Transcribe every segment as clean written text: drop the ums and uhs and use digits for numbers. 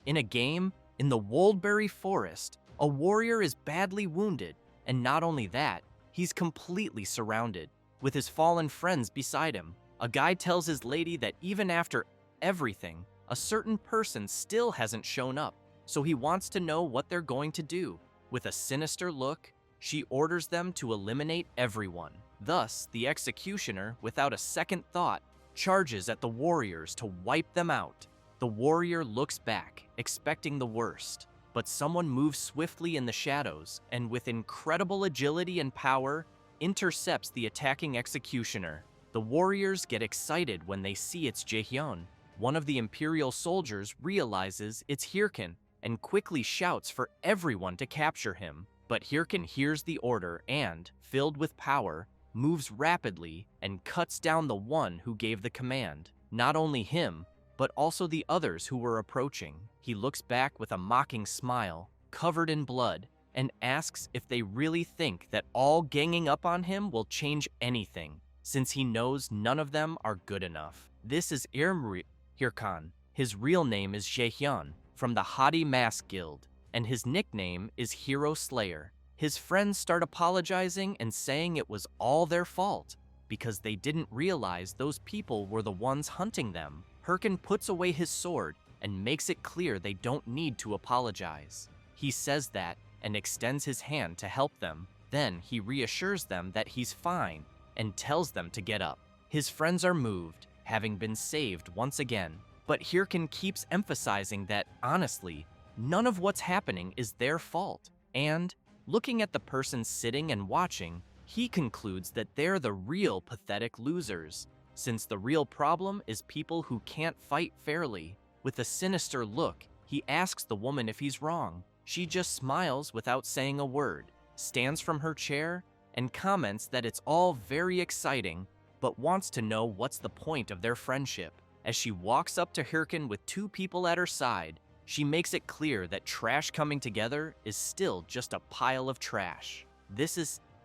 In a game, in the Woldberry Forest, a warrior is badly wounded, and not only that, he's completely surrounded, with his fallen friends beside him. A guy tells his lady that even after everything, a certain person still hasn't shown up, so he wants to know what they're going to do. With a sinister look, she orders them to eliminate everyone. Thus, the executioner, without a second thought, charges at the warriors to wipe them out. The warrior looks back, expecting the worst, but someone moves swiftly in the shadows and with incredible agility and power, intercepts the attacking executioner. The warriors get excited when they see it's Jaehyun. One of the Imperial soldiers realizes it's Hirkin and quickly shouts for everyone to capture him. But Hirkin hears the order and, filled with power, moves rapidly and cuts down the one who gave the command. Not only him, but also the others who were approaching. He looks back with a mocking smile, covered in blood, and asks if they really think that all ganging up on him will change anything, since he knows none of them are good enough. This is Hirkan. His real name is Jaehyun, from the Haughty Mask Guild, and his nickname is Hero Slayer. His friends start apologizing and saying it was all their fault, because they didn't realize those people were the ones hunting them. Hirkan puts away his sword and makes it clear they don't need to apologize. He says that and extends his hand to help them. Then he reassures them that he's fine and tells them to get up. His friends are moved, having been saved once again. But Hirkan keeps emphasizing that, honestly, none of what's happening is their fault. And, looking at the person sitting and watching, he concludes that they're the real pathetic losers, since the real problem is people who can't fight fairly. With a sinister look, he asks the woman if he's wrong. She just smiles without saying a word, stands from her chair, and comments that it's all very exciting, but wants to know what's the point of their friendship. As she walks up to Hirkan with two people at her side, she makes it clear that trash coming together is still just a pile of trash.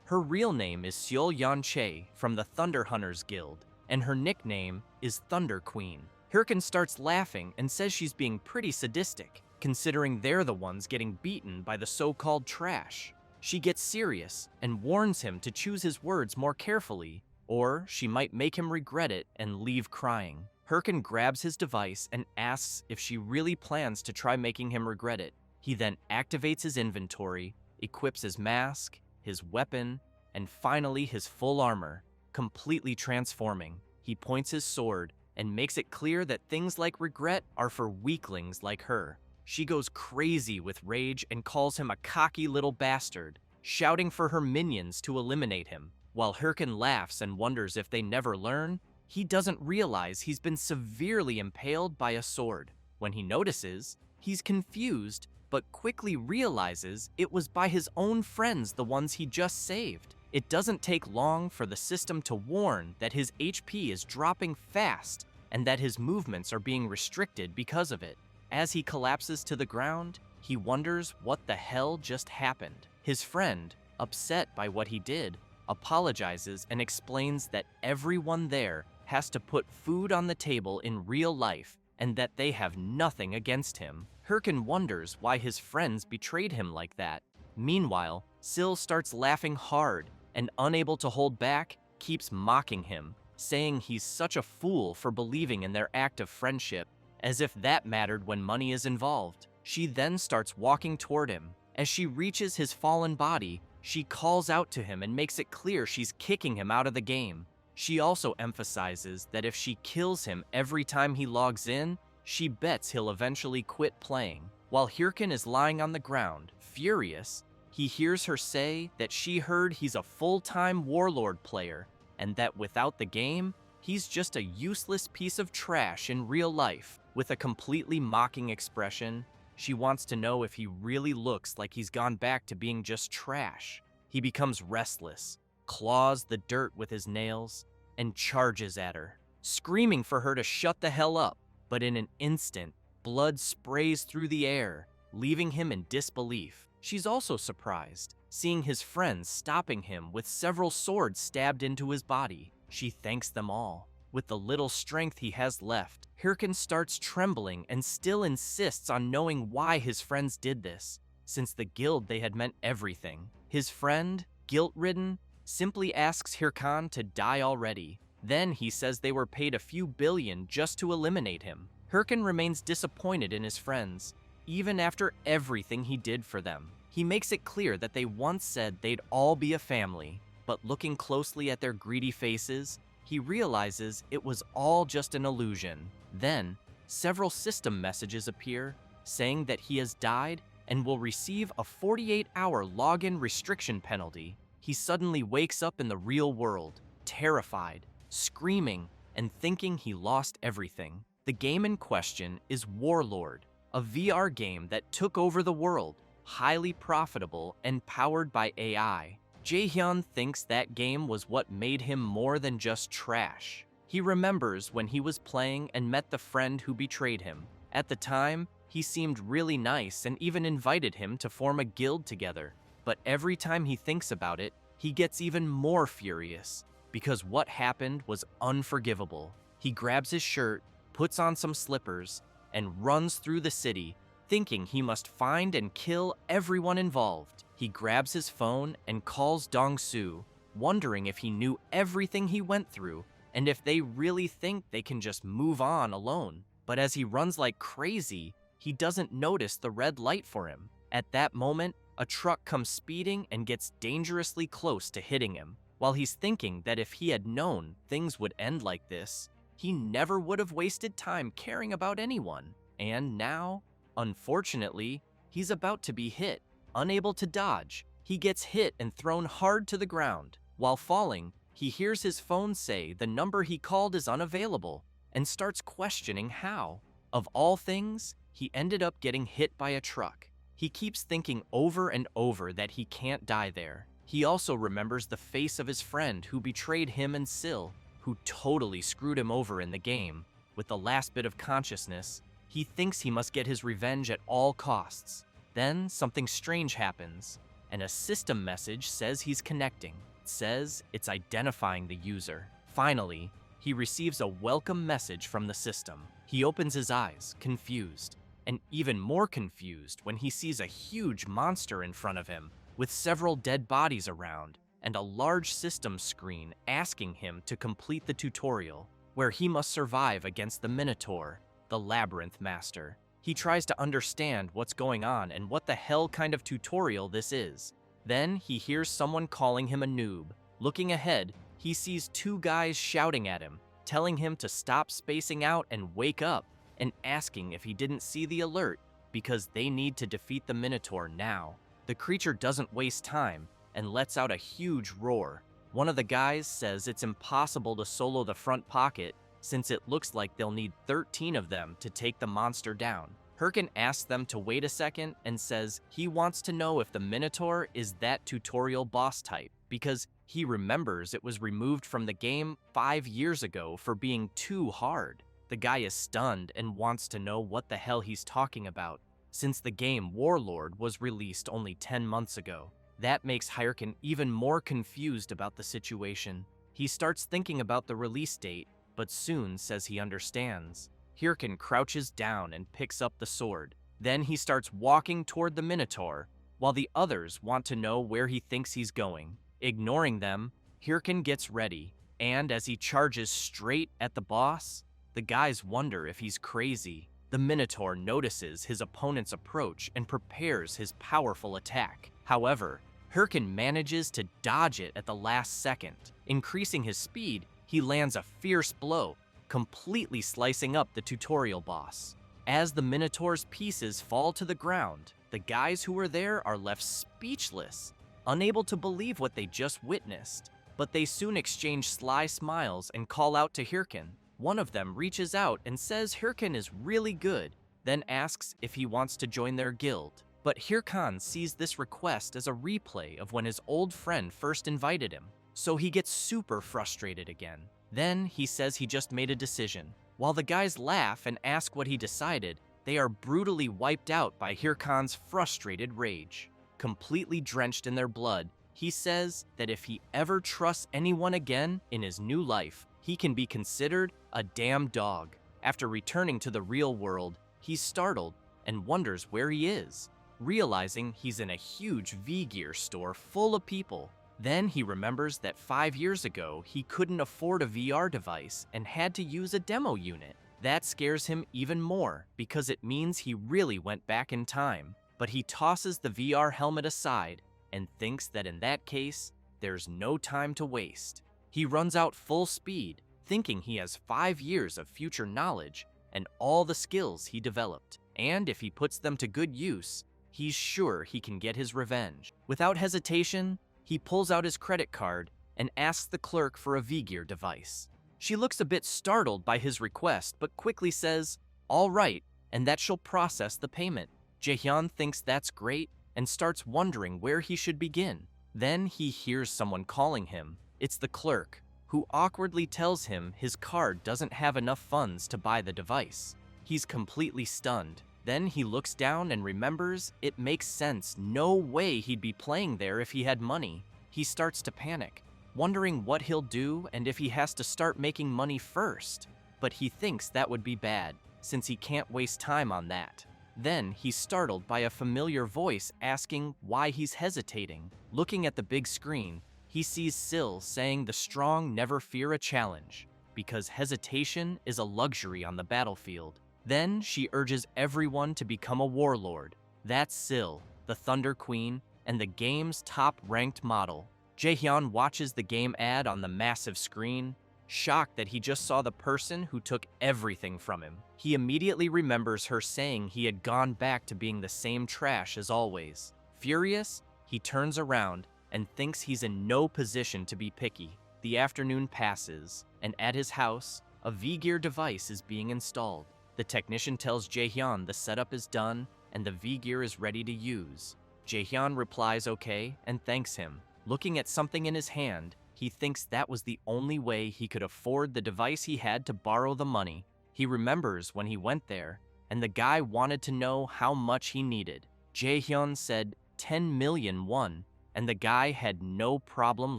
Her real name is Seol Yeon Chae from the Thunder Hunters Guild, and her nickname is Thunder Queen. Hirkan starts laughing and says she's being pretty sadistic, considering they're the ones getting beaten by the so-called trash. She gets serious and warns him to choose his words more carefully, or she might make him regret it and leave crying. Hirkan grabs his device and asks if she really plans to try making him regret it. He then activates his inventory, equips his mask, his weapon, and finally his full armor, completely transforming. He points his sword and makes it clear that things like regret are for weaklings like her. She goes crazy with rage and calls him a cocky little bastard, shouting for her minions to eliminate him. While Hirkan laughs and wonders if they never learn, he doesn't realize he's been severely impaled by a sword. When he notices, he's confused, but quickly realizes it was by his own friends, the ones he just saved. It doesn't take long for the system to warn that his HP is dropping fast and that his movements are being restricted because of it. As he collapses to the ground, he wonders what the hell just happened. His friend, upset by what he did, apologizes and explains that everyone there has to put food on the table in real life and that they have nothing against him. Hirkan wonders why his friends betrayed him like that. Meanwhile, Sil starts laughing hard and, unable to hold back, keeps mocking him, saying he's such a fool for believing in their act of friendship, as if that mattered when money is involved. She then starts walking toward him. As she reaches his fallen body, she calls out to him and makes it clear she's kicking him out of the game. She also emphasizes that if she kills him every time he logs in, she bets he'll eventually quit playing. While Hirkan is lying on the ground, furious, he hears her say that she heard he's a full-time warlord player and that without the game, he's just a useless piece of trash in real life. With a completely mocking expression, she wants to know if he really looks like he's gone back to being just trash. He becomes restless, claws the dirt with his nails, and charges at her, screaming for her to shut the hell up. But in an instant, blood sprays through the air, leaving him in disbelief. She's also surprised, seeing his friends stopping him with several swords stabbed into his body. She thanks them all, With the little strength he has left, Hirkin starts trembling and still insists on knowing why his friends did this, since the guild they had meant everything. His friend, guilt-ridden, simply asks Hirkan to die already. Then he says they were paid a few billion just to eliminate him. Hirkin remains disappointed in his friends, even after everything he did for them. He makes it clear that they once said they'd all be a family, but looking closely at their greedy faces, he realizes it was all just an illusion. Then, several system messages appear, saying that he has died and will receive a 48-hour login restriction penalty. He suddenly wakes up in the real world, terrified, screaming, and thinking he lost everything. The game in question is Warlord, a VR game that took over the world, highly profitable and powered by AI. Jaehyun thinks that game was what made him more than just trash. He remembers when he was playing and met the friend who betrayed him. At the time, he seemed really nice and even invited him to form a guild together. But every time he thinks about it, he gets even more furious, because what happened was unforgivable. He grabs his shirt, puts on some slippers, and runs through the city, thinking he must find and kill everyone involved. He grabs his phone and calls Dong-soo, wondering if he knew everything he went through and if they really think they can just move on alone. But as he runs like crazy, he doesn't notice the red light for him. At that moment, a truck comes speeding and gets dangerously close to hitting him. While he's thinking that if he had known things would end like this, he never would have wasted time caring about anyone. And now, unfortunately, he's about to be hit. Unable to dodge, he gets hit and thrown hard to the ground. While falling, he hears his phone say the number he called is unavailable and starts questioning how. Of all things, he ended up getting hit by a truck. He keeps thinking over and over that he can't die there. He also remembers the face of his friend who betrayed him and Sil, who totally screwed him over in the game. With the last bit of consciousness, he thinks he must get his revenge at all costs. Then something strange happens, and a system message says he's connecting. It says it's identifying the user. Finally, he receives a welcome message from the system. He opens his eyes, confused, and even more confused when he sees a huge monster in front of him, with several dead bodies around, and a large system screen asking him to complete the tutorial, where he must survive against the Minotaur, the Labyrinth Master. He tries to understand what's going on and what the hell kind of tutorial this is. Then he hears someone calling him a noob. Looking ahead, he sees two guys shouting at him, telling him to stop spacing out and wake up, and asking if he didn't see the alert because they need to defeat the Minotaur now. The creature doesn't waste time and lets out a huge roar. One of the guys says it's impossible to solo the front pocket since it looks like they'll need 13 of them to take the monster down. Hirkin asks them to wait a second and says he wants to know if the Minotaur is that tutorial boss type, because he remembers it was removed from the game 5 years ago for being too hard. The guy is stunned and wants to know what the hell he's talking about, since the game Warlord was released only 10 months ago. That makes Hirkin even more confused about the situation. He starts thinking about the release date, but soon says he understands. Hirkin crouches down and picks up the sword. Then he starts walking toward the Minotaur, while the others want to know where he thinks he's going. Ignoring them, Hirkin gets ready, and as he charges straight at the boss, the guys wonder if he's crazy. The Minotaur notices his opponent's approach and prepares his powerful attack. However, Hirkin manages to dodge it at the last second. Increasing his speed, he lands a fierce blow, completely slicing up the tutorial boss. As the Minotaur's pieces fall to the ground, the guys who were there are left speechless, unable to believe what they just witnessed. But they soon exchange sly smiles and call out to Hirkin. One of them reaches out and says Hirkin is really good, then asks if he wants to join their guild. But Hirkan sees this request as a replay of when his old friend first invited him, so he gets super frustrated again. Then he says he just made a decision. While the guys laugh and ask what he decided, they are brutally wiped out by Hirkan's frustrated rage. Completely drenched in their blood, he says that if he ever trusts anyone again in his new life, he can be considered a damn dog. After returning to the real world, he's startled and wonders where he is, realizing he's in a huge V-Gear store full of people. Then he remembers that 5 years ago, he couldn't afford a VR device and had to use a demo unit. That scares him even more because it means he really went back in time. But he tosses the VR helmet aside and thinks that in that case, there's no time to waste. He runs out full speed, thinking he has 5 years of future knowledge and all the skills he developed. And if he puts them to good use, he's sure he can get his revenge. Without hesitation, he pulls out his credit card and asks the clerk for a V-Gear device. She looks a bit startled by his request, but quickly says, "All right," and that she'll process the payment. Jaehyun thinks that's great and starts wondering where he should begin. Then he hears someone calling him. It's the clerk, who awkwardly tells him his card doesn't have enough funds to buy the device. He's completely stunned. Then he looks down and remembers it makes sense. No way he'd be playing there if he had money. He starts to panic, wondering what he'll do and if he has to start making money first. But he thinks that would be bad, since he can't waste time on that. Then he's startled by a familiar voice asking why he's hesitating. Looking at the big screen, he sees Syl saying the strong never fear a challenge, because hesitation is a luxury on the battlefield. Then she urges everyone to become a warlord. That's Syl, the Thunder Queen, and the game's top-ranked model. Jaehyun watches the game ad on the massive screen, shocked that he just saw the person who took everything from him. He immediately remembers her saying he had gone back to being the same trash as always. Furious, he turns around and thinks he's in no position to be picky. The afternoon passes, and at his house, a V-Gear device is being installed. The technician tells Jaehyun the setup is done and the V-Gear is ready to use. Jaehyun replies okay and thanks him. Looking at something in his hand, he thinks that was the only way he could afford the device he had to borrow the money. He remembers when he went there, and the guy wanted to know how much he needed. Jaehyun said 10 million won, and the guy had no problem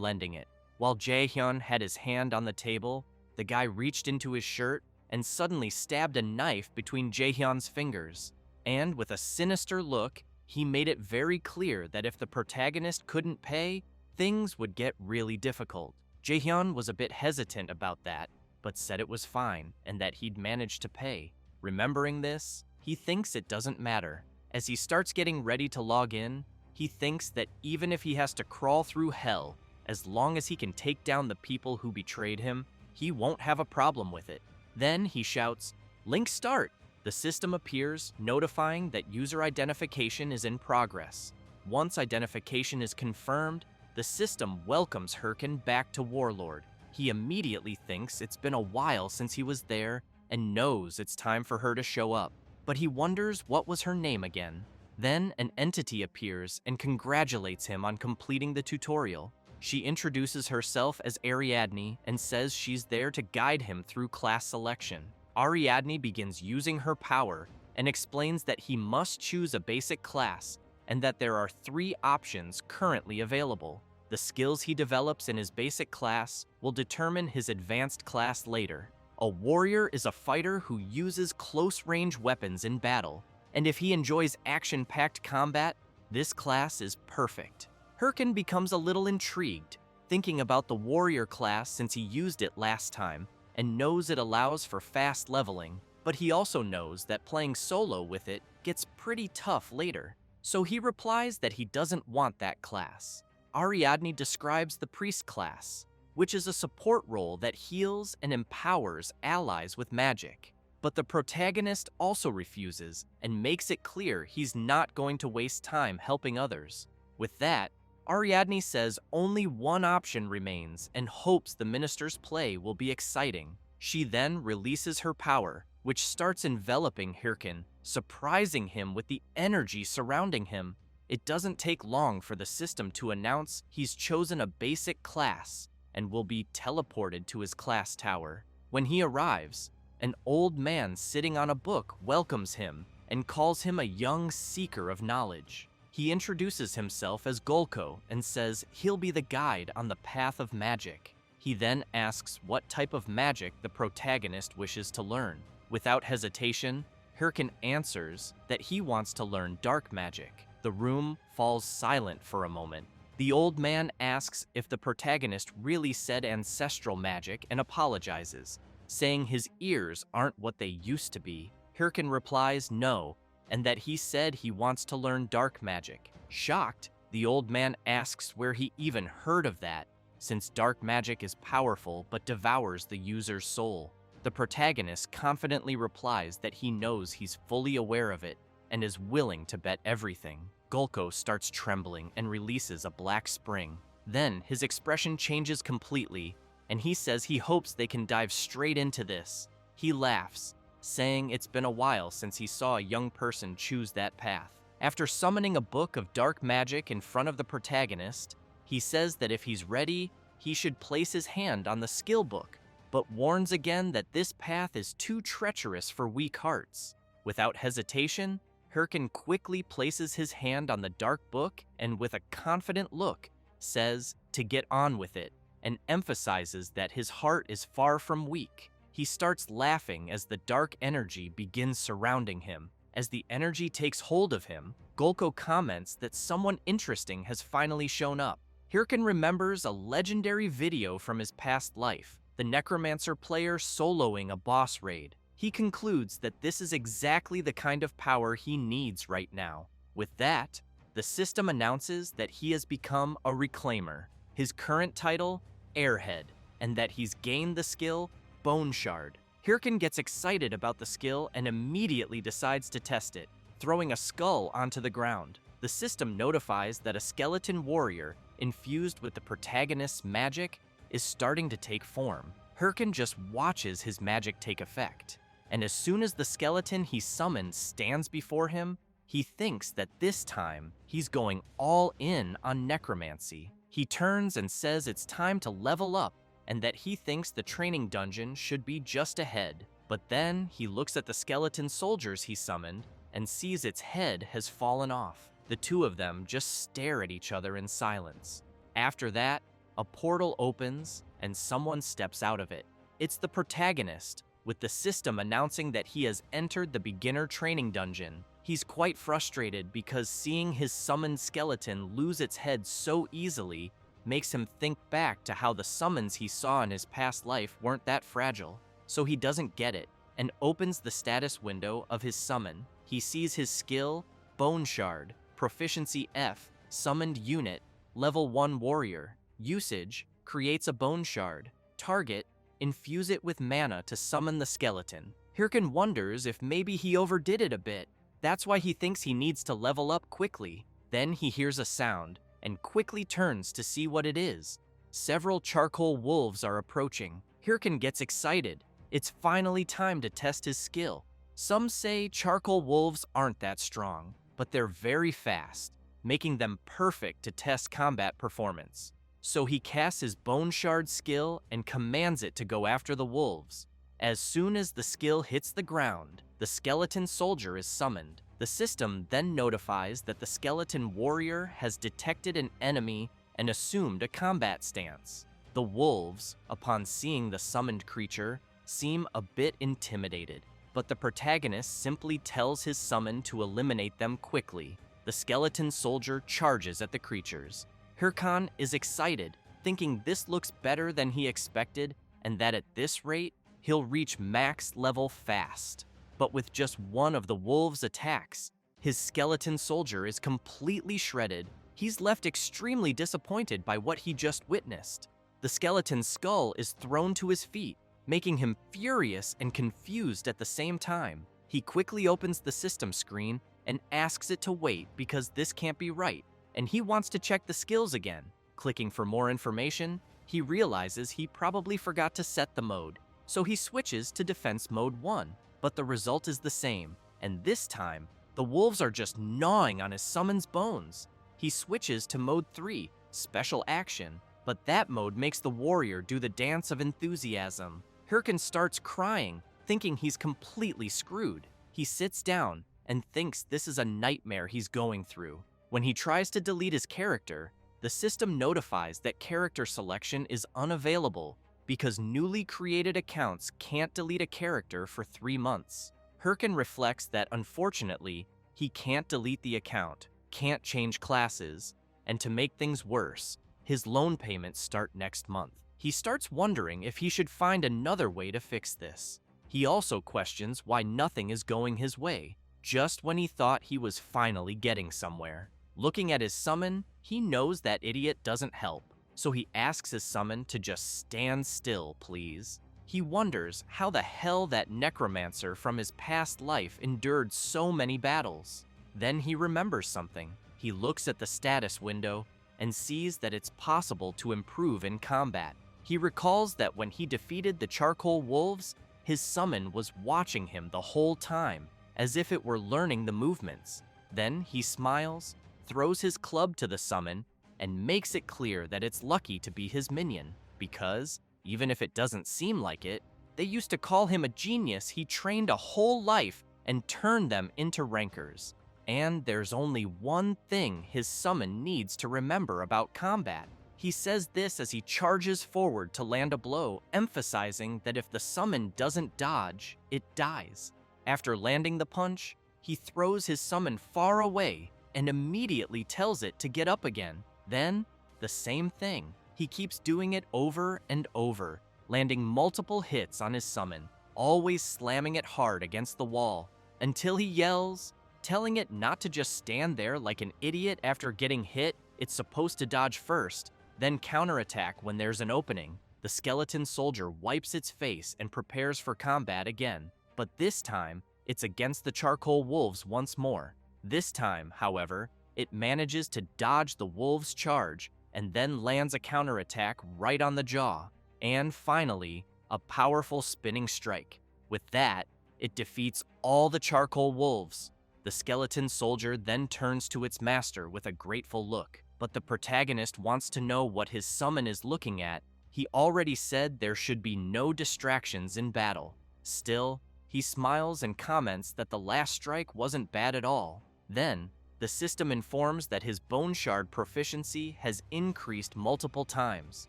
lending it. While Jaehyun had his hand on the table, the guy reached into his shirt and suddenly stabbed a knife between Jaehyun's fingers. And with a sinister look, he made it very clear that if the protagonist couldn't pay, things would get really difficult. Jaehyun was a bit hesitant about that, but said it was fine and that he'd manage to pay. Remembering this, he thinks it doesn't matter. As he starts getting ready to log in, he thinks that even if he has to crawl through hell, as long as he can take down the people who betrayed him, he won't have a problem with it. Then he shouts, "Link start!" The system appears, notifying that user identification is in progress. Once identification is confirmed, the system welcomes Hirkin back to Warlord. He immediately thinks it's been a while since he was there and knows it's time for her to show up. But he wonders what was her name again. Then an entity appears and congratulates him on completing the tutorial. She introduces herself as Ariadne and says she's there to guide him through class selection. Ariadne begins using her power and explains that he must choose a basic class and that there are 3 options currently available. The skills he develops in his basic class will determine his advanced class later. A warrior is a fighter who uses close-range weapons in battle, and if he enjoys action-packed combat, this class is perfect. Hirkin becomes a little intrigued, thinking about the warrior class since he used it last time, and knows it allows for fast leveling, but he also knows that playing solo with it gets pretty tough later. So he replies that he doesn't want that class. Ariadne describes the priest class, which is a support role that heals and empowers allies with magic. But the protagonist also refuses and makes it clear he's not going to waste time helping others. With that, Ariadne says only one option remains and hopes the minister's play will be exciting. She then releases her power, which starts enveloping Hirkin, surprising him with the energy surrounding him. It doesn't take long for the system to announce he's chosen a basic class and will be teleported to his class tower. When he arrives, an old man sitting on a book welcomes him and calls him a young seeker of knowledge. He introduces himself as Golko and says he'll be the guide on the path of magic. He then asks what type of magic the protagonist wishes to learn. Without hesitation, Hirkin answers that he wants to learn dark magic. The room falls silent for a moment. The old man asks if the protagonist really said ancestral magic and apologizes, saying his ears aren't what they used to be. Hirkin replies no, and that he said he wants to learn dark magic. Shocked, the old man asks where he even heard of that, since dark magic is powerful but devours the user's soul. The protagonist confidently replies that he knows he's fully aware of it and is willing to bet everything. Gulko starts trembling and releases a black spring. Then his expression changes completely, and he says he hopes they can dive straight into this. He laughs, saying it's been a while since he saw a young person choose that path. After summoning a book of dark magic in front of the protagonist, he says that if he's ready, he should place his hand on the skill book, but warns again that this path is too treacherous for weak hearts. Without hesitation, Hirkin quickly places his hand on the dark book and with a confident look says to get on with it and emphasizes that his heart is far from weak. He starts laughing as the dark energy begins surrounding him. As the energy takes hold of him, Gulko comments that someone interesting has finally shown up. Hirkin remembers a legendary video from his past life, the Necromancer player soloing a boss raid. He concludes that this is exactly the kind of power he needs right now. With that, the system announces that he has become a Reclaimer, his current title, Airhead, and that he's gained the skill, Bone Shard. Hirkin gets excited about the skill and immediately decides to test it, throwing a skull onto the ground. The system notifies that a skeleton warrior, infused with the protagonist's magic, is starting to take form. Hirkin just watches his magic take effect, and as soon as the skeleton he summoned stands before him, he thinks that this time he's going all in on necromancy. He turns and says it's time to level up and that he thinks the training dungeon should be just ahead. But then he looks at the skeleton soldiers he summoned and sees its head has fallen off. The two of them just stare at each other in silence. After that, a portal opens and someone steps out of it. It's the protagonist, with the system announcing that he has entered the beginner training dungeon. He's quite frustrated because seeing his summoned skeleton lose its head so easily makes him think back to how the summons he saw in his past life weren't that fragile. So he doesn't get it and opens the status window of his summon. He sees his skill, Bone Shard, Proficiency F, Summoned Unit, Level 1 Warrior. Usage, creates a Bone Shard. Target, infuse it with mana to summon the skeleton. Hirkin wonders if maybe he overdid it a bit. That's why he thinks he needs to level up quickly. Then he hears a sound and quickly turns to see what it is. Several charcoal wolves are approaching. Hirkin gets excited. It's finally time to test his skill. Some say charcoal wolves aren't that strong, but they're very fast, making them perfect to test combat performance. So he casts his Bone Shard skill and commands it to go after the wolves. As soon as the skill hits the ground, the skeleton soldier is summoned. The system then notifies that the skeleton warrior has detected an enemy and assumed a combat stance. The wolves, upon seeing the summoned creature, seem a bit intimidated, but the protagonist simply tells his summon to eliminate them quickly. The skeleton soldier charges at the creatures. Hirkin is excited, thinking this looks better than he expected and that at this rate, he'll reach max level fast. But with just one of the wolves' attacks, his skeleton soldier is completely shredded. He's left extremely disappointed by what he just witnessed. The skeleton's skull is thrown to his feet, making him furious and confused at the same time. He quickly opens the system screen and asks it to wait because this can't be right, and he wants to check the skills again. Clicking for more information, he realizes he probably forgot to set the mode, so he switches to Defense Mode 1. But the result is the same, and this time, the wolves are just gnawing on his summon's bones. He switches to Mode 3, Special Action, but that mode makes the warrior do the dance of enthusiasm. Hirkin starts crying, thinking he's completely screwed. He sits down and thinks this is a nightmare he's going through. When he tries to delete his character, the system notifies that character selection is unavailable because newly created accounts can't delete a character for 3 months. Hirkin reflects that unfortunately, he can't delete the account, can't change classes, and to make things worse, his loan payments start next month. He starts wondering if he should find another way to fix this. He also questions why nothing is going his way, just when he thought he was finally getting somewhere. Looking at his summon, he knows that idiot doesn't help, so he asks his summon to just stand still, please. He wonders how the hell that necromancer from his past life endured so many battles. Then he remembers something. He looks at the status window and sees that it's possible to improve in combat. He recalls that when he defeated the charcoal wolves, his summon was watching him the whole time, as if it were learning the movements. Then he smiles, throws his club to the summon, and makes it clear that it's lucky to be his minion, because, even if it doesn't seem like it, they used to call him a genius he trained a whole life and turned them into rankers. And there's only one thing his summon needs to remember about combat. He says this as he charges forward to land a blow, emphasizing that if the summon doesn't dodge, it dies. After landing the punch, he throws his summon far away and immediately tells it to get up again. Then, the same thing. He keeps doing it over and over, landing multiple hits on his summon, always slamming it hard against the wall, until he yells, telling it not to just stand there like an idiot after getting hit. It's supposed to dodge first, then counterattack when there's an opening. The skeleton soldier wipes its face and prepares for combat again, but this time, it's against the charcoal wolves once more. This time, however, it manages to dodge the wolves' charge and then lands a counterattack right on the jaw, and finally, a powerful spinning strike. With that, it defeats all the charcoal wolves. The skeleton soldier then turns to its master with a grateful look, but the protagonist wants to know what his summon is looking at. He already said there should be no distractions in battle. Still, he smiles and comments that the last strike wasn't bad at all. Then, the system informs that his bone shard proficiency has increased multiple times.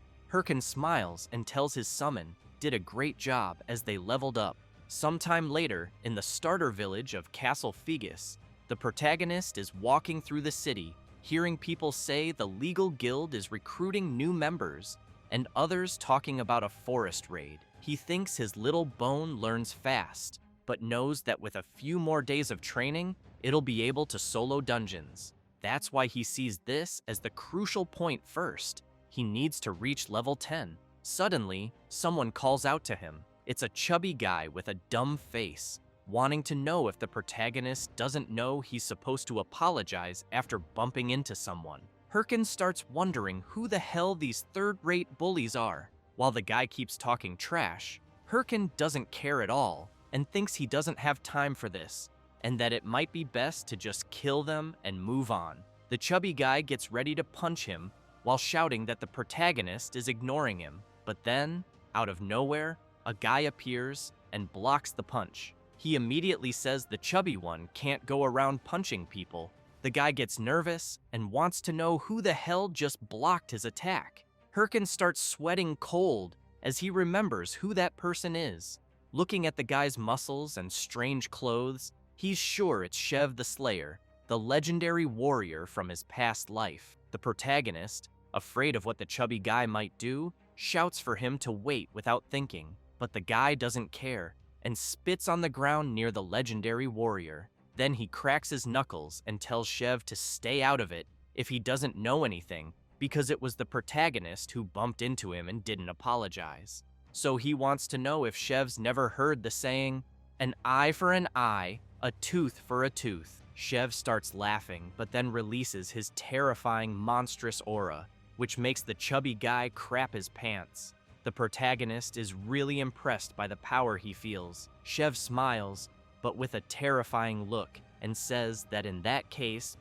Hirkin smiles and tells his summon did a great job as they leveled up. Sometime later, in the starter village of Castle Fegus, the protagonist is walking through the city, hearing people say the legal guild is recruiting new members, and others talking about a forest raid. He thinks his little bone learns fast, but knows that with a few more days of training, it'll be able to solo dungeons. That's why he sees this as the crucial point first. He needs to reach level 10. Suddenly, someone calls out to him. It's a chubby guy with a dumb face, wanting to know if the protagonist doesn't know he's supposed to apologize after bumping into someone. Hirkin starts wondering who the hell these third-rate bullies are. While the guy keeps talking trash, Hirkin doesn't care at all and thinks he doesn't have time for this, and that it might be best to just kill them and move on. The chubby guy gets ready to punch him while shouting that the protagonist is ignoring him. But then, out of nowhere, a guy appears and blocks the punch. He immediately says the chubby one can't go around punching people. The guy gets nervous and wants to know who the hell just blocked his attack. Hirkin starts sweating cold as he remembers who that person is. Looking at the guy's muscles and strange clothes, he's sure it's Shev the Slayer, the legendary warrior from his past life. The protagonist, afraid of what the chubby guy might do, shouts for him to wait without thinking, but the guy doesn't care and spits on the ground near the legendary warrior. Then he cracks his knuckles and tells Shev to stay out of it if he doesn't know anything, because it was the protagonist who bumped into him and didn't apologize. So he wants to know if Shev's never heard the saying, "An eye for an eye, a tooth for a tooth." Shev starts laughing, but then releases his terrifying monstrous aura, which makes the chubby guy crap his pants. The protagonist is really impressed by the power he feels. Shev smiles, but with a terrifying look, and says that in that case,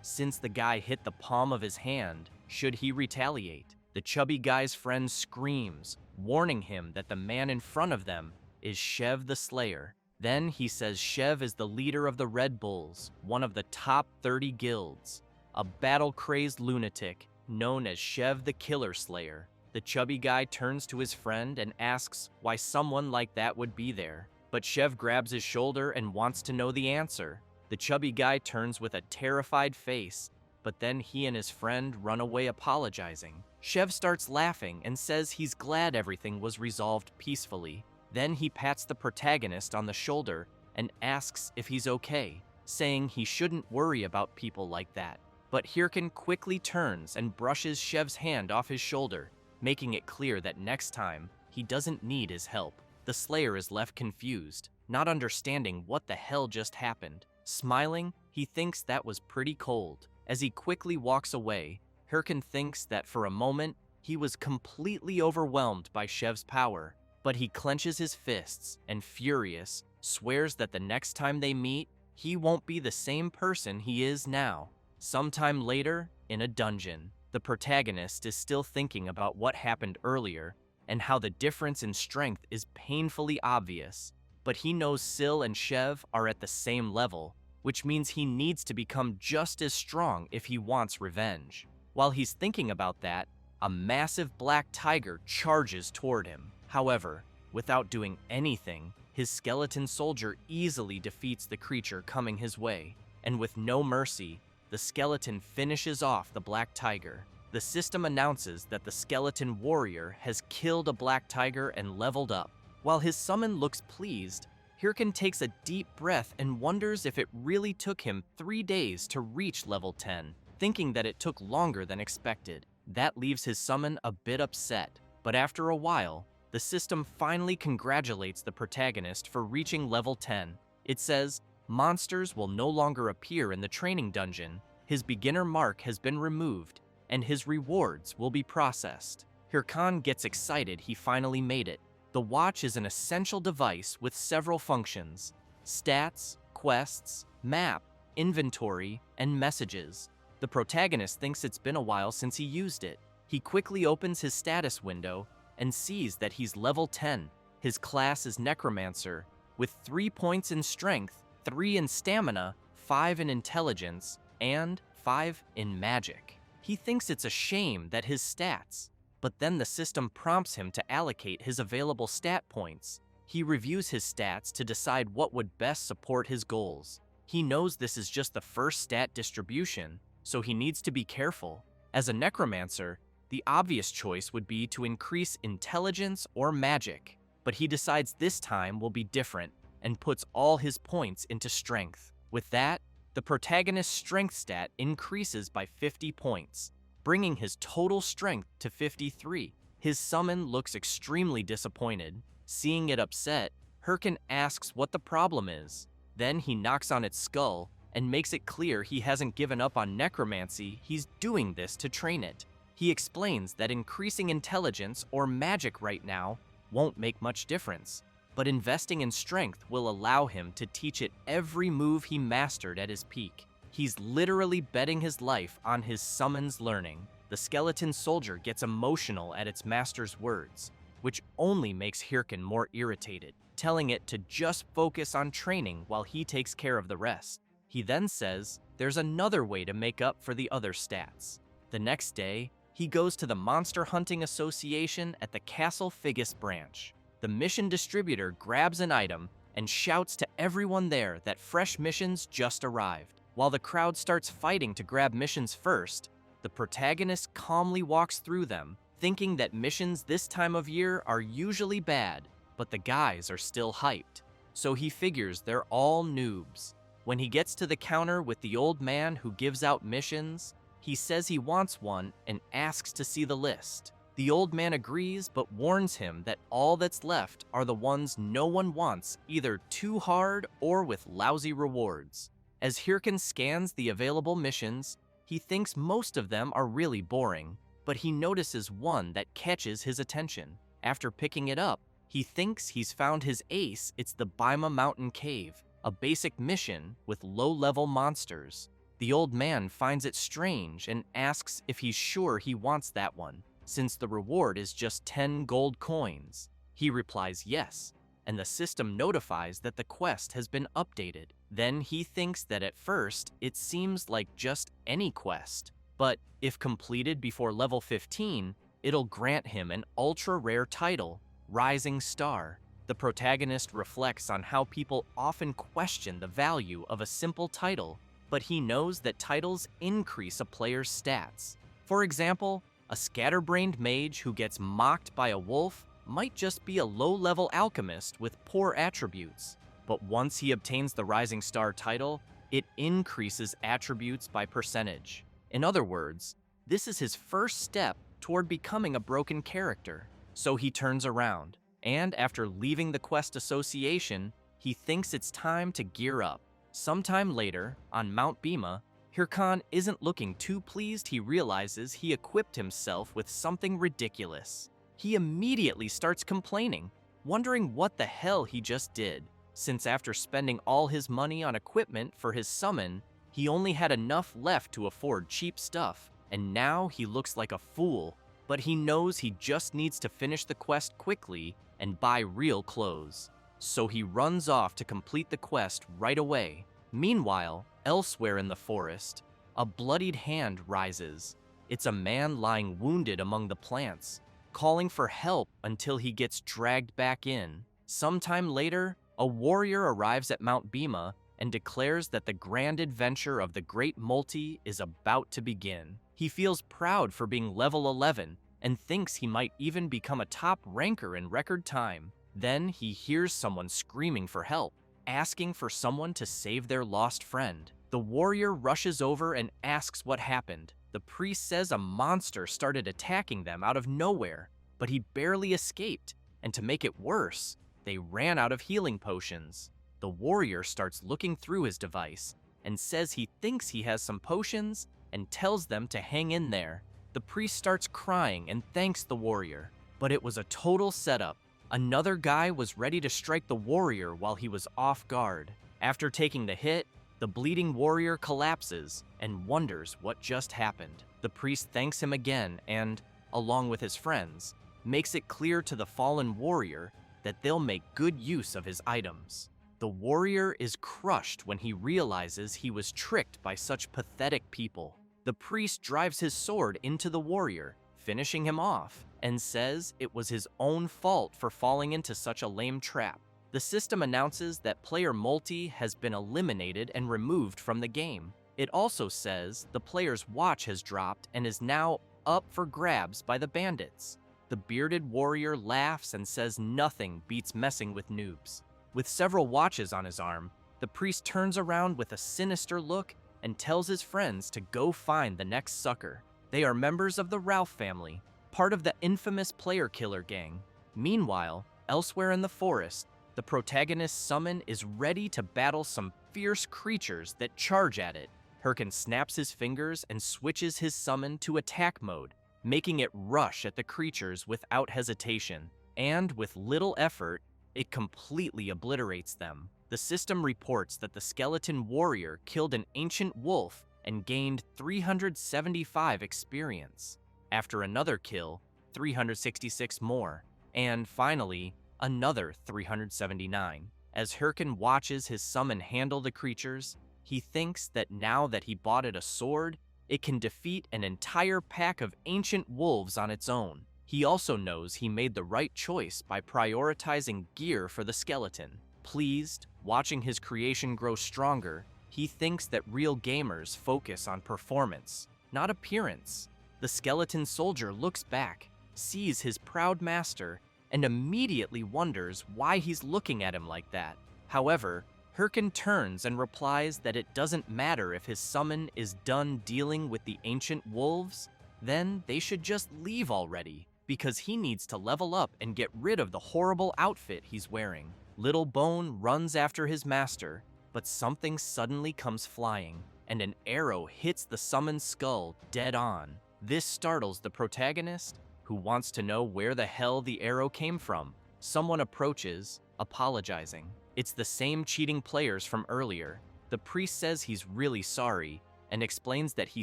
since the guy hit the palm of his hand, should he retaliate? The chubby guy's friend screams, warning him that the man in front of them is Shev the Slayer. Then he says Shev is the leader of the Red Bulls, one of the top 30 guilds. a battle-crazed lunatic known as Shev the Killer Slayer. The chubby guy turns to his friend and asks why someone like that would be there. But Shev grabs his shoulder and wants to know the answer. The chubby guy turns with a terrified face, but then he and his friend run away apologizing. Shev starts laughing and says he's glad everything was resolved peacefully. Then he pats the protagonist on the shoulder and asks if he's okay, saying he shouldn't worry about people like that. But Hirkin quickly turns and brushes Shev's hand off his shoulder, making it clear that next time, he doesn't need his help. The Slayer is left confused, not understanding what the hell just happened. Smiling, he thinks that was pretty cold. As he quickly walks away, Hirkin thinks that for a moment, he was completely overwhelmed by Shev's power. But he clenches his fists and, furious, swears that the next time they meet, he won't be the same person he is now. Sometime later, in a dungeon, the protagonist is still thinking about what happened earlier and how the difference in strength is painfully obvious. But he knows Syl and Shev are at the same level, which means he needs to become just as strong if he wants revenge. While he's thinking about that, a massive black tiger charges toward him. However, without doing anything, his skeleton soldier easily defeats the creature coming his way, and with no mercy, the skeleton finishes off the black tiger. The system announces that the skeleton warrior has killed a black tiger and leveled up. While his summon looks pleased, Hirkin takes a deep breath and wonders if it really took him 3 days to reach level 10, thinking that it took longer than expected. That leaves his summon a bit upset, but after a while, the system finally congratulates the protagonist for reaching level 10. It says, monsters will no longer appear in the training dungeon, his beginner mark has been removed, and his rewards will be processed. Hirkan gets excited he finally made it. The watch is an essential device with several functions: stats, quests, map, inventory, and messages. The protagonist thinks it's been a while since he used it. He quickly opens his status window and sees that he's level 10. His class is Necromancer, with 3 points in strength, 3 in stamina, 5 in intelligence, and 5 in magic. He thinks it's a shame that his stats, but then the system prompts him to allocate his available stat points. He reviews his stats to decide what would best support his goals. He knows this is just the first stat distribution, so he needs to be careful. As a necromancer, the obvious choice would be to increase intelligence or magic, but he decides this time will be different and puts all his points into strength. With that, the protagonist's strength stat increases by 50 points, bringing his total strength to 53. His summon looks extremely disappointed. Seeing it upset, Hirkin asks what the problem is. Then he knocks on its skull and makes it clear he hasn't given up on necromancy, he's doing this to train it. He explains that increasing intelligence or magic right now won't make much difference, but investing in strength will allow him to teach it every move he mastered at his peak. He's literally betting his life on his summon's learning. The skeleton soldier gets emotional at its master's words, which only makes Hirkin more irritated, telling it to just focus on training while he takes care of the rest. He then says there's another way to make up for the other stats. The next day, he goes to the Monster Hunting Association at the Castle Figus branch. The mission distributor grabs an item and shouts to everyone there that fresh missions just arrived. While the crowd starts fighting to grab missions first, the protagonist calmly walks through them, thinking that missions this time of year are usually bad, but the guys are still hyped, so he figures they're all noobs. When he gets to the counter with the old man who gives out missions, he says he wants one and asks to see the list. The old man agrees but warns him that all that's left are the ones no one wants, either too hard or with lousy rewards. As Hirkin scans the available missions, he thinks most of them are really boring, but he notices one that catches his attention. After picking it up, he thinks he's found his ace. It's the Baima Mountain Cave, a basic mission with low-level monsters. The old man finds it strange and asks if he's sure he wants that one, since the reward is just 10 gold coins. He replies yes, and the system notifies that the quest has been updated. Then he thinks that at first, it seems like just any quest, but if completed before level 15, it'll grant him an ultra-rare title, Rising Star. The protagonist reflects on how people often question the value of a simple title, but he knows that titles increase a player's stats. For example, a scatterbrained mage who gets mocked by a wolf might just be a low-level alchemist with poor attributes. But once he obtains the Rising Star title, it increases attributes by percentage. In other words, this is his first step toward becoming a broken character. So he turns around, and after leaving the quest association, he thinks it's time to gear up. Sometime later, on Mount Bima, Hirkan isn't looking too pleased. He realizes he equipped himself with something ridiculous. He immediately starts complaining, wondering what the hell he just did, since after spending all his money on equipment for his summon, he only had enough left to afford cheap stuff, and now he looks like a fool. But he knows he just needs to finish the quest quickly and buy real clothes. So he runs off to complete the quest right away. Meanwhile, elsewhere in the forest, a bloodied hand rises. It's a man lying wounded among the plants, calling for help until he gets dragged back in. Sometime later, a warrior arrives at Mount Bima and declares that the grand adventure of the Great Multi is about to begin. He feels proud for being level 11 and thinks he might even become a top ranker in record time. Then he hears someone screaming for help, asking for someone to save their lost friend. The warrior rushes over and asks what happened. The priest says a monster started attacking them out of nowhere, but he barely escaped, and to make it worse, they ran out of healing potions. The warrior starts looking through his device and says he thinks he has some potions and tells them to hang in there. The priest starts crying and thanks the warrior, but it was a total setup. Another guy was ready to strike the warrior while he was off guard. After taking the hit, the bleeding warrior collapses and wonders what just happened. The priest thanks him again and, along with his friends, makes it clear to the fallen warrior that they'll make good use of his items. The warrior is crushed when he realizes he was tricked by such pathetic people. The priest drives his sword into the warrior, finishing him off, and says it was his own fault for falling into such a lame trap. The system announces that player multi has been eliminated and removed from the game. It also says the player's watch has dropped and is now up for grabs by the bandits. The bearded warrior laughs and says nothing beats messing with noobs. With several watches on his arm, the priest turns around with a sinister look and tells his friends to go find the next sucker. They are members of the Ralph family, part of the infamous player killer gang. Meanwhile, elsewhere in the forest, the protagonist's summon is ready to battle some fierce creatures that charge at it. Hirkan snaps his fingers and switches his summon to attack mode, making it rush at the creatures without hesitation, and with little effort, it completely obliterates them. The system reports that the skeleton warrior killed an ancient wolf and gained 375 experience. After another kill, 366 more, and finally, another 379. As Hirkan watches his summon handle the creatures, he thinks that now that he bought it a sword, it can defeat an entire pack of ancient wolves on its own. He also knows he made the right choice by prioritizing gear for the skeleton. Pleased, watching his creation grow stronger, he thinks that real gamers focus on performance, not appearance. The skeleton soldier looks back, sees his proud master, and immediately wonders why he's looking at him like that. However, Hirkan turns and replies that it doesn't matter if his summon is done dealing with the ancient wolves, then they should just leave already, because he needs to level up and get rid of the horrible outfit he's wearing. Little Bone runs after his master, but something suddenly comes flying, and an arrow hits the summoned skull dead on. This startles the protagonist, who wants to know where the hell the arrow came from. Someone approaches, apologizing. It's the same cheating players from earlier. The priest says he's really sorry, and explains that he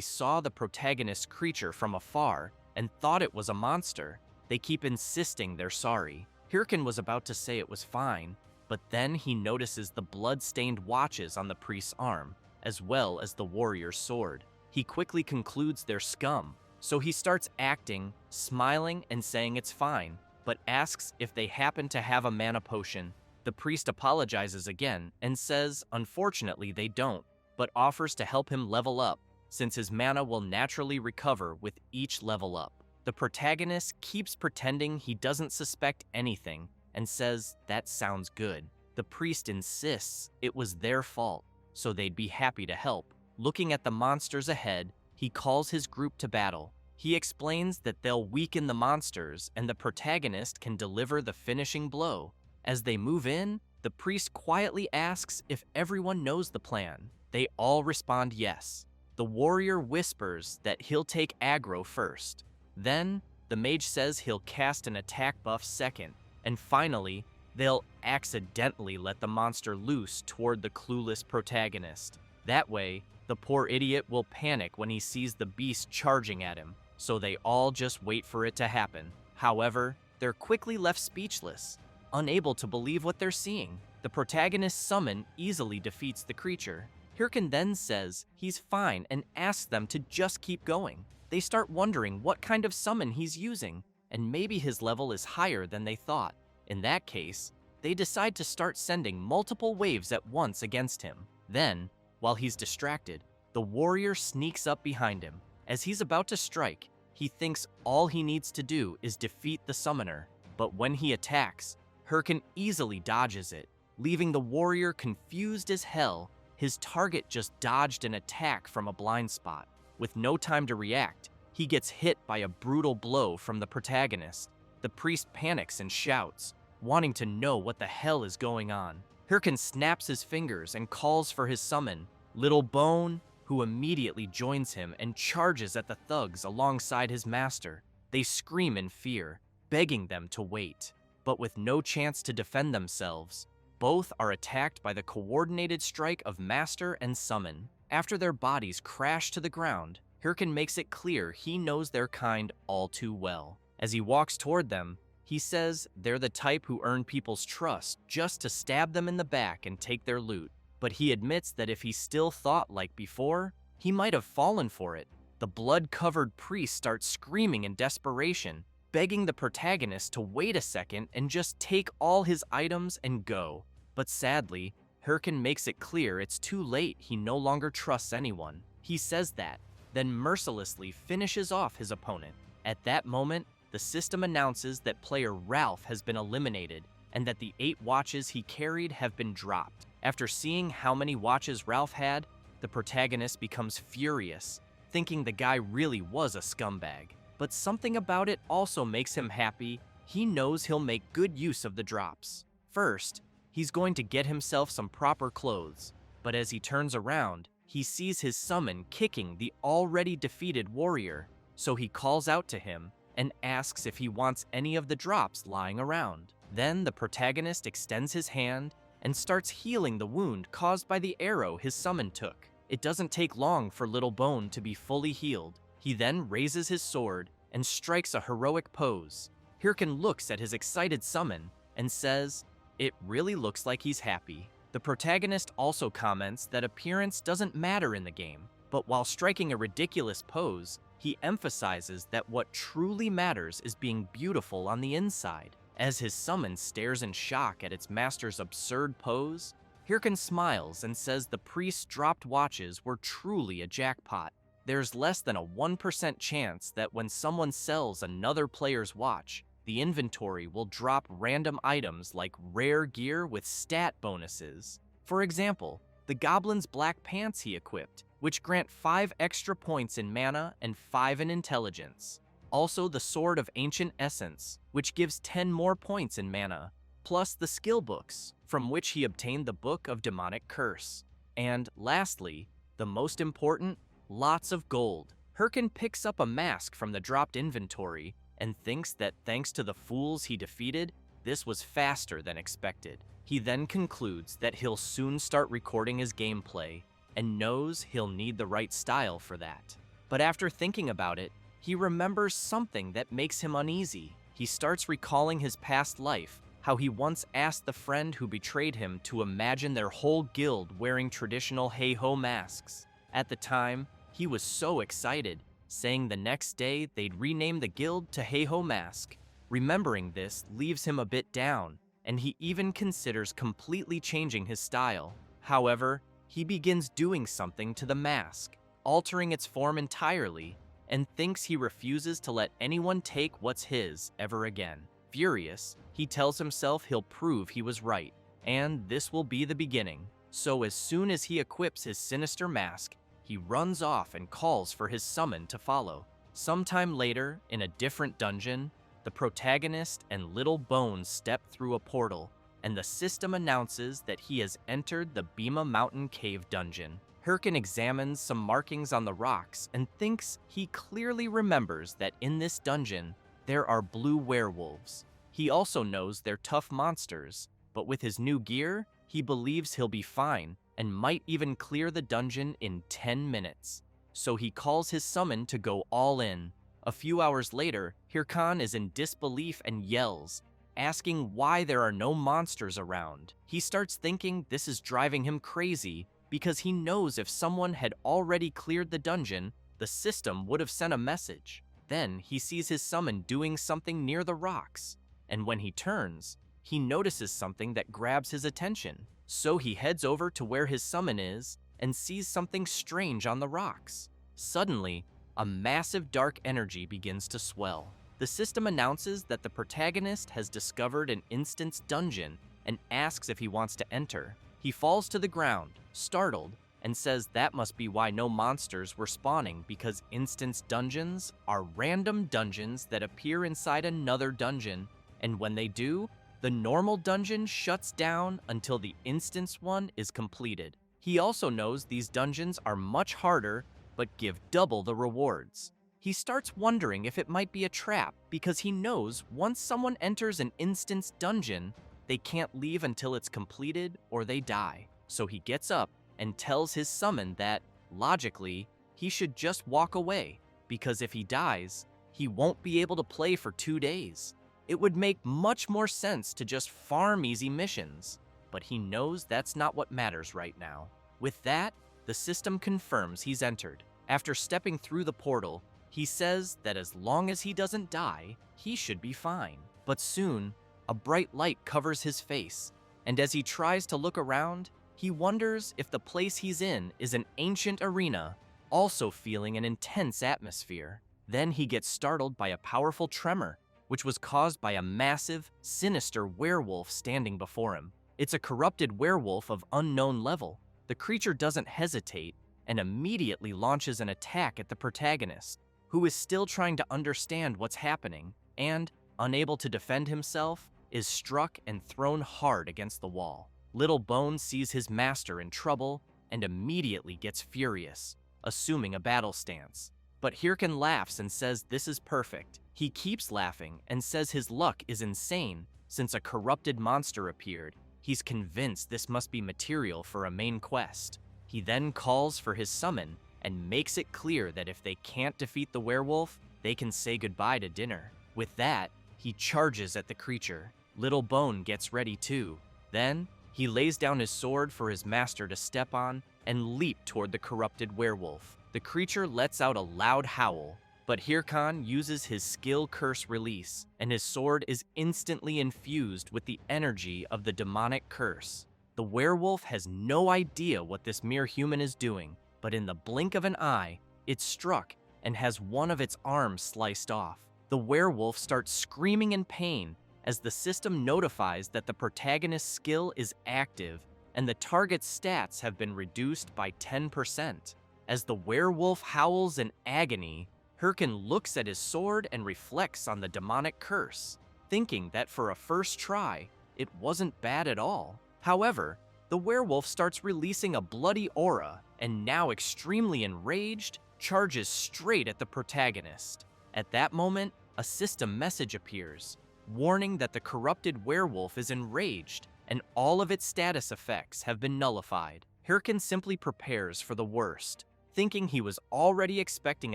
saw the protagonist's creature from afar and thought it was a monster. They keep insisting they're sorry. Hirkan was about to say it was fine, But then he notices the blood-stained watches on the priest's arm, as well as the warrior's sword. He quickly concludes they're scum, so he starts acting, smiling and saying it's fine, but asks if they happen to have a mana potion. The priest apologizes again and says unfortunately they don't, but offers to help him level up, since his mana will naturally recover with each level up. The protagonist keeps pretending he doesn't suspect anything and says that sounds good. The priest insists it was their fault, so they'd be happy to help. Looking at the monsters ahead, he calls his group to battle. He explains that they'll weaken the monsters and the protagonist can deliver the finishing blow. As they move in, the priest quietly asks if everyone knows the plan. They all respond yes. The warrior whispers that he'll take aggro first. Then, the mage says he'll cast an attack buff second. And finally, they'll accidentally let the monster loose toward the clueless protagonist. That way, the poor idiot will panic when he sees the beast charging at him, so they all just wait for it to happen. However, they're quickly left speechless, unable to believe what they're seeing. The protagonist's summon easily defeats the creature. Hirkin then says he's fine and asks them to just keep going. They start wondering what kind of summon he's using, and maybe his level is higher than they thought. In that case, they decide to start sending multiple waves at once against him. Then, while he's distracted, the warrior sneaks up behind him. As he's about to strike, he thinks all he needs to do is defeat the summoner. But when he attacks, Hirkin easily dodges it, leaving the warrior confused as hell. His target just dodged an attack from a blind spot. With no time to react, he gets hit by a brutal blow from the protagonist. The priest panics and shouts, wanting to know what the hell is going on. Hirkin snaps his fingers and calls for his summon, Little Bone, who immediately joins him and charges at the thugs alongside his master. They scream in fear, begging them to wait. But with no chance to defend themselves, both are attacked by the coordinated strike of master and summon. After their bodies crash to the ground, Hirkin makes it clear he knows their kind all too well. As he walks toward them, he says they're the type who earn people's trust just to stab them in the back and take their loot. But he admits that if he still thought like before, he might have fallen for it. The blood-covered priest starts screaming in desperation, begging the protagonist to wait a second and just take all his items and go. But sadly, Hirkin makes it clear it's too late. He no longer trusts anyone. He says that, then mercilessly finishes off his opponent. At that moment, the system announces that player Ralph has been eliminated and that the 8 watches he carried have been dropped. After seeing how many watches Ralph had, the protagonist becomes furious, thinking the guy really was a scumbag. But something about it also makes him happy. He knows he'll make good use of the drops. First, he's going to get himself some proper clothes, but as he turns around, he sees his summon kicking the already defeated warrior, so he calls out to him and asks if he wants any of the drops lying around. Then the protagonist extends his hand and starts healing the wound caused by the arrow his summon took. It doesn't take long for Little Bone to be fully healed. He then raises his sword and strikes a heroic pose. Hirkin looks at his excited summon and says, "It really looks like he's happy." The protagonist also comments that appearance doesn't matter in the game, but while striking a ridiculous pose, he emphasizes that what truly matters is being beautiful on the inside. As his summon stares in shock at its master's absurd pose, Hirkin smiles and says the priest's dropped watches were truly a jackpot. There's less than a 1% chance that when someone sells another player's watch, the inventory will drop random items like rare gear with stat bonuses. For example, the goblin's black pants he equipped, which grant 5 extra points in mana and 5 in intelligence. Also the Sword of Ancient Essence, which gives 10 more points in mana, plus the skill books, from which he obtained the Book of Demonic Curse. And lastly, the most important, lots of gold. Hirkin picks up a mask from the dropped inventory and thinks that thanks to the fools he defeated, this was faster than expected. He then concludes that he'll soon start recording his gameplay and knows he'll need the right style for that. But after thinking about it, he remembers something that makes him uneasy. He starts recalling his past life, how he once asked the friend who betrayed him to imagine their whole guild wearing traditional hey-ho masks. At the time, he was so excited, saying the next day they'd rename the guild to Hey-Ho Mask. Remembering this leaves him a bit down, and he even considers completely changing his style. However, he begins doing something to the mask, altering its form entirely, and thinks he refuses to let anyone take what's his ever again. Furious, he tells himself he'll prove he was right, and this will be the beginning. So as soon as he equips his sinister mask, he runs off and calls for his summon to follow. Sometime later, in a different dungeon, the protagonist and Little Bones step through a portal, and the system announces that he has entered the Bima Mountain Cave dungeon. Hirkin examines some markings on the rocks and thinks he clearly remembers that in this dungeon, there are blue werewolves. He also knows they're tough monsters, but with his new gear, he believes he'll be fine and might even clear the dungeon in 10 minutes. So he calls his summon to go all in. A few hours later, Hirkan is in disbelief and yells, asking why there are no monsters around. He starts thinking this is driving him crazy because he knows if someone had already cleared the dungeon, the system would have sent a message. Then he sees his summon doing something near the rocks, and when he turns, he notices something that grabs his attention. So he heads over to where his summon is and sees something strange on the rocks. Suddenly, a massive dark energy begins to swell. The system announces that the protagonist has discovered an instance dungeon and asks if he wants to enter. He falls to the ground, startled, and says that must be why no monsters were spawning, because instance dungeons are random dungeons that appear inside another dungeon, and when they do, the normal dungeon shuts down until the instance one is completed. He also knows these dungeons are much harder, but give double the rewards. He starts wondering if it might be a trap because he knows once someone enters an instance dungeon, they can't leave until it's completed or they die. So he gets up and tells his summon that, logically, he should just walk away because if he dies, he won't be able to play for 2 days. It would make much more sense to just farm easy missions, but he knows that's not what matters right now. With that, the system confirms he's entered. After stepping through the portal, he says that as long as he doesn't die, he should be fine. But soon, a bright light covers his face, and as he tries to look around, he wonders if the place he's in is an ancient arena, also feeling an intense atmosphere. Then he gets startled by a powerful tremor, which was caused by a massive, sinister werewolf standing before him. It's a corrupted werewolf of unknown level. The creature doesn't hesitate and immediately launches an attack at the protagonist, who is still trying to understand what's happening and, unable to defend himself, is struck and thrown hard against the wall. Little Bones sees his master in trouble and immediately gets furious, assuming a battle stance. But Hirkan laughs and says this is perfect. He keeps laughing and says his luck is insane since a corrupted monster appeared. He's convinced this must be material for a main quest. He then calls for his summon and makes it clear that if they can't defeat the werewolf, they can say goodbye to dinner. With that, he charges at the creature. Little Bone gets ready too. Then, he lays down his sword for his master to step on and leap toward the corrupted werewolf. The creature lets out a loud howl, but Hirkan uses his skill curse release, and his sword is instantly infused with the energy of the demonic curse. The werewolf has no idea what this mere human is doing, but in the blink of an eye, it's struck and has one of its arms sliced off. The werewolf starts screaming in pain as the system notifies that the protagonist's skill is active and the target's stats have been reduced by 10%. As the werewolf howls in agony, Hirkan looks at his sword and reflects on the demonic curse, thinking that for a first try, it wasn't bad at all. However, the werewolf starts releasing a bloody aura and, now extremely enraged, charges straight at the protagonist. At that moment, a system message appears, warning that the corrupted werewolf is enraged and all of its status effects have been nullified. Hirkan simply prepares for the worst, thinking he was already expecting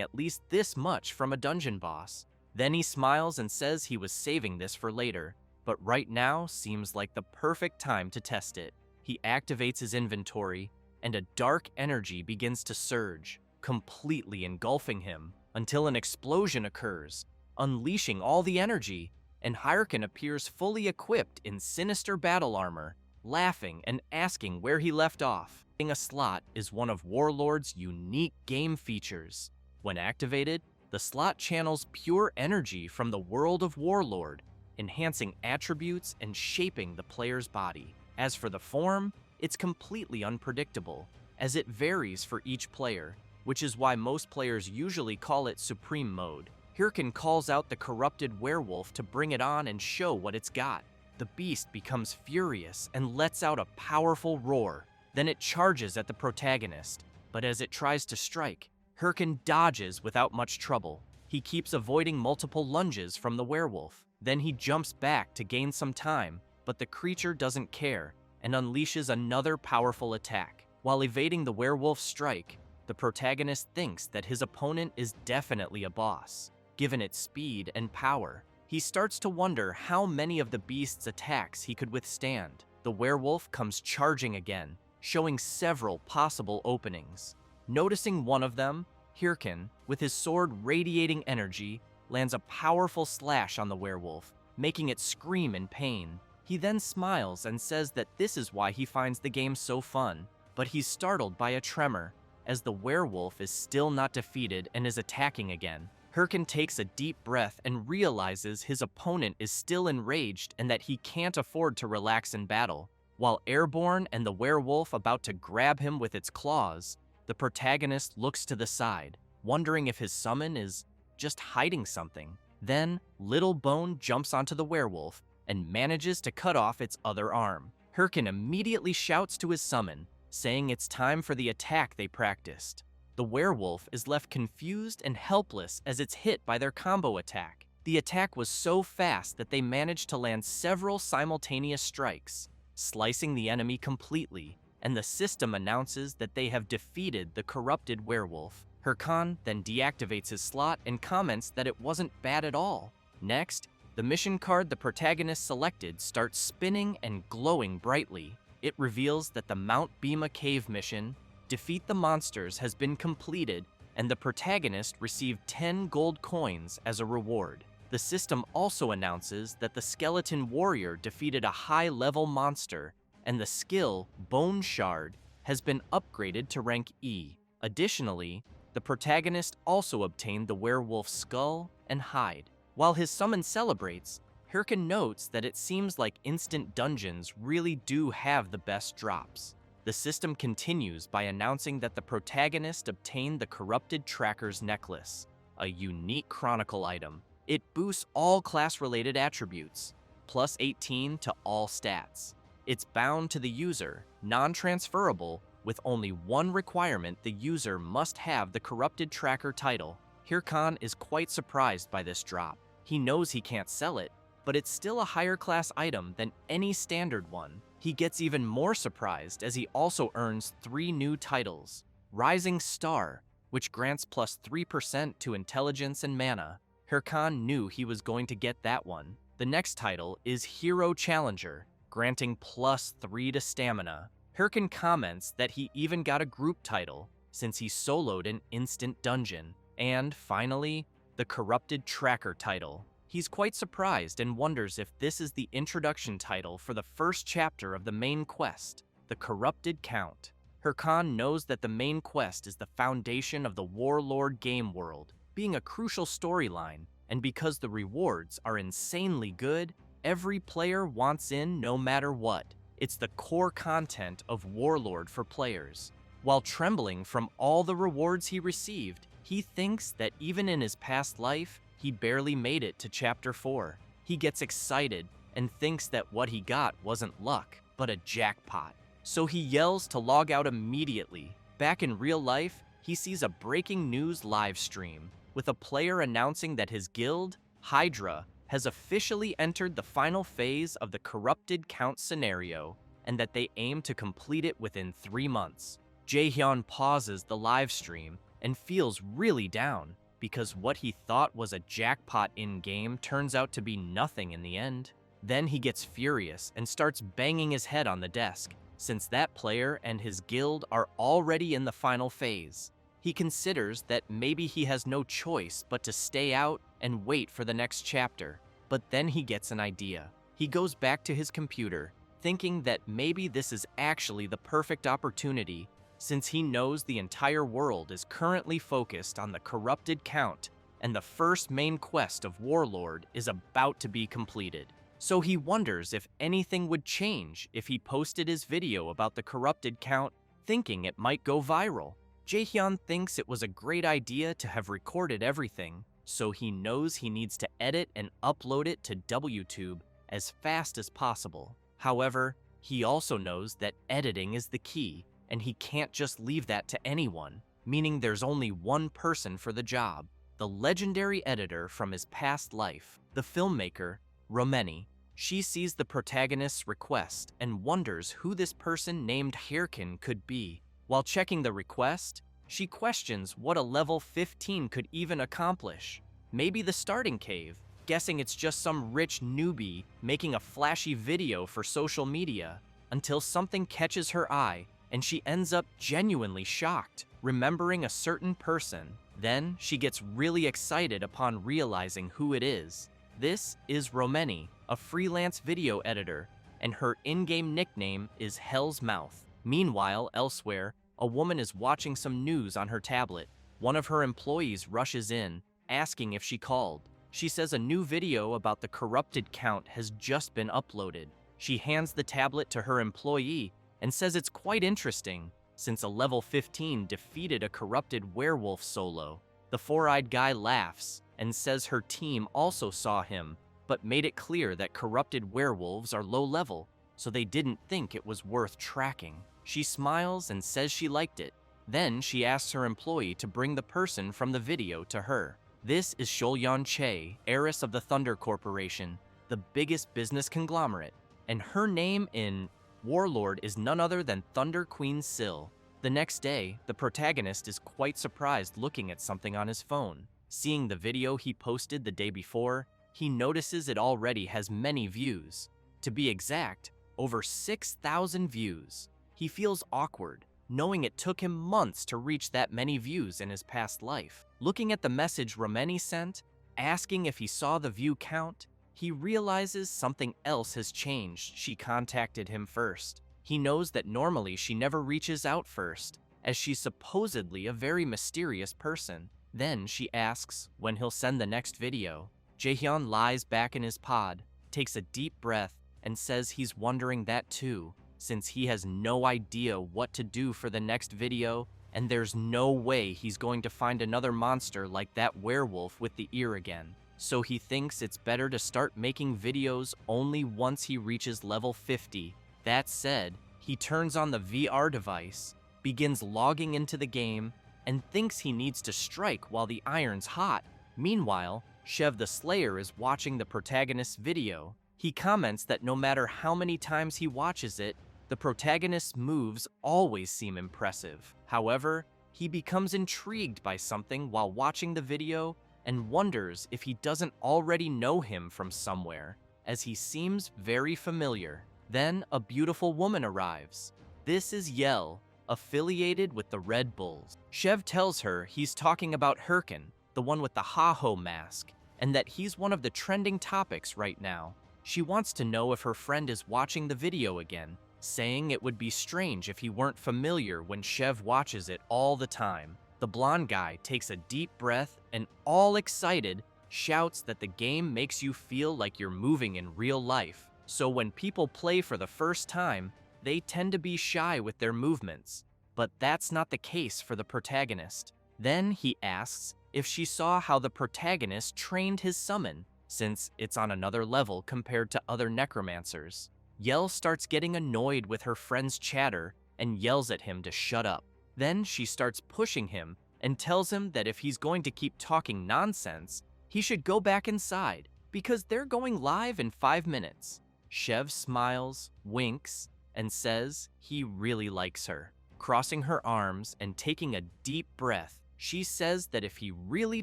at least this much from a dungeon boss. Then he smiles and says he was saving this for later, but right now seems like the perfect time to test it. He activates his inventory, and a dark energy begins to surge, completely engulfing him, until an explosion occurs, unleashing all the energy, and Hyrule appears fully equipped in sinister battle armor, laughing and asking where he left off. A slot is one of Warlord's unique game features. When activated, the slot channels pure energy from the world of Warlord, enhancing attributes and shaping the player's body. As for the form, it's completely unpredictable, as it varies for each player, which is why most players usually call it Supreme Mode. Hyrule calls out the corrupted werewolf to bring it on and show what it's got. The beast becomes furious and lets out a powerful roar. Then it charges at the protagonist, but as it tries to strike, Hyrule dodges without much trouble. He keeps avoiding multiple lunges from the werewolf. Then he jumps back to gain some time, but the creature doesn't care and unleashes another powerful attack. While evading the werewolf's strike, the protagonist thinks that his opponent is definitely a boss. Given its speed and power, he starts to wonder how many of the beast's attacks he could withstand. The werewolf comes charging again, showing several possible openings. Noticing one of them, Hyrule, with his sword radiating energy, lands a powerful slash on the werewolf, making it scream in pain. He then smiles and says that this is why he finds the game so fun, but he's startled by a tremor, as the werewolf is still not defeated and is attacking again. Hyrule takes a deep breath and realizes his opponent is still enraged and that he can't afford to relax in battle. While airborne and the werewolf about to grab him with its claws, the protagonist looks to the side, wondering if his summon is just hiding something. Then, Little Bone jumps onto the werewolf and manages to cut off its other arm. Hyrule immediately shouts to his summon, saying it's time for the attack they practiced. The werewolf is left confused and helpless as it's hit by their combo attack. The attack was so fast that they managed to land several simultaneous strikes, slicing the enemy completely, and the system announces that they have defeated the corrupted werewolf. Hyrule then deactivates his slot and comments that it wasn't bad at all. Next, the mission card the protagonist selected starts spinning and glowing brightly. It reveals that the Mount Bima Cave mission, Defeat the Monsters, has been completed, and the protagonist received 10 gold coins as a reward. The system also announces that the skeleton warrior defeated a high-level monster, and the skill, Bone Shard, has been upgraded to rank E. Additionally, the protagonist also obtained the werewolf's skull and hide. While his summon celebrates, Hyrule notes that it seems like instant dungeons really do have the best drops. The system continues by announcing that the protagonist obtained the Corrupted Tracker's Necklace, a unique chronicle item. It boosts all class-related attributes, plus 18 to all stats. It's bound to the user, non-transferable, with only one requirement: the user must have the Corrupted Tracker title. Hyrule is quite surprised by this drop. He knows he can't sell it, but it's still a higher class item than any standard one. He gets even more surprised as he also earns 3 new titles. Rising Star, which grants plus 3% to intelligence and mana. Hyrule knew he was going to get that one. The next title is Hero Challenger, granting plus 3 to stamina. Hyrule comments that he even got a group title, since he soloed an instant dungeon. And finally, the Corrupted Tracker title. He's quite surprised and wonders if this is the introduction title for the first chapter of the main quest, the Corrupted Count. Hyrule knows that the main quest is the foundation of the Warlord game world, being a crucial storyline, and because the rewards are insanely good, every player wants in no matter what. It's the core content of Warlord for players. While trembling from all the rewards he received, he thinks that even in his past life, he barely made it to Chapter 4. He gets excited and thinks that what he got wasn't luck, but a jackpot. So he yells to log out immediately. Back in real life, he sees a breaking news live stream, with a player announcing that his guild, Hydra, has officially entered the final phase of the Corrupted Count scenario, and that they aim to complete it within 3 months. Jaehyun pauses the live stream and feels really down, because what he thought was a jackpot in-game turns out to be nothing in the end. Then he gets furious and starts banging his head on the desk, since that player and his guild are already in the final phase. He considers that maybe he has no choice but to stay out and wait for the next chapter. But then he gets an idea. He goes back to his computer, thinking that maybe this is actually the perfect opportunity, since he knows the entire world is currently focused on the corrupted count, and the first main quest of Warlord is about to be completed. So he wonders if anything would change if he posted his video about the corrupted count, thinking it might go viral. Jaehyun thinks it was a great idea to have recorded everything, so he knows he needs to edit and upload it to WTube as fast as possible. However, he also knows that editing is the key, and he can't just leave that to anyone, meaning there's only one person for the job: the legendary editor from his past life, the filmmaker, Romeni. She sees the protagonist's request and wonders who this person named Hairkin could be. While checking the request, she questions what a level 15 could even accomplish. Maybe the starting cave, guessing it's just some rich newbie making a flashy video for social media, until something catches her eye and she ends up genuinely shocked, remembering a certain person. Then she gets really excited upon realizing who it is. This is Romeni, a freelance video editor, and her in-game nickname is Hell's Mouth. Meanwhile, elsewhere, a woman is watching some news on her tablet. One of her employees rushes in, asking if she called. She says a new video about the corrupted count has just been uploaded. She hands the tablet to her employee and says it's quite interesting, since a level 15 defeated a corrupted werewolf solo. The four-eyed guy laughs and says her team also saw him, but made it clear that corrupted werewolves are low level, so they didn't think it was worth tracking. She smiles and says she liked it. Then she asks her employee to bring the person from the video to her. This is Sholyon Che, heiress of the Thunder Corporation, the biggest business conglomerate, and her name in Warlord is none other than Thunder Queen Syl. The next day, the protagonist is quite surprised looking at something on his phone. Seeing the video he posted the day before, he notices it already has many views. To be exact, over 6,000 views. He feels awkward, knowing it took him months to reach that many views in his past life. Looking at the message Romeni sent, asking if he saw the view count, he realizes something else has changed. She contacted him first. He knows that normally she never reaches out first, as she's supposedly a very mysterious person. Then she asks when he'll send the next video. Jaehyun lies back in his pod, takes a deep breath, and says he's wondering that too, since he has no idea what to do for the next video, and there's no way he's going to find another monster like that werewolf with the ear again. So he thinks it's better to start making videos only once he reaches level 50. That said, he turns on the VR device, begins logging into the game, and thinks he needs to strike while the iron's hot. Meanwhile, Shev the Slayer is watching the protagonist's video. He comments that no matter how many times he watches it, the protagonist's moves always seem impressive. However, he becomes intrigued by something while watching the video and wonders if he doesn't already know him from somewhere, as he seems very familiar. Then a beautiful woman arrives. This is Yell, affiliated with the Red Bulls. Shev tells her he's talking about Herkin, the one with the ha-ho mask, and that he's one of the trending topics right now. She wants to know if her friend is watching the video again, saying it would be strange if he weren't familiar when Shev watches it all the time. The blonde guy takes a deep breath and, all excited, shouts that the game makes you feel like you're moving in real life. So when people play for the first time, they tend to be shy with their movements. But that's not the case for the protagonist. Then he asks if she saw how the protagonist trained his summon, since it's on another level compared to other necromancers. Yell starts getting annoyed with her friend's chatter and yells at him to shut up. Then she starts pushing him and tells him that if he's going to keep talking nonsense, he should go back inside because they're going live in 5 minutes. Shev smiles, winks, and says he really likes her. Crossing her arms and taking a deep breath, she says that if he really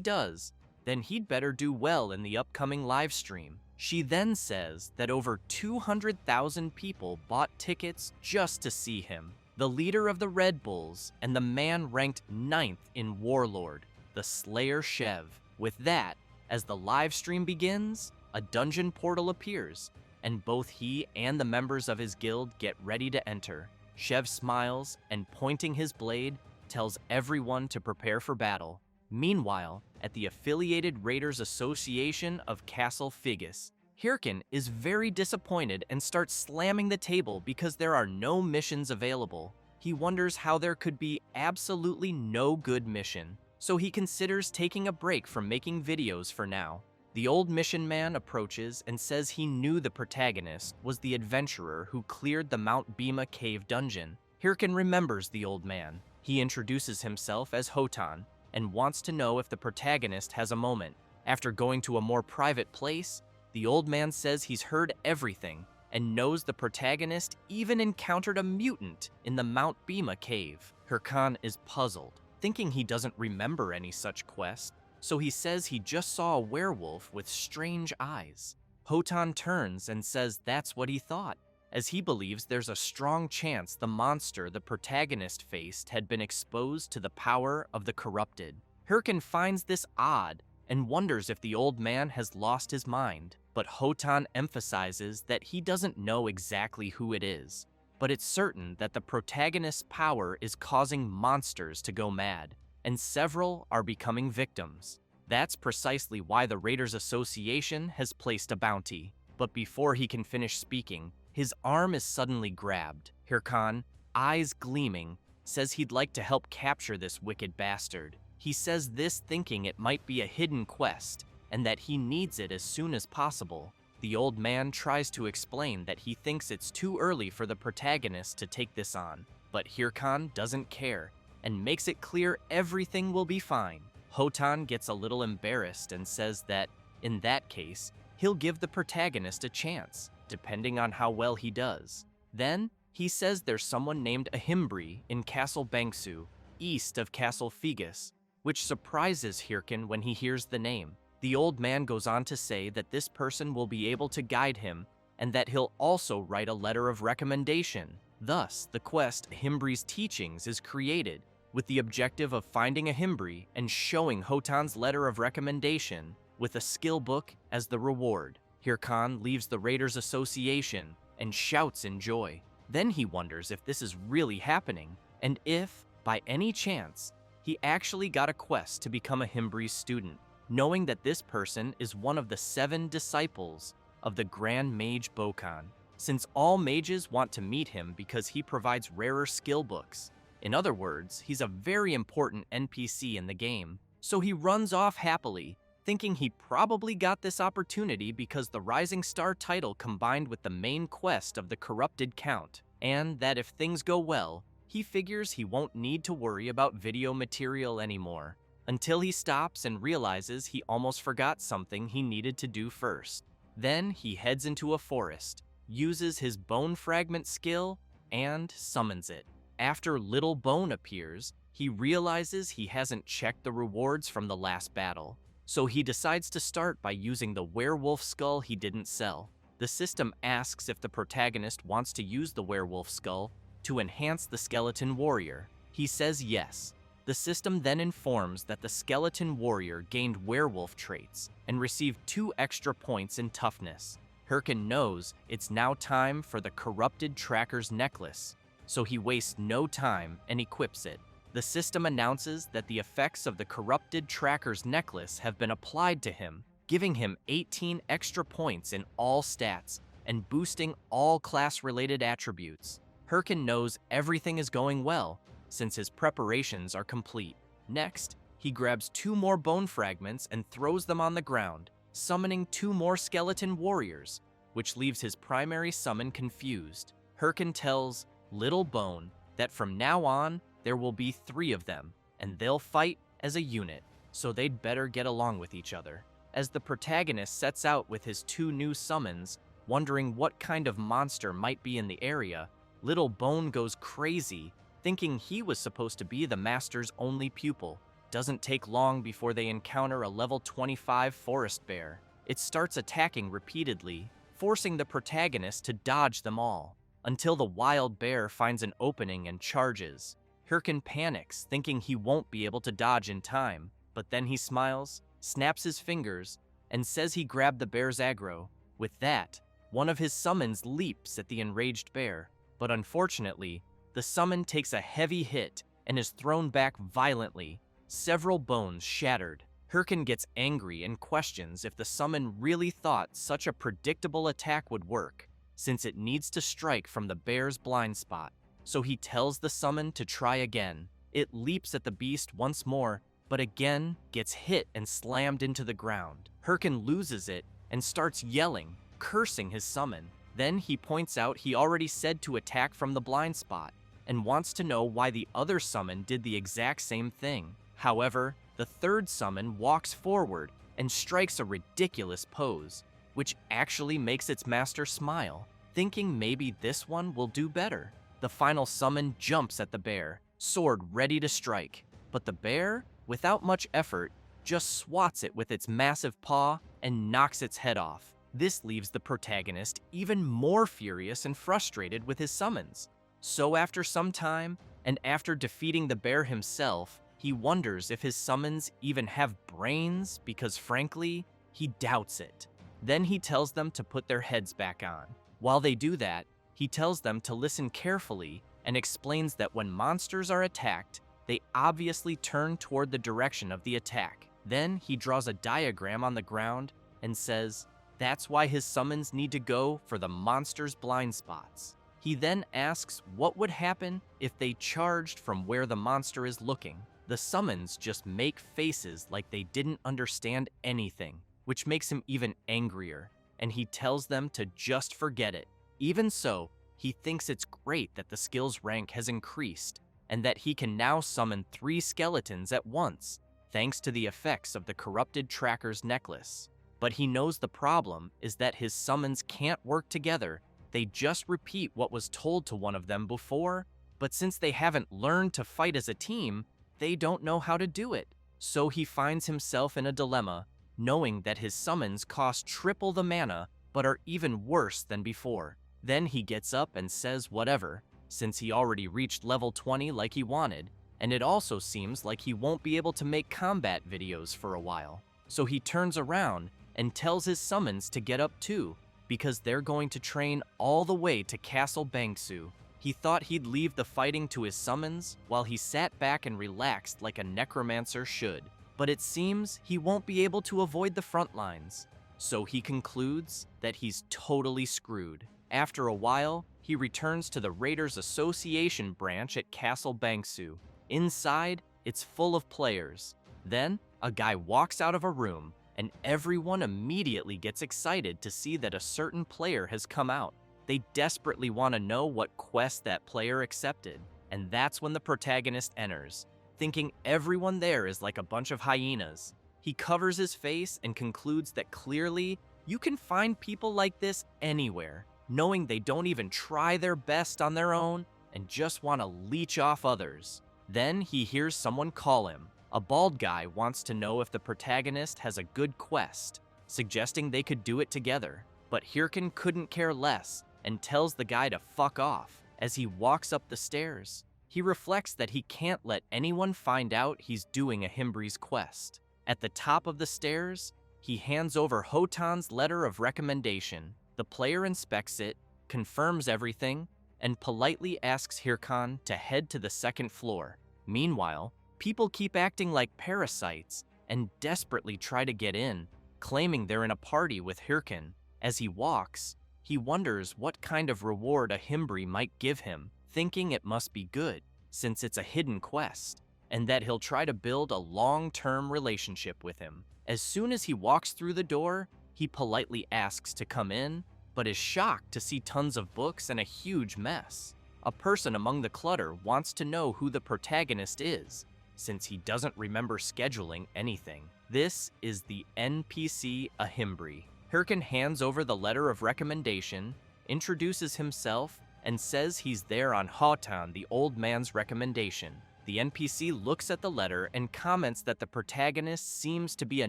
does, then he'd better do well in the upcoming live stream. She then says that over 200,000 people bought tickets just to see him, the leader of the Red Bulls and the man ranked 9th in Warlord, the Slayer Shev. With that, as the live stream begins, a dungeon portal appears, and both he and the members of his guild get ready to enter. Shev smiles and, pointing his blade, tells everyone to prepare for battle. Meanwhile, at the affiliated Raiders Association of Castle Figus, Hirkin is very disappointed and starts slamming the table because there are no missions available. He wonders how there could be absolutely no good mission, so he considers taking a break from making videos for now. The old mission man approaches and says he knew the protagonist was the adventurer who cleared the Mount Bima cave dungeon. Hirkin remembers the old man. He introduces himself as Hotan and wants to know if the protagonist has a moment. After going to a more private place, the old man says he's heard everything and knows the protagonist even encountered a mutant in the Mount Bima cave. Hirkan is puzzled, thinking he doesn't remember any such quest, so he says he just saw a werewolf with strange eyes. Hotan turns and says that's what he thought, as he believes there's a strong chance the monster the protagonist faced had been exposed to the power of the corrupted. Hirkin finds this odd and wonders if the old man has lost his mind, but Hotan emphasizes that he doesn't know exactly who it is, but it's certain that the protagonist's power is causing monsters to go mad, and several are becoming victims. That's precisely why the Raiders Association has placed a bounty. But before he can finish speaking, his arm is suddenly grabbed. Hirkan, eyes gleaming, says he'd like to help capture this wicked bastard. He says this thinking it might be a hidden quest, and that he needs it as soon as possible. The old man tries to explain that he thinks it's too early for the protagonist to take this on, but Hirkan doesn't care and makes it clear everything will be fine. Hotan gets a little embarrassed and says that, in that case, he'll give the protagonist a chance, depending on how well he does. Then, he says there's someone named Ahimbri in Castle Bangsu, east of Castle Figus, which surprises Hirkin when he hears the name. The old man goes on to say that this person will be able to guide him, and that he'll also write a letter of recommendation. Thus, the quest Ahimbri's Teachings is created, with the objective of finding Ahimbri and showing Hotan's letter of recommendation, with a skill book as the reward. Hirkan leaves the Raiders Association and shouts in joy. Then he wonders if this is really happening, and if, by any chance, he actually got a quest to become Ahimbri's student, knowing that this person is one of the 7 disciples of the Grand Mage Bokan, since all mages want to meet him because he provides rarer skill books. In other words, he's a very important NPC in the game, so he runs off happily, thinking he probably got this opportunity because the Rising Star title combined with the main quest of the Corrupted Count, and that if things go well, he figures he won't need to worry about video material anymore, until he stops and realizes he almost forgot something he needed to do first. Then he heads into a forest, uses his bone fragment skill, and summons it. After Little Bone appears, he realizes he hasn't checked the rewards from the last battle, so he decides to start by using the werewolf skull he didn't sell. The system asks if the protagonist wants to use the werewolf skull to enhance the skeleton warrior. He says yes. The system then informs that the skeleton warrior gained werewolf traits and received 2 extra points in toughness. Hirkin knows it's now time for the Corrupted Tracker's necklace, so he wastes no time and equips it. The system announces that the effects of the Corrupted Tracker's necklace have been applied to him, giving him 18 extra points in all stats and boosting all class-related attributes. Hirkin knows everything is going well, since his preparations are complete. Next, he grabs 2 more bone fragments and throws them on the ground, summoning 2 more skeleton warriors, which leaves his primary summon confused. Hirkin tells Little Bone that from now on, there will be 3 of them, and they'll fight as a unit, so they'd better get along with each other. As the protagonist sets out with his 2 new summons, wondering what kind of monster might be in the area, Little Bone goes crazy, thinking he was supposed to be the master's only pupil. Doesn't take long before they encounter a level 25 forest bear. it starts attacking repeatedly, forcing the protagonist to dodge them all, until the wild bear finds an opening and charges. Hirkin panics, thinking he won't be able to dodge in time, but then he smiles, snaps his fingers, and says he grabbed the bear's aggro. With that, one of his summons leaps at the enraged bear, but unfortunately, the summon takes a heavy hit and is thrown back violently, several bones shattered. Hirkin gets angry and questions if the summon really thought such a predictable attack would work, since it needs to strike from the bear's blind spot. So he tells the summon to try again. It leaps at the beast once more, but again gets hit and slammed into the ground. Hirkin loses it and starts yelling, cursing his summon. Then he points out he already said to attack from the blind spot, and wants to know why the other summon did the exact same thing. However, the third summon walks forward and strikes a ridiculous pose, which actually makes its master smile, thinking maybe this one will do better. The final summon jumps at the bear, sword ready to strike, but the bear, without much effort, just swats it with its massive paw and knocks its head off. This leaves the protagonist even more furious and frustrated with his summons. So after some time, and after defeating the bear himself, he wonders if his summons even have brains because frankly, he doubts it. Then he tells them to put their heads back on. While they do that, he tells them to listen carefully and explains that when monsters are attacked, they obviously turn toward the direction of the attack. Then he draws a diagram on the ground and says that's why his summons need to go for the monster's blind spots. He then asks what would happen if they charged from where the monster is looking. The summons just make faces like they didn't understand anything, which makes him even angrier, and he tells them to just forget it. Even so, he thinks it's great that the skills rank has increased, and that he can now summon 3 skeletons at once, thanks to the effects of the corrupted tracker's necklace. But he knows the problem is that his summons can't work together. They just repeat what was told to one of them before, but since they haven't learned to fight as a team, they don't know how to do it. So he finds himself in a dilemma, knowing that his summons cost triple the mana, but are even worse than before. Then he gets up and says whatever, since he already reached level 20 like he wanted, and it also seems like he won't be able to make combat videos for a while. So he turns around and tells his summons to get up too, because they're going to train all the way to Castle Bangsu. He thought he'd leave the fighting to his summons while he sat back and relaxed like a necromancer should, but it seems he won't be able to avoid the front lines. So he concludes that he's totally screwed. After a while, he returns to the Raiders Association branch at Castle Bangsu. Inside, it's full of players. Then, a guy walks out of a room, and everyone immediately gets excited to see that a certain player has come out. They desperately want to know what quest that player accepted, and that's when the protagonist enters, thinking everyone there is like a bunch of hyenas. He covers his face and concludes that clearly, you can find people like this anywhere, knowing they don't even try their best on their own and just want to leech off others. Then he hears someone call him. A bald guy wants to know if the protagonist has a good quest, suggesting they could do it together. But Hirkin couldn't care less and tells the guy to fuck off. As he walks up the stairs, he reflects that he can't let anyone find out he's doing a Himbri's quest. At the top of the stairs, he hands over Hotan's letter of recommendation. The player inspects it, confirms everything, and politely asks Hirkan to head to the second floor. Meanwhile, people keep acting like parasites and desperately try to get in, claiming they're in a party with Hirkin. As he walks, he wonders what kind of reward a Himbri might give him, thinking it must be good, since it's a hidden quest, and that he'll try to build a long-term relationship with him. As soon as he walks through the door, he politely asks to come in, but is shocked to see tons of books and a huge mess. A person among the clutter wants to know who the protagonist is, since he doesn't remember scheduling anything. This is the NPC Ahimbri. Hirkin hands over the letter of recommendation, introduces himself, and says he's there on Hotan, the old man's recommendation. The NPC looks at the letter and comments that the protagonist seems to be a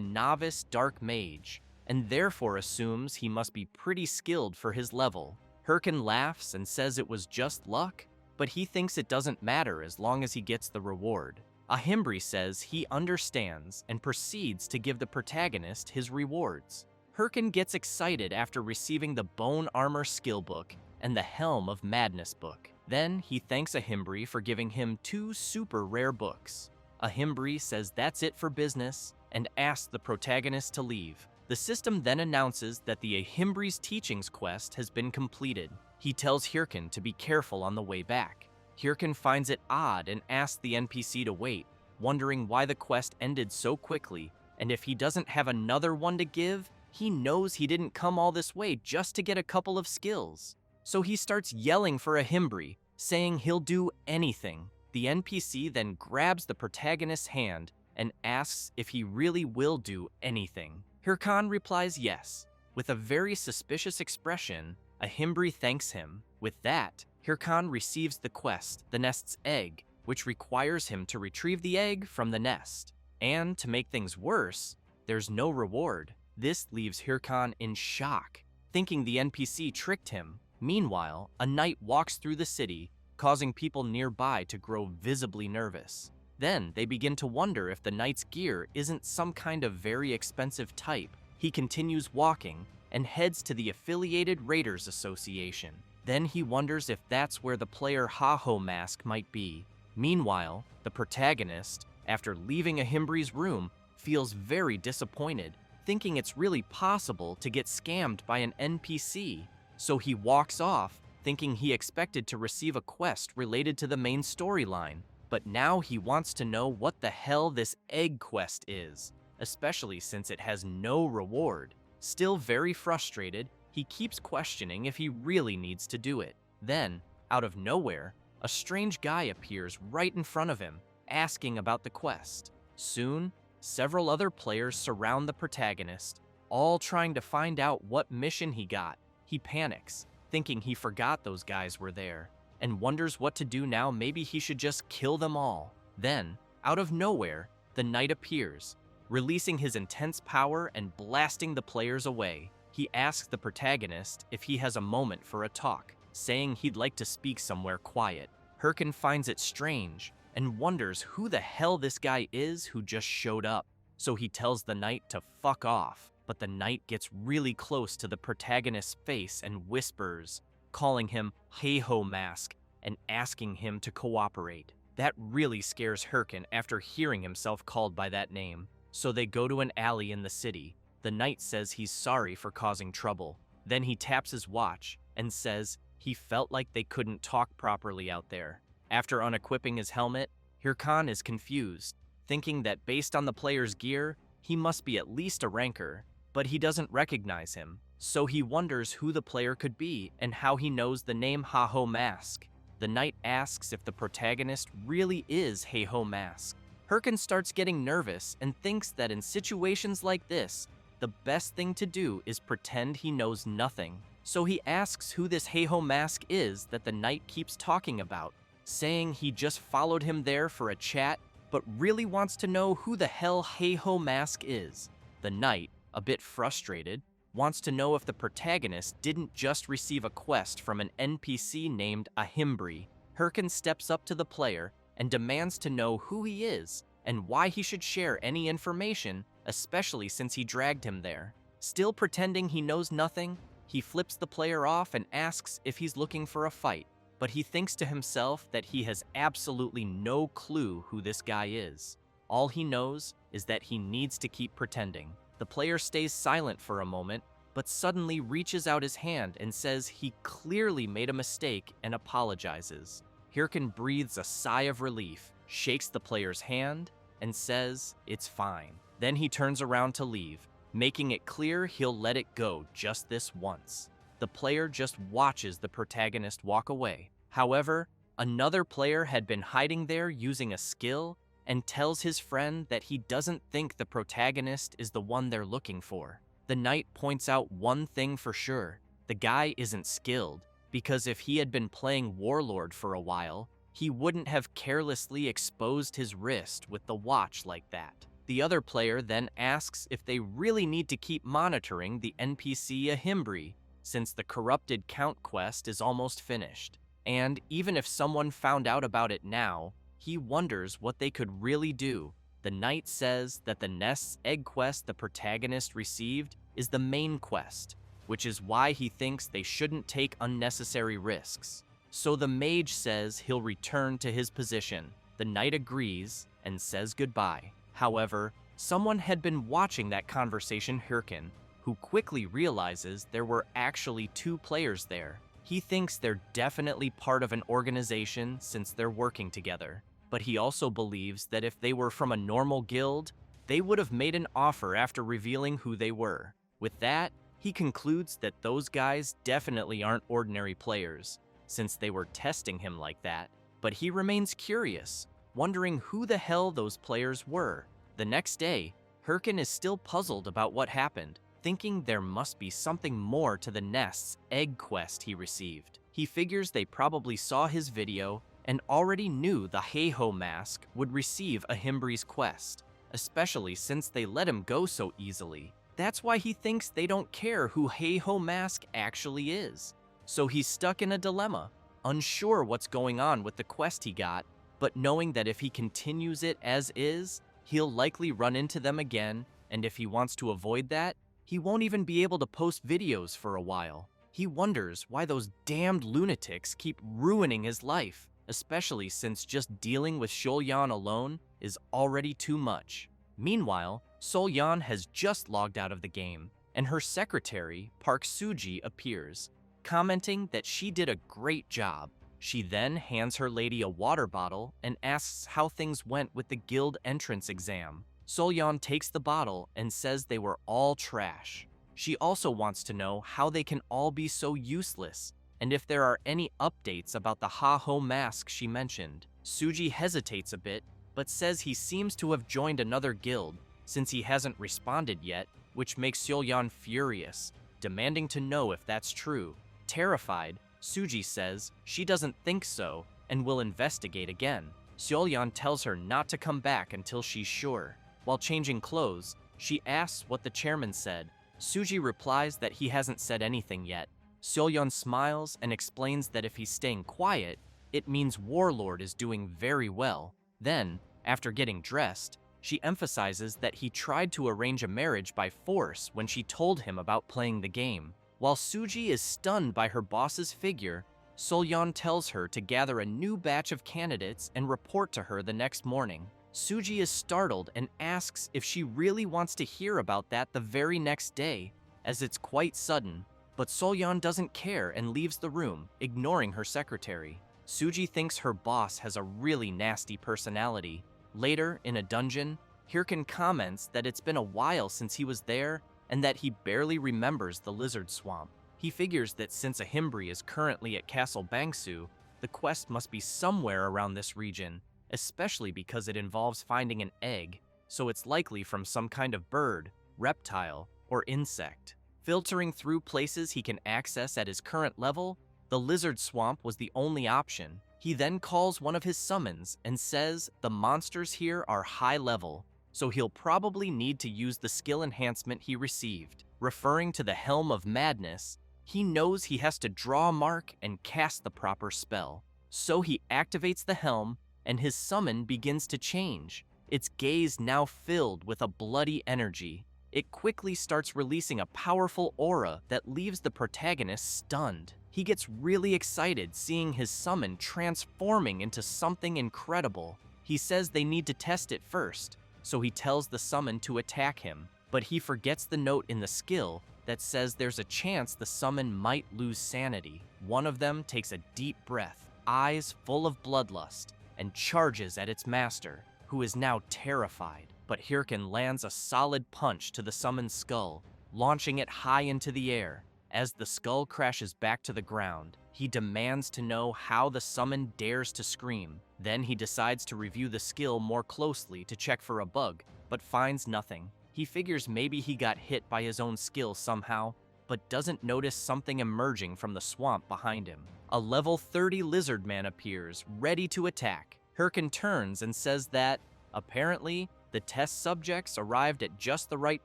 novice dark mage, and therefore assumes he must be pretty skilled for his level. Hirkin laughs and says it was just luck, but he thinks it doesn't matter as long as he gets the reward. Ahimbri says he understands and proceeds to give the protagonist his rewards. Hirkin gets excited after receiving the Bone Armor Skill Book and the Helm of Madness book. Then he thanks Ahimbri for giving him 2 super rare books. Ahimbri says that's it for business and asks the protagonist to leave. The system then announces that the Ahimbri's Teachings quest has been completed. He tells Hirkin to be careful on the way back. Hirkin finds it odd and asks the NPC to wait, wondering why the quest ended so quickly, and if he doesn't have another one to give, he knows he didn't come all this way just to get a couple of skills. So he starts yelling for Ahimbri, saying he'll do anything. The NPC then grabs the protagonist's hand and asks if he really will do anything. Hirkan replies yes. With a very suspicious expression, Ahimbri thanks him. With that, Hirkan receives the quest, the nest's egg, which requires him to retrieve the egg from the nest. And to make things worse, there's no reward. This leaves Hirkan in shock, thinking the NPC tricked him. Meanwhile, a knight walks through the city, causing people nearby to grow visibly nervous. Then they begin to wonder if the knight's gear isn't some kind of very expensive type. He continues walking and heads to the Affiliated Raiders Association. Then he wonders if that's where the player Ha-Ho Mask might be. Meanwhile, the protagonist, after leaving Ahimbri's room, feels very disappointed, thinking it's really possible to get scammed by an NPC. So he walks off, thinking he expected to receive a quest related to the main storyline. But now he wants to know what the hell this egg quest is, especially since it has no reward. Still very frustrated, he keeps questioning if he really needs to do it. Then, out of nowhere, a strange guy appears right in front of him, asking about the quest. Soon, several other players surround the protagonist, all trying to find out what mission he got. He panics, thinking he forgot those guys were there, and wonders what to do now. Maybe he should just kill them all. Then, out of nowhere, the knight appears, releasing his intense power and blasting the players away. He asks the protagonist if he has a moment for a talk, saying he'd like to speak somewhere quiet. Hirkin finds it strange and wonders who the hell this guy is who just showed up. So he tells the knight to fuck off, but the knight gets really close to the protagonist's face and whispers, calling him Ha-Ho Mask and asking him to cooperate. That really scares Hirkin after hearing himself called by that name. So they go to an alley in the city. The knight says he's sorry for causing trouble. Then he taps his watch and says he felt like they couldn't talk properly out there. After unequipping his helmet, Hirkan is confused, thinking that based on the player's gear, he must be at least a ranker, but he doesn't recognize him. So he wonders who the player could be and how he knows the name Ha-Ho Mask. The knight asks if the protagonist really is Ha-Ho Mask. Hirkin starts getting nervous and thinks that in situations like this, the best thing to do is pretend he knows nothing. So he asks who this Ha-Ho Mask is that the knight keeps talking about, saying he just followed him there for a chat, but really wants to know who the hell Ha-Ho Mask is. The knight, a bit frustrated, wants to know if the protagonist didn't just receive a quest from an NPC named Ahimbri. Hirkin steps up to the player and demands to know who he is and why he should share any information, especially since he dragged him there. Still pretending he knows nothing, he flips the player off and asks if he's looking for a fight, but he thinks to himself that he has absolutely no clue who this guy is. All he knows is that he needs to keep pretending. The player stays silent for a moment, but suddenly reaches out his hand and says he clearly made a mistake and apologizes. Hirkin breathes a sigh of relief, shakes the player's hand, and says it's fine. Then he turns around to leave, making it clear he'll let it go just this once. The player just watches the protagonist walk away. However, another player had been hiding there using a skill and tells his friend that he doesn't think the protagonist is the one they're looking for. The knight points out one thing for sure: the guy isn't skilled, because if he had been playing Warlord for a while, he wouldn't have carelessly exposed his wrist with the watch like that. The other player then asks if they really need to keep monitoring the NPC Ahimbri, since the corrupted count quest is almost finished. And even if someone found out about it now, he wonders what they could really do. The knight says that the nest's egg quest the protagonist received is the main quest, which is why he thinks they shouldn't take unnecessary risks. So the mage says he'll return to his position. The knight agrees and says goodbye. However, someone had been watching that conversation, Hirkin, who quickly realizes there were actually two players there. He thinks they're definitely part of an organization since they're working together, but he also believes that if they were from a normal guild, they would have made an offer after revealing who they were. With that, he concludes that those guys definitely aren't ordinary players, since they were testing him like that, but he remains curious, wondering who the hell those players were. The next day, Hirkin is still puzzled about what happened, thinking there must be something more to the nest's egg quest he received. He figures they probably saw his video and already knew the Heiho mask would receive Ahimbri's quest, especially since they let him go so easily. That's why he thinks they don't care who Heiho mask actually is. So he's stuck in a dilemma, unsure what's going on with the quest he got, but knowing that if he continues it as is, he'll likely run into them again, and if he wants to avoid that, he won't even be able to post videos for a while. He wonders why those damned lunatics keep ruining his life, especially since just dealing with Solyan alone is already too much. Meanwhile, Solyan has just logged out of the game, and her secretary, Park Suji, appears, commenting that she did a great job. She then hands her lady a water bottle and asks how things went with the guild entrance exam. Solyan takes the bottle and says they were all trash. She also wants to know how they can all be so useless, and if there are any updates about the Ha-Ho mask she mentioned. Suji hesitates a bit, but says he seems to have joined another guild, since he hasn't responded yet, which makes Solyan furious, demanding to know if that's true. Terrified, Suji says she doesn't think so and will investigate again. Solyan tells her not to come back until she's sure. While changing clothes, she asks what the chairman said. Suji replies that he hasn't said anything yet. Solyan smiles and explains that if he's staying quiet, it means Warlord is doing very well. Then, after getting dressed, she emphasizes that he tried to arrange a marriage by force when she told him about playing the game. While Suji is stunned by her boss's figure, Solyan tells her to gather a new batch of candidates and report to her the next morning. Suji is startled and asks if she really wants to hear about that the very next day, as it's quite sudden, but Solyan doesn't care and leaves the room, ignoring her secretary. Suji thinks her boss has a really nasty personality. Later, in a dungeon, Hirkin comments that it's been a while since he was there and that he barely remembers the lizard swamp. He figures that since Ahimbri is currently at Castle Bangsu, the quest must be somewhere around this region, especially because it involves finding an egg, so it's likely from some kind of bird, reptile, or insect. Filtering through places he can access at his current level, the lizard swamp was the only option. He then calls one of his summons and says the monsters here are high level, so he'll probably need to use the skill enhancement he received. Referring to the Helm of Madness, he knows he has to draw a mark and cast the proper spell. So he activates the helm, and his summon begins to change, its gaze now filled with a bloody energy. It quickly starts releasing a powerful aura that leaves the protagonist stunned. He gets really excited seeing his summon transforming into something incredible. He says they need to test it first, so he tells the summon to attack him, but he forgets the note in the skill that says there's a chance the summon might lose sanity. One of them takes a deep breath, eyes full of bloodlust, and charges at its master, who is now terrified. But Hirkin lands a solid punch to the summon's skull, launching it high into the air. As the skull crashes back to the ground, he demands to know how the summon dares to scream. Then he decides to review the skill more closely to check for a bug, but finds nothing. He figures maybe he got hit by his own skill somehow, but doesn't notice something emerging from the swamp behind him. A level 30 lizard man appears, ready to attack. Hirkin turns and says that, apparently, The test subjects arrived at just the right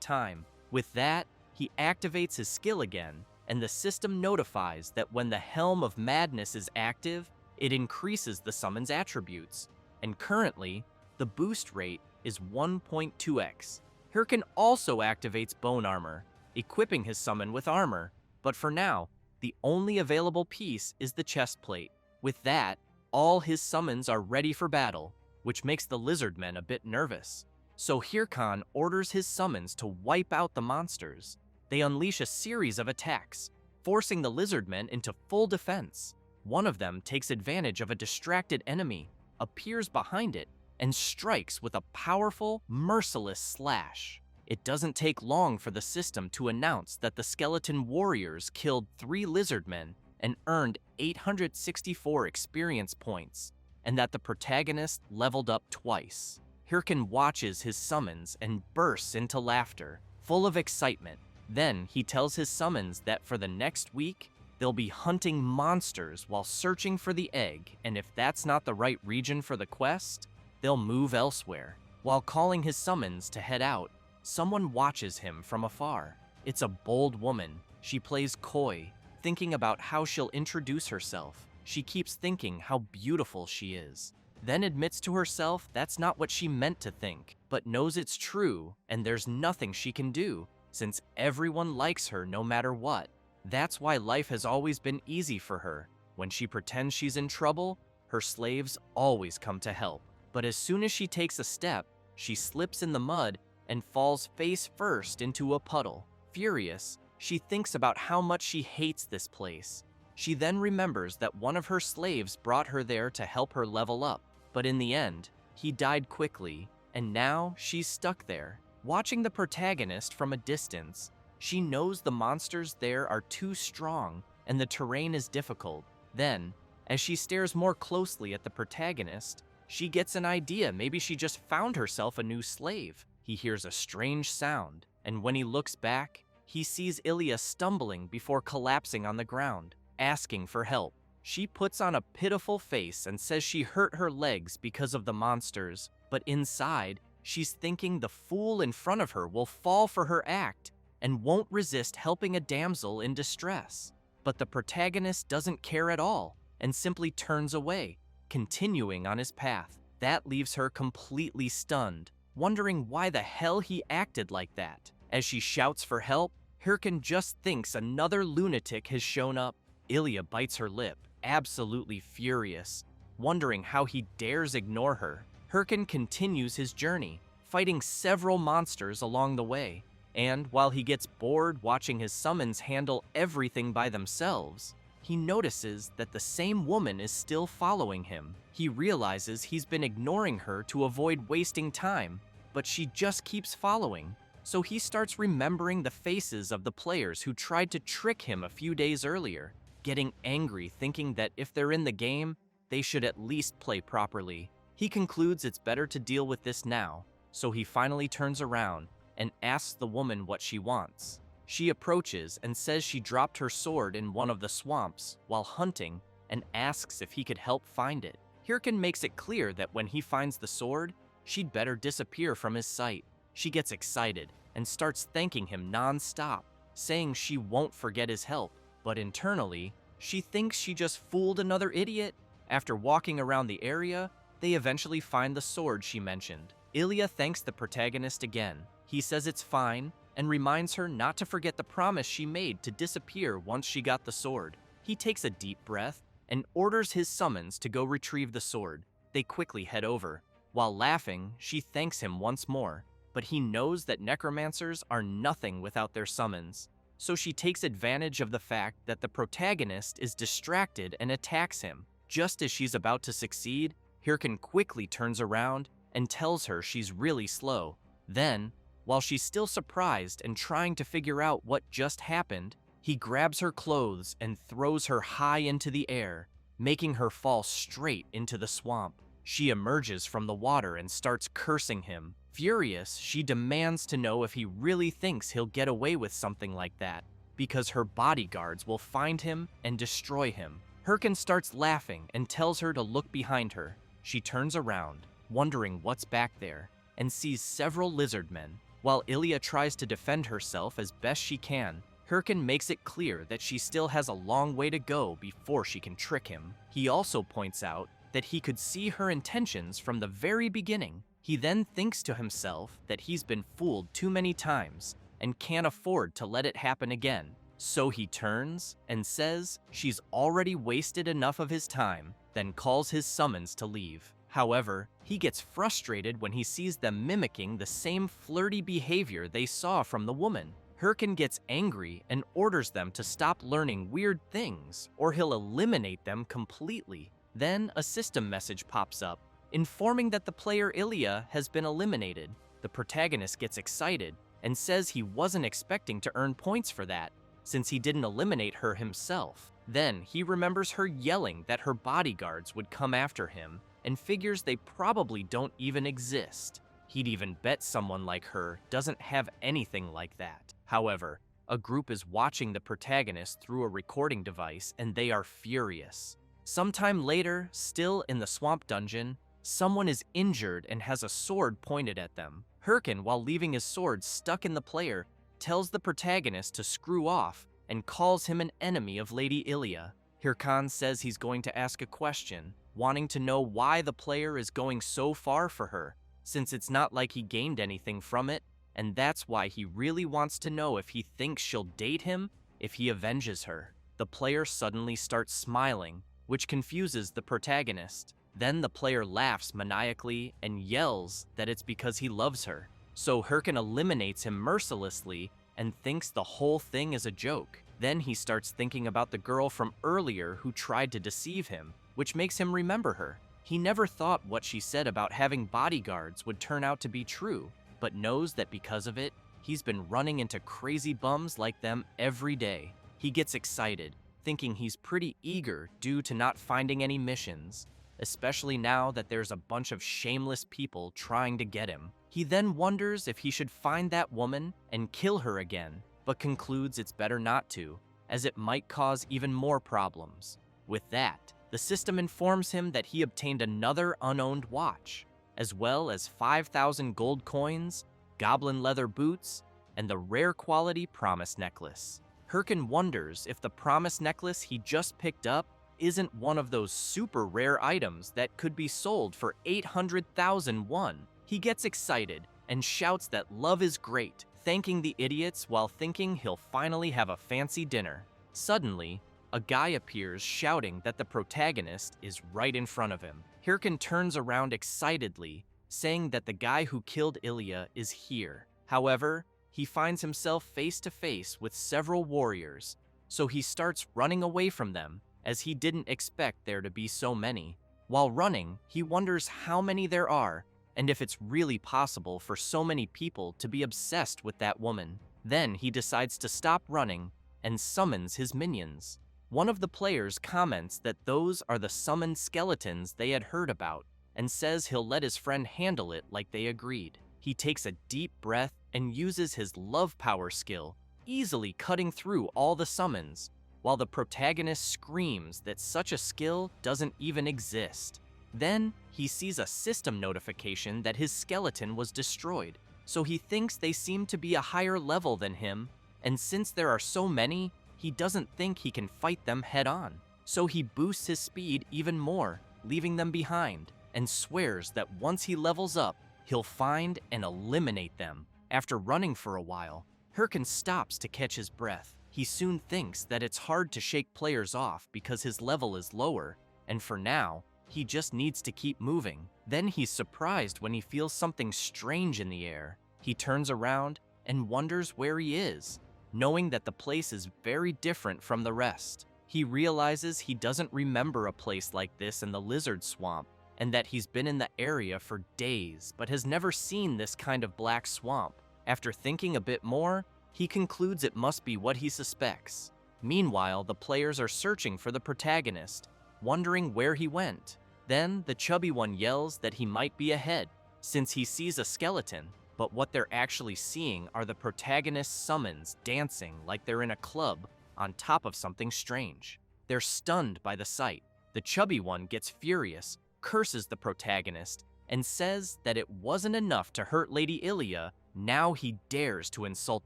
time. With that, he activates his skill again, and the system notifies that when the Helm of Madness is active, it increases the summon's attributes. And currently, the boost rate is 1.2x. Hirkin also activates Bone Armor, equipping his summon with armor, but for now, the only available piece is the chest plate. With that, all his summons are ready for battle, which makes the lizardmen a bit nervous. So Hirkan orders his summons to wipe out the monsters. They unleash a series of attacks, forcing the lizardmen into full defense. One of them takes advantage of a distracted enemy, appears behind it, and strikes with a powerful, merciless slash. It doesn't take long for the system to announce that the skeleton warriors killed 3 lizardmen and earned 864 experience points, and that the protagonist leveled up twice. Hirkin watches his summons and bursts into laughter, full of excitement. Then he tells his summons that for the next week, they'll be hunting monsters while searching for the egg, and if that's not the right region for the quest, they'll move elsewhere. While calling his summons to head out, someone watches him from afar. It's a bold woman. She plays coy, thinking about how she'll introduce herself. She keeps thinking how beautiful she is, then admits to herself that's not what she meant to think, but knows it's true, and there's nothing she can do, since everyone likes her no matter what. That's why life has always been easy for her. When she pretends she's in trouble, her slaves always come to help. But as soon as she takes a step, she slips in the mud and falls face first into a puddle. Furious, she thinks about how much she hates this place. She then remembers that one of her slaves brought her there to help her level up, but in the end, he died quickly, and now she's stuck there. Watching the protagonist from a distance, she knows the monsters there are too strong and the terrain is difficult. Then, as she stares more closely at the protagonist, she gets an idea. Maybe she just found herself a new slave. He hears a strange sound, and when he looks back, he sees Ilya stumbling before collapsing on the ground, asking for help. She puts on a pitiful face and says she hurt her legs because of the monsters, but inside, she's thinking the fool in front of her will fall for her act and won't resist helping a damsel in distress. But the protagonist doesn't care at all and simply turns away, continuing on his path. That leaves her completely stunned, wondering why the hell he acted like that. As she shouts for help, Hirkin just thinks another lunatic has shown up. Ilya bites her lip, absolutely furious, wondering how he dares ignore her. Hirkin continues his journey, fighting several monsters along the way, and while he gets bored watching his summons handle everything by themselves, he notices that the same woman is still following him. He realizes he's been ignoring her to avoid wasting time, but she just keeps following. So he starts remembering the faces of the players who tried to trick him a few days earlier, getting angry thinking that if they're in the game, they should at least play properly. He concludes it's better to deal with this now, so he finally turns around and asks the woman what she wants. She approaches and says she dropped her sword in one of the swamps while hunting and asks if he could help find it. Hirkin makes it clear that when he finds the sword, she'd better disappear from his sight. She gets excited and starts thanking him non-stop, saying she won't forget his help, but internally, she thinks she just fooled another idiot. After walking around the area, they eventually find the sword she mentioned. Ilya thanks the protagonist again. He says it's fine and reminds her not to forget the promise she made to disappear once she got the sword. He takes a deep breath and orders his summons to go retrieve the sword. They quickly head over. While laughing, she thanks him once more, but he knows that necromancers are nothing without their summons. So she takes advantage of the fact that the protagonist is distracted and attacks him. Just as she's about to succeed, Hirkin quickly turns around and tells her she's really slow. Then, while she's still surprised and trying to figure out what just happened, he grabs her clothes and throws her high into the air, making her fall straight into the swamp. She emerges from the water and starts cursing him. Furious, she demands to know if he really thinks he'll get away with something like that, because her bodyguards will find him and destroy him. Hirkin starts laughing and tells her to look behind her. She turns around, wondering what's back there, and sees several lizard men. While Ilya tries to defend herself as best she can, Hirkin makes it clear that she still has a long way to go before she can trick him. He also points out that he could see her intentions from the very beginning. He then thinks to himself that he's been fooled too many times and can't afford to let it happen again. So he turns and says she's already wasted enough of his time, then calls his summons to leave. However, he gets frustrated when he sees them mimicking the same flirty behavior they saw from the woman. Hirkin gets angry and orders them to stop learning weird things, or he'll eliminate them completely. Then a system message pops up, informing that the player Ilya has been eliminated. The protagonist gets excited and says he wasn't expecting to earn points for that, since he didn't eliminate her himself. Then he remembers her yelling that her bodyguards would come after him, and figures they probably don't even exist. He'd even bet someone like her doesn't have anything like that. However, a group is watching the protagonist through a recording device, and they are furious. Sometime later, still in the swamp dungeon, someone is injured and has a sword pointed at them. Hirkin, while leaving his sword stuck in the player, tells the protagonist to screw off and calls him an enemy of Lady Ilya. Hirkan says he's going to ask a question, wanting to know why the player is going so far for her, since it's not like he gained anything from it, and that's why he really wants to know if he thinks she'll date him if he avenges her. The player suddenly starts smiling, which confuses the protagonist. Then the player laughs maniacally and yells that it's because he loves her. So Hirkin eliminates him mercilessly and thinks the whole thing is a joke. Then he starts thinking about the girl from earlier who tried to deceive him, which makes him remember her. He never thought what she said about having bodyguards would turn out to be true, but knows that because of it, he's been running into crazy bums like them every day. He gets excited, thinking he's pretty eager due to not finding any missions, especially now that there's a bunch of shameless people trying to get him. He then wonders if he should find that woman and kill her again, but concludes it's better not to, as it might cause even more problems. With that, the system informs him that he obtained another unowned watch, as well as 5,000 gold coins, goblin leather boots, and the rare quality promise necklace. Hirkin wonders if the promise necklace he just picked up isn't one of those super rare items that could be sold for 800,000 won. He gets excited and shouts that love is great, thanking the idiots while thinking he'll finally have a fancy dinner. Suddenly, a guy appears shouting that the protagonist is right in front of him. Hirkin turns around excitedly, saying that the guy who killed Ilya is here. However, he finds himself face to face with several warriors, so he starts running away from them, as he didn't expect there to be so many. While running, he wonders how many there are, and if it's really possible for so many people to be obsessed with that woman. Then he decides to stop running and summons his minions. One of the players comments that those are the summoned skeletons they had heard about, and says he'll let his friend handle it like they agreed. He takes a deep breath and uses his love power skill, easily cutting through all the summons, while the protagonist screams that such a skill doesn't even exist. Then, he sees a system notification that his skeleton was destroyed, so he thinks they seem to be a higher level than him, and since there are so many, he doesn't think he can fight them head-on. So he boosts his speed even more, leaving them behind, and swears that once he levels up, he'll find and eliminate them. After running for a while, Hirkin stops to catch his breath. He soon thinks that it's hard to shake players off because his level is lower, and for now, he just needs to keep moving. Then he's surprised when he feels something strange in the air. He turns around and wonders where he is, knowing that the place is very different from the rest. He realizes he doesn't remember a place like this in the lizard swamp, and that he's been in the area for days but has never seen this kind of black swamp. After thinking a bit more, he concludes it must be what he suspects. Meanwhile, the players are searching for the protagonist, wondering where he went. Then, the chubby one yells that he might be ahead, since he sees a skeleton, but what they're actually seeing are the protagonist's summons dancing like they're in a club on top of something strange. They're stunned by the sight. The chubby one gets furious, curses the protagonist, and says that it wasn't enough to hurt Lady Ilia, now he dares to insult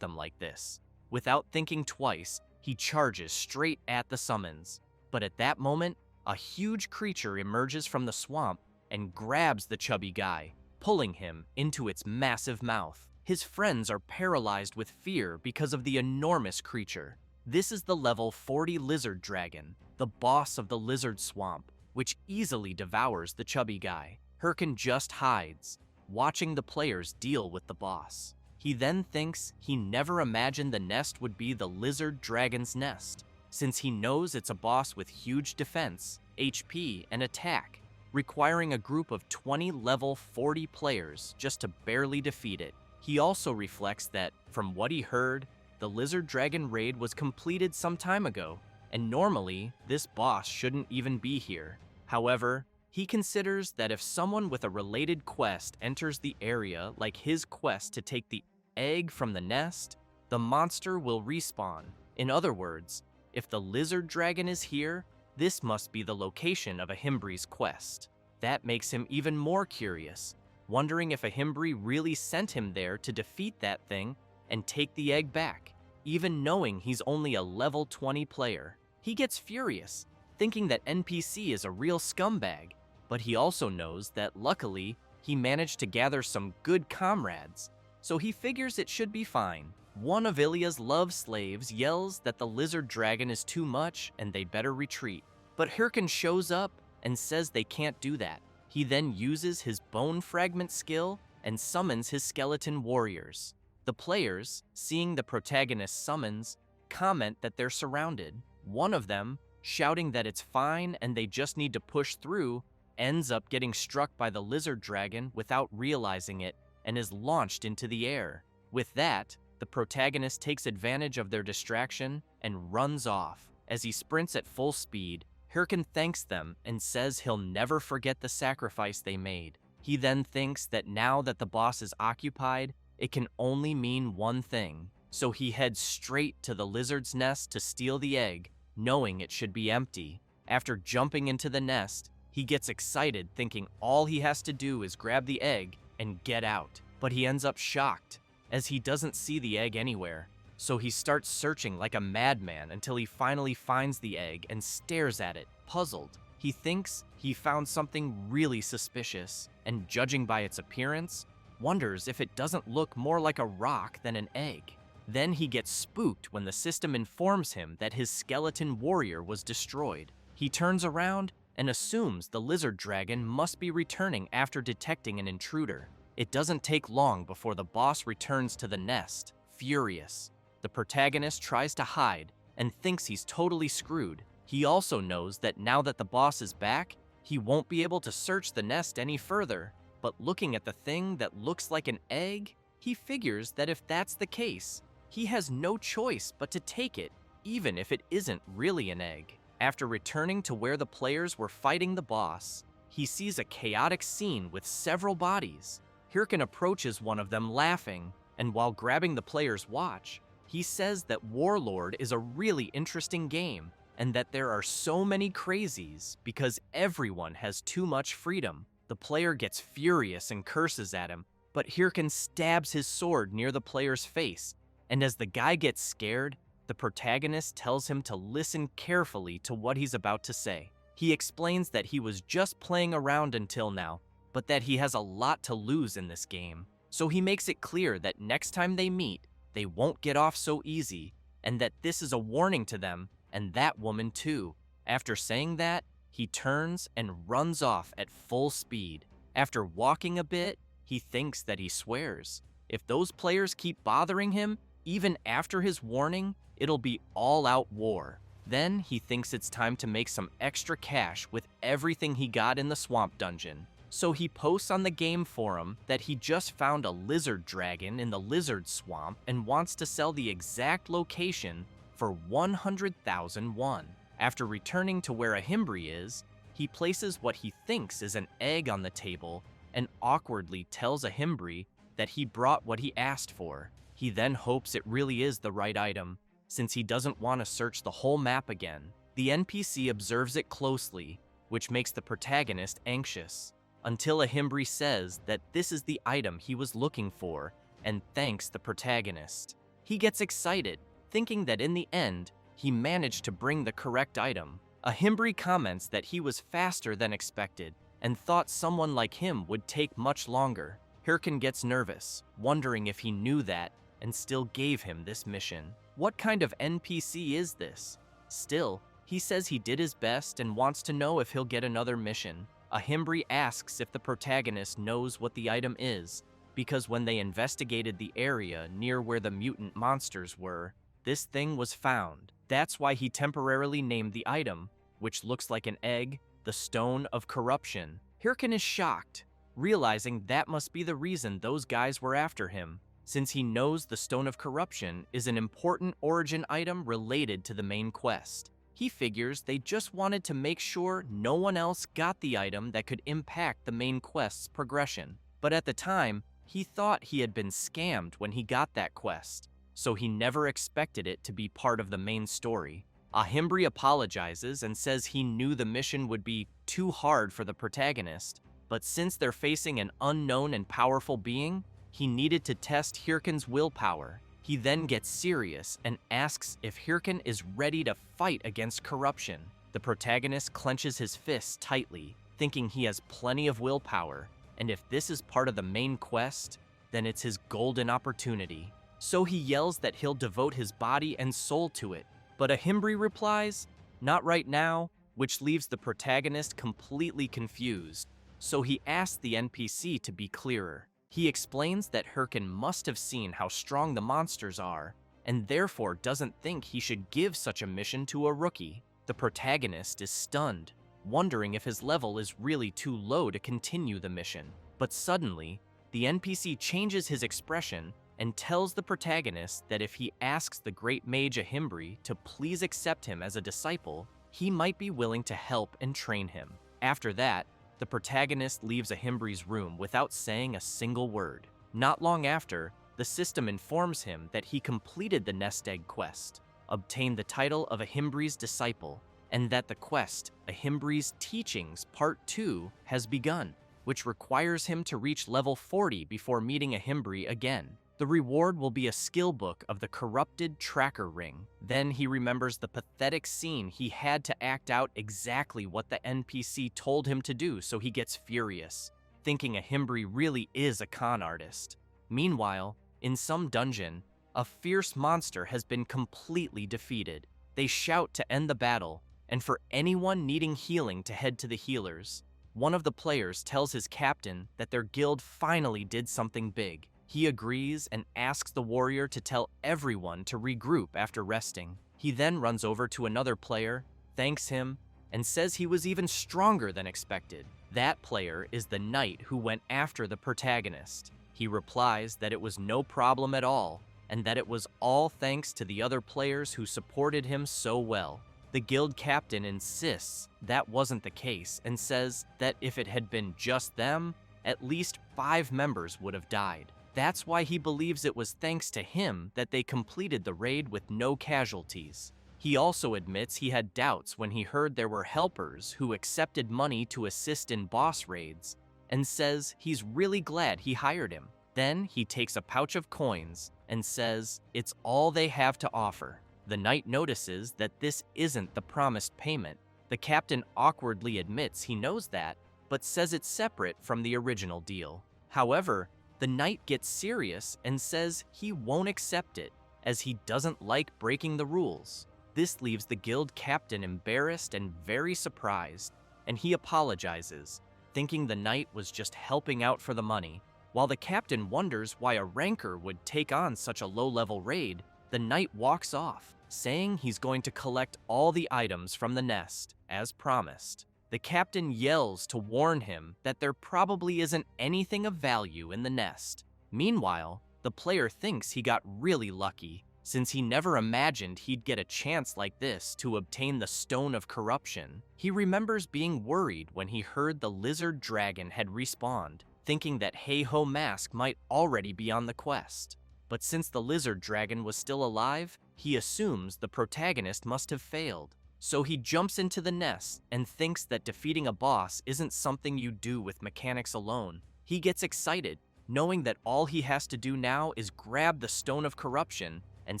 them like this. Without thinking twice, he charges straight at the summons. But at that moment, a huge creature emerges from the swamp and grabs the chubby guy, pulling him into its massive mouth. His friends are paralyzed with fear because of the enormous creature. This is the level 40 lizard dragon, the boss of the lizard swamp, which easily devours the chubby guy. Hirkin just hides, watching the players deal with the boss. He then thinks he never imagined the nest would be the lizard dragon's nest, since he knows it's a boss with huge defense, HP, and attack, requiring a group of 20 level 40 players just to barely defeat it. He also reflects that, from what he heard, the lizard dragon raid was completed some time ago, and normally, this boss shouldn't even be here. However, he considers that if someone with a related quest enters the area like his quest to take the egg from the nest, the monster will respawn. In other words, if the lizard dragon is here, this must be the location of Ahimbri's quest. That makes him even more curious, wondering if Ahimbri really sent him there to defeat that thing and take the egg back, even knowing he's only a level 20 player. He gets furious, thinking that NPC is a real scumbag, but he also knows that luckily, he managed to gather some good comrades, so he figures it should be fine. One of Ilia's love slaves yells that the lizard dragon is too much and they better retreat, but Hirkin shows up and says they can't do that. He then uses his bone fragment skill and summons his skeleton warriors. The players, seeing the protagonist's summons, comment that they're surrounded. One of them, shouting that it's fine and they just need to push through, ends up getting struck by the lizard dragon without realizing it and is launched into the air. With that, the protagonist takes advantage of their distraction and runs off. As he sprints at full speed, Hirkin thanks them and says he'll never forget the sacrifice they made. He then thinks that now that the boss is occupied, it can only mean one thing, so he heads straight to the lizard's nest to steal the egg, knowing it should be empty. After jumping into the nest, he gets excited thinking all he has to do is grab the egg and get out. But he ends up shocked, as he doesn't see the egg anywhere. So he starts searching like a madman until he finally finds the egg and stares at it, puzzled. He thinks he found something really suspicious, and judging by its appearance, wonders if it doesn't look more like a rock than an egg. Then he gets spooked when the system informs him that his skeleton warrior was destroyed. He turns around and assumes the lizard dragon must be returning after detecting an intruder. It doesn't take long before the boss returns to the nest, furious. The protagonist tries to hide and thinks he's totally screwed. He also knows that now that the boss is back, he won't be able to search the nest any further. But looking at the thing that looks like an egg, he figures that if that's the case, he has no choice but to take it, even if it isn't really an egg. After returning to where the players were fighting the boss, he sees a chaotic scene with several bodies. Hirkin approaches one of them laughing, and while grabbing the player's watch, he says that Warlord is a really interesting game, and that there are so many crazies because everyone has too much freedom. The player gets furious and curses at him, but Hirkin stabs his sword near the player's face, and as the guy gets scared, the protagonist tells him to listen carefully to what he's about to say. He explains that he was just playing around until now, but that he has a lot to lose in this game. So he makes it clear that next time they meet, they won't get off so easy, and that this is a warning to them, and that woman too. After saying that, he turns and runs off at full speed. After walking a bit, he thinks that he swears. If those players keep bothering him, even after his warning, it'll be all-out war. Then he thinks it's time to make some extra cash with everything he got in the swamp dungeon. So he posts on the game forum that he just found a lizard dragon in the lizard swamp and wants to sell the exact location for 100,000 won. After returning to where Ahimbri is, he places what he thinks is an egg on the table and awkwardly tells Ahimbri that he brought what he asked for. He then hopes it really is the right item, since he doesn't want to search the whole map again. The NPC observes it closely, which makes the protagonist anxious. until a Himbri says that this is the item he was looking for and thanks the protagonist. He gets excited, thinking that in the end, he managed to bring the correct item. A Himbri comments that he was faster than expected and thought someone like him would take much longer. Hirkin gets nervous, wondering if he knew that and still gave him this mission. What kind of NPC is this? Still, he says he did his best and wants to know if he'll get another mission. A Himbri asks if the protagonist knows what the item is, because when they investigated the area near where the mutant monsters were, this thing was found. That's why he temporarily named the item, which looks like an egg, the Stone of Corruption. Hirkin is shocked, realizing that must be the reason those guys were after him, since he knows the Stone of Corruption is an important origin item related to the main quest. He figures they just wanted to make sure no one else got the item that could impact the main quest's progression. But at the time, he thought he had been scammed when he got that quest, so he never expected it to be part of the main story. A Himbri apologizes and says he knew the mission would be too hard for the protagonist, but since they're facing an unknown and powerful being, he needed to test Hirkin's willpower. He then gets serious and asks if Hirkin is ready to fight against corruption. The protagonist clenches his fists tightly, thinking he has plenty of willpower, and if this is part of the main quest, then it's his golden opportunity. So he yells that he'll devote his body and soul to it, but a Himbri replies, "Not right now," which leaves the protagonist completely confused. So he asks the NPC to be clearer. He explains that Hirkin must have seen how strong the monsters are, and therefore doesn't think he should give such a mission to a rookie. The protagonist is stunned, wondering if his level is really too low to continue the mission. But suddenly, the NPC changes his expression and tells the protagonist that if he asks the great mage Ahimbri to please accept him as a disciple, he might be willing to help and train him. After that, the protagonist leaves Ahimbri's room without saying a single word. Not long after, the system informs him that he completed the nest egg quest, obtained the title of Ahimbri's disciple, and that the quest, Ahimbri's Teachings Part 2, has begun, which requires him to reach level 40 before meeting Ahimbri again. The reward will be a skill book of the corrupted tracker ring. Then he remembers the pathetic scene he had to act out exactly what the NPC told him to do, so he gets furious, thinking Ahimbri really is a con artist. Meanwhile, in some dungeon, a fierce monster has been completely defeated. They shout to end the battle, and for anyone needing healing to head to the healers. One of the players tells his captain that their guild finally did something big. He agrees and asks the warrior to tell everyone to regroup after resting. He then runs over to another player, thanks him, and says he was even stronger than expected. That player is the knight who went after the protagonist. He replies that it was no problem at all, and that it was all thanks to the other players who supported him so well. The guild captain insists that wasn't the case and says that if it had been just them, at least 5 members would have died. That's why he believes it was thanks to him that they completed the raid with no casualties. He also admits he had doubts when he heard there were helpers who accepted money to assist in boss raids, and says he's really glad he hired him. Then he takes a pouch of coins and says it's all they have to offer. The knight notices that this isn't the promised payment. The captain awkwardly admits he knows that, but says it's separate from the original deal. However, the knight gets serious and says he won't accept it, as he doesn't like breaking the rules. This leaves the guild captain embarrassed and very surprised, and he apologizes, thinking the knight was just helping out for the money. While the captain wonders why a ranker would take on such a low-level raid, the knight walks off, saying he's going to collect all the items from the nest, as promised. The captain yells to warn him that there probably isn't anything of value in the nest. Meanwhile, the player thinks he got really lucky, since he never imagined he'd get a chance like this to obtain the Stone of Corruption. He remembers being worried when he heard the lizard dragon had respawned, thinking that Hey-Ho Mask might already be on the quest. But since the lizard dragon was still alive, he assumes the protagonist must have failed. So he jumps into the nest and thinks that defeating a boss isn't something you do with mechanics alone. He gets excited, knowing that all he has to do now is grab the Stone of Corruption and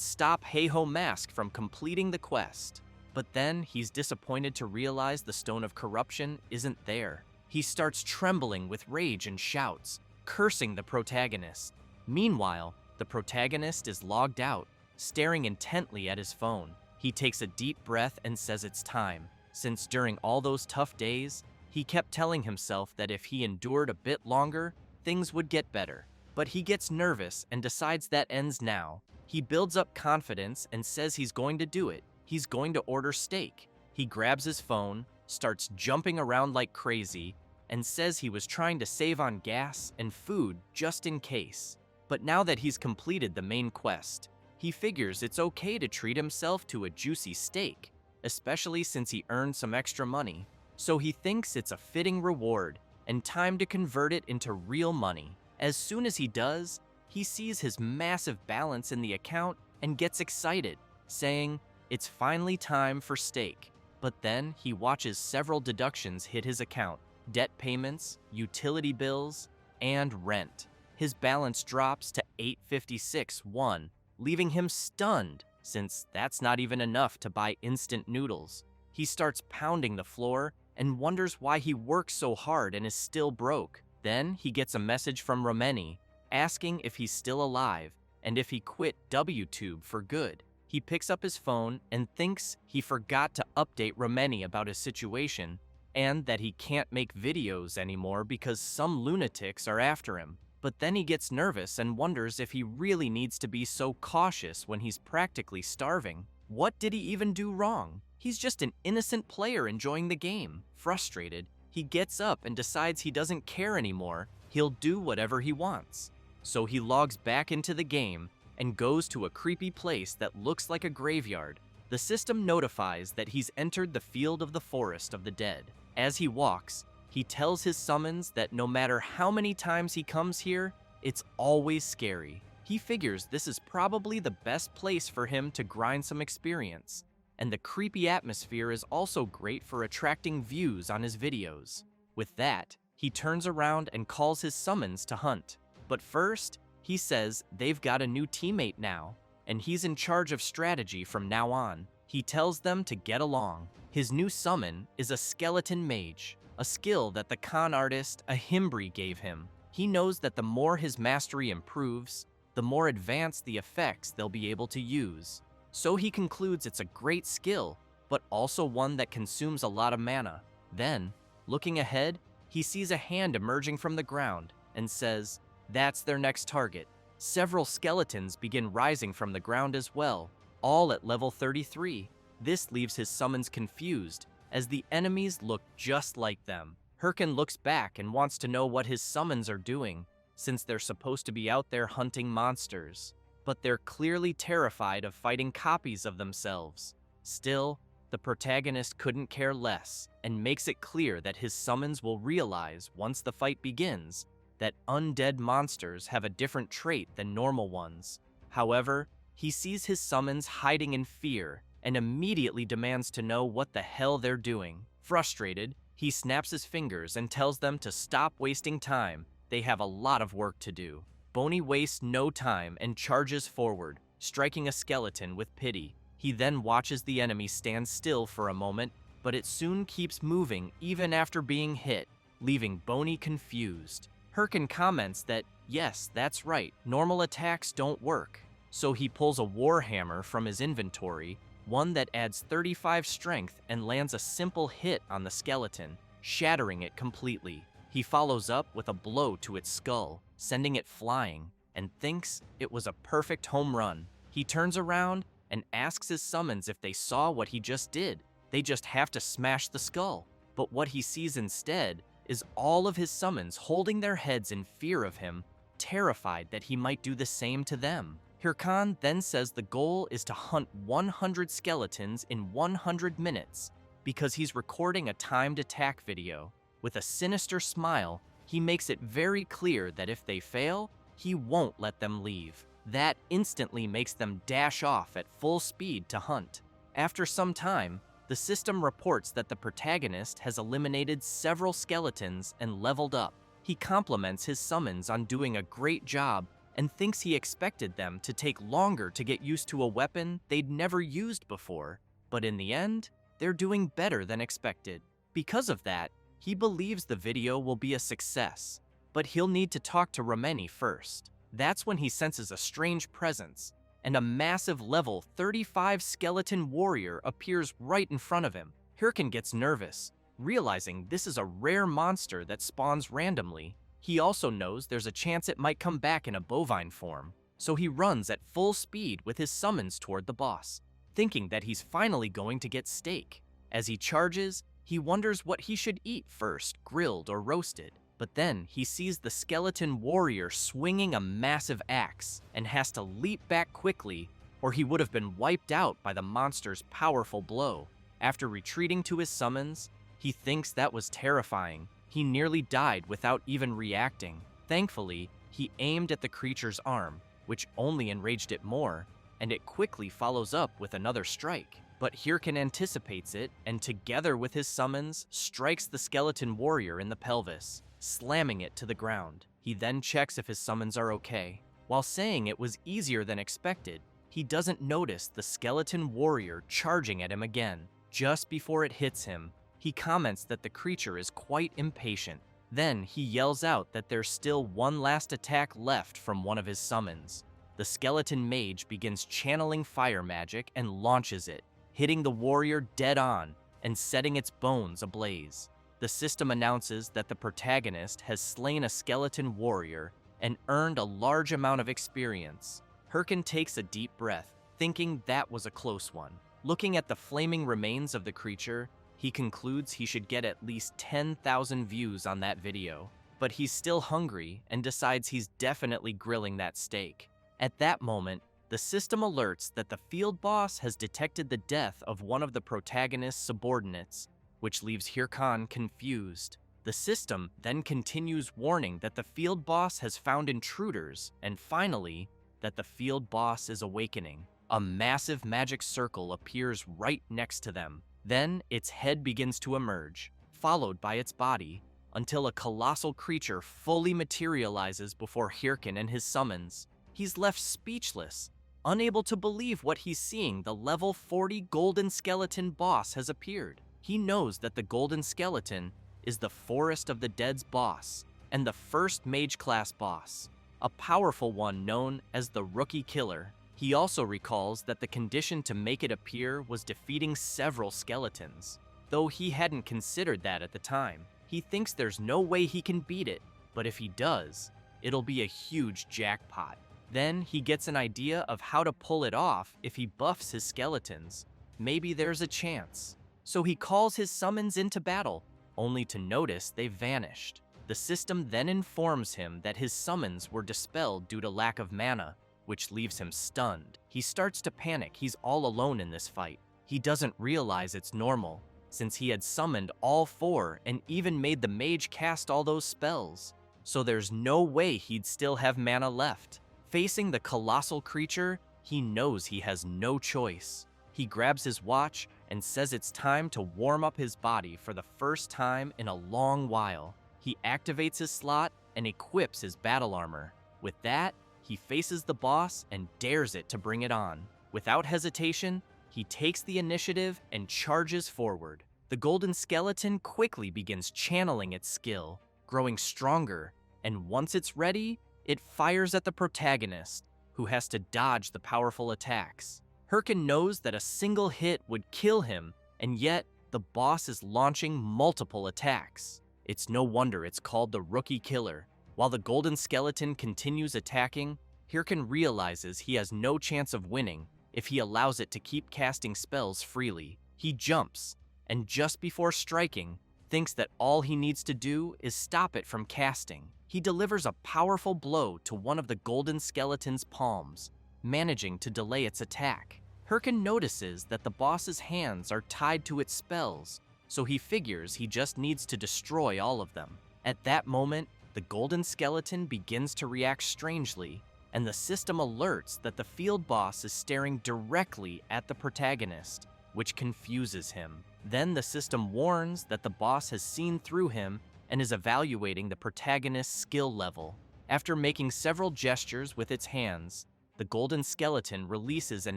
stop Heiho Mask from completing the quest. But then he's disappointed to realize the Stone of Corruption isn't there. He starts trembling with rage and shouts, cursing the protagonist. Meanwhile, the protagonist is logged out, staring intently at his phone. He takes a deep breath and says it's time, since during all those tough days, he kept telling himself that if he endured a bit longer, things would get better. But he gets nervous and decides that ends now. He builds up confidence and says he's going to do it. He's going to order steak. He grabs his phone, starts jumping around like crazy, and says he was trying to save on gas and food just in case. But now that he's completed the main quest, he figures it's okay to treat himself to a juicy steak, especially since he earned some extra money. So he thinks it's a fitting reward and time to convert it into real money. As soon as he does, he sees his massive balance in the account and gets excited, saying, "It's finally time for steak." But then he watches several deductions hit his account: debt payments, utility bills, and rent. His balance drops to 856.1, leaving him stunned, since that's not even enough to buy instant noodles. He starts pounding the floor and wonders why he works so hard and is still broke. Then he gets a message from Romeni, asking if he's still alive and if he quit WTube for good. He picks up his phone and thinks he forgot to update Romeni about his situation and that he can't make videos anymore because some lunatics are after him. But then he gets nervous and wonders if he really needs to be so cautious when he's practically starving. What did he even do wrong? He's just an innocent player enjoying the game. Frustrated, he gets up and decides he doesn't care anymore. He'll do whatever he wants. So he logs back into the game and goes to a creepy place that looks like a graveyard. The system notifies that he's entered the field of the forest of the dead. As he walks, he tells his summons that no matter how many times he comes here, it's always scary. He figures this is probably the best place for him to grind some experience, and the creepy atmosphere is also great for attracting views on his videos. With that, he turns around and calls his summons to hunt. But first, he says they've got a new teammate now, and he's in charge of strategy from now on. He tells them to get along. His new summon is a skeleton mage, a skill that the con artist Ahimbri gave him. He knows that the more his mastery improves, the more advanced the effects they'll be able to use. So he concludes it's a great skill, but also one that consumes a lot of mana. Then, looking ahead, he sees a hand emerging from the ground and says, that's their next target. Several skeletons begin rising from the ground as well, all at level 33. This leaves his summons confused, as the enemies look just like them. Hirkin looks back and wants to know what his summons are doing, since they're supposed to be out there hunting monsters. But they're clearly terrified of fighting copies of themselves. Still, the protagonist couldn't care less, and makes it clear that his summons will realize once the fight begins that undead monsters have a different trait than normal ones. However, he sees his summons hiding in fear and immediately demands to know what the hell they're doing. Frustrated, he snaps his fingers and tells them to stop wasting time. They have a lot of work to do. Boney wastes no time and charges forward, striking a skeleton with pity. He then watches the enemy stand still for a moment, but it soon keeps moving even after being hit, leaving Boney confused. Hirkin comments that, yes, that's right, normal attacks don't work. So he pulls a warhammer from his inventory, one that adds 35 strength and lands a simple hit on the skeleton, shattering it completely. He follows up with a blow to its skull, sending it flying, and thinks it was a perfect home run. He turns around and asks his summons if they saw what he just did. They just have to smash the skull. But what he sees instead is all of his summons holding their heads in fear of him, terrified that he might do the same to them. Hirkan then says the goal is to hunt 100 skeletons in 100 minutes, because he's recording a timed attack video. With a sinister smile, he makes it very clear that if they fail, he won't let them leave. That instantly makes them dash off at full speed to hunt. After some time, The system reports that the protagonist has eliminated several skeletons and leveled up. He compliments his summons on doing a great job and thinks he expected them to take longer to get used to a weapon they'd never used before, but in the end, they're doing better than expected. Because of that, he believes the video will be a success, but he'll need to talk to Rameni first. That's when he senses a strange presence, and a massive level 35 skeleton warrior appears right in front of him. Hirkin gets nervous, realizing this is a rare monster that spawns randomly. He also knows there's a chance it might come back in a bovine form, so he runs at full speed with his summons toward the boss, thinking that he's finally going to get steak. As he charges, he wonders what he should eat first, grilled or roasted. But then he sees the skeleton warrior swinging a massive axe and has to leap back quickly, or he would have been wiped out by the monster's powerful blow. After retreating to his summons, he thinks that was terrifying. He nearly died without even reacting. Thankfully, he aimed at the creature's arm, which only enraged it more, and it quickly follows up with another strike. But Hirkin anticipates it, and together with his summons, strikes the skeleton warrior in the pelvis, slamming it to the ground. He then checks if his summons are okay. While saying it was easier than expected, he doesn't notice the skeleton warrior charging at him again. Just before it hits him, he comments that the creature is quite impatient. Then he yells out that there's still one last attack left from one of his summons. The skeleton mage begins channeling fire magic and launches it, hitting the warrior dead on and setting its bones ablaze. The system announces that the protagonist has slain a skeleton warrior and earned a large amount of experience. Hirkin takes a deep breath, thinking that was a close one. Looking at the flaming remains of the creature, he concludes he should get at least 10,000 views on that video. But he's still hungry and decides he's definitely grilling that steak. At that moment, the system alerts that the field boss has detected the death of one of the protagonist's subordinates, which leaves Hirkan confused. The system then continues warning that the field boss has found intruders, and finally, that the field boss is awakening. A massive magic circle appears right next to them. Then, its head begins to emerge, followed by its body, until a colossal creature fully materializes before Hirkin and his summons. He's left speechless, unable to believe what he's seeing. The level 40 golden skeleton boss has appeared. He knows that the golden skeleton is the Forest of the Dead's boss, and the first mage class boss, a powerful one known as the Rookie Killer. He also recalls that the condition to make it appear was defeating several skeletons. Though he hadn't considered that at the time, he thinks there's no way he can beat it, but if he does, it'll be a huge jackpot. Then he gets an idea of how to pull it off if he buffs his skeletons. Maybe there's a chance. So he calls his summons into battle, only to notice they've vanished. The system then informs him that his summons were dispelled due to lack of mana, which leaves him stunned. He starts to panic. He's all alone in this fight. He doesn't realize it's normal, since he had summoned all 4 and even made the mage cast all those spells. So there's no way he'd still have mana left. Facing the colossal creature, he knows he has no choice. He grabs his watch and says it's time to warm up his body for the first time in a long while. He activates his slot and equips his battle armor. With that, he faces the boss and dares it to bring it on. Without hesitation, he takes the initiative and charges forward. The golden skeleton quickly begins channeling its skill, growing stronger, and once it's ready, it fires at the protagonist, who has to dodge the powerful attacks. Hirkin knows that a single hit would kill him, and yet the boss is launching multiple attacks. It's no wonder it's called the Rookie Killer. While the golden skeleton continues attacking, Hirkin realizes he has no chance of winning if he allows it to keep casting spells freely. He jumps, and just before striking, thinks that all he needs to do is stop it from casting. He delivers a powerful blow to one of the golden skeleton's palms, managing to delay its attack. Hirkin notices that the boss's hands are tied to its spells, so he figures he just needs to destroy all of them. At that moment, the golden skeleton begins to react strangely, and the system alerts that the field boss is staring directly at the protagonist. which confuses him. Then the system warns that the boss has seen through him and is evaluating the protagonist's skill level. After making several gestures with its hands, the golden skeleton releases an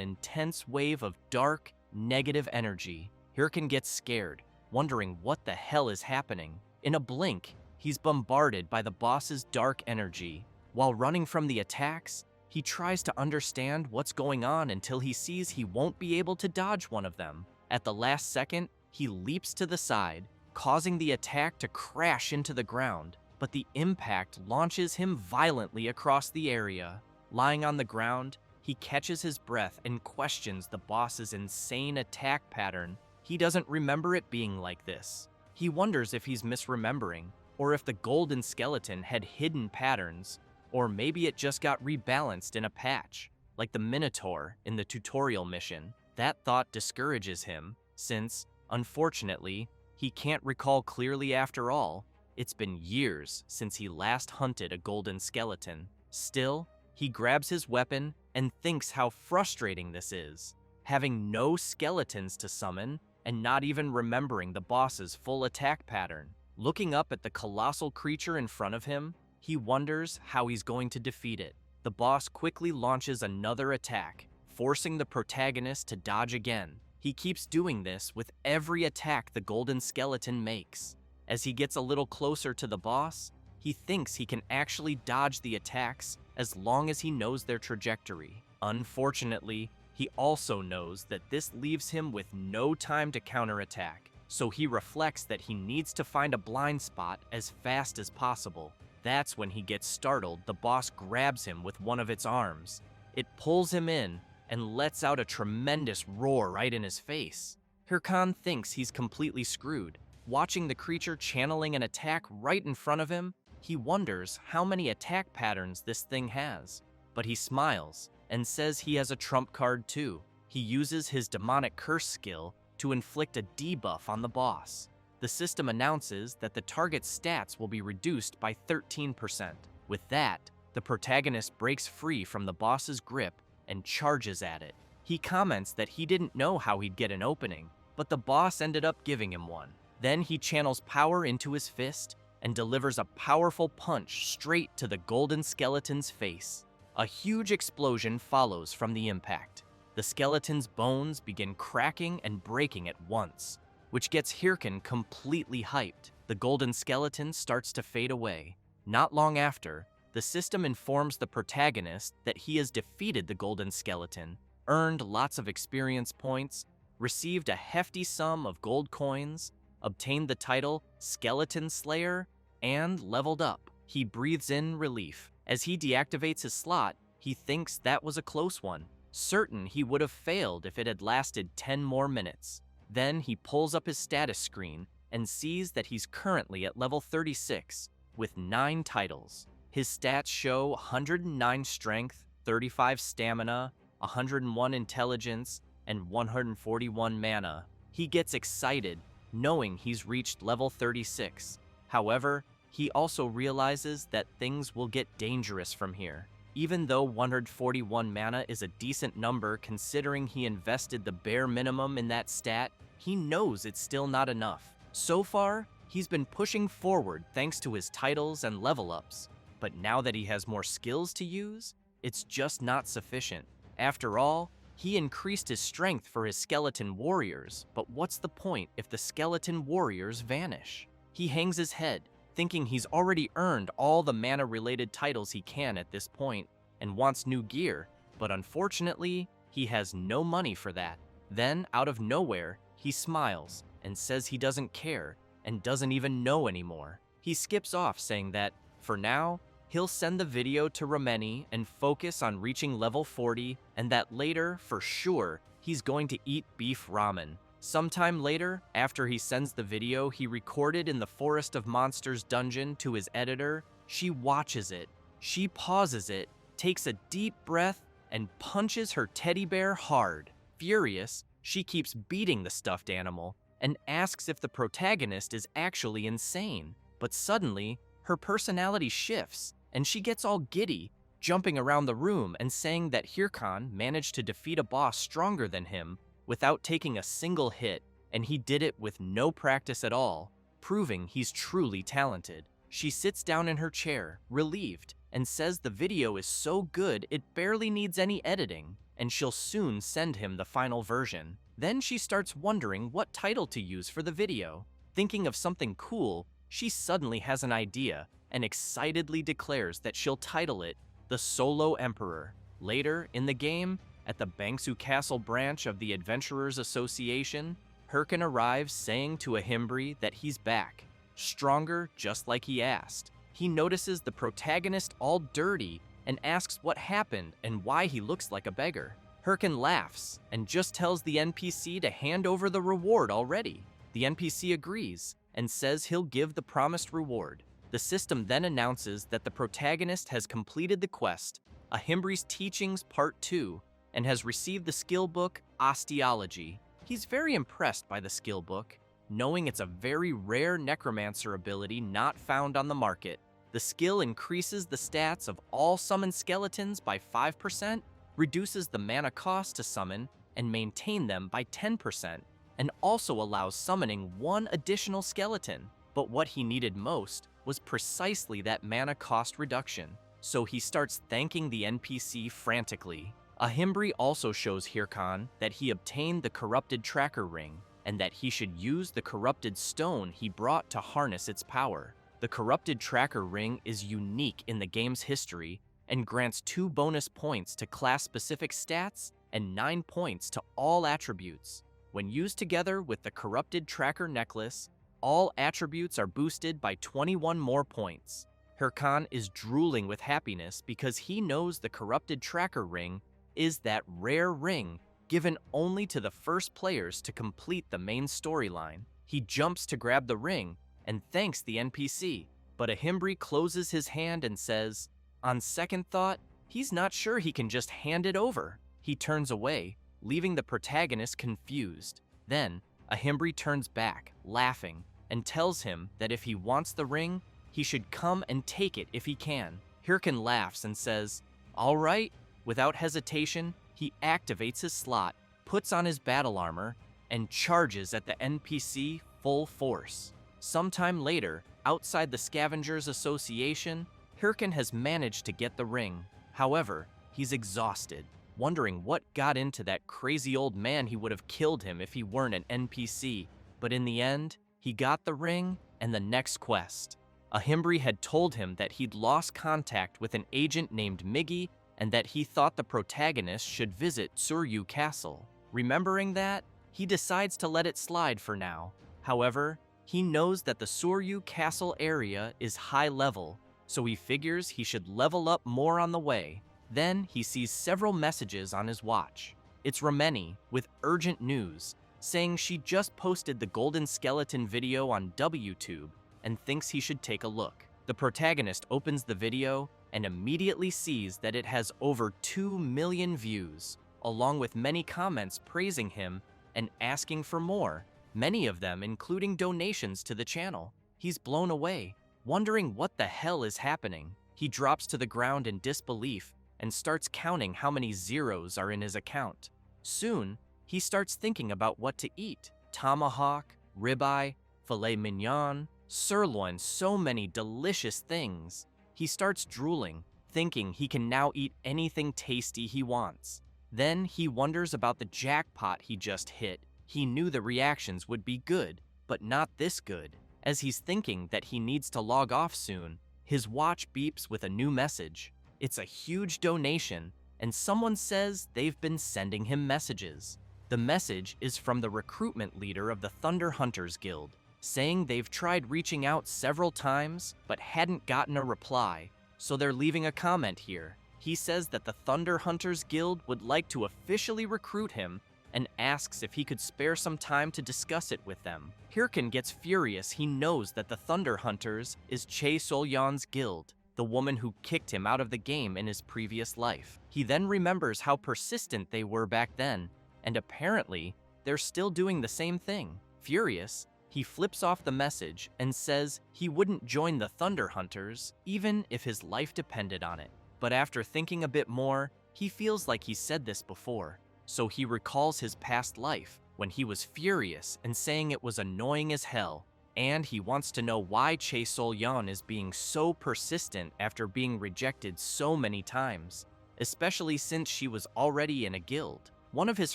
intense wave of dark, negative energy. Hirkan gets scared, wondering what the hell is happening. In a blink, he's bombarded by the boss's dark energy. While running from the attacks, he tries to understand what's going on until he sees he won't be able to dodge one of them. At the last second, he leaps to the side, causing the attack to crash into the ground, but the impact launches him violently across the area. Lying on the ground, he catches his breath and questions the boss's insane attack pattern. He doesn't remember it being like this. He wonders if he's misremembering, or if the golden skeleton had hidden patterns, or maybe it just got rebalanced in a patch, like the Minotaur in the tutorial mission. That thought discourages him, since, unfortunately, he can't recall clearly after all. It's been years since he last hunted a golden skeleton. Still, he grabs his weapon and thinks how frustrating this is, having no skeletons to summon and not even remembering the boss's full attack pattern. Looking up at the colossal creature in front of him, he wonders how he's going to defeat it. The boss quickly launches another attack, forcing the protagonist to dodge again. He keeps doing this with every attack the golden skeleton makes. As he gets a little closer to the boss, he thinks he can actually dodge the attacks as long as he knows their trajectory. Unfortunately, he also knows that this leaves him with no time to counterattack, so he reflects that he needs to find a blind spot as fast as possible. That's when he gets startled. The boss grabs him with one of its arms. It pulls him in and lets out a tremendous roar right in his face. Hirkan thinks he's completely screwed. Watching the creature channeling an attack right in front of him, he wonders how many attack patterns this thing has. But he smiles and says he has a trump card too. He uses his demonic curse skill to inflict a debuff on the boss. The system announces that the target's stats will be reduced by 13%. With that, the protagonist breaks free from the boss's grip and charges at it. He comments that he didn't know how he'd get an opening, but the boss ended up giving him one. Then he channels power into his fist and delivers a powerful punch straight to the golden skeleton's face. A huge explosion follows from the impact. The skeleton's bones begin cracking and breaking at once, which gets Hirkan completely hyped. The golden skeleton starts to fade away. Not long after, the system informs the protagonist that he has defeated the golden skeleton, earned lots of experience points, received a hefty sum of gold coins, obtained the title Skeleton Slayer, and leveled up. He breathes in relief. As he deactivates his slot, he thinks that was a close one, certain he would have failed if it had lasted 10 more minutes. Then he pulls up his status screen and sees that he's currently at level 36 with 9 titles. His stats show 109 strength, 35 stamina, 101 intelligence, and 141 mana. He gets excited knowing he's reached level 36. However, he also realizes that things will get dangerous from here. Even though 141 mana is a decent number considering he invested the bare minimum in that stat, he knows it's still not enough. So far, he's been pushing forward thanks to his titles and level ups, but now that he has more skills to use, it's just not sufficient. After all, he increased his strength for his skeleton warriors, but what's the point if the skeleton warriors vanish? He hangs his head, thinking he's already earned all the mana-related titles he can at this point and wants new gear, but unfortunately, he has no money for that. Then, out of nowhere, he smiles and says he doesn't care and doesn't even know anymore. He skips off saying that, for now, he'll send the video to Rameni and focus on reaching level 40, and that later, for sure, he's going to eat beef ramen. Sometime later, after he sends the video he recorded in the Forest of Monsters dungeon to his editor, she watches it. She pauses it, takes a deep breath, and punches her teddy bear hard. Furious, she keeps beating the stuffed animal and asks if the protagonist is actually insane. But suddenly, her personality shifts, and she gets all giddy, jumping around the room and saying that Hirkan managed to defeat a boss stronger than him without taking a single hit, and he did it with no practice at all, proving he's truly talented. She sits down in her chair, relieved, and says the video is so good it barely needs any editing, and she'll soon send him the final version. Then she starts wondering what title to use for the video. Thinking of something cool, she suddenly has an idea and excitedly declares that she'll title it The Solo Emperor. Later, in the game, at the Bangsu Castle branch of the Adventurers Association, Hirkin arrives saying to Ahimbri that he's back, stronger just like he asked. He notices the protagonist all dirty and asks what happened and why he looks like a beggar. Hirkin laughs and just tells the NPC to hand over the reward already. The NPC agrees and says he'll give the promised reward. The system then announces that the protagonist has completed the quest, Ahimbri's Teachings Part 2, and has received the skill book, Osteology. He's very impressed by the skill book, knowing it's a very rare necromancer ability not found on the market. The skill increases the stats of all summoned skeletons by 5%, reduces the mana cost to summon and maintain them by 10%, and also allows summoning one additional skeleton. But what he needed most was precisely that mana cost reduction, so he starts thanking the NPC frantically. Ahimbri also shows Hirkan that he obtained the corrupted tracker ring, and that he should use the corrupted stone he brought to harness its power. The corrupted tracker ring is unique in the game's history and grants 2 bonus points to class-specific stats and 9 points to all attributes. When used together with the corrupted tracker necklace, all attributes are boosted by 21 more points. Hirkan is drooling with happiness because he knows the corrupted tracker ring is that rare ring given only to the first players to complete the main storyline. He jumps to grab the ring and thanks the NPC, but Ahimbri closes his hand and says, on second thought, he's not sure he can just hand it over. He turns away, leaving the protagonist confused. Then, Ahimbri turns back, laughing, and tells him that if he wants the ring, he should come and take it if he can. Hirkan laughs and says, all right. Without hesitation, he activates his slot, puts on his battle armor, and charges at the NPC full force. Sometime later, outside the Scavengers Association, Hirkan has managed to get the ring. However, he's exhausted, wondering what got into that crazy old man. He would have killed him if he weren't an NPC. But in the end, he got the ring and the next quest. Ahimbri had told him that he'd lost contact with an agent named Miggy and that he thought the protagonist should visit Suryu Castle. Remembering that, he decides to let it slide for now. However, he knows that the Suryu Castle area is high level, so he figures he should level up more on the way. Then he sees several messages on his watch. It's Rameni with urgent news, saying she just posted the Golden Skeleton video on WTube and thinks he should take a look. The protagonist opens the video and immediately sees that it has over 2 million views, along with many comments praising him and asking for more, many of them including donations to the channel. He's blown away, wondering what the hell is happening. He drops to the ground in disbelief and starts counting how many zeros are in his account. Soon, he starts thinking about what to eat. Tomahawk, ribeye, filet mignon, sirloin, so many delicious things. He starts drooling, thinking he can now eat anything tasty he wants. Then he wonders about the jackpot he just hit. He knew the reactions would be good, but not this good. As he's thinking that he needs to log off soon, his watch beeps with a new message. It's a huge donation, and someone says they've been sending him messages. The message is from the recruitment leader of the Thunder Hunters Guild, saying they've tried reaching out several times but hadn't gotten a reply, so they're leaving a comment here. He says that the Thunder Hunters Guild would like to officially recruit him and asks if he could spare some time to discuss it with them. Hirkan gets furious. He knows that the Thunder Hunters is Chae Solyan's guild, the woman who kicked him out of the game in his previous life. He then remembers how persistent they were back then, and apparently, they're still doing the same thing. Furious, he flips off the message and says he wouldn't join the Thunder Hunters even if his life depended on it. But after thinking a bit more, he feels like he said this before. so he recalls his past life when he was furious and saying it was annoying as hell, and he wants to know why Chae Sol-yeon is being so persistent after being rejected so many times, especially since she was already in a guild. One of his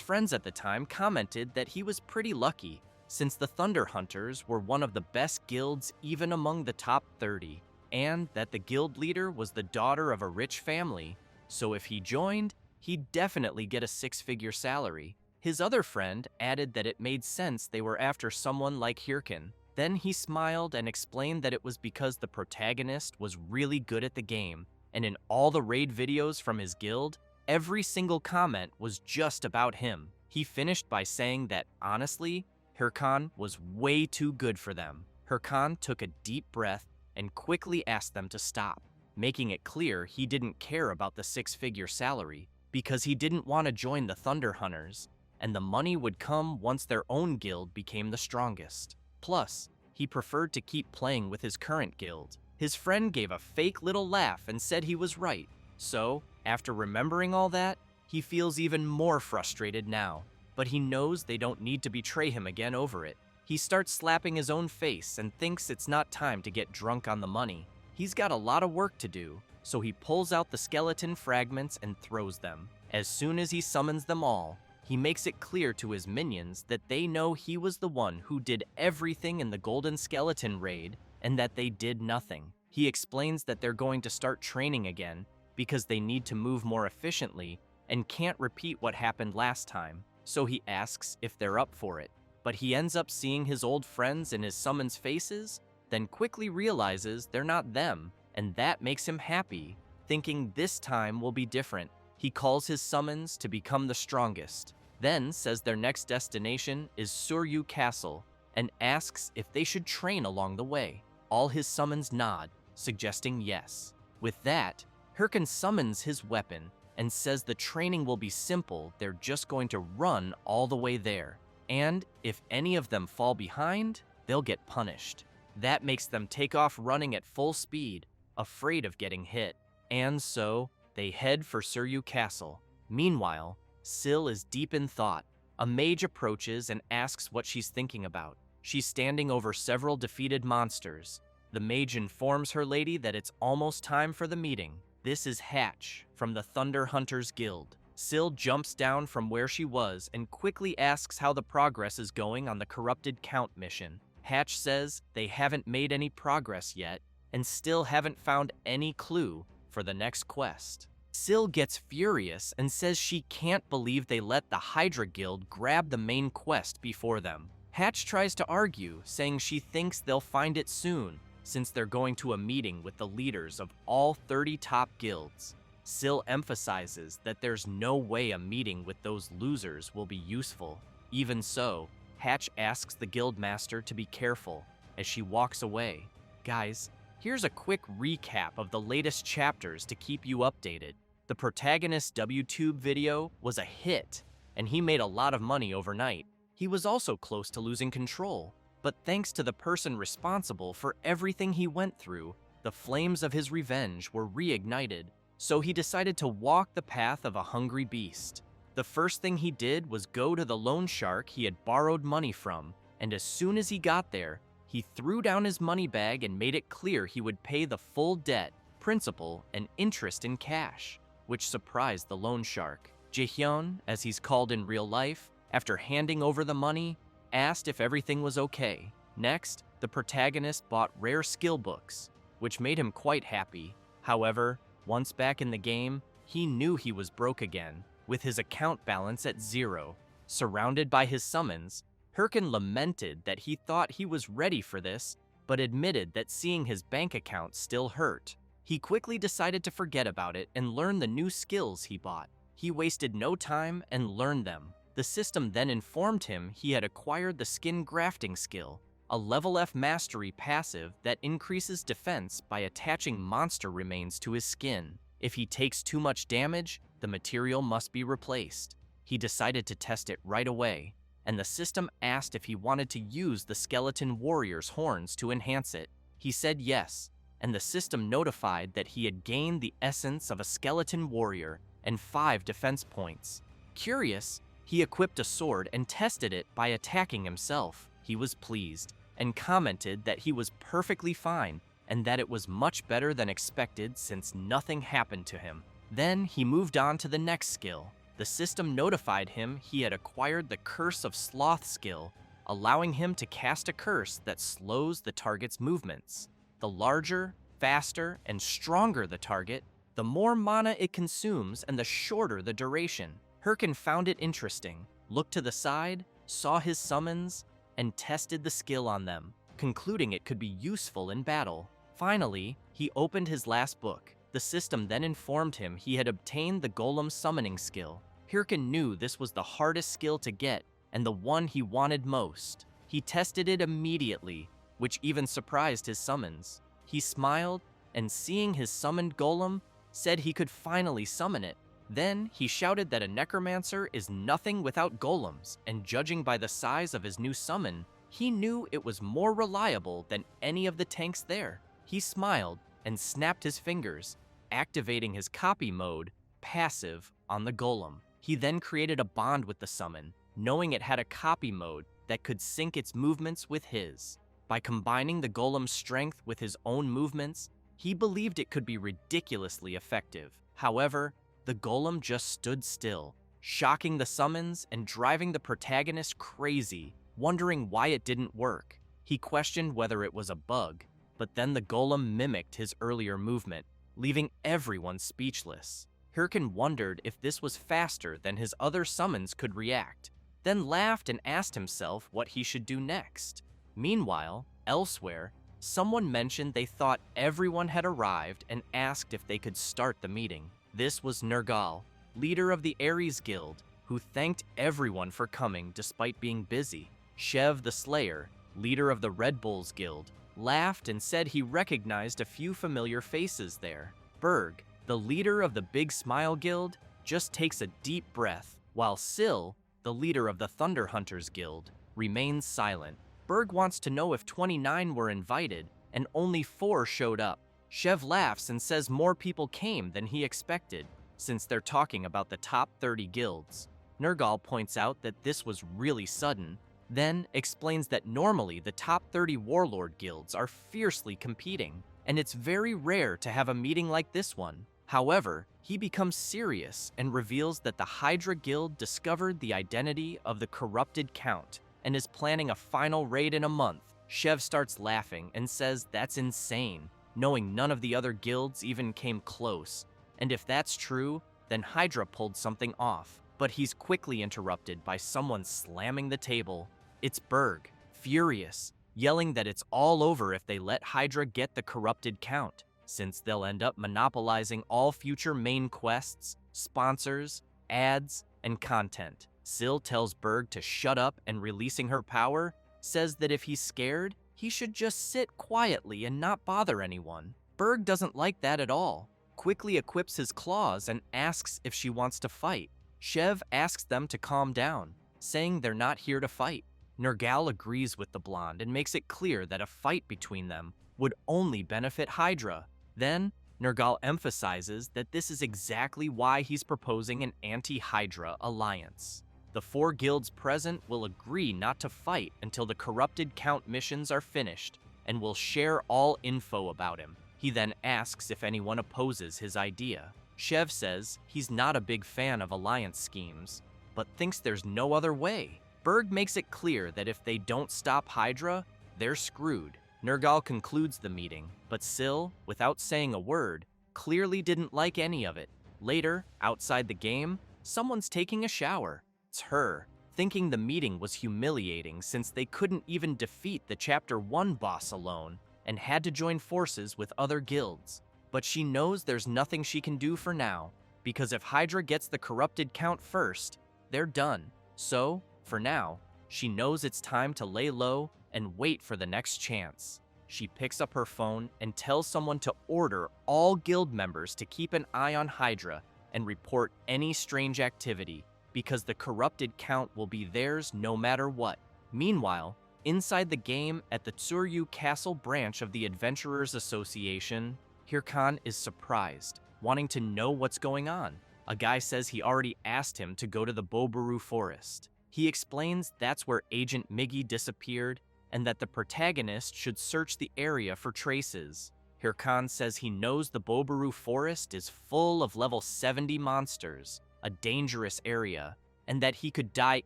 friends at the time commented that he was pretty lucky, since the Thunder Hunters were one of the best guilds even among the top 30, and that the guild leader was the daughter of a rich family, so if he joined, he'd definitely get a six-figure salary. His other friend added that it made sense they were after someone like Hirkin. Then he smiled and explained that it was because the protagonist was really good at the game, and in all the raid videos from his guild, every single comment was just about him. He finished by saying that, honestly, Hirkan was way too good for them. Hirkan took a deep breath and quickly asked them to stop, making it clear he didn't care about the six-figure salary because he didn't want to join the Thunder Hunters, and the money would come once their own guild became the strongest. Plus, he preferred to keep playing with his current guild. His friend gave a fake little laugh and said he was right. So, after remembering all that, he feels even more frustrated now, but he knows they don't need to betray him again over it. He starts slapping his own face and thinks it's not time to get drunk on the money. He's got a lot of work to do, so he pulls out the skeleton fragments and throws them. As soon as he summons them all, he makes it clear to his minions that they know he was the one who did everything in the Golden Skeleton raid and that they did nothing. He explains that they're going to start training again because they need to move more efficiently and can't repeat what happened last time, so he asks if they're up for it. But he ends up seeing his old friends in his summons faces, then quickly realizes they're not them, and that makes him happy, thinking this time will be different. He calls his summons to become the strongest, then says their next destination is Suryu Castle, and asks if they should train along the way. All his summons nod, suggesting yes. With that, Hirkin summons his weapon and says the training will be simple, they're just going to run all the way there. And if any of them fall behind, they'll get punished. That makes them take off running at full speed, afraid of getting hit. And so, they head for Suryu Castle. Meanwhile, Syl is deep in thought. A mage approaches and asks what she's thinking about. She's standing over several defeated monsters. The mage informs her lady that it's almost time for the meeting. This is Hatch from the Thunder Hunters Guild. Syl jumps down from where she was and quickly asks how the progress is going on the Corrupted Count mission. Hatch says they haven't made any progress yet and still haven't found any clue for the next quest. Syl gets furious and says she can't believe they let the Hydra Guild grab the main quest before them. Hatch tries to argue, saying she thinks they'll find it soon, since they're going to a meeting with the leaders of all 30 top guilds. Syl emphasizes that there's no way a meeting with those losers will be useful. Even so, Hatch asks the guildmaster to be careful as she walks away. Guys, here's a quick recap of the latest chapters to keep you updated. The protagonist's WTube video was a hit, and he made a lot of money overnight. He was also close to losing control, but thanks to the person responsible for everything he went through, the flames of his revenge were reignited, so he decided to walk the path of a hungry beast. The first thing he did was go to the loan shark he had borrowed money from, and as soon as he got there, he threw down his money bag and made it clear he would pay the full debt, principal, and interest in cash, which surprised the loan shark. Jaehyun, as he's called in real life, after handing over the money, asked if everything was okay. Next, the protagonist bought rare skill books, which made him quite happy. However, once back in the game, he knew he was broke again, with his account balance at 0. Surrounded by his summons, Hirkin lamented that he thought he was ready for this, but admitted that seeing his bank account still hurt. He quickly decided to forget about it and learn the new skills he bought. He wasted no time and learned them. The system then informed him he had acquired the skin grafting skill, a level F mastery passive that increases defense by attaching monster remains to his skin. If he takes too much damage, the material must be replaced. He decided to test it right away, and the system asked if he wanted to use the skeleton warrior's horns to enhance it. He said yes, and the system notified that he had gained the essence of a skeleton warrior and 5 defense points. Curious, he equipped a sword and tested it by attacking himself. He was pleased and commented that he was perfectly fine and that it was much better than expected since nothing happened to him. Then he moved on to the next skill. The system notified him he had acquired the Curse of Sloth skill, allowing him to cast a curse that slows the target's movements. The larger, faster, and stronger the target, the more mana it consumes and the shorter the duration. Hirkin found it interesting, looked to the side, saw his summons, and tested the skill on them, concluding it could be useful in battle. Finally, he opened his last book. The system then informed him he had obtained the Golem summoning skill. Hirkin knew this was the hardest skill to get and the one he wanted most. He tested it immediately, which even surprised his summons. He smiled, and seeing his summoned golem, said he could finally summon it. Then he shouted that a necromancer is nothing without golems, and judging by the size of his new summon, he knew it was more reliable than any of the tanks there. He smiled and snapped his fingers, activating his copy mode, passive, on the golem. He then created a bond with the summon, knowing it had a copy mode that could sync its movements with his. By combining the golem's strength with his own movements, he believed it could be ridiculously effective. However, the golem just stood still, shocking the summons and driving the protagonist crazy, wondering why it didn't work. He questioned whether it was a bug, but then the golem mimicked his earlier movement, leaving everyone speechless. Hirkin wondered if this was faster than his other summons could react, then laughed and asked himself what he should do next. Meanwhile, elsewhere, someone mentioned they thought everyone had arrived and asked if they could start the meeting. This was Nergal, leader of the Ares Guild, who thanked everyone for coming despite being busy. Shev the Slayer, leader of the Red Bulls Guild, laughed and said he recognized a few familiar faces there. Berg, the leader of the Big Smile Guild, just takes a deep breath, while Syl, the leader of the Thunder Hunters Guild, remains silent. Berg wants to know if 29 were invited, and only 4 showed up. Shev laughs and says more people came than he expected, since they're talking about the top 30 guilds. Nergal points out that this was really sudden, then explains that normally the top 30 warlord guilds are fiercely competing, and it's very rare to have a meeting like this one. However, he becomes serious and reveals that the Hydra Guild discovered the identity of the corrupted Count and is planning a final raid in a month. Shev starts laughing and says that's insane, knowing none of the other guilds even came close. And if that's true, then Hydra pulled something off. But he's quickly interrupted by someone slamming the table. It's Berg, furious, yelling that it's all over if they let Hydra get the corrupted Count, since they'll end up monopolizing all future main quests, sponsors, ads, and content. Syl tells Berg to shut up and releasing her power, says that if he's scared, he should just sit quietly and not bother anyone. Berg doesn't like that at all, quickly equips his claws and asks if she wants to fight. Shev asks them to calm down, saying they're not here to fight. Nergal agrees with the blonde and makes it clear that a fight between them would only benefit Hydra. Then, Nergal emphasizes that this is exactly why he's proposing an anti-Hydra alliance. The 4 guilds present will agree not to fight until the corrupted Count missions are finished, and will share all info about him. He then asks if anyone opposes his idea. Shev says he's not a big fan of alliance schemes, but thinks there's no other way. Berg makes it clear that if they don't stop Hydra, they're screwed. Nergal concludes the meeting, but Syl, without saying a word, clearly didn't like any of it. Later, outside the game, someone's taking a shower. It's her, thinking the meeting was humiliating since they couldn't even defeat the Chapter 1 boss alone and had to join forces with other guilds. But she knows there's nothing she can do for now, because if Hydra gets the corrupted Count first, they're done. So, for now, she knows it's time to lay low and wait for the next chance. She picks up her phone and tells someone to order all guild members to keep an eye on Hydra and report any strange activity, because the corrupted Count will be theirs no matter what. Meanwhile, inside the game at the Tsuryu Castle branch of the Adventurers Association, Hirkan is surprised, wanting to know what's going on. A guy says he already asked him to go to the Bobaru forest. He explains that's where Agent Miggy disappeared and that the protagonist should search the area for traces. Hirkan says he knows the Bobaru forest is full of level 70 monsters, a dangerous area, and that he could die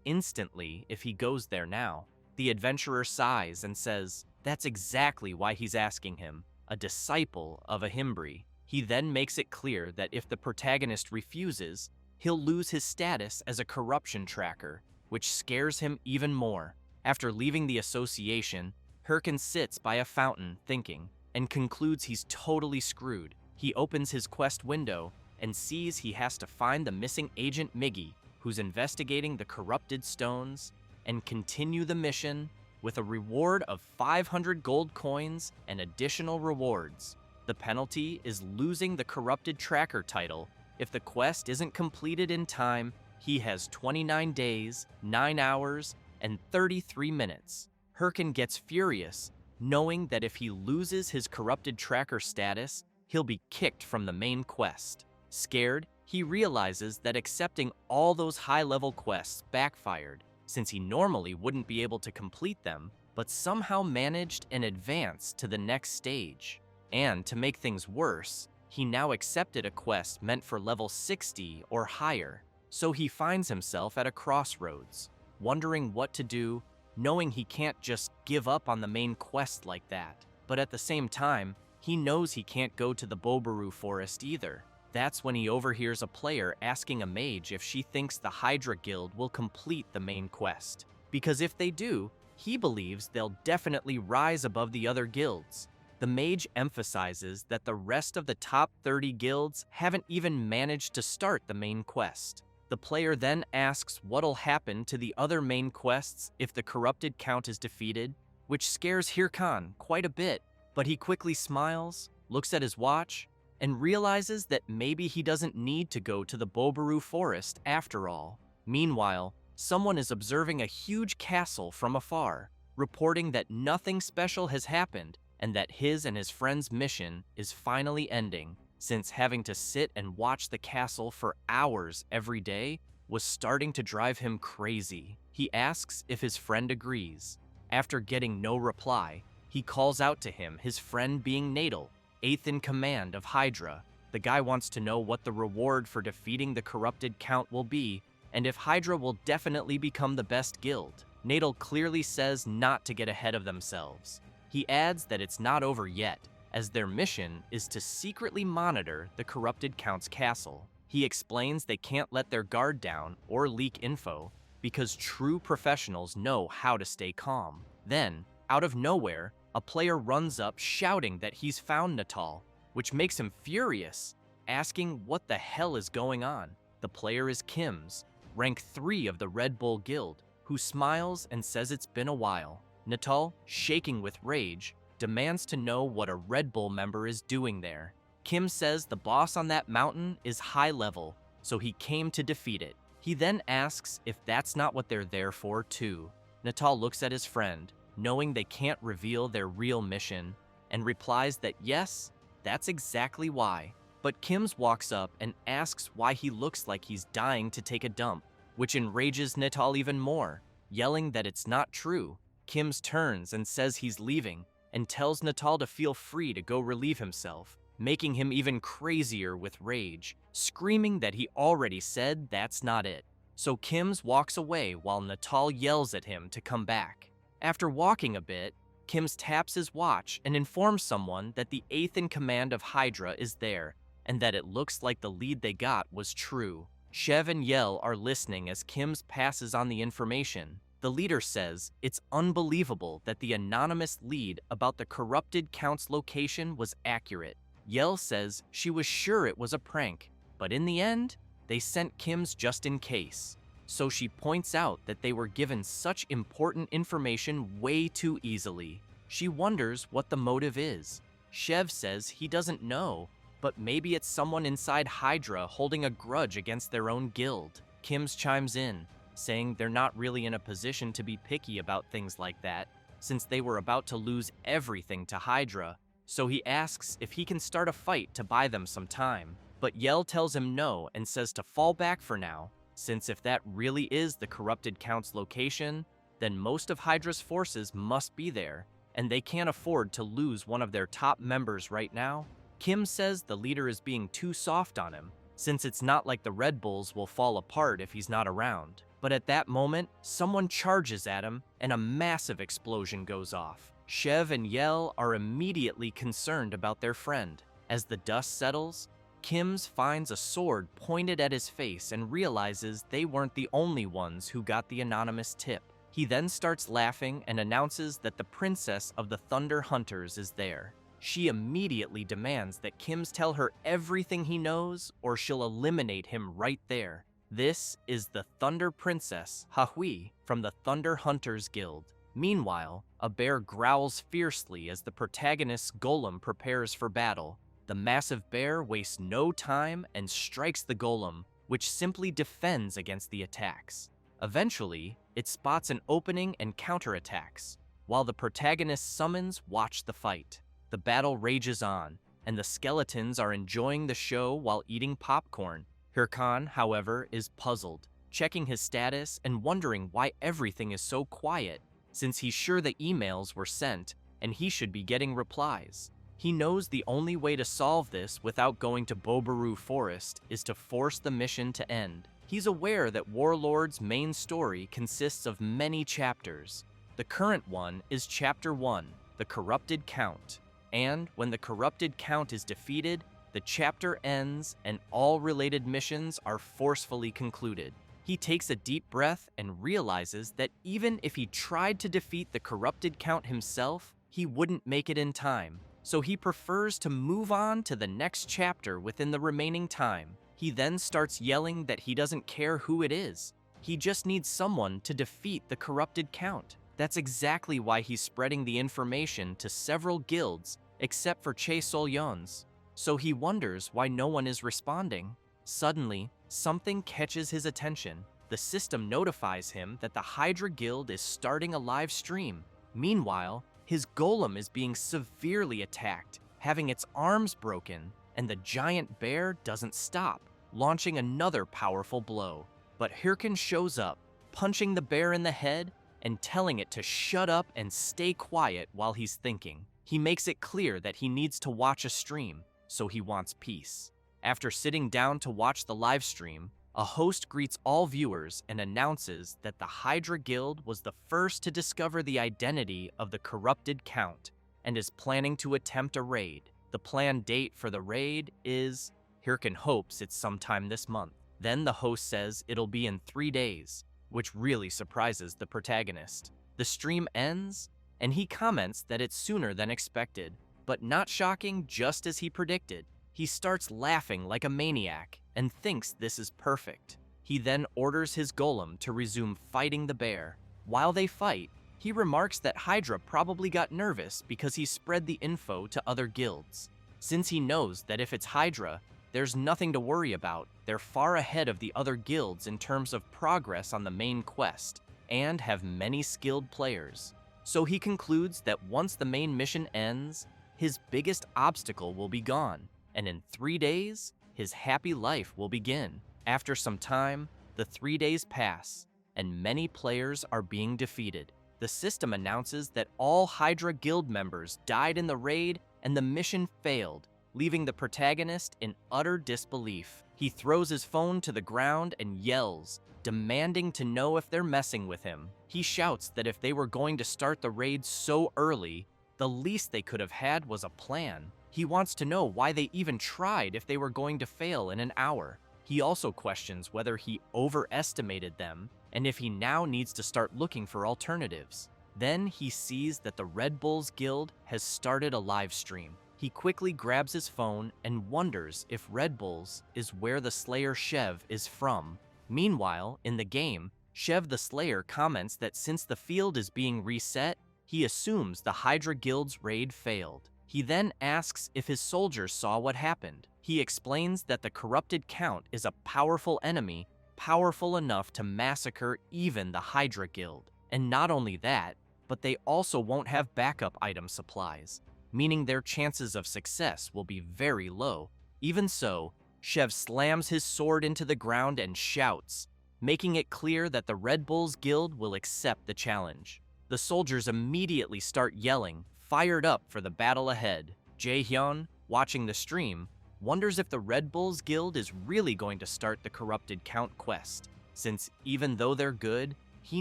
instantly if he goes there now. The adventurer sighs and says that's exactly why he's asking him, a disciple of a Himbri. He then makes it clear that if the protagonist refuses, he'll lose his status as a corruption tracker, which scares him even more. After leaving the association, Hirkan sits by a fountain thinking, and concludes he's totally screwed. He opens his quest window and sees he has to find the missing Agent Miggy, who's investigating the corrupted stones, and continue the mission with a reward of 500 gold coins and additional rewards. The penalty is losing the corrupted tracker title. If the quest isn't completed in time, he has 29 days, 9 hours, and 33 minutes. Hirkan gets furious, knowing that if he loses his corrupted tracker status, he'll be kicked from the main quest. Scared, he realizes that accepting all those high-level quests backfired, since he normally wouldn't be able to complete them, but somehow managed and advanced to the next stage. And to make things worse, he now accepted a quest meant for level 60 or higher, so he finds himself at a crossroads, wondering what to do, knowing he can't just give up on the main quest like that. But at the same time, he knows he can't go to the Bobaru forest either. That's when he overhears a player asking a mage if she thinks the Hydra Guild will complete the main quest. Because if they do, he believes they'll definitely rise above the other guilds. The mage emphasizes that the rest of the top 30 guilds haven't even managed to start the main quest. The player then asks what'll happen to the other main quests if the corrupted count is defeated, which scares Hirkan quite a bit, but he quickly smiles, looks at his watch, and realizes that maybe he doesn't need to go to the Bobaru forest after all. Meanwhile, someone is observing a huge castle from afar, reporting that nothing special has happened and that his and his friend's mission is finally ending, since having to sit and watch the castle for hours every day was starting to drive him crazy. He asks if his friend agrees. After getting no reply, he calls out to him, his friend being Nadal, 8th in command of Hydra. The guy wants to know what the reward for defeating the corrupted count will be, and if Hydra will definitely become the best guild. Nadal clearly says not to get ahead of themselves. He adds that it's not over yet, as their mission is to secretly monitor the corrupted count's castle. He explains they can't let their guard down or leak info, because true professionals know how to stay calm. Then, out of nowhere, a player runs up shouting that he's found Natal, which makes him furious, asking what the hell is going on. The player is Kim's, rank 3 of the Red Bull Guild, who smiles and says it's been a while. Natal, shaking with rage, demands to know what a Red Bull member is doing there. Kim says the boss on that mountain is high level, so he came to defeat it. He then asks if that's not what they're there for too. Natal looks at his friend, knowing they can't reveal their real mission, and replies that yes, that's exactly why. But Kim's walks up and asks why he looks like he's dying to take a dump, which enrages Natal even more, yelling that it's not true. Kim's turns and says he's leaving, and tells Natal to feel free to go relieve himself, making him even crazier with rage, screaming that he already said that's not it. So Kim's walks away while Natal yells at him to come back. After walking a bit, Kim's taps his watch and informs someone that the 8th in command of Hydra is there, and that it looks like the lead they got was true. Shev and Yell are listening as Kim's passes on the information. The leader says it's unbelievable that the anonymous lead about the corrupted count's location was accurate. Yell says she was sure it was a prank, but in the end, they sent Kim's just in case. So she points out that they were given such important information way too easily. She wonders what the motive is. Shev says he doesn't know, but maybe it's someone inside Hydra holding a grudge against their own guild. Kim's chimes in, saying they're not really in a position to be picky about things like that, since they were about to lose everything to Hydra, so he asks if he can start a fight to buy them some time. but Yell tells him no and says to fall back for now, since if that really is the corrupted Count's location, then most of Hydra's forces must be there, and they can't afford to lose one of their top members right now. Kim says the leader is being too soft on him, since it's not like the Red Bulls will fall apart if he's not around. But at that moment, someone charges at him and a massive explosion goes off. Shev and Yell are immediately concerned about their friend. As the dust settles, Kims finds a sword pointed at his face and realizes they weren't the only ones who got the anonymous tip. He then starts laughing and announces that the princess of the Thunder Hunters is there. She immediately demands that Kims tell her everything he knows or she'll eliminate him right there. This is the Thunder Princess, Hahui, from the Thunder Hunters Guild. Meanwhile, a bear growls fiercely as the protagonist's golem prepares for battle. The massive bear wastes no time and strikes the golem, which simply defends against the attacks. Eventually, it spots an opening and counterattacks, while the protagonist's summons watch the fight. The battle rages on, and the skeletons are enjoying the show while eating popcorn. Hirkan, however, is puzzled, checking his status and wondering why everything is so quiet, since he's sure the emails were sent and he should be getting replies. He knows the only way to solve this without going to Bobaru Forest is to force the mission to end. He's aware that Warlord's main story consists of many chapters. The current one is Chapter 1, The Corrupted Count. And when the Corrupted Count is defeated, the chapter ends and all related missions are forcefully concluded. He takes a deep breath and realizes that even if he tried to defeat the Corrupted Count himself, he wouldn't make it in time. So he prefers to move on to the next chapter within the remaining time. He then starts yelling that he doesn't care who it is. He just needs someone to defeat the Corrupted Count. That's exactly why he's spreading the information to several guilds, except for Che Solyon's. So he wonders why no one is responding. Suddenly, something catches his attention. The system notifies him that the Hydra Guild is starting a live stream. Meanwhile, his golem is being severely attacked, having its arms broken, and the giant bear doesn't stop, launching another powerful blow. But Hirkan shows up, punching the bear in the head and telling it to shut up and stay quiet while he's thinking. He makes it clear that he needs to watch a stream, so he wants peace. After sitting down to watch the live stream, a host greets all viewers and announces that the Hydra Guild was the first to discover the identity of the Corrupted Count and is planning to attempt a raid. The planned date for the raid is, Hirkan hopes it's sometime this month. Then the host says it'll be in 3 days, which really surprises the protagonist. The stream ends, and he comments that it's sooner than expected, but not shocking, just as he predicted. He starts laughing like a maniac and thinks this is perfect. He then orders his golem to resume fighting the bear. While they fight, he remarks that Hydra probably got nervous because he spread the info to other guilds. Since he knows that if it's Hydra, there's nothing to worry about. They're far ahead of the other guilds in terms of progress on the main quest, and have many skilled players. So he concludes that once the main mission ends, his biggest obstacle will be gone, and in 3 days, his happy life will begin. After some time, the 3 days pass, and many players are being defeated. The system announces that all Hydra Guild members died in the raid and the mission failed, leaving the protagonist in utter disbelief. He throws his phone to the ground and yells, demanding to know if they're messing with him. He shouts that if they were going to start the raid so early, the least they could have had was a plan. He wants to know why they even tried if they were going to fail in an hour. He also questions whether he overestimated them and if he now needs to start looking for alternatives. Then he sees that the Red Bulls Guild has started a live stream. He quickly grabs his phone and wonders if Red Bulls is where the Slayer Shev is from. Meanwhile, in the game, Shev the Slayer comments that since the field is being reset, he assumes the Hydra Guild's raid failed. He then asks if his soldiers saw what happened. He explains that the Corrupted Count is a powerful enemy, powerful enough to massacre even the Hydra Guild. And not only that, but they also won't have backup item supplies, meaning their chances of success will be very low. Even so, Chev slams his sword into the ground and shouts, making it clear that the Red Bulls Guild will accept the challenge. The soldiers immediately start yelling, fired up for the battle ahead. Jae-hyun, watching the stream, wonders if the Red Bulls Guild is really going to start the Corrupted Count quest, since even though they're good, he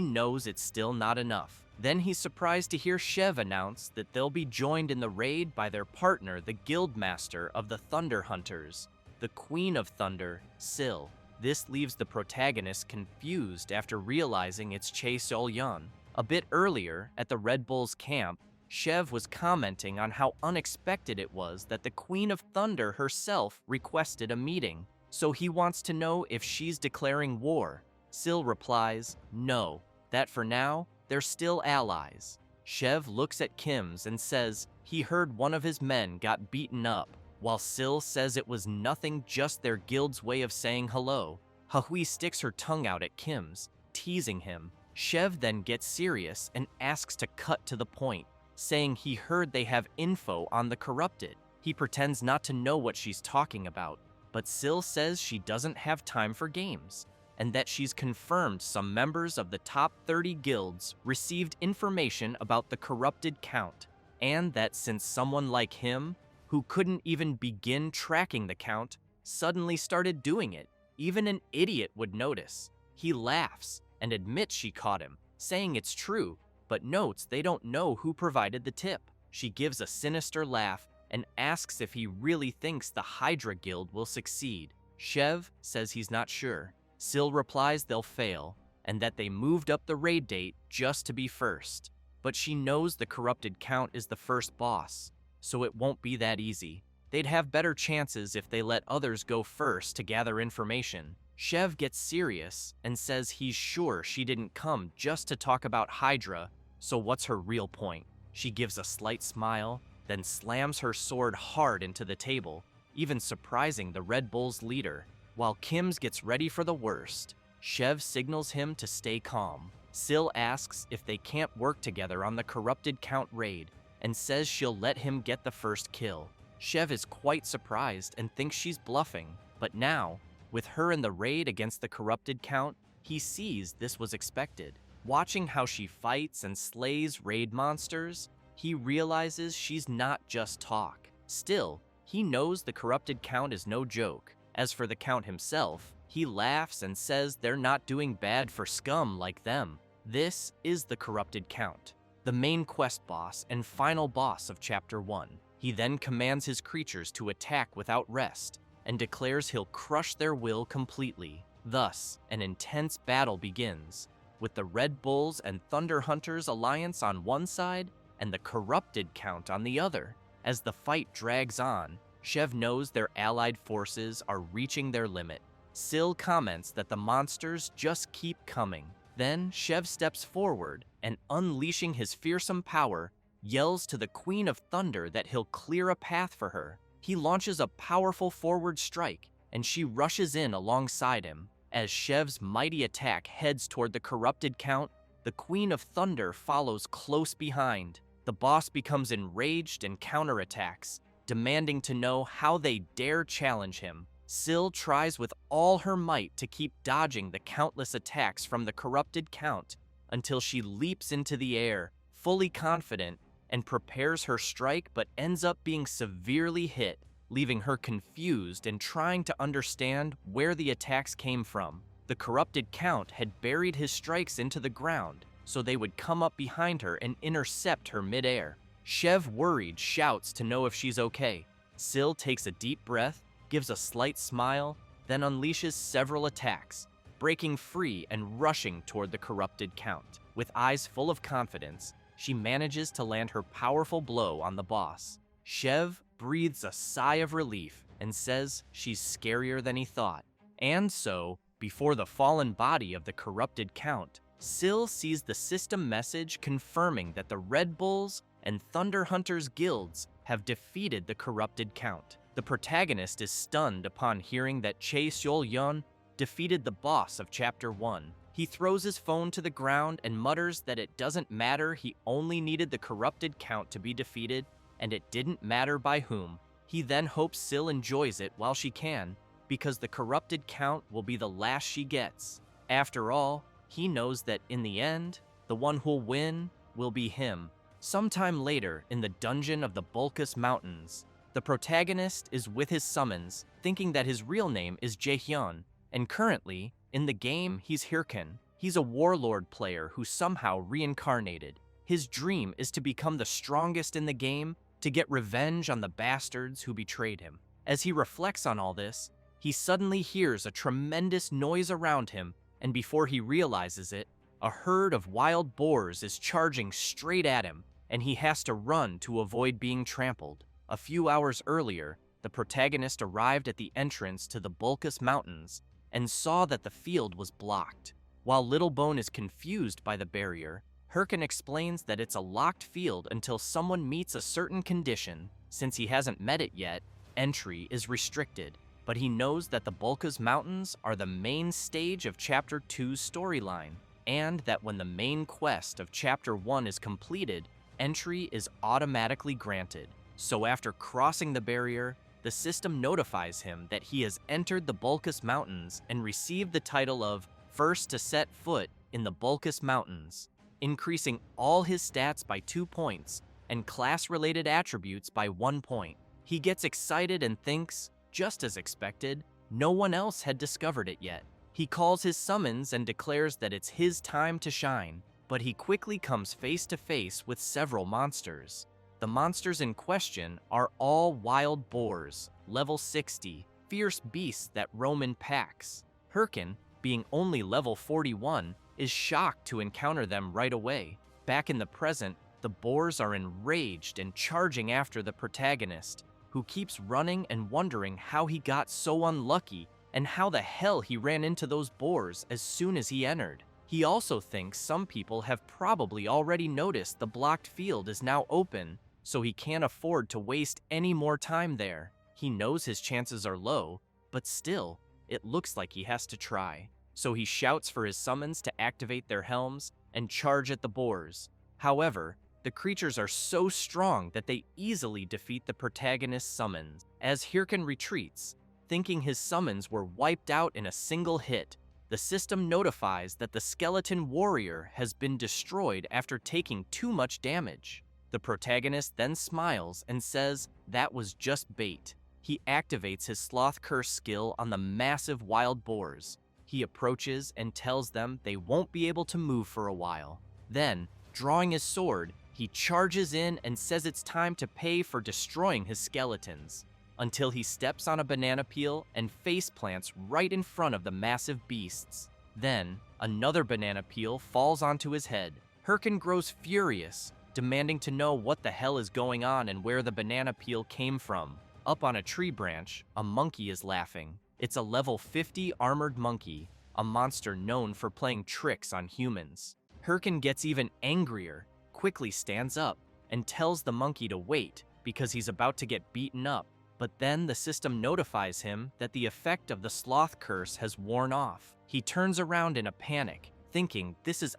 knows it's still not enough. Then he's surprised to hear Chev announce that they'll be joined in the raid by their partner, the Guildmaster of the Thunder Hunters, the Queen of Thunder, Sil. This leaves the protagonist confused after realizing it's Chae Sol-yeon. A bit earlier, at the Red Bulls camp, Chev was commenting on how unexpected it was that the Queen of Thunder herself requested a meeting, so he wants to know if she's declaring war. Sil replies, no, that for now, they're still allies. Chev looks at Kim's and says he heard one of his men got beaten up, while Sil says it was nothing, just their guild's way of saying hello. Hahui sticks her tongue out at Kim's, teasing him. Chev then gets serious and asks to cut to the point, saying he heard they have info on the corrupted. He pretends not to know what she's talking about, but Sil says she doesn't have time for games, and that she's confirmed some members of the top 30 guilds received information about the corrupted count, and that since someone like him, who couldn't even begin tracking the count, suddenly started doing it, even an idiot would notice. He laughs and admits she caught him, saying it's true, but notes they don't know who provided the tip. She gives a sinister laugh and asks if he really thinks the Hydra Guild will succeed. Chev says he's not sure. Sil replies they'll fail, and that they moved up the raid date just to be first. But she knows the corrupted count is the first boss, so it won't be that easy. They'd have better chances if they let others go first to gather information. Chev gets serious and says he's sure she didn't come just to talk about Hydra, so what's her real point? She gives a slight smile, then slams her sword hard into the table, even surprising the Red Bulls leader. While Kim's gets ready for the worst, Chev signals him to stay calm. Sil asks if they can't work together on the corrupted count raid, and says she'll let him get the first kill. Chev is quite surprised and thinks she's bluffing, but now, with her in the raid against the corrupted count, he sees this was expected. Watching how she fights and slays raid monsters, he realizes she's not just talk. Still, he knows the corrupted count is no joke. As for the count himself, he laughs and says they're not doing bad for scum like them. This is the corrupted count, the main quest boss and final boss of Chapter 1. He then commands his creatures to attack without rest, and declares he'll crush their will completely. Thus, an intense battle begins, with the Red Bulls and Thunder Hunters alliance on one side, and the corrupted count on the other. As the fight drags on, Chev knows their allied forces are reaching their limit. Sil comments that the monsters just keep coming. Then Chev steps forward and, unleashing his fearsome power, yells to the Queen of Thunder that he'll clear a path for her. He launches a powerful forward strike, and she rushes in alongside him. As Chev's mighty attack heads toward the corrupted count, the Queen of Thunder follows close behind. The boss becomes enraged and counterattacks, demanding to know how they dare challenge him. Sil tries with all her might to keep dodging the countless attacks from the corrupted count until she leaps into the air, fully confident, and prepares her strike, but ends up being severely hit, leaving her confused and trying to understand where the attacks came from. The corrupted count had buried his strikes into the ground, so they would come up behind her and intercept her midair. Chev, worried, shouts to know if she's okay. Sil takes a deep breath, gives a slight smile, then unleashes several attacks, breaking free and rushing toward the corrupted count. With eyes full of confidence, she manages to land her powerful blow on the boss. Chev breathes a sigh of relief and says she's scarier than he thought. And so, before the fallen body of the corrupted count, Sil sees the system message confirming that the Red Bulls and Thunder Hunters guilds have defeated the corrupted count. The protagonist is stunned upon hearing that Chae Sol-yeon defeated the boss of Chapter 1. He throws his phone to the ground and mutters that it doesn't matter, he only needed the corrupted count to be defeated, and it didn't matter by whom. He then hopes Sil enjoys it while she can, because the corrupted count will be the last she gets. After all, he knows that in the end, the one who'll win will be him. Sometime later, in the dungeon of the Bulkus Mountains, the protagonist is with his summons, thinking that his real name is Jaehyun, and currently, in the game, he's Hirkan. He's a warlord player who somehow reincarnated. His dream is to become the strongest in the game, to get revenge on the bastards who betrayed him. As he reflects on all this, he suddenly hears a tremendous noise around him, and before he realizes it, a herd of wild boars is charging straight at him, and he has to run to avoid being trampled. A few hours earlier, the protagonist arrived at the entrance to the Bulkus Mountains and saw that the field was blocked. While Littlebone is confused by the barrier, Hirkan explains that it's a locked field until someone meets a certain condition. Since he hasn't met it yet, entry is restricted, but he knows that the Bulkus Mountains are the main stage of Chapter 2's storyline, and that when the main quest of Chapter 1 is completed, entry is automatically granted. So after crossing the barrier, the system notifies him that he has entered the Bulkus Mountains and received the title of First to Set Foot in the Bulkus Mountains, increasing all his stats by 2 points and class-related attributes by 1 point. He gets excited and thinks, just as expected, no one else had discovered it yet. He calls his summons and declares that it's his time to shine, but he quickly comes face to face with several monsters. The monsters in question are all wild boars, level 60, fierce beasts that roam in packs. Hirkan, being only level 41, is shocked to encounter them right away. Back in the present, the boars are enraged and charging after the protagonist, who keeps running and wondering how he got so unlucky and how the hell he ran into those boars as soon as he entered. He also thinks some people have probably already noticed the blocked field is now open, so he can't afford to waste any more time there. He knows his chances are low, but still, it looks like he has to try. So he shouts for his summons to activate their helms and charge at the boars. However, the creatures are so strong that they easily defeat the protagonist's summons. As Hirkan retreats, thinking his summons were wiped out in a single hit, the system notifies that the skeleton warrior has been destroyed after taking too much damage. The protagonist then smiles and says that was just bait. He activates his sloth curse skill on the massive wild boars. He approaches and tells them they won't be able to move for a while. Then, drawing his sword, he charges in and says it's time to pay for destroying his skeletons, until he steps on a banana peel and face plants right in front of the massive beasts. Then, another banana peel falls onto his head. Hirkan grows furious, demanding to know what the hell is going on and where the banana peel came from. Up on a tree branch, a monkey is laughing. It's a level 50 armored monkey, a monster known for playing tricks on humans. Hirkan gets even angrier, quickly stands up, and tells the monkey to wait because he's about to get beaten up. But then the system notifies him that the effect of the sloth curse has worn off. He turns around in a panic, thinking this is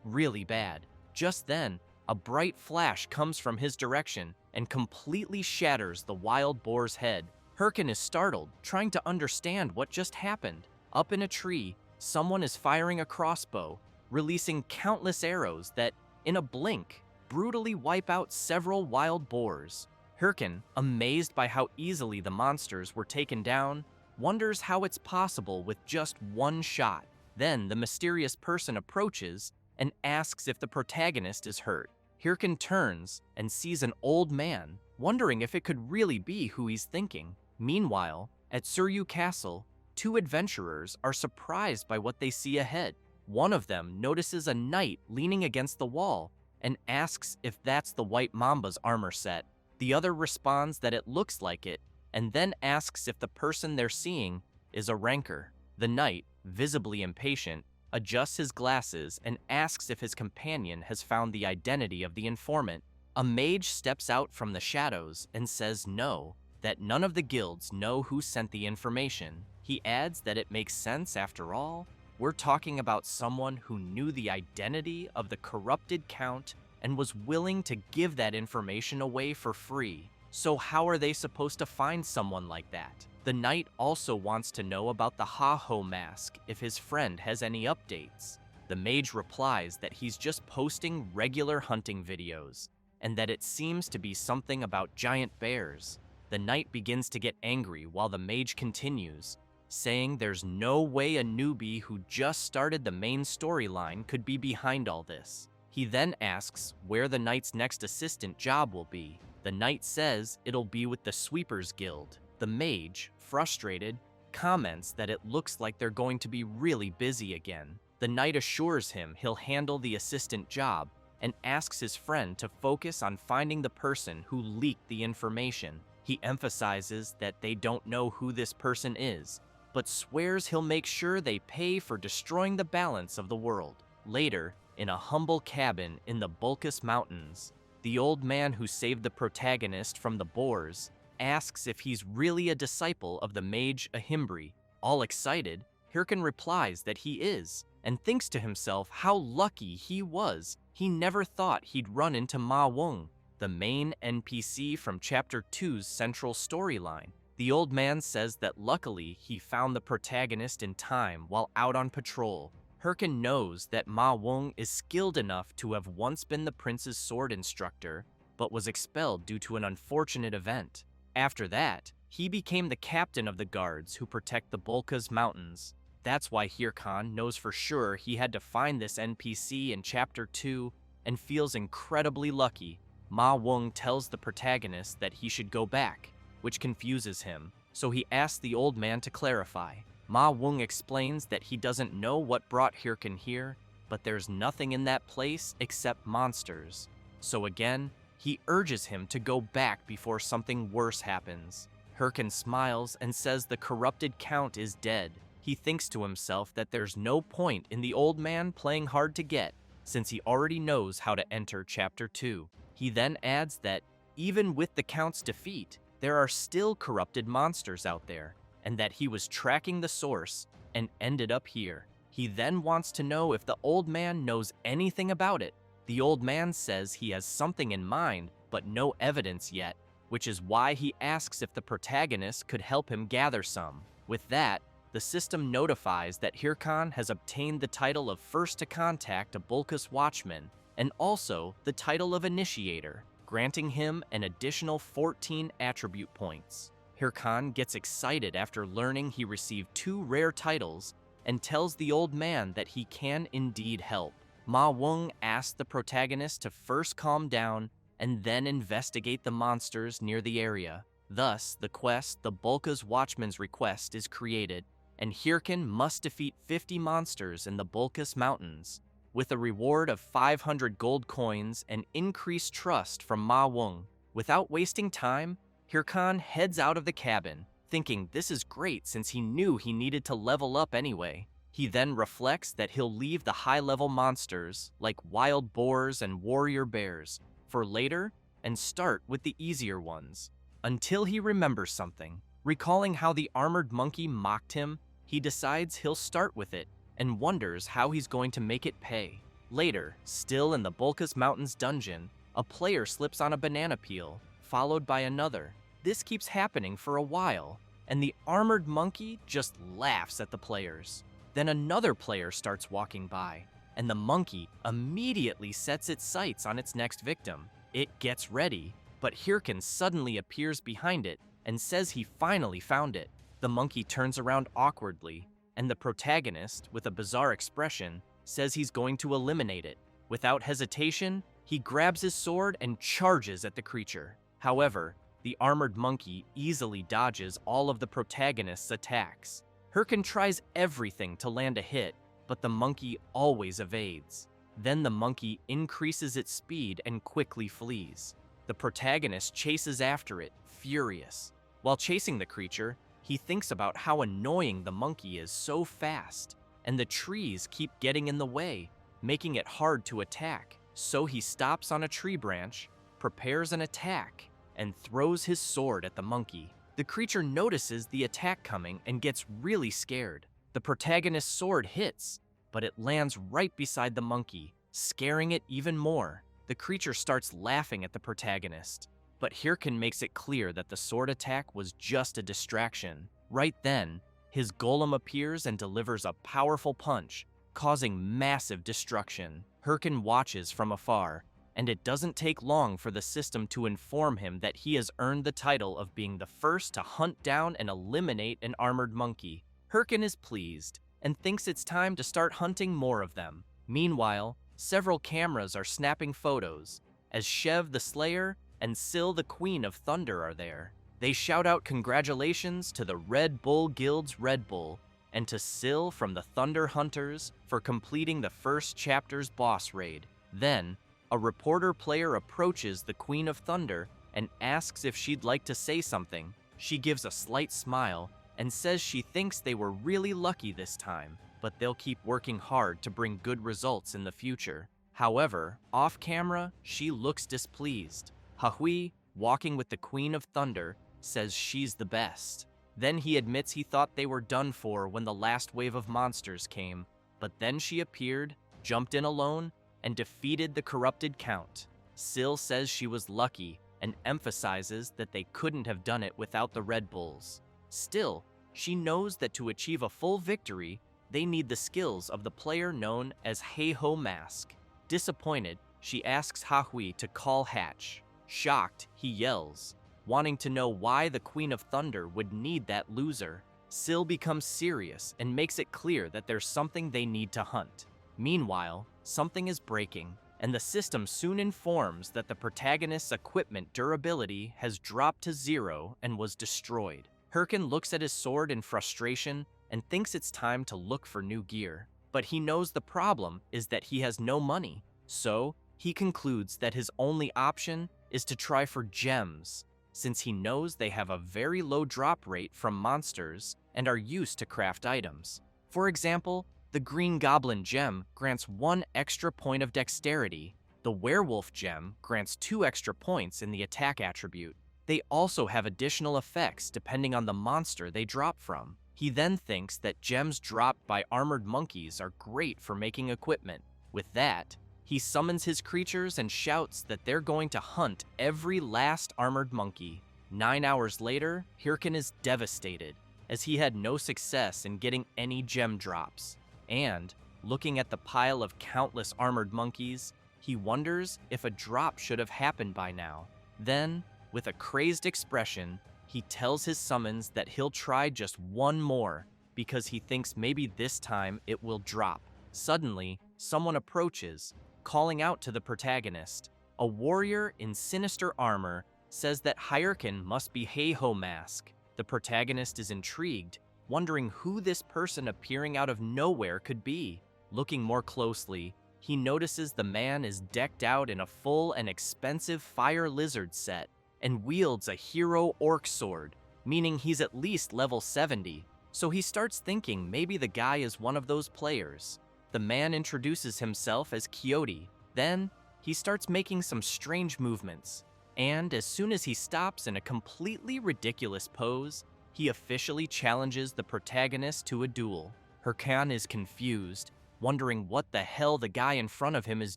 really bad. Just then, a bright flash comes from his direction and completely shatters the wild boar's head. Hirkan is startled, trying to understand what just happened. Up in a tree, someone is firing a crossbow, releasing countless arrows that, in a blink, brutally wipe out several wild boars. Hirkan, amazed by how easily the monsters were taken down, wonders how it's possible with just one shot. Then the mysterious person approaches and asks if the protagonist is hurt. Hirkan turns and sees an old man, wondering if it could really be who he's thinking. Meanwhile, at Suryu Castle, two adventurers are surprised by what they see ahead. One of them notices a knight leaning against the wall and asks if that's the White Mamba's armor set. The other responds that it looks like it, and then asks if the person they're seeing is a ranker. The knight, visibly impatient, adjusts his glasses and asks if his companion has found the identity of the informant. A mage steps out from the shadows and says no, that none of the guilds know who sent the information. He adds that it makes sense after all. We're talking about someone who knew the identity of the corrupted count and was willing to give that information away for free. So how are they supposed to find someone like that? The knight also wants to know about the Ha-Ho mask if his friend has any updates. The mage replies that he's just posting regular hunting videos, and that it seems to be something about giant bears. The knight begins to get angry while the mage continues, saying there's no way a newbie who just started the main storyline could be behind all this. He then asks where the knight's next assistant job will be. The knight says it'll be with the Sweepers Guild. The mage, frustrated, comments that it looks like they're going to be really busy again. The knight assures him he'll handle the assistant job and asks his friend to focus on finding the person who leaked the information. He emphasizes that they don't know who this person is, but swears he'll make sure they pay for destroying the balance of the world. Later, in a humble cabin in the Bulkus Mountains, the old man who saved the protagonist from the boars asks if he's really a disciple of the mage Ahimbri. All excited, Hirkan replies that he is, and thinks to himself how lucky he was. He never thought he'd run into Ma Wong, the main NPC from Chapter 2's central storyline. The old man says that luckily he found the protagonist in time while out on patrol. Hirkan knows that Ma Wong is skilled enough to have once been the prince's sword instructor, but was expelled due to an unfortunate event. After that, he became the captain of the guards who protect the Bulkus Mountains. That's why Hirkan knows for sure he had to find this NPC in Chapter 2 and feels incredibly lucky. Ma Wong tells the protagonist that he should go back, which confuses him, so he asks the old man to clarify. Ma Wong explains that he doesn't know what brought Hirkan here, but there's nothing in that place except monsters. So again, he urges him to go back before something worse happens. Hirkan smiles and says the corrupted count is dead. He thinks to himself that there's no point in the old man playing hard to get, since he already knows how to enter Chapter 2. He then adds that, even with the count's defeat, there are still corrupted monsters out there, and that he was tracking the source and ended up here. He then wants to know if the old man knows anything about it. The old man says he has something in mind, but no evidence yet, which is why he asks if the protagonist could help him gather some. With that, the system notifies that Hirkan has obtained the title of First to Contact a Bulkus Watchman, and also the title of Initiator, granting him an additional 14 attribute points. Hirkan gets excited after learning he received 2 rare titles and tells the old man that he can indeed help. Ma Wong asks the protagonist to first calm down and then investigate the monsters near the area. Thus, the quest, the Bulkus Watchman's Request, is created, and Hirkan must defeat 50 monsters in the Bulkus Mountains, with a reward of 500 gold coins and increased trust from Ma Wong. Without wasting time, Hirkan heads out of the cabin, thinking this is great since he knew he needed to level up anyway. He then reflects that he'll leave the high-level monsters, like wild boars and warrior bears, for later and start with the easier ones. Until he remembers something. Recalling how the armored monkey mocked him, he decides he'll start with it and wonders how he's going to make it pay. Later, still in the Bulkus Mountains dungeon, a player slips on a banana peel, followed by another. This keeps happening for a while, and the armored monkey just laughs at the players. Then another player starts walking by, and the monkey immediately sets its sights on its next victim. It gets ready, but Hirkan suddenly appears behind it and says he finally found it. The monkey turns around awkwardly, and the protagonist, with a bizarre expression, says he's going to eliminate it. Without hesitation, he grabs his sword and charges at the creature. However, the armored monkey easily dodges all of the protagonist's attacks. Hirkan tries everything to land a hit, but the monkey always evades. Then the monkey increases its speed and quickly flees. The protagonist chases after it, furious. While chasing the creature, he thinks about how annoying the monkey is so fast, and the trees keep getting in the way, making it hard to attack. So he stops on a tree branch, prepares an attack, and throws his sword at the monkey. The creature notices the attack coming and gets really scared. The protagonist's sword hits, but it lands right beside the monkey, scaring it even more. The creature starts laughing at the protagonist, but Hirkin makes it clear that the sword attack was just a distraction. Right then, his golem appears and delivers a powerful punch, causing massive destruction. Hirkin watches from afar, and it doesn't take long for the system to inform him that he has earned the title of being the first to hunt down and eliminate an armored monkey. Hirkin is pleased, and thinks it's time to start hunting more of them. Meanwhile, several cameras are snapping photos, as Shev the Slayer and Syl the Queen of Thunder are there. They shout out congratulations to the Red Bull Guild's Red Bull, and to Syl from the Thunder Hunters for completing the first chapter's boss raid. Then, a reporter player approaches the Queen of Thunder and asks if she'd like to say something. She gives a slight smile and says she thinks they were really lucky this time, but they'll keep working hard to bring good results in the future. However, off camera, she looks displeased. Hahui, walking with the Queen of Thunder, says she's the best. Then he admits he thought they were done for when the last wave of monsters came, but then she appeared, jumped in alone, and defeated the corrupted Count. Syl says she was lucky and emphasizes that they couldn't have done it without the Red Bulls. Still, she knows that to achieve a full victory, they need the skills of the player known as Heiho Mask. Disappointed, she asks Hahui to call Hatch. Shocked, he yells, wanting to know why the Queen of Thunder would need that loser. Syl becomes serious and makes it clear that there's something they need to hunt. Meanwhile, something is breaking, and the system soon informs that the protagonist's equipment durability has dropped to 0 and was destroyed. Hirkin looks at his sword in frustration and thinks it's time to look for new gear. But he knows the problem is that he has no money, so he concludes that his only option is to try for gems, since he knows they have a very low drop rate from monsters and are used to craft items. For example, the Green Goblin gem grants 1 extra point of dexterity. The Werewolf gem grants 2 extra points in the attack attribute. They also have additional effects depending on the monster they drop from. He then thinks that gems dropped by armored monkeys are great for making equipment. With that, he summons his creatures and shouts that they're going to hunt every last armored monkey. 9 hours later, Hirkin is devastated, as he had no success in getting any gem drops. And, looking at the pile of countless armored monkeys, he wonders if a drop should have happened by now. Then, with a crazed expression, he tells his summons that he'll try just one more, because he thinks maybe this time it will drop. Suddenly, someone approaches, calling out to the protagonist. A warrior in sinister armor says that Hirkin must be Heiho Mask. The protagonist is intrigued, wondering who this person appearing out of nowhere could be. Looking more closely, he notices the man is decked out in a full and expensive fire lizard set and wields a hero orc sword, meaning he's at least level 70. So he starts thinking maybe the guy is one of those players. The man introduces himself as Quixote. Then, he starts making some strange movements, and as soon as he stops in a completely ridiculous pose, he officially challenges the protagonist to a duel. Hirkin is confused, wondering what the hell the guy in front of him is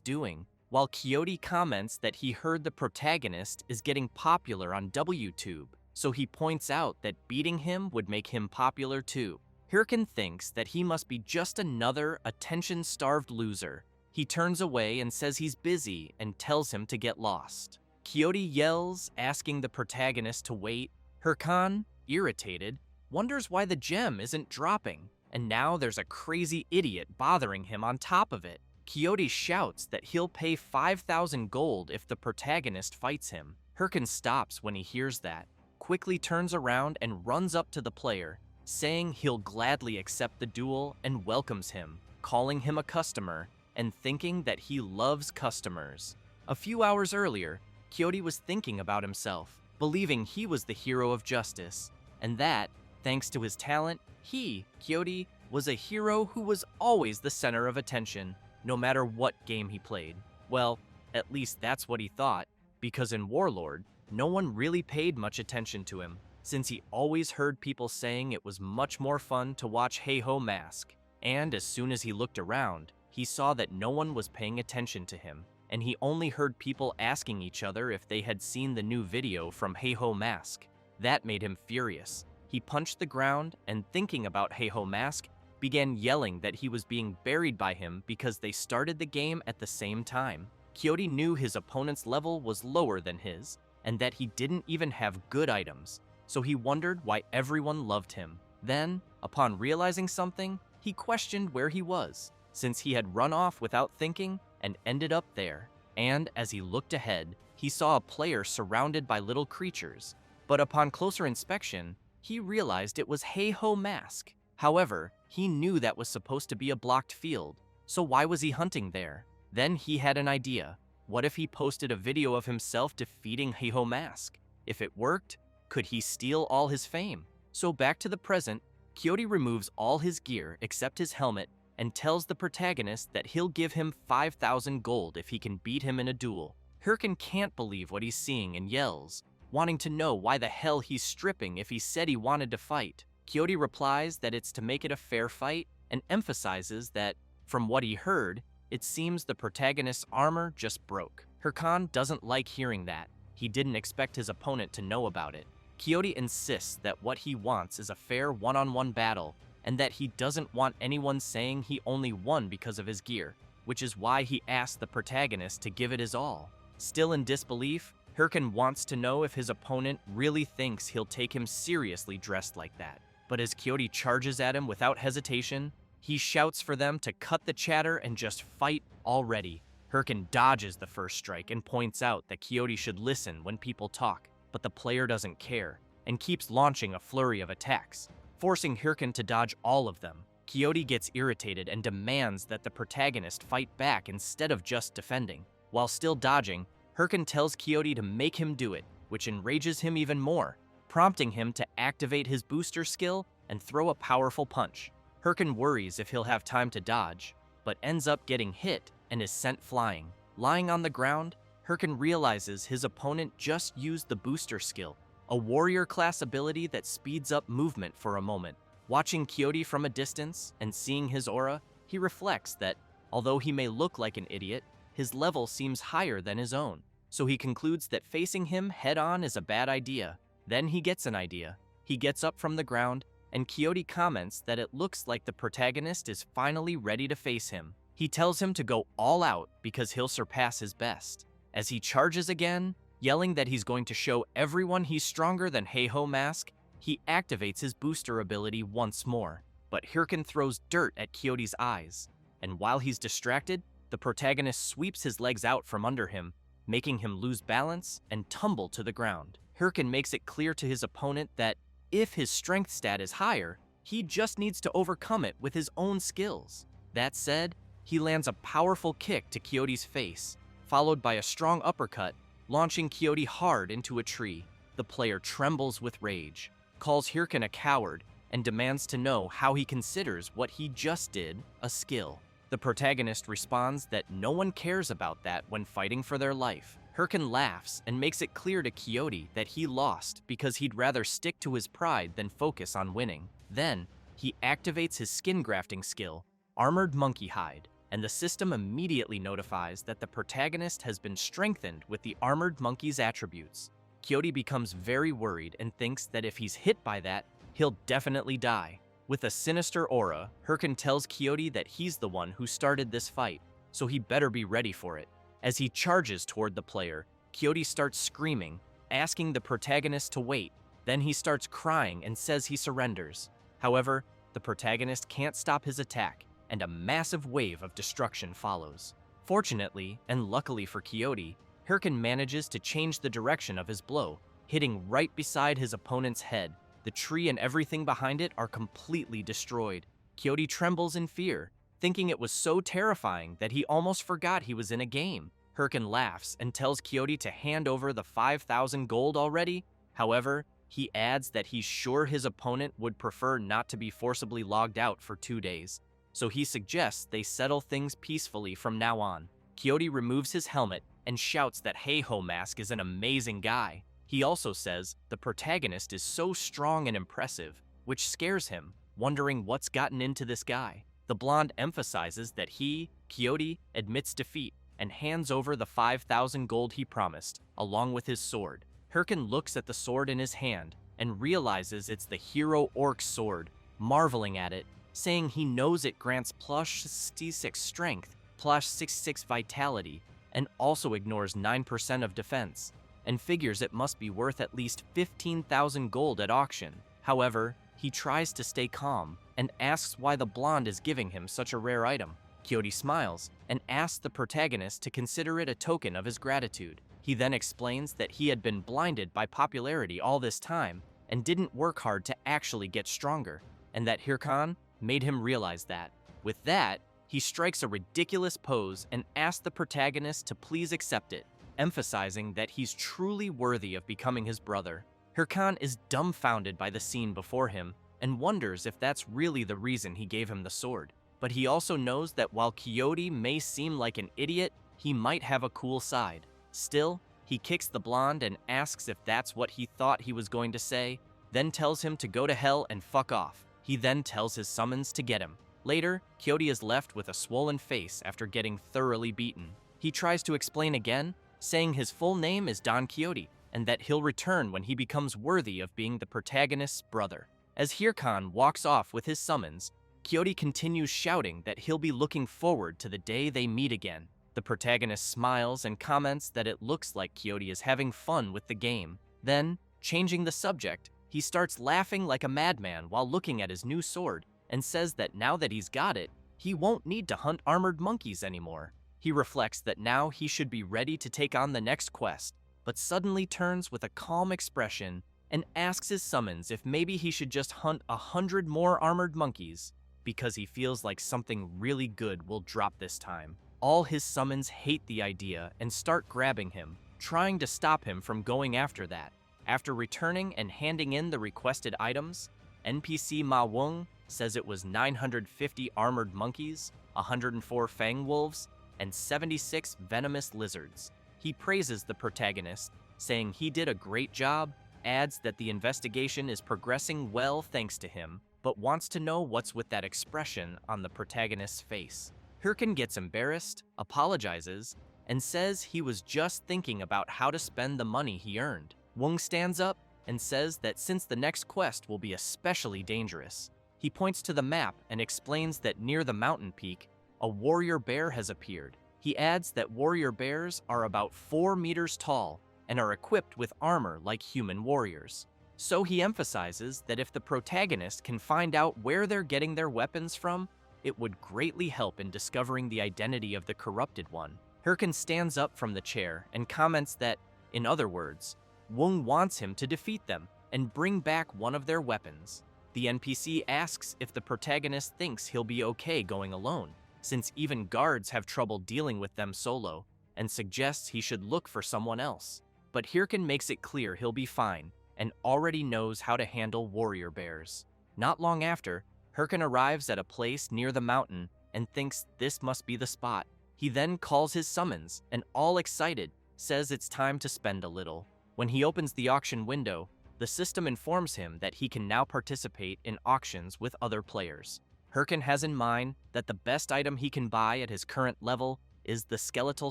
doing, while Quixote comments that he heard the protagonist is getting popular on WTube, so he points out that beating him would make him popular too. Hirkin thinks that he must be just another attention-starved loser. He turns away and says he's busy and tells him to get lost. Quixote yells, asking the protagonist to wait. Hirkin, irritated, wonders why the gem isn't dropping, and now there's a crazy idiot bothering him on top of it. Quixote shouts that he'll pay 5,000 gold if the protagonist fights him. Hirkin stops when he hears that, quickly turns around and runs up to the player, saying he'll gladly accept the duel and welcomes him, calling him a customer, and thinking that he loves customers. A few hours earlier, Quixote was thinking about himself, believing he was the hero of justice, and that, thanks to his talent, he, Quixote, was a hero who was always the center of attention, no matter what game he played. Well, at least that's what he thought, because in Warlord, no one really paid much attention to him, since he always heard people saying it was much more fun to watch Heiho Mask, and as soon as he looked around, he saw that no one was paying attention to him. and he only heard people asking each other if they had seen the new video from Heiho Mask. That made him furious. He punched the ground and, thinking about Heiho Mask, began yelling that he was being buried by him because they started the game at the same time. Kyoto knew his opponent's level was lower than his, and that he didn't even have good items, so he wondered why everyone loved him. Then, upon realizing something, he questioned where he was, since he had run off without thinking and ended up there. And as he looked ahead, he saw a player surrounded by little creatures. But upon closer inspection, he realized it was Heiho Mask. However, he knew that was supposed to be a blocked field, so why was he hunting there? Then he had an idea. What if he posted a video of himself defeating Heiho Mask? If it worked, could he steal all his fame? So back to the present, Kyoto removes all his gear except his helmet and tells the protagonist that he'll give him 5,000 gold if he can beat him in a duel. Hirkin can't believe what he's seeing and yells, wanting to know why the hell he's stripping if he said he wanted to fight. Kyoto replies that it's to make it a fair fight and emphasizes that, from what he heard, it seems the protagonist's armor just broke. Hirkan doesn't like hearing that. He didn't expect his opponent to know about it. Kyoto insists that what he wants is a fair one-on-one battle and that he doesn't want anyone saying he only won because of his gear, which is why he asked the protagonist to give it his all. Still in disbelief, Hirkan wants to know if his opponent really thinks he'll take him seriously dressed like that. But as Kyoto charges at him without hesitation, he shouts for them to cut the chatter and just fight already. Hirkan dodges the first strike and points out that Kyoto should listen when people talk, but the player doesn't care and keeps launching a flurry of attacks, forcing Hirkan to dodge all of them. Kyoto gets irritated and demands that the protagonist fight back instead of just defending. While still dodging, Hirkan tells Kyoto to make him do it, which enrages him even more, prompting him to activate his booster skill and throw a powerful punch. Hirkan worries if he'll have time to dodge, but ends up getting hit and is sent flying. Lying on the ground, Hirkan realizes his opponent just used the booster skill, a warrior class ability that speeds up movement for a moment. Watching Kyoto from a distance and seeing his aura, he reflects that, although he may look like an idiot, his level seems higher than his own, so he concludes that facing him head-on is a bad idea. Then he gets an idea. He gets up from the ground, and Kyoto comments that it looks like the protagonist is finally ready to face him. He tells him to go all out because he'll surpass his best. As he charges again, yelling that he's going to show everyone he's stronger than Heiho Mask, he activates his booster ability once more. But Hirkan throws dirt at Kyoto's eyes, and while he's distracted, the protagonist sweeps his legs out from under him, making him lose balance and tumble to the ground. Hirkan makes it clear to his opponent that if his strength stat is higher, he just needs to overcome it with his own skills. That said, he lands a powerful kick to Kyoto's face, followed by a strong uppercut, launching Kyoto hard into a tree. The player trembles with rage, calls Hirkan a coward, and demands to know how he considers what he just did a skill. The protagonist responds that no one cares about that when fighting for their life. Hirkan laughs and makes it clear to Kyoto that he lost because he'd rather stick to his pride than focus on winning. Then, he activates his skin grafting skill, Armored Monkey Hide, and the system immediately notifies that the protagonist has been strengthened with the Armored Monkey's attributes. Kyoto becomes very worried and thinks that if he's hit by that, he'll definitely die. With a sinister aura, Hirkan tells Kyoto that he's the one who started this fight, so he better be ready for it. As he charges toward the player, Kyoto starts screaming, asking the protagonist to wait. Then he starts crying and says he surrenders. However, the protagonist can't stop his attack, and a massive wave of destruction follows. Fortunately, and luckily for Kyoto, Hirkan manages to change the direction of his blow, hitting right beside his opponent's head. The tree and everything behind it are completely destroyed. Kyoto trembles in fear, thinking it was so terrifying that he almost forgot he was in a game. Hirkan laughs and tells Kyoto to hand over the 5,000 gold already. However, he adds that he's sure his opponent would prefer not to be forcibly logged out for 2 days, so he suggests they settle things peacefully from now on. Kyoto removes his helmet and shouts that Heiho Mask is an amazing guy. He also says the protagonist is so strong and impressive, which scares him, wondering what's gotten into this guy. The blonde emphasizes that he, Kyoto, admits defeat, and hands over the 5,000 gold he promised, along with his sword. Hirkan looks at the sword in his hand and realizes it's the hero orc sword, marveling at it, saying he knows it grants plus 66 strength, plus 66 vitality, and also ignores 9% of defense, and figures it must be worth at least 15,000 gold at auction. However, he tries to stay calm and asks why the blonde is giving him such a rare item. Kyoto smiles and asks the protagonist to consider it a token of his gratitude. He then explains that he had been blinded by popularity all this time and didn't work hard to actually get stronger, and that Hirkan made him realize that. With that, he strikes a ridiculous pose and asks the protagonist to please accept it, emphasizing that he's truly worthy of becoming his brother. Hirkan is dumbfounded by the scene before him and wonders if that's really the reason he gave him the sword. But he also knows that while Kyoto may seem like an idiot, he might have a cool side. Still, he kicks the blonde and asks if that's what he thought he was going to say, then tells him to go to hell and fuck off. He then tells his summons to get him. Later, Kyoto is left with a swollen face after getting thoroughly beaten. He tries to explain again, saying his full name is Don Quixote, and that he'll return when he becomes worthy of being the protagonist's brother. As Hirkan walks off with his summons, Quixote continues shouting that he'll be looking forward to the day they meet again. The protagonist smiles and comments that it looks like Quixote is having fun with the game. Then, changing the subject, he starts laughing like a madman while looking at his new sword, and says that now that he's got it, he won't need to hunt armored monkeys anymore. He reflects that now he should be ready to take on the next quest, but suddenly turns with a calm expression and asks his summons if maybe he should just hunt 100 more armored monkeys, because he feels like something really good will drop this time. All his summons hate the idea and start grabbing him, trying to stop him from going after that. After returning and handing in the requested items, NPC Ma Wung says it was 950 armored monkeys, 104 fang wolves, and 76 venomous lizards. He praises the protagonist, saying he did a great job, adds that the investigation is progressing well thanks to him, but wants to know what's with that expression on the protagonist's face. Hirkan gets embarrassed, apologizes, and says he was just thinking about how to spend the money he earned. Wung stands up and says that since the next quest will be especially dangerous, he points to the map and explains that near the mountain peak, a warrior bear has appeared. He adds that warrior bears are about 4 meters tall and are equipped with armor like human warriors. So he emphasizes that if the protagonist can find out where they're getting their weapons from, it would greatly help in discovering the identity of the corrupted one. Hirkan stands up from the chair and comments that, in other words, Wung wants him to defeat them and bring back one of their weapons. The NPC asks if the protagonist thinks he'll be okay going alone, since even guards have trouble dealing with them solo, and suggests he should look for someone else. But Hirkan makes it clear he'll be fine, and already knows how to handle warrior bears. Not long after, Hirkan arrives at a place near the mountain and thinks this must be the spot. He then calls his summons, and all excited, says it's time to spend a little. When he opens the auction window, the system informs him that he can now participate in auctions with other players. Hirkan has in mind that the best item he can buy at his current level is the skeletal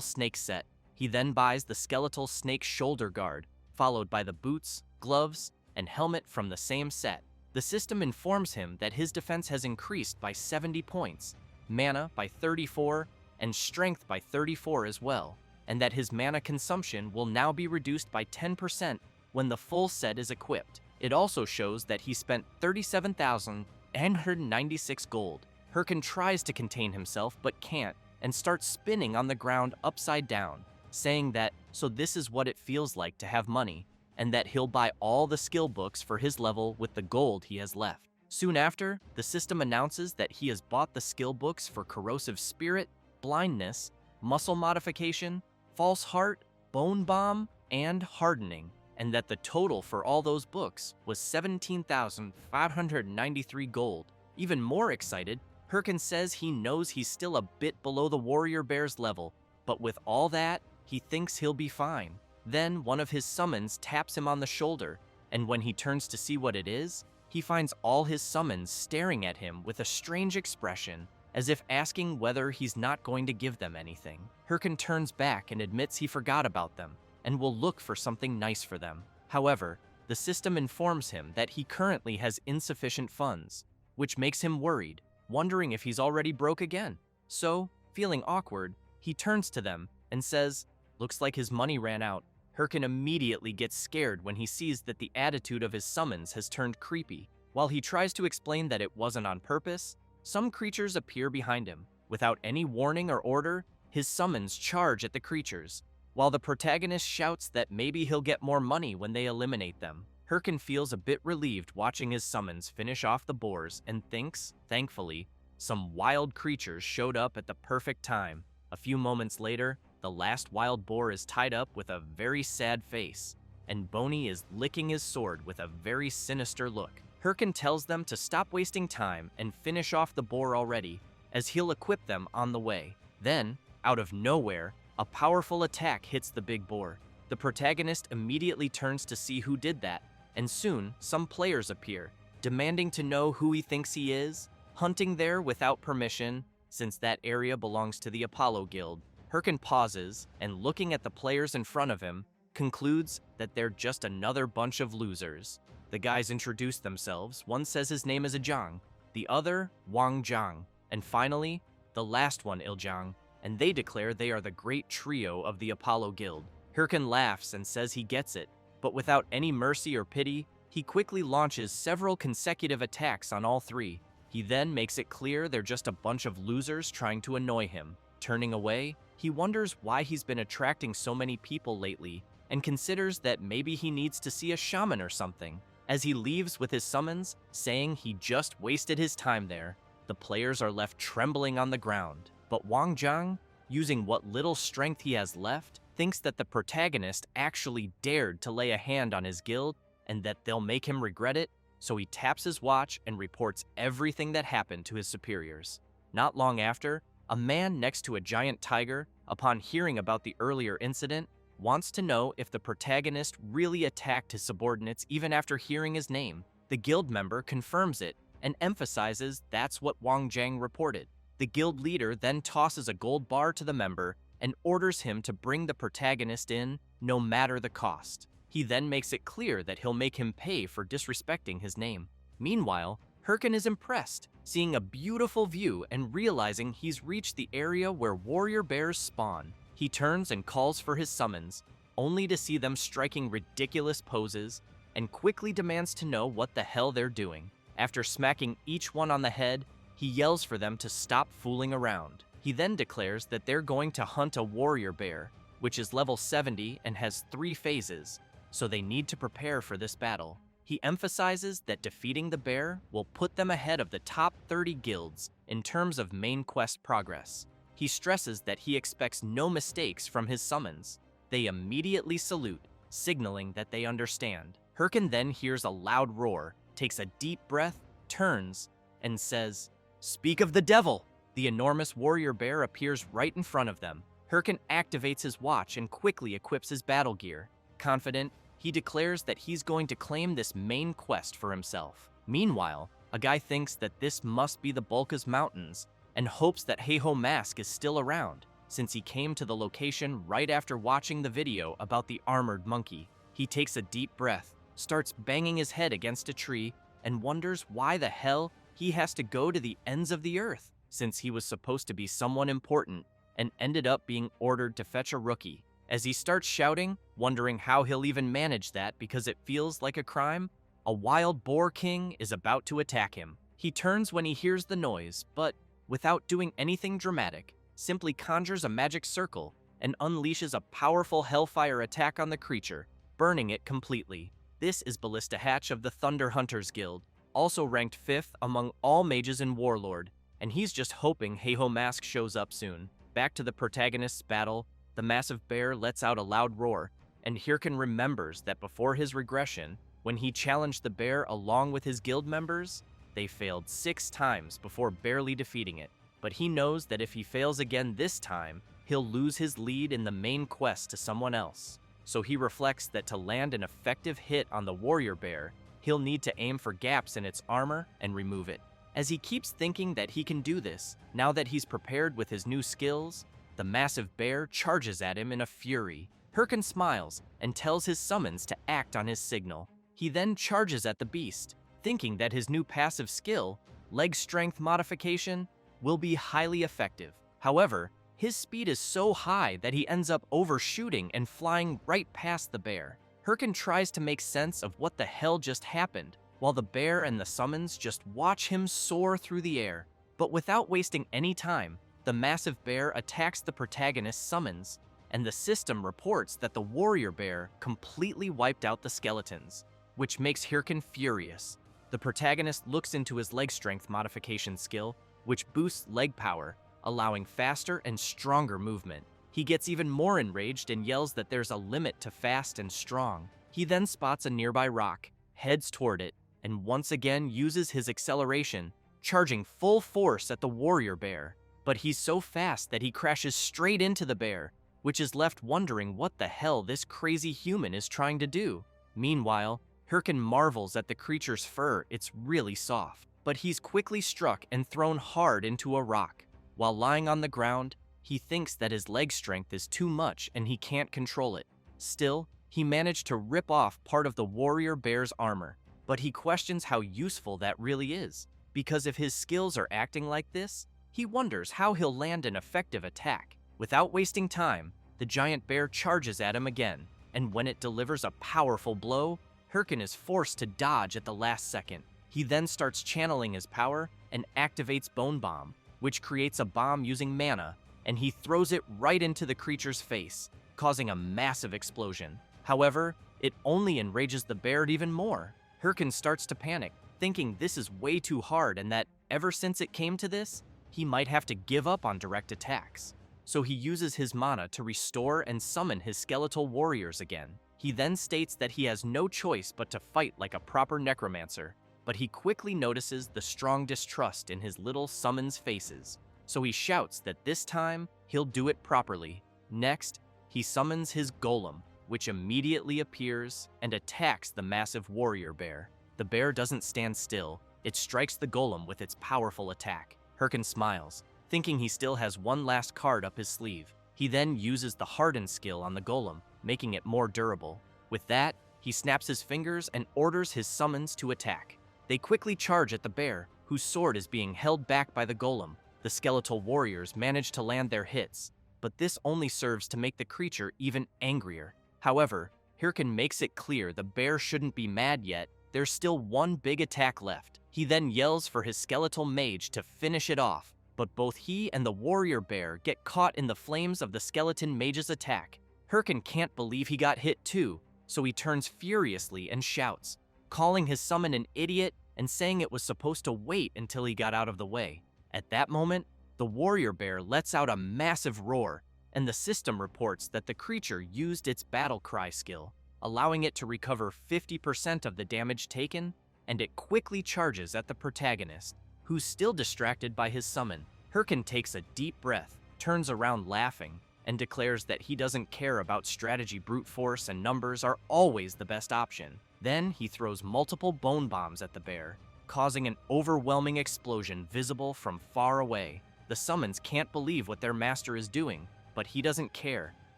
snake set. He then buys the skeletal snake shoulder guard, followed by the boots, gloves, and helmet from the same set. The system informs him that his defense has increased by 70 points, mana by 34, and strength by 34 as well, and that his mana consumption will now be reduced by 10% when the full set is equipped. It also shows that he spent 37,996 gold. Hirkan tries to contain himself but can't, and starts spinning on the ground upside down, saying that, so this is what it feels like to have money, and that he'll buy all the skill books for his level with the gold he has left. Soon after, the system announces that he has bought the skill books for corrosive spirit, blindness, muscle modification, false heart, bone bomb, and hardening, and that the total for all those books was 17,593 gold. Even more excited, Hirkan says he knows he's still a bit below the warrior bear's level, but with all that, he thinks he'll be fine. Then one of his summons taps him on the shoulder, and when he turns to see what it is, he finds all his summons staring at him with a strange expression as if asking whether he's not going to give them anything. Hirkin turns back and admits he forgot about them and will look for something nice for them. However, the system informs him that he currently has insufficient funds, which makes him worried, wondering if he's already broke again. So, feeling awkward, he turns to them and says, "Looks like his money ran out." Hirkin immediately gets scared when he sees that the attitude of his summons has turned creepy. While he tries to explain that it wasn't on purpose, some creatures appear behind him. Without any warning or order, his summons charge at the creatures, while the protagonist shouts that maybe he'll get more money when they eliminate them. Hirkin feels a bit relieved watching his summons finish off the boars and thinks, thankfully, some wild creatures showed up at the perfect time. A few moments later, the last wild boar is tied up with a very sad face, and Boney is licking his sword with a very sinister look. Hirkin tells them to stop wasting time and finish off the boar already, as he'll equip them on the way. Then, out of nowhere, a powerful attack hits the big boar. The protagonist immediately turns to see who did that, and soon some players appear, demanding to know who he thinks he is, hunting there without permission, since that area belongs to the Apollo Guild. Hirkin pauses, and looking at the players in front of him, concludes that they're just another bunch of losers. The guys introduce themselves. One says his name is Ajang, the other Wang Zhang, and finally, the last one Iljang, and they declare they are the great trio of the Apollo Guild. Hirkin laughs and says he gets it, but without any mercy or pity, he quickly launches several consecutive attacks on all three. He then makes it clear they're just a bunch of losers trying to annoy him. Turning away, he wonders why he's been attracting so many people lately, and considers that maybe he needs to see a shaman or something. As he leaves with his summons, saying he just wasted his time there, the players are left trembling on the ground. But Wang Zhang, using what little strength he has left, thinks that the protagonist actually dared to lay a hand on his guild and that they'll make him regret it, so he taps his watch and reports everything that happened to his superiors. Not long after, a man next to a giant tiger, upon hearing about the earlier incident, wants to know if the protagonist really attacked his subordinates even after hearing his name. The guild member confirms it and emphasizes that's what Wang Zhang reported. The guild leader then tosses a gold bar to the member and orders him to bring the protagonist in, no matter the cost. He then makes it clear that he'll make him pay for disrespecting his name. Meanwhile, Hirkin is impressed, seeing a beautiful view and realizing he's reached the area where warrior bears spawn. He turns and calls for his summons, only to see them striking ridiculous poses, and quickly demands to know what the hell they're doing. After smacking each one on the head, he yells for them to stop fooling around. He then declares that they're going to hunt a warrior bear, which is level 70 and has 3 phases, so they need to prepare for this battle. He emphasizes that defeating the bear will put them ahead of the top 30 guilds in terms of main quest progress. He stresses that he expects no mistakes from his summons. They immediately salute, signaling that they understand. Hirkin then hears a loud roar, takes a deep breath, turns, and says, "Speak of the devil!" The enormous warrior bear appears right in front of them. Hirkin activates his watch and quickly equips his battle gear. Confident, he declares that he's going to claim this main quest for himself. Meanwhile, a guy thinks that this must be the Bulka's Mountains and hopes that Heiho Mask is still around, since he came to the location right after watching the video about the armored monkey. He takes a deep breath, starts banging his head against a tree, and wonders why the hell he has to go to the ends of the earth, since he was supposed to be someone important and ended up being ordered to fetch a rookie. As he starts shouting, wondering how he'll even manage that because it feels like a crime, a wild boar king is about to attack him. He turns when he hears the noise, but without doing anything dramatic, simply conjures a magic circle and unleashes a powerful hellfire attack on the creature, burning it completely. This is Ballista Hatch of the Thunder Hunters Guild, also ranked 5th among all mages in Warlord, and he's just hoping Heiho Mask shows up soon. Back to the protagonist's battle, the massive bear lets out a loud roar, and Hirkin remembers that before his regression, when he challenged the bear along with his guild members, they failed 6 times before barely defeating it. But he knows that if he fails again this time, he'll lose his lead in the main quest to someone else. So he reflects that to land an effective hit on the warrior bear, he'll need to aim for gaps in its armor and remove it. As he keeps thinking that he can do this, now that he's prepared with his new skills, the massive bear charges at him in a fury. Hirkin smiles and tells his summons to act on his signal. He then charges at the beast, thinking that his new passive skill, leg strength modification, will be highly effective. However, his speed is so high that he ends up overshooting and flying right past the bear. Hirkin tries to make sense of what the hell just happened, while the bear and the summons just watch him soar through the air. But without wasting any time, the massive bear attacks the protagonist's summons, and the system reports that the warrior bear completely wiped out the skeletons, which makes Hirkin furious. The protagonist looks into his leg strength modification skill, which boosts leg power, allowing faster and stronger movement. He gets even more enraged and yells that there's a limit to fast and strong. He then spots a nearby rock, heads toward it, and once again uses his acceleration, charging full force at the warrior bear. But he's so fast that he crashes straight into the bear, which is left wondering what the hell this crazy human is trying to do. Meanwhile, Hirkin marvels at the creature's fur. It's really soft, but he's quickly struck and thrown hard into a rock. While lying on the ground, he thinks that his leg strength is too much and he can't control it. Still, he managed to rip off part of the warrior bear's armor, but he questions how useful that really is, because if his skills are acting like this, he wonders how he'll land an effective attack. Without wasting time, the giant bear charges at him again, and when it delivers a powerful blow, Hirkin is forced to dodge at the last second. He then starts channeling his power and activates Bone Bomb, which creates a bomb using mana, and he throws it right into the creature's face, causing a massive explosion. However, it only enrages the bear even more. Hirkin starts to panic, thinking this is way too hard and that ever since it came to this, he might have to give up on direct attacks. So he uses his mana to restore and summon his skeletal warriors again. He then states that he has no choice but to fight like a proper necromancer, but he quickly notices the strong distrust in his little summons faces. So he shouts that this time, he'll do it properly. Next, he summons his golem, which immediately appears and attacks the massive warrior bear. The bear doesn't stand still. It strikes the golem with its powerful attack. Hirkin smiles, thinking he still has one last card up his sleeve. He then uses the harden skill on the golem, making it more durable. With that, he snaps his fingers and orders his summons to attack. They quickly charge at the bear, whose sword is being held back by the golem. The skeletal warriors manage to land their hits, but this only serves to make the creature even angrier. However, Hirkin makes it clear the bear shouldn't be mad yet. There's still one big attack left. He then yells for his skeletal mage to finish it off, but both he and the warrior bear get caught in the flames of the skeleton mage's attack. Hirkin can't believe he got hit too, so he turns furiously and shouts, calling his summon an idiot and saying it was supposed to wait until he got out of the way. At that moment, the warrior bear lets out a massive roar, and the system reports that the creature used its battle cry skill, allowing it to recover 50% of the damage taken, and it quickly charges at the protagonist, who's still distracted by his summon. Hirkin takes a deep breath, turns around laughing, and declares that he doesn't care about strategy. Brute force and numbers are always the best option. Then he throws multiple bone bombs at the bear, causing an overwhelming explosion visible from far away. The summons can't believe what their master is doing, but he doesn't care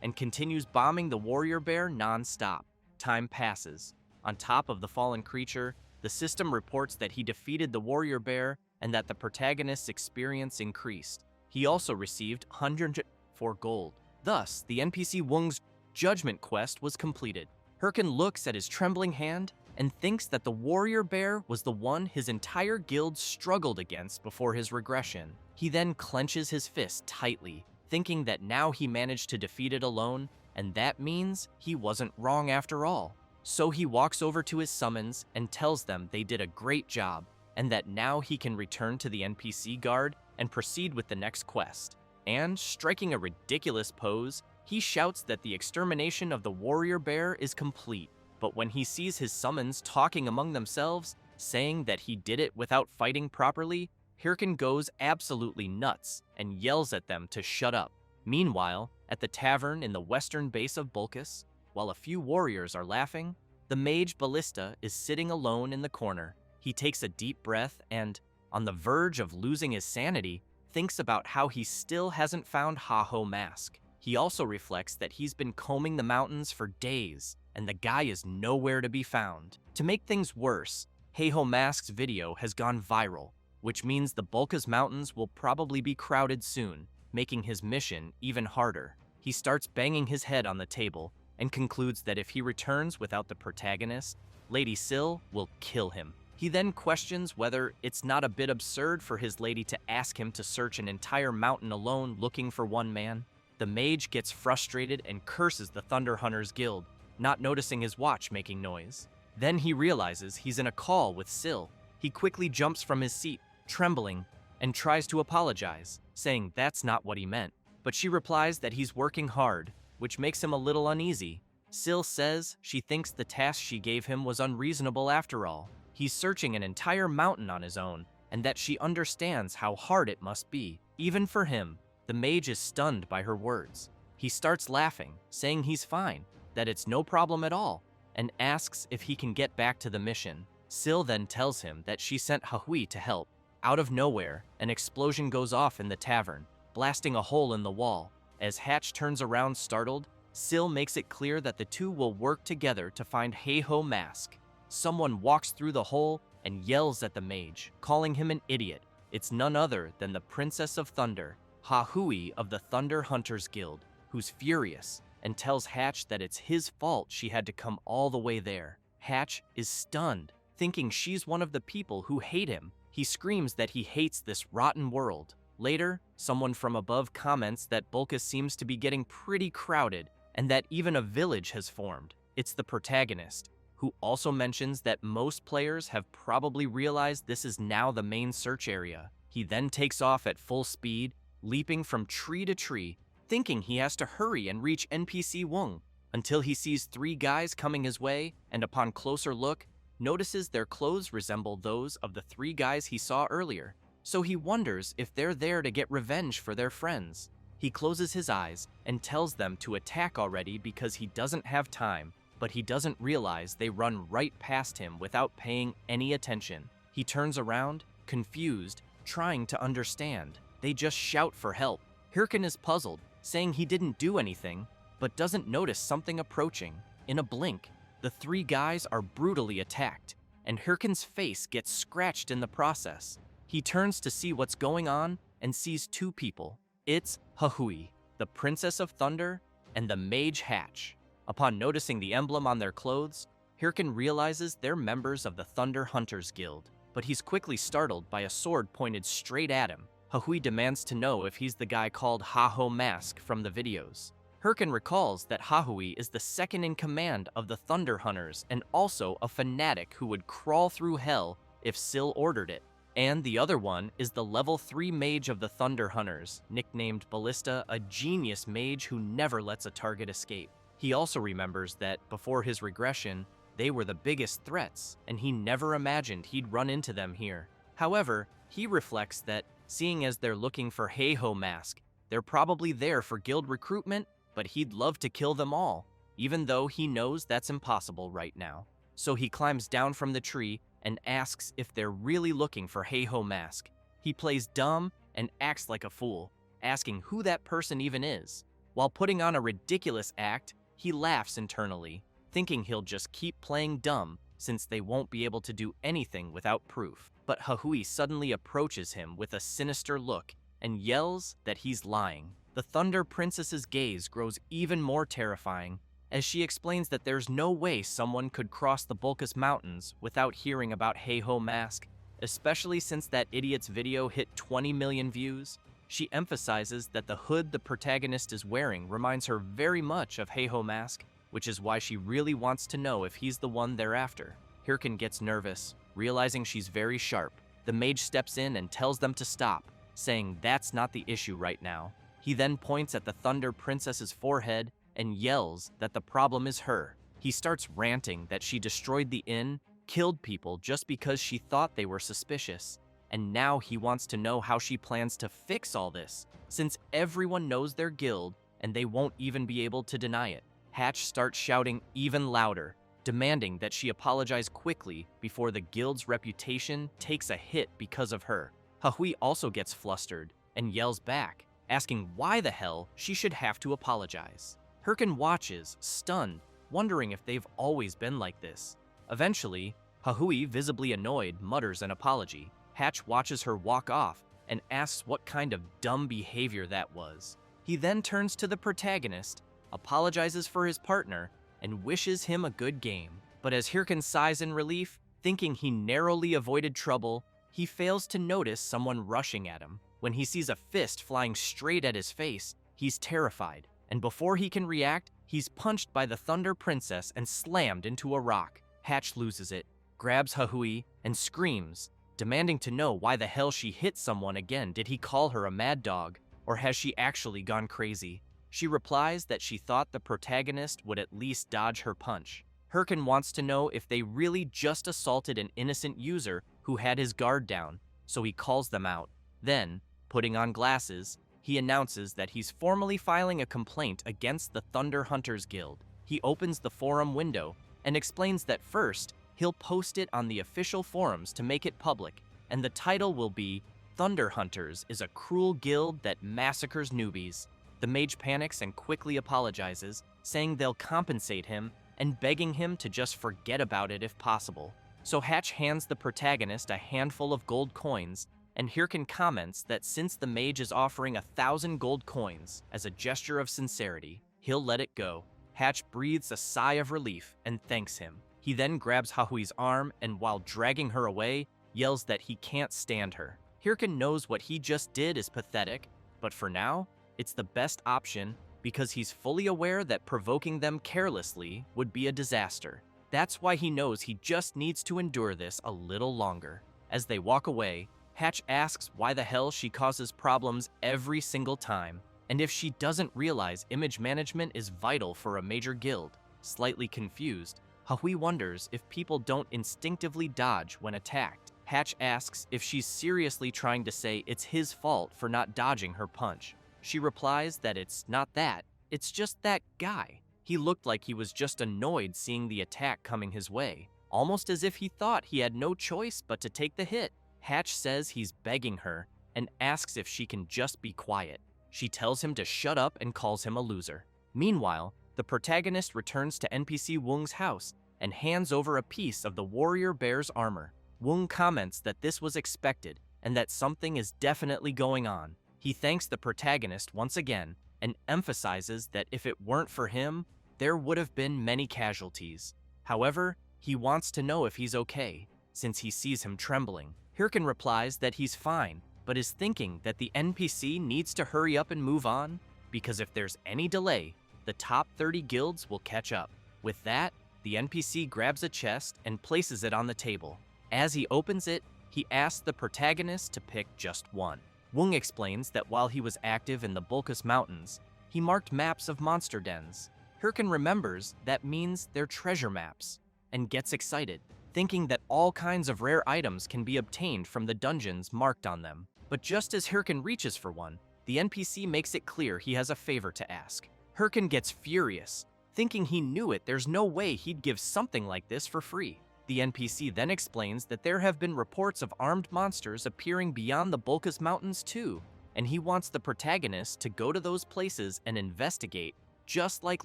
and continues bombing the warrior bear non-stop. Time passes. On top of the fallen creature, the system reports that he defeated the warrior bear and that the protagonist's experience increased. He also received 104 gold. Thus, the NPC Wung's judgment quest was completed. Hirkin looks at his trembling hand and thinks that the warrior bear was the one his entire guild struggled against before his regression. He then clenches his fist tightly, thinking that now he managed to defeat it alone, and that means he wasn't wrong after all. So he walks over to his summons and tells them they did a great job, and that now he can return to the NPC guard and proceed with the next quest. And, striking a ridiculous pose, he shouts that the extermination of the warrior bear is complete. But when he sees his summons talking among themselves, saying that he did it without fighting properly, Hirkin goes absolutely nuts and yells at them to shut up. Meanwhile, at the tavern in the western base of Bulkus, while a few warriors are laughing, the mage Ballista is sitting alone in the corner. He takes a deep breath and, on the verge of losing his sanity, thinks about how he still hasn't found Ha-Ho Mask. He also reflects that he's been combing the mountains for days, and the guy is nowhere to be found. To make things worse, Ha-Ho Mask's video has gone viral, which means the Bulka's Mountains will probably be crowded soon, making his mission even harder. He starts banging his head on the table and concludes that if he returns without the protagonist, Lady Syl will kill him. He then questions whether it's not a bit absurd for his lady to ask him to search an entire mountain alone looking for one man. The mage gets frustrated and curses the Thunder Hunters Guild, not noticing his watch making noise. Then he realizes he's in a call with Syl. He quickly jumps from his seat, trembling, and tries to apologize, saying that's not what he meant. But she replies that he's working hard, which makes him a little uneasy. Syl says she thinks the task she gave him was unreasonable after all. He's searching an entire mountain on his own, and that she understands how hard it must be, even for him. The mage is stunned by her words. He starts laughing, saying he's fine, that it's no problem at all, and asks if he can get back to the mission. Syl then tells him that she sent Hahui to help. Out of nowhere, an explosion goes off in the tavern, blasting a hole in the wall. As Hatch turns around startled, Syl makes it clear that the two will work together to find Ha-Ho Mask. Someone walks through the hole and yells at the mage, calling him an idiot. It's none other than the Princess of Thunder, Hahui of the Thunder Hunters Guild, who's furious and tells Hatch that it's his fault she had to come all the way there. Hatch is stunned, thinking she's one of the people who hate him. He screams that he hates this rotten world. Later, someone from above comments that Bulka seems to be getting pretty crowded and that even a village has formed. It's the protagonist, who also mentions that most players have probably realized this is now the main search area. He then takes off at full speed, leaping from tree to tree, thinking he has to hurry and reach NPC Wung, until he sees three guys coming his way, and upon closer look, notices their clothes resemble those of the three guys he saw earlier. So he wonders if they're there to get revenge for their friends. He closes his eyes and tells them to attack already because he doesn't have time, but he doesn't realize they run right past him without paying any attention. He turns around, confused, trying to understand. They just shout for help. Hirkin is puzzled, saying he didn't do anything, but doesn't notice something approaching. In a blink, the three guys are brutally attacked, and Hirkin's face gets scratched in the process. He turns to see what's going on and sees two people. It's Hahui, the Princess of Thunder, and the Mage Hatch. Upon noticing the emblem on their clothes, Hirkin realizes they're members of the Thunder Hunters Guild, but he's quickly startled by a sword pointed straight at him. Hahui demands to know if he's the guy called Ha-Ho Mask from the videos. Hirkin recalls that Hahui is the second in command of the Thunder Hunters and also a fanatic who would crawl through hell if Syl ordered it. And the other one is the level 3 mage of the Thunder Hunters, nicknamed Ballista, a genius mage who never lets a target escape. He also remembers that, before his regression, they were the biggest threats, and he never imagined he'd run into them here. However, he reflects that, seeing as they're looking for Ha-Ho Mask, they're probably there for guild recruitment, but he'd love to kill them all, even though he knows that's impossible right now. So he climbs down from the tree and asks if they're really looking for Ha-Ho Mask. He plays dumb and acts like a fool, asking who that person even is. While putting on a ridiculous act, he laughs internally, thinking he'll just keep playing dumb since they won't be able to do anything without proof. But Hahui suddenly approaches him with a sinister look and yells that he's lying. The Thunder Princess's gaze grows even more terrifying as she explains that there's no way someone could cross the Bulkas Mountains without hearing about Ha-Ho Mask, especially since that idiot's video hit 20 million views. She emphasizes that the hood the protagonist is wearing reminds her very much of Ha-Ho Mask, which is why she really wants to know if he's the one they're after. Hirkin gets nervous, realizing she's very sharp. The mage steps in and tells them to stop, saying that's not the issue right now. He then points at the Thunder Princess's forehead and yells that the problem is her. He starts ranting that she destroyed the inn, killed people just because she thought they were suspicious, and now he wants to know how she plans to fix all this, since everyone knows their guild and they won't even be able to deny it. Hatch starts shouting even louder, demanding that she apologize quickly before the guild's reputation takes a hit because of her. Hahui also gets flustered and yells back, asking why the hell she should have to apologize. Hirkin watches, stunned, wondering if they've always been like this. Eventually, Hahui, visibly annoyed, mutters an apology. Hatch watches her walk off and asks what kind of dumb behavior that was. He then turns to the protagonist, apologizes for his partner, and wishes him a good game. But as Hirkin sighs in relief, thinking he narrowly avoided trouble, he fails to notice someone rushing at him. When he sees a fist flying straight at his face, he's terrified, and before he can react, he's punched by the Thunder Princess and slammed into a rock. Hatch loses it, grabs Hahui, and screams, demanding to know why the hell she hit someone again. Did he call her a mad dog, or has she actually gone crazy? She replies that she thought the protagonist would at least dodge her punch. Hirkin wants to know if they really just assaulted an innocent user who had his guard down, so he calls them out. Then, putting on glasses, he announces that he's formally filing a complaint against the Thunder Hunters Guild. He opens the forum window and explains that first, he'll post it on the official forums to make it public, and the title will be Thunder Hunters is a cruel guild that massacres newbies. The mage panics and quickly apologizes, saying they'll compensate him and begging him to just forget about it if possible. So Hatch hands the protagonist a handful of gold coins, and Hirkin comments that since the mage is offering 1,000 gold coins as a gesture of sincerity, he'll let it go. Hatch breathes a sigh of relief and thanks him. He then grabs Hahui's arm and while dragging her away, yells that he can't stand her. Hirkin knows what he just did is pathetic, but for now, it's the best option because he's fully aware that provoking them carelessly would be a disaster. That's why he knows he just needs to endure this a little longer. As they walk away, Hatch asks why the hell she causes problems every single time, and if she doesn't realize image management is vital for a major guild. Slightly confused, Hahui wonders if people don't instinctively dodge when attacked. Hatch asks if she's seriously trying to say it's his fault for not dodging her punch. She replies that it's not that, it's just that guy. He looked like he was just annoyed seeing the attack coming his way, almost as if he thought he had no choice but to take the hit. Hatch says he's begging her and asks if she can just be quiet. She tells him to shut up and calls him a loser. Meanwhile, the protagonist returns to NPC Wung's house and hands over a piece of the warrior bear's armor. Wung comments that this was expected and that something is definitely going on. He thanks the protagonist once again and emphasizes that if it weren't for him, there would have been many casualties. However, he wants to know if he's okay, since he sees him trembling. Hirkin replies that he's fine, but is thinking that the NPC needs to hurry up and move on, because if there's any delay, the top 30 guilds will catch up. With that, the NPC grabs a chest and places it on the table. As he opens it, he asks the protagonist to pick just one. Wung explains that while he was active in the Bulkus Mountains, he marked maps of monster dens. Hirkin remembers that means they're treasure maps, and gets excited, thinking that all kinds of rare items can be obtained from the dungeons marked on them. But just as Hirkin reaches for one, the NPC makes it clear he has a favor to ask. Hirkin gets furious, thinking he knew it, there's no way he'd give something like this for free. The NPC then explains that there have been reports of armed monsters appearing beyond the Bulkus Mountains too, and he wants the protagonist to go to those places and investigate, just like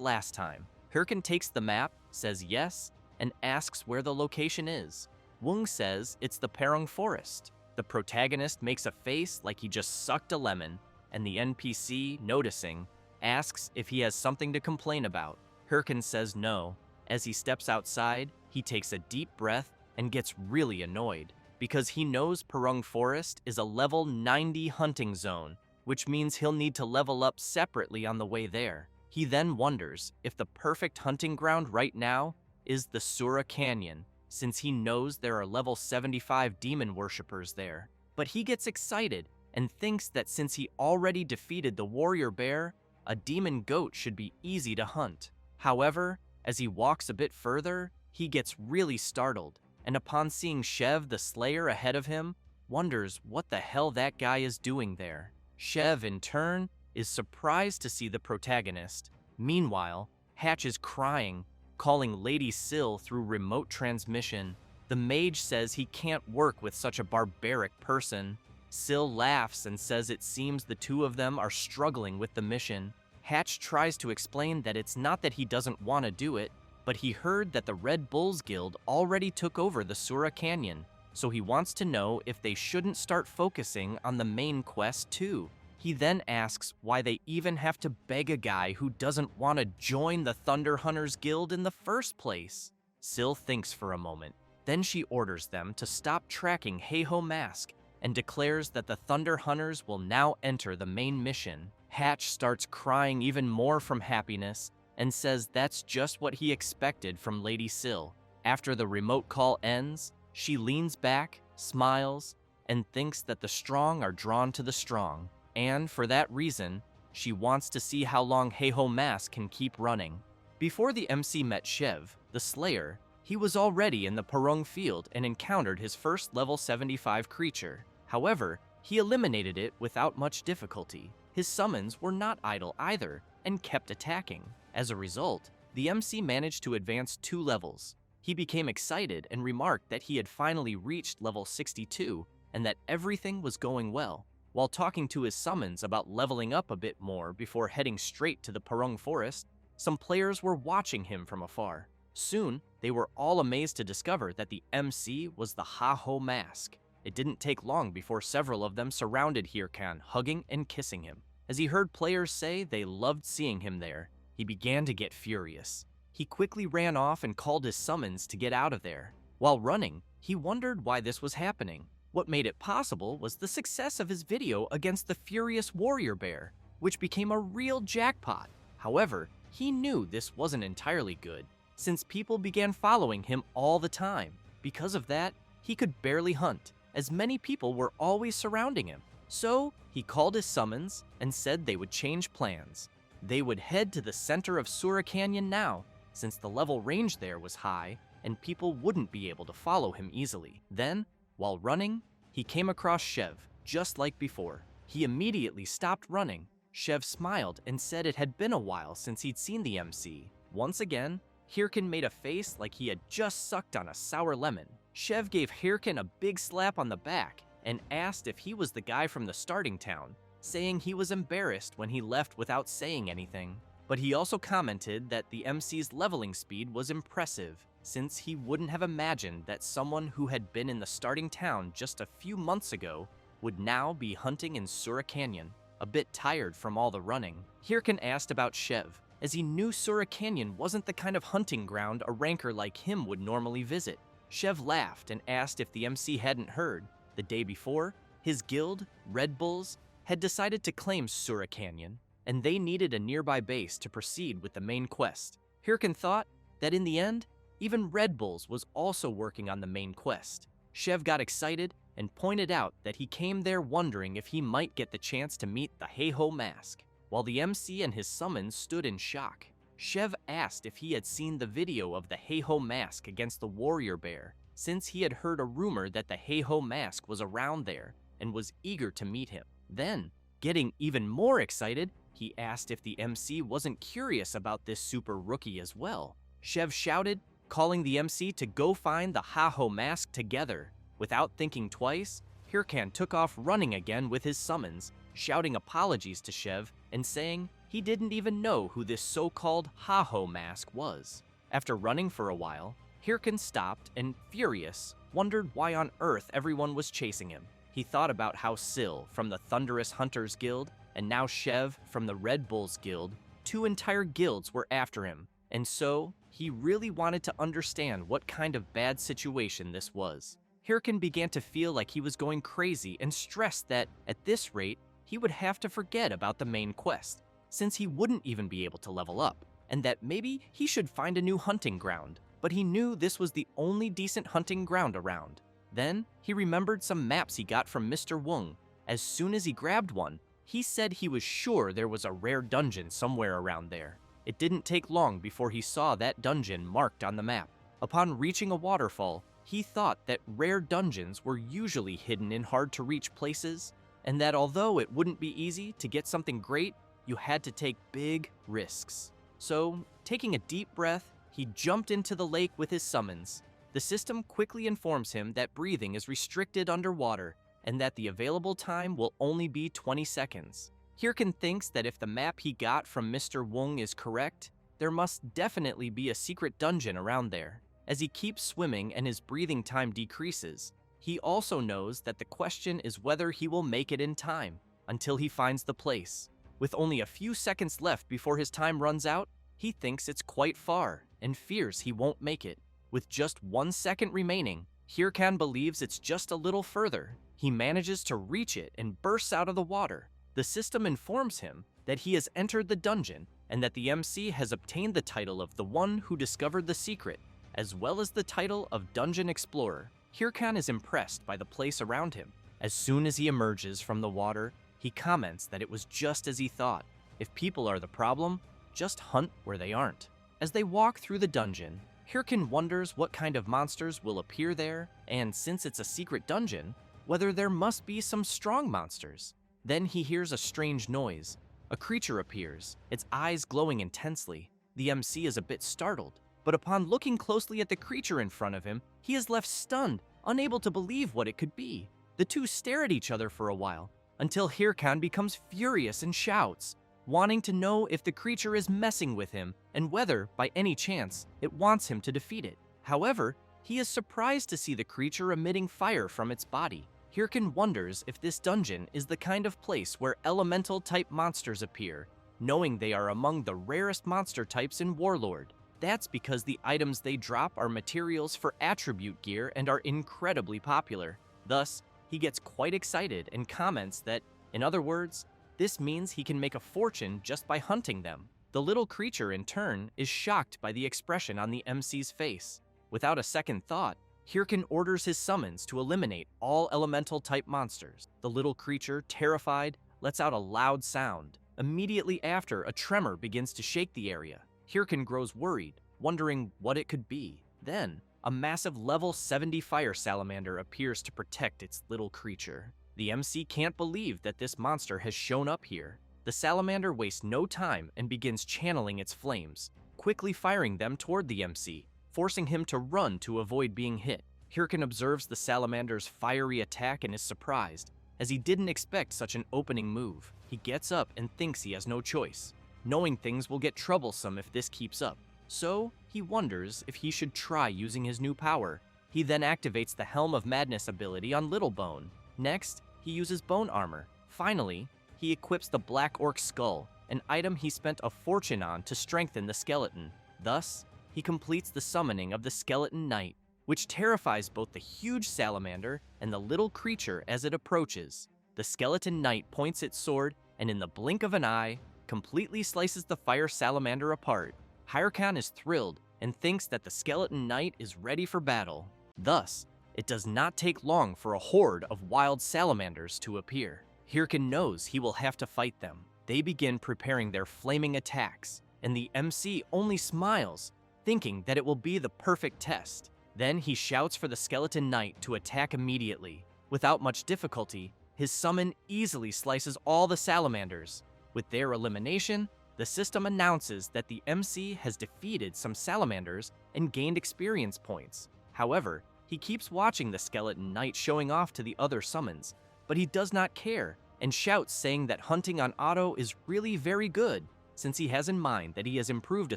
last time. Hirkin takes the map, says yes, and asks where the location is. Wung says it's the Perung Forest. The protagonist makes a face like he just sucked a lemon, and the NPC, noticing, asks if he has something to complain about. Hirkin says no. As he steps outside, he takes a deep breath and gets really annoyed, because he knows Perung Forest is a level 90 hunting zone, which means he'll need to level up separately on the way there. He then wonders if the perfect hunting ground right now is the Sura Canyon, since he knows there are level 75 demon worshippers there. But he gets excited and thinks that since he already defeated the warrior bear, a demon goat should be easy to hunt. However, as he walks a bit further, he gets really startled, and upon seeing Shev the Slayer ahead of him, wonders what the hell that guy is doing there. Shev, in turn, is surprised to see the protagonist. Meanwhile, Hatch is crying, calling Lady Syl through remote transmission. The mage says he can't work with such a barbaric person. Syl laughs and says it seems the two of them are struggling with the mission. Hatch tries to explain that it's not that he doesn't want to do it, but he heard that the Red Bulls Guild already took over the Sura Canyon, so he wants to know if they shouldn't start focusing on the main quest too. He then asks why they even have to beg a guy who doesn't want to join the Thunder Hunters Guild in the first place. Syl thinks for a moment. Then she orders them to stop tracking Heiho Mask and declares that the Thunder Hunters will now enter the main mission. Hatch starts crying even more from happiness and says that's just what he expected from Lady Syl. After the remote call ends, she leans back, smiles, and thinks that the strong are drawn to the strong. And for that reason, she wants to see how long Heiho Mask can keep running. Before the MC met Shev, the Slayer, he was already in the Purung field and encountered his first level 75 creature. However, he eliminated it without much difficulty. His summons were not idle either and kept attacking. As a result, the MC managed to advance 2 levels. He became excited and remarked that he had finally reached level 62 and that everything was going well. While talking to his summons about leveling up a bit more before heading straight to the Purung Forest, some players were watching him from afar. Soon, they were all amazed to discover that the MC was the Heiho Mask. It didn't take long before several of them surrounded Hirkan, hugging and kissing him. As he heard players say they loved seeing him there, he began to get furious. He quickly ran off and called his summons to get out of there. While running, he wondered why this was happening. What made it possible was the success of his video against the furious warrior bear, which became a real jackpot. However, he knew this wasn't entirely good, since people began following him all the time. Because of that, he could barely hunt, as many people were always surrounding him. So, he called his summons and said they would change plans. They would head to the center of Sura Canyon now, since the level range there was high and people wouldn't be able to follow him easily. Then, while running, he came across Shev, just like before. He immediately stopped running. Shev smiled and said it had been a while since he'd seen the MC. Once again, Hirkan made a face like he had just sucked on a sour lemon. Shev gave Hirkan a big slap on the back and asked if he was the guy from the starting town, saying he was embarrassed when he left without saying anything. But he also commented that the MC's leveling speed was impressive, since he wouldn't have imagined that someone who had been in the starting town just a few months ago would now be hunting in Sura Canyon. A bit tired from all the running, Hirkan asked about Shev, as he knew Sura Canyon wasn't the kind of hunting ground a ranker like him would normally visit. Shev laughed and asked if the MC hadn't heard. The day before, his guild, Red Bulls, had decided to claim Sura Canyon, and they needed a nearby base to proceed with the main quest. Hirkan thought that in the end, even Red Bulls was also working on the main quest. Shev got excited and pointed out that he came there wondering if he might get the chance to meet the Heiho Mask. While the MC and his summons stood in shock, Shev asked if he had seen the video of the Heiho Mask against the warrior bear, since he had heard a rumor that the Heiho Mask was around there and was eager to meet him. Then, getting even more excited, he asked if the MC wasn't curious about this super rookie as well. Shev shouted, calling the MC to go find the Heiho Mask together. Without thinking twice, Hirkan took off running again with his summons, shouting apologies to Shev and saying he didn't even know who this so-called Heiho Mask was. After running for a while, Hirkan stopped and, furious, wondered why on earth everyone was chasing him. He thought about how Syl from the Thunderous Hunters Guild and now Shev from the Red Bulls Guild, 2 entire guilds were after him, and so he really wanted to understand what kind of bad situation this was. Hirkan began to feel like he was going crazy and stressed that, at this rate, he would have to forget about the main quest, since he wouldn't even be able to level up, and that maybe he should find a new hunting ground, but he knew this was the only decent hunting ground around. Then, he remembered some maps he got from Mr. Wung. As soon as he grabbed one, he said he was sure there was a rare dungeon somewhere around there. It didn't take long before he saw that dungeon marked on the map. Upon reaching a waterfall, he thought that rare dungeons were usually hidden in hard-to-reach places, and that although it wouldn't be easy to get something great, you had to take big risks. So, taking a deep breath, he jumped into the lake with his summons. The system quickly informs him that breathing is restricted underwater and that the available time will only be 20 seconds. Hirkan thinks that if the map he got from Mr. Wong is correct, there must definitely be a secret dungeon around there. As he keeps swimming and his breathing time decreases, he also knows that the question is whether he will make it in time until he finds the place. With only a few seconds left before his time runs out, he thinks it's quite far and fears he won't make it. With just 1 second remaining, Hirkan believes it's just a little further. He manages to reach it and bursts out of the water. The system informs him that he has entered the dungeon and that the MC has obtained the title of the one who discovered the secret, as well as the title of Dungeon Explorer. Hirkan is impressed by the place around him. As soon as he emerges from the water, he comments that it was just as he thought. If people are the problem, just hunt where they aren't. As they walk through the dungeon, Hirkan wonders what kind of monsters will appear there, and since it's a secret dungeon, whether there must be some strong monsters. Then he hears a strange noise. A creature appears, its eyes glowing intensely. The MC is a bit startled, but upon looking closely at the creature in front of him, he is left stunned, unable to believe what it could be. The two stare at each other for a while, until Hirkan becomes furious and shouts, wanting to know if the creature is messing with him and whether, by any chance, it wants him to defeat it. However, he is surprised to see the creature emitting fire from its body. Hirkan wonders if this dungeon is the kind of place where elemental-type monsters appear, knowing they are among the rarest monster types in Warlord. That's because the items they drop are materials for attribute gear and are incredibly popular. Thus, he gets quite excited and comments that, in other words, this means he can make a fortune just by hunting them. The little creature, in turn, is shocked by the expression on the MC's face. Without a second thought, Hirkan orders his summons to eliminate all elemental-type monsters. The little creature, terrified, lets out a loud sound. Immediately after, a tremor begins to shake the area. Hirkan grows worried, wondering what it could be. Then, a massive level 70 fire salamander appears to protect its little creature. The MC can't believe that this monster has shown up here. The salamander wastes no time and begins channeling its flames, quickly firing them toward the MC, forcing him to run to avoid being hit. Hirkan observes the salamander's fiery attack and is surprised, as he didn't expect such an opening move. He gets up and thinks he has no choice, knowing things will get troublesome if this keeps up. So, he wonders if he should try using his new power. He then activates the Helm of Madness ability on Little Bone. Next, he uses bone armor. Finally, he equips the Black Orc Skull, an item he spent a fortune on to strengthen the skeleton. Thus, he completes the summoning of the Skeleton Knight, which terrifies both the huge salamander and the little creature as it approaches. The Skeleton Knight points its sword and in the blink of an eye, completely slices the fire salamander apart. Hirkan is thrilled and thinks that the Skeleton Knight is ready for battle. Thus, it does not take long for a horde of wild salamanders to appear. Hirkan knows he will have to fight them. They begin preparing their flaming attacks, and the MC only smiles, thinking that it will be the perfect test. Then he shouts for the Skeleton Knight to attack immediately. Without much difficulty, his summon easily slices all the salamanders. With their elimination, the system announces that the MC has defeated some salamanders and gained experience points. However, he keeps watching the Skeleton Knight showing off to the other summons, but he does not care and shouts saying that hunting on auto is really very good, since he has in mind that he has improved a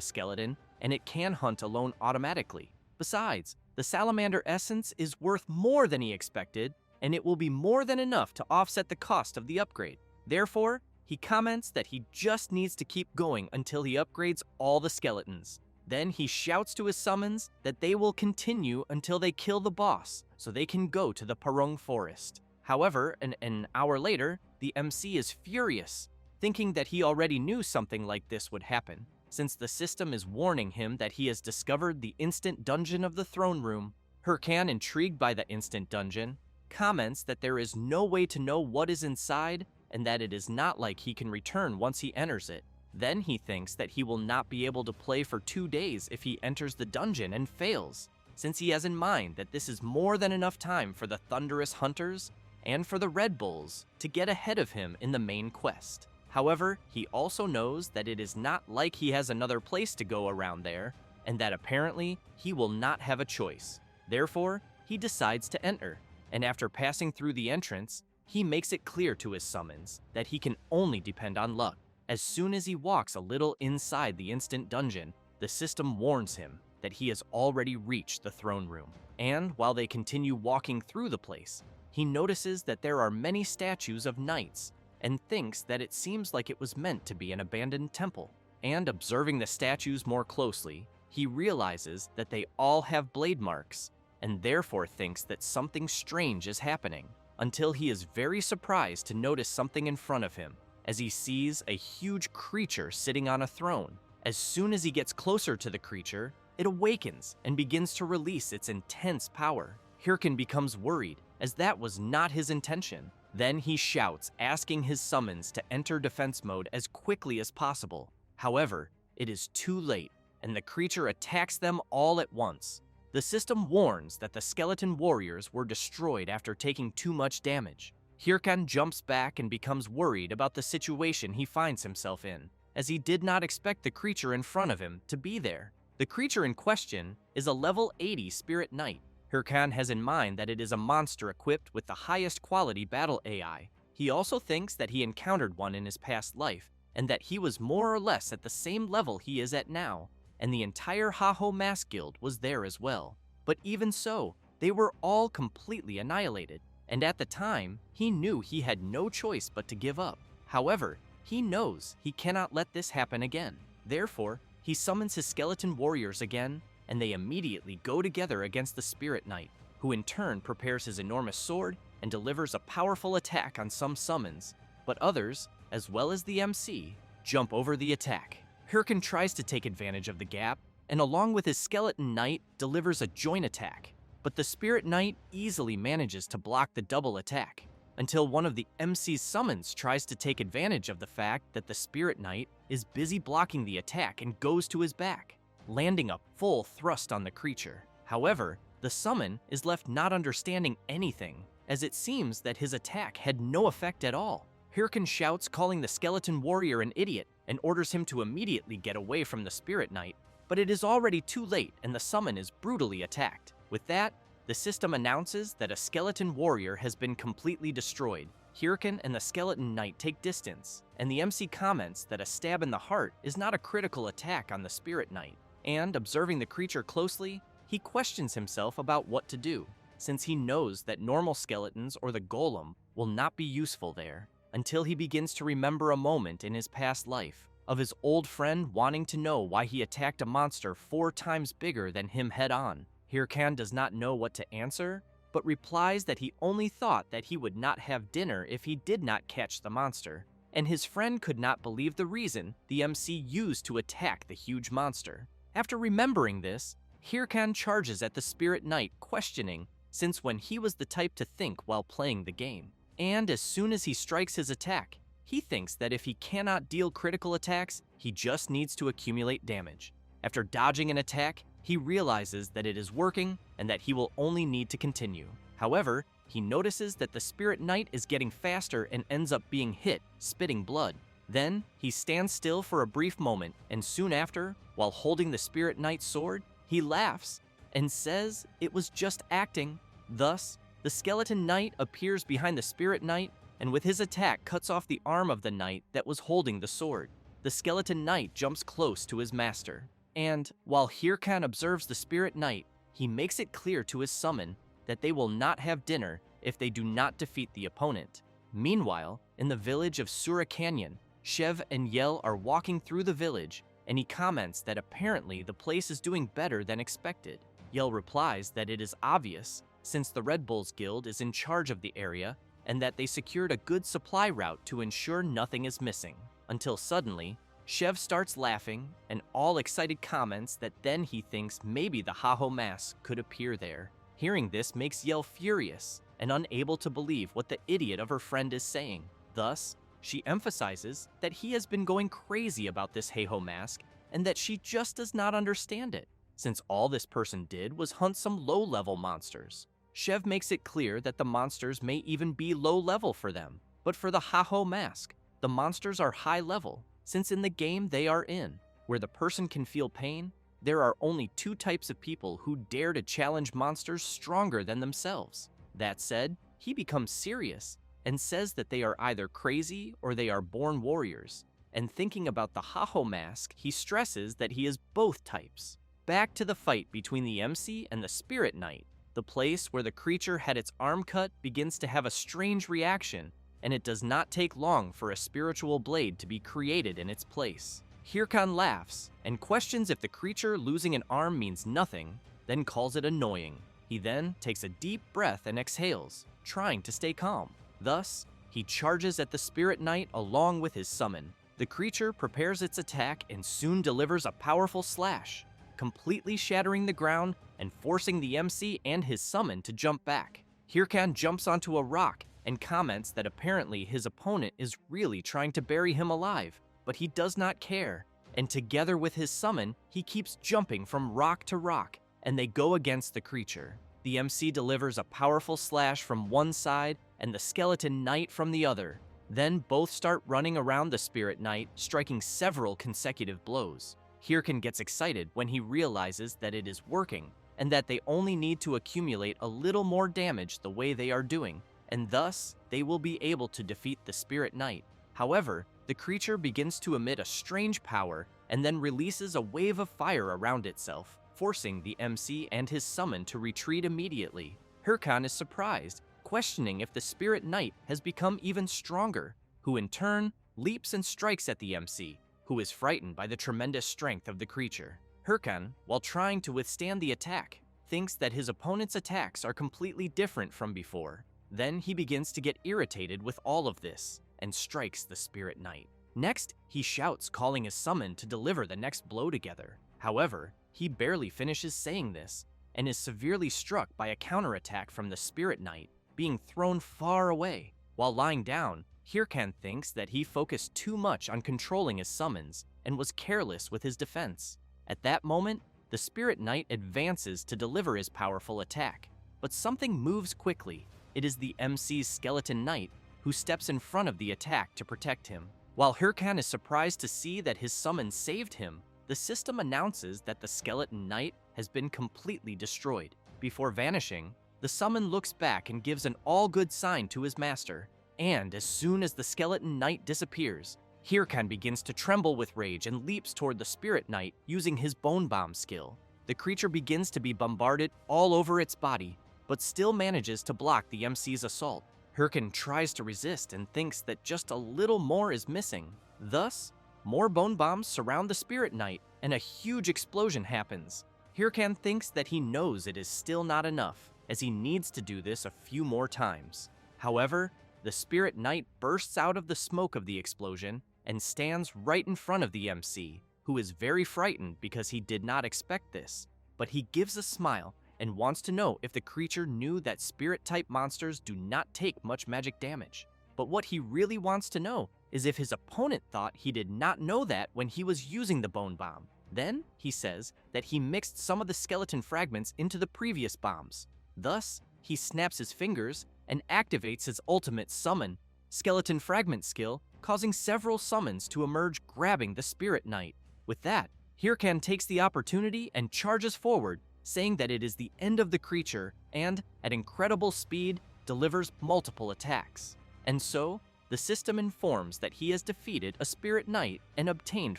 skeleton and it can hunt alone automatically. Besides, the salamander essence is worth more than he expected, and it will be more than enough to offset the cost of the upgrade. Therefore, he comments that he just needs to keep going until he upgrades all the skeletons. Then he shouts to his summons that they will continue until they kill the boss, so they can go to the Parung Forest. However, an hour later, the MC is furious, thinking that he already knew something like this would happen, since the system is warning him that he has discovered the instant dungeon of the throne room. Hirkan, intrigued by the instant dungeon, comments that there is no way to know what is inside and that it is not like he can return once he enters it. Then he thinks that he will not be able to play for 2 days if he enters the dungeon and fails, since he has in mind that this is more than enough time for the Thunderous Hunters and for the Red Bulls to get ahead of him in the main quest. However, he also knows that it is not like he has another place to go around there, and that apparently he will not have a choice. Therefore, he decides to enter, and after passing through the entrance, he makes it clear to his summons that he can only depend on luck. As soon as he walks a little inside the instant dungeon, the system warns him that he has already reached the throne room. And while they continue walking through the place, he notices that there are many statues of knights and thinks that it seems like it was meant to be an abandoned temple. And observing the statues more closely, he realizes that they all have blade marks and therefore thinks that something strange is happening, until he is very surprised to notice something in front of him as he sees a huge creature sitting on a throne. As soon as he gets closer to the creature, it awakens and begins to release its intense power. Hirkan becomes worried, as that was not his intention. Then he shouts, asking his summons to enter defense mode as quickly as possible. However, it is too late, and the creature attacks them all at once. The system warns that the skeleton warriors were destroyed after taking too much damage. Hirkan jumps back and becomes worried about the situation he finds himself in, as he did not expect the creature in front of him to be there. The creature in question is a level 80 spirit knight. Hirkan has in mind that it is a monster equipped with the highest quality battle AI. He also thinks that he encountered one in his past life, and that he was more or less at the same level he is at now, and the entire Haho Mask Guild was there as well. But even so, they were all completely annihilated, and at the time, he knew he had no choice but to give up. However, he knows he cannot let this happen again. Therefore, he summons his skeleton warriors again, and they immediately go together against the Spirit Knight, who in turn prepares his enormous sword and delivers a powerful attack on some summons, but others, as well as the MC, jump over the attack. Hirkan tries to take advantage of the gap, and along with his skeleton knight, delivers a joint attack, but the Spirit Knight easily manages to block the double attack, until one of the MC's summons tries to take advantage of the fact that the Spirit Knight is busy blocking the attack and goes to his back, landing a full thrust on the creature. However, the summon is left not understanding anything, as it seems that his attack had no effect at all. Hirkan shouts, calling the skeleton warrior an idiot, and orders him to immediately get away from the Spirit Knight, but it is already too late and the summon is brutally attacked. With that, the system announces that a skeleton warrior has been completely destroyed. Hirkan and the skeleton knight take distance, and the MC comments that a stab in the heart is not a critical attack on the Spirit Knight. And observing the creature closely, he questions himself about what to do, since he knows that normal skeletons or the golem will not be useful there, until he begins to remember a moment in his past life of his old friend wanting to know why he attacked a monster 4 times bigger than him head-on. Hirkan does not know what to answer, but replies that he only thought that he would not have dinner if he did not catch the monster, and his friend could not believe the reason the MC used to attack the huge monster. After remembering this, Hirkan charges at the Spirit Knight, questioning since when he was the type to think while playing the game. And as soon as he strikes his attack, he thinks that if he cannot deal critical attacks, he just needs to accumulate damage. After dodging an attack, he realizes that it is working and that he will only need to continue. However, he notices that the Spirit Knight is getting faster and ends up being hit, spitting blood. Then, he stands still for a brief moment, and soon after, while holding the Spirit Knight's sword, he laughs and says it was just acting. Thus, the Skeleton Knight appears behind the Spirit Knight, and with his attack cuts off the arm of the knight that was holding the sword. The Skeleton Knight jumps close to his master, and while Hirkan observes the Spirit Knight, he makes it clear to his summon that they will not have dinner if they do not defeat the opponent. Meanwhile, in the village of Sura Canyon, Shev and Yell are walking through the village, and he comments that apparently the place is doing better than expected. Yell replies that it is obvious, since the Red Bulls Guild is in charge of the area, and that they secured a good supply route to ensure nothing is missing. Until suddenly, Shev starts laughing, and all excited comments that then he thinks maybe the Haho Mask could appear there. Hearing this makes Yell furious, and unable to believe what the idiot of her friend is saying. Thus, she emphasizes that he has been going crazy about this Haho Mask, and that she just does not understand it, since all this person did was hunt some low-level monsters. Shev makes it clear that the monsters may even be low-level for them, but for the Haho Mask, the monsters are high-level, since in the game they are in, where the person can feel pain, there are only two types of people who dare to challenge monsters stronger than themselves. That said, he becomes serious and says that they are either crazy or they are born warriors. And thinking about the Haho mask, he stresses that he is both types. Back to the fight between the MC and the Spirit Knight. The place where the creature had its arm cut begins to have a strange reaction, and it does not take long for a spiritual blade to be created in its place. Hirkan laughs and questions if the creature losing an arm means nothing, then calls it annoying. He then takes a deep breath and exhales, trying to stay calm. Thus, he charges at the Spirit Knight along with his summon. The creature prepares its attack and soon delivers a powerful slash, completely shattering the ground and forcing the MC and his summon to jump back. Hirkan jumps onto a rock and comments that apparently his opponent is really trying to bury him alive, but he does not care, and together with his summon, he keeps jumping from rock to rock, and they go against the creature. The MC delivers a powerful slash from one side and the Skeleton Knight from the other. Then both start running around the Spirit Knight, striking several consecutive blows. Hirkan gets excited when he realizes that it is working, and that they only need to accumulate a little more damage the way they are doing, and thus they will be able to defeat the Spirit Knight. However, the creature begins to emit a strange power and then releases a wave of fire around itself, forcing the MC and his summon to retreat immediately. Hirkan is surprised, questioning if the Spirit Knight has become even stronger, who in turn leaps and strikes at the MC, who is frightened by the tremendous strength of the creature. Hirkan, while trying to withstand the attack, thinks that his opponent's attacks are completely different from before. Then he begins to get irritated with all of this and strikes the Spirit Knight. Next, he shouts, calling his summon to deliver the next blow together. However, he barely finishes saying this and is severely struck by a counterattack from the Spirit Knight, being thrown far away. While lying down, Hirkan thinks that he focused too much on controlling his summons and was careless with his defense. At that moment, the Spirit Knight advances to deliver his powerful attack, but something moves quickly. It is the MC's Skeleton Knight who steps in front of the attack to protect him. While Hirkan is surprised to see that his summon saved him, the system announces that the Skeleton Knight has been completely destroyed. Before vanishing, the summon looks back and gives an all-good sign to his master, and as soon as the Skeleton Knight disappears, Hirkan begins to tremble with rage and leaps toward the Spirit Knight using his Bone Bomb skill. The creature begins to be bombarded all over its body, but still manages to block the MC's assault. Hirkan tries to resist and thinks that just a little more is missing. Thus, more bone bombs surround the Spirit Knight, and a huge explosion happens. Hirkan thinks that he knows it is still not enough, as he needs to do this a few more times. However, the Spirit Knight bursts out of the smoke of the explosion and stands right in front of the MC, who is very frightened because he did not expect this. But he gives a smile and wants to know if the creature knew that Spirit-type monsters do not take much magic damage. But what he really wants to know is if his opponent thought he did not know that when he was using the Bone Bomb. Then, he says that he mixed some of the skeleton fragments into the previous bombs. Thus, he snaps his fingers and activates his ultimate summon, Skeleton Fragment skill, causing several summons to emerge, grabbing the Spirit Knight. With that, Hirkan takes the opportunity and charges forward, saying that it is the end of the creature and, at incredible speed, delivers multiple attacks. And so, the system informs that he has defeated a Spirit Knight and obtained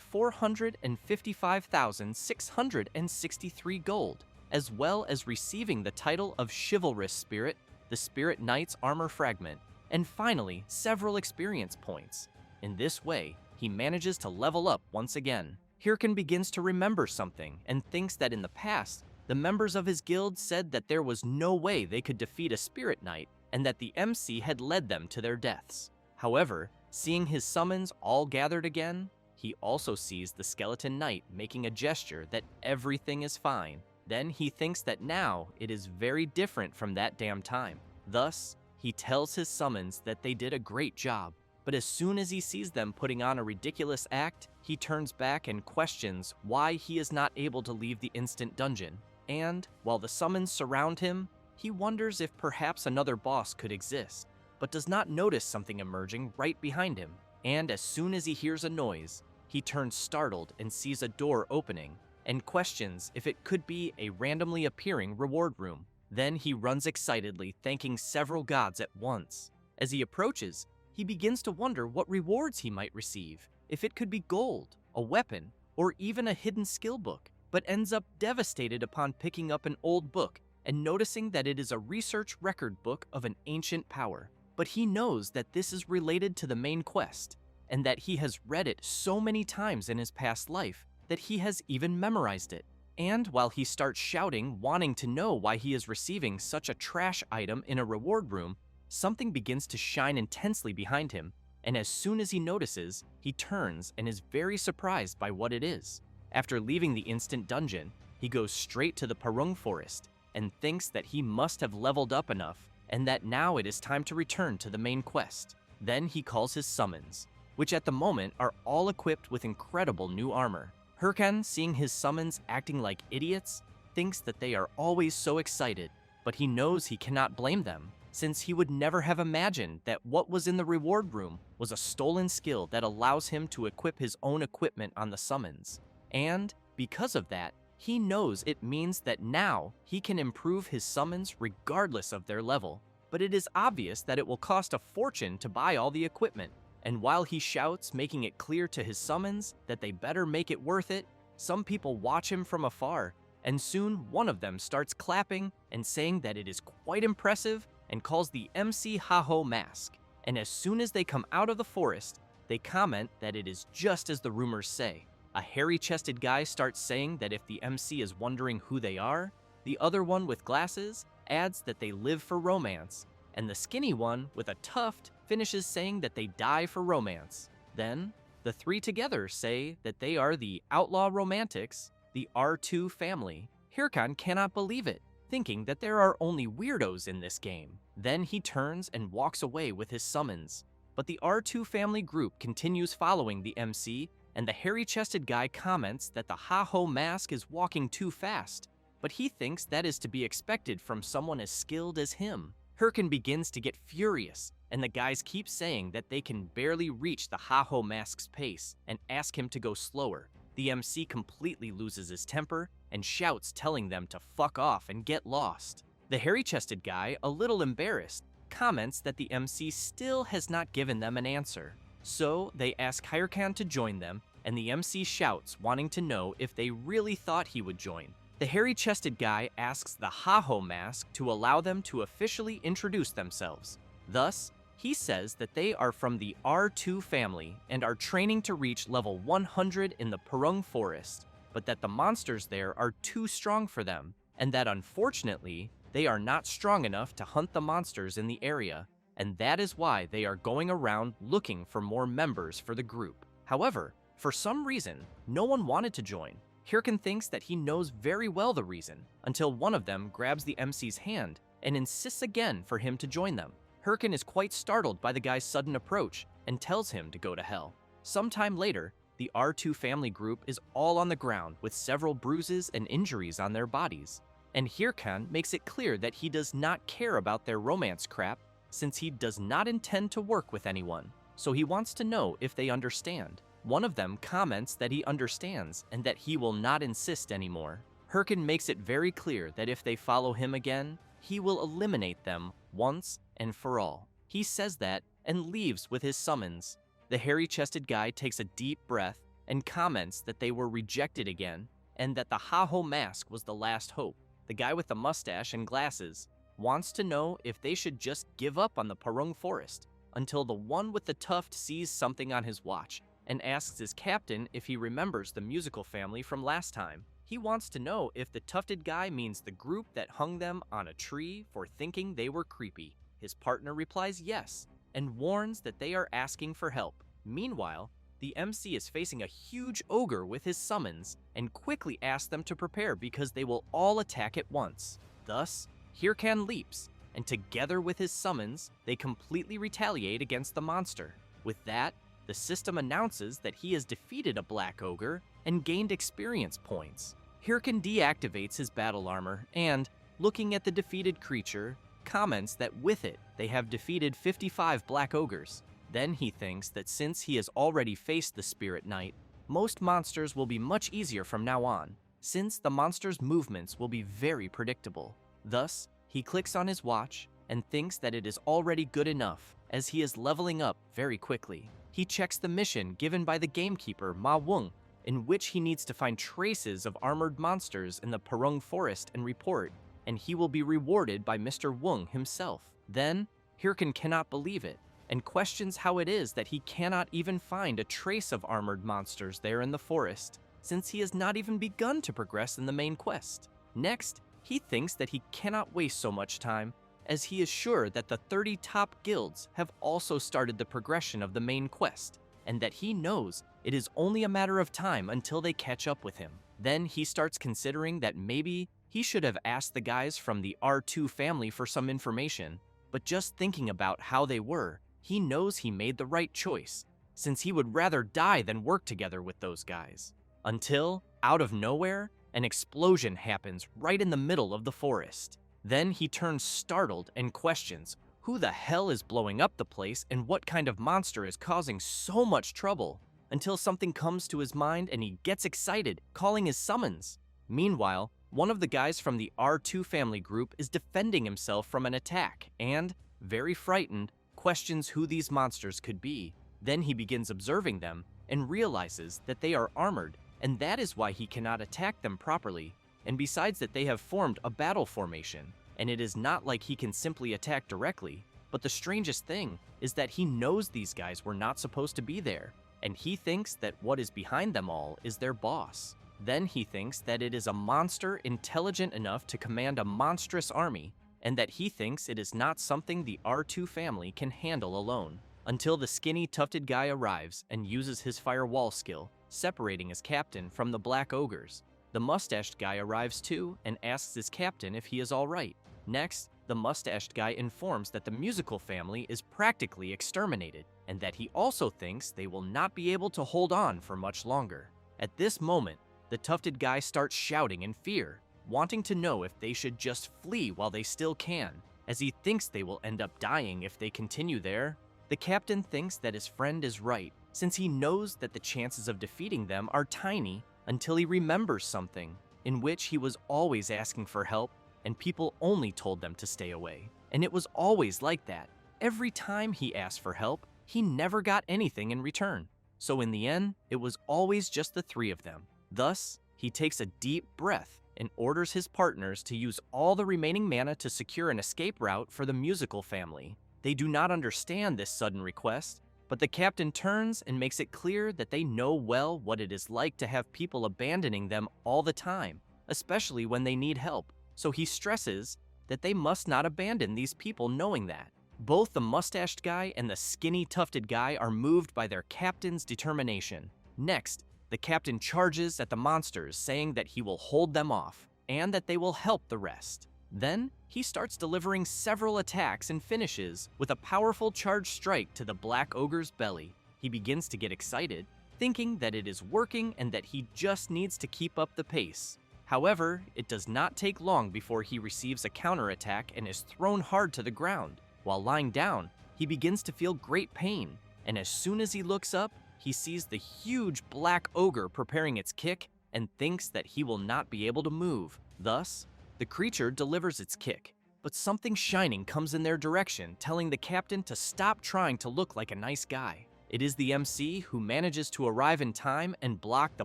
455,663 gold, as well as receiving the title of Chivalrous Spirit, the Spirit Knight's armor fragment, and finally, several experience points. In this way, he manages to level up once again. Hirkan begins to remember something and thinks that in the past, the members of his guild said that there was no way they could defeat a Spirit Knight and that the MC had led them to their deaths. However, seeing his summons all gathered again, he also sees the Skeleton Knight making a gesture that everything is fine. Then he thinks that now it is very different from that damn time. Thus, he tells his summons that they did a great job, but as soon as he sees them putting on a ridiculous act, he turns back and questions why he is not able to leave the instant dungeon. And, while the summons surround him, he wonders if perhaps another boss could exist, but does not notice something emerging right behind him. And as soon as he hears a noise, he turns startled and sees a door opening, and questions if it could be a randomly appearing reward room. Then he runs excitedly, thanking several gods at once. As he approaches, he begins to wonder what rewards he might receive, if it could be gold, a weapon, or even a hidden skill book, but ends up devastated upon picking up an old book and noticing that it is a research record book of an ancient power. But he knows that this is related to the main quest, and that he has read it so many times in his past life that he has even memorized it. And while he starts shouting, wanting to know why he is receiving such a trash item in a reward room, something begins to shine intensely behind him, and as soon as he notices, he turns and is very surprised by what it is. After leaving the instant dungeon, he goes straight to the Parung forest and thinks that he must have leveled up enough and that now it is time to return to the main quest. Then he calls his summons, which at the moment are all equipped with incredible new armor. Hirkan, seeing his summons acting like idiots, thinks that they are always so excited, but he knows he cannot blame them, since he would never have imagined that what was in the reward room was a stolen skill that allows him to equip his own equipment on the summons. And because of that, he knows it means that now he can improve his summons regardless of their level. But it is obvious that it will cost a fortune to buy all the equipment. And while he shouts, making it clear to his summons that they better make it worth it, some people watch him from afar, and soon one of them starts clapping and saying that it is quite impressive and calls the MC Haho mask. And as soon as they come out of the forest, they comment that it is just as the rumors say. A hairy-chested guy starts saying that if the MC is wondering who they are, the other one with glasses adds that they live for romance, and the skinny one with a tuft finishes saying that they die for romance. Then, the three together say that they are the outlaw romantics, the R2 family. Hirkan cannot believe it, thinking that there are only weirdos in this game. Then he turns and walks away with his summons. But the R2 family group continues following the MC, and the hairy-chested guy comments that the Haho mask is walking too fast, but he thinks that is to be expected from someone as skilled as him. Hirkan begins to get furious, and the guys keep saying that they can barely reach the Haho mask's pace and ask him to go slower. The MC completely loses his temper and shouts, telling them to fuck off and get lost. The hairy-chested guy, a little embarrassed, comments that the MC still has not given them an answer. So they ask Hirkan to join them, and the MC shouts, wanting to know if they really thought he would join. The hairy-chested guy asks the Haho mask to allow them to officially introduce themselves. Thus, he says that they are from the R2 family and are training to reach level 100 in the Parung forest, but that the monsters there are too strong for them, and that unfortunately, they are not strong enough to hunt the monsters in the area, and that is why they are going around looking for more members for the group. However, for some reason, no one wanted to join. Hirkan thinks that he knows very well the reason, until one of them grabs the MC's hand and insists again for him to join them. Hirkan is quite startled by the guy's sudden approach and tells him to go to hell. Sometime later, the R2 family group is all on the ground with several bruises and injuries on their bodies. And Hirkan makes it clear that he does not care about their romance crap, since he does not intend to work with anyone, so he wants to know if they understand. One of them comments that he understands and that he will not insist anymore. Hirkan makes it very clear that if they follow him again, he will eliminate them once and for all. He says that and leaves with his summons. The hairy-chested guy takes a deep breath and comments that they were rejected again and that the Haho mask was the last hope. The guy with the mustache and glasses wants to know if they should just give up on the Parung forest until the one with the tuft sees something on his watch and asks his captain if he remembers the musical family from last time. He wants to know if the tufted guy means the group that hung them on a tree for thinking they were creepy. His partner replies yes, and warns that they are asking for help. Meanwhile, the MC is facing a huge ogre with his summons and quickly asks them to prepare because they will all attack at once. Thus, Hirkan leaps, and together with his summons, they completely retaliate against the monster. With that, the system announces that he has defeated a black ogre and gained experience points. Hirkan deactivates his battle armor and, looking at the defeated creature, comments that with it, they have defeated 55 black ogres. Then he thinks that since he has already faced the Spirit Knight, most monsters will be much easier from now on. since the monster's movements will be very predictable. Thus, he clicks on his watch and thinks that it is already good enough, as he is leveling up very quickly. He checks the mission given by the gamekeeper Ma Weng, in which he needs to find traces of armored monsters in the Perung Forest and report, and he will be rewarded by Mr. Weng himself. Then, Hirkan cannot believe it, and questions how it is that he cannot even find a trace of armored monsters there in the forest, since he has not even begun to progress in the main quest. Next, he thinks that he cannot waste so much time, as he is sure that the 30 top guilds have also started the progression of the main quest, and that he knows it is only a matter of time until they catch up with him. Then he starts considering that maybe he should have asked the guys from the R2 family for some information, but just thinking about how they were, he knows he made the right choice, since he would rather die than work together with those guys. Until, out of nowhere, an explosion happens right in the middle of the forest. Then he turns startled and questions who the hell is blowing up the place and what kind of monster is causing so much trouble, until something comes to his mind and he gets excited, calling his summons. Meanwhile, one of the guys from the R2 family group is defending himself from an attack and, very frightened, questions who these monsters could be. Then he begins observing them and realizes that they are armored, and that is why he cannot attack them properly. And besides that, they have formed a battle formation, and it is not like he can simply attack directly. But the strangest thing is that he knows these guys were not supposed to be there, and he thinks that what is behind them all is their boss. Then he thinks that it is a monster intelligent enough to command a monstrous army, and that he thinks it is not something the R2 family can handle alone, until the skinny tufted guy arrives and uses his firewall skill, separating his captain from the black ogres. The mustached guy arrives too and asks his captain if he is alright. Next, the mustached guy informs that the musical family is practically exterminated, and that he also thinks they will not be able to hold on for much longer. At this moment, the tufted guy starts shouting in fear, wanting to know if they should just flee while they still can, as he thinks they will end up dying if they continue there. The captain thinks that his friend is right, since he knows that the chances of defeating them are tiny, until he remembers something, in which he was always asking for help, and people only told them to stay away. And it was always like that. Every time he asked for help, he never got anything in return. So in the end, it was always just the three of them. Thus, he takes a deep breath and orders his partners to use all the remaining mana to secure an escape route for the musical family. They do not understand this sudden request, but the captain turns and makes it clear that they know well what it is like to have people abandoning them all the time, especially when they need help. So he stresses that they must not abandon these people knowing that. Both the mustached guy and the skinny tufted guy are moved by their captain's determination. Next, the captain charges at the monsters, saying that he will hold them off, and that they will help the rest. Then, he starts delivering several attacks and finishes with a powerful charge strike to the black ogre's belly. He begins to get excited, thinking that it is working and that he just needs to keep up the pace. However, it does not take long before he receives a counterattack and is thrown hard to the ground. While lying down, he begins to feel great pain, and as soon as he looks up, he sees the huge black ogre preparing its kick and thinks that he will not be able to move. Thus, the creature delivers its kick, but something shining comes in their direction, telling the captain to stop trying to look like a nice guy. It is the MC who manages to arrive in time and block the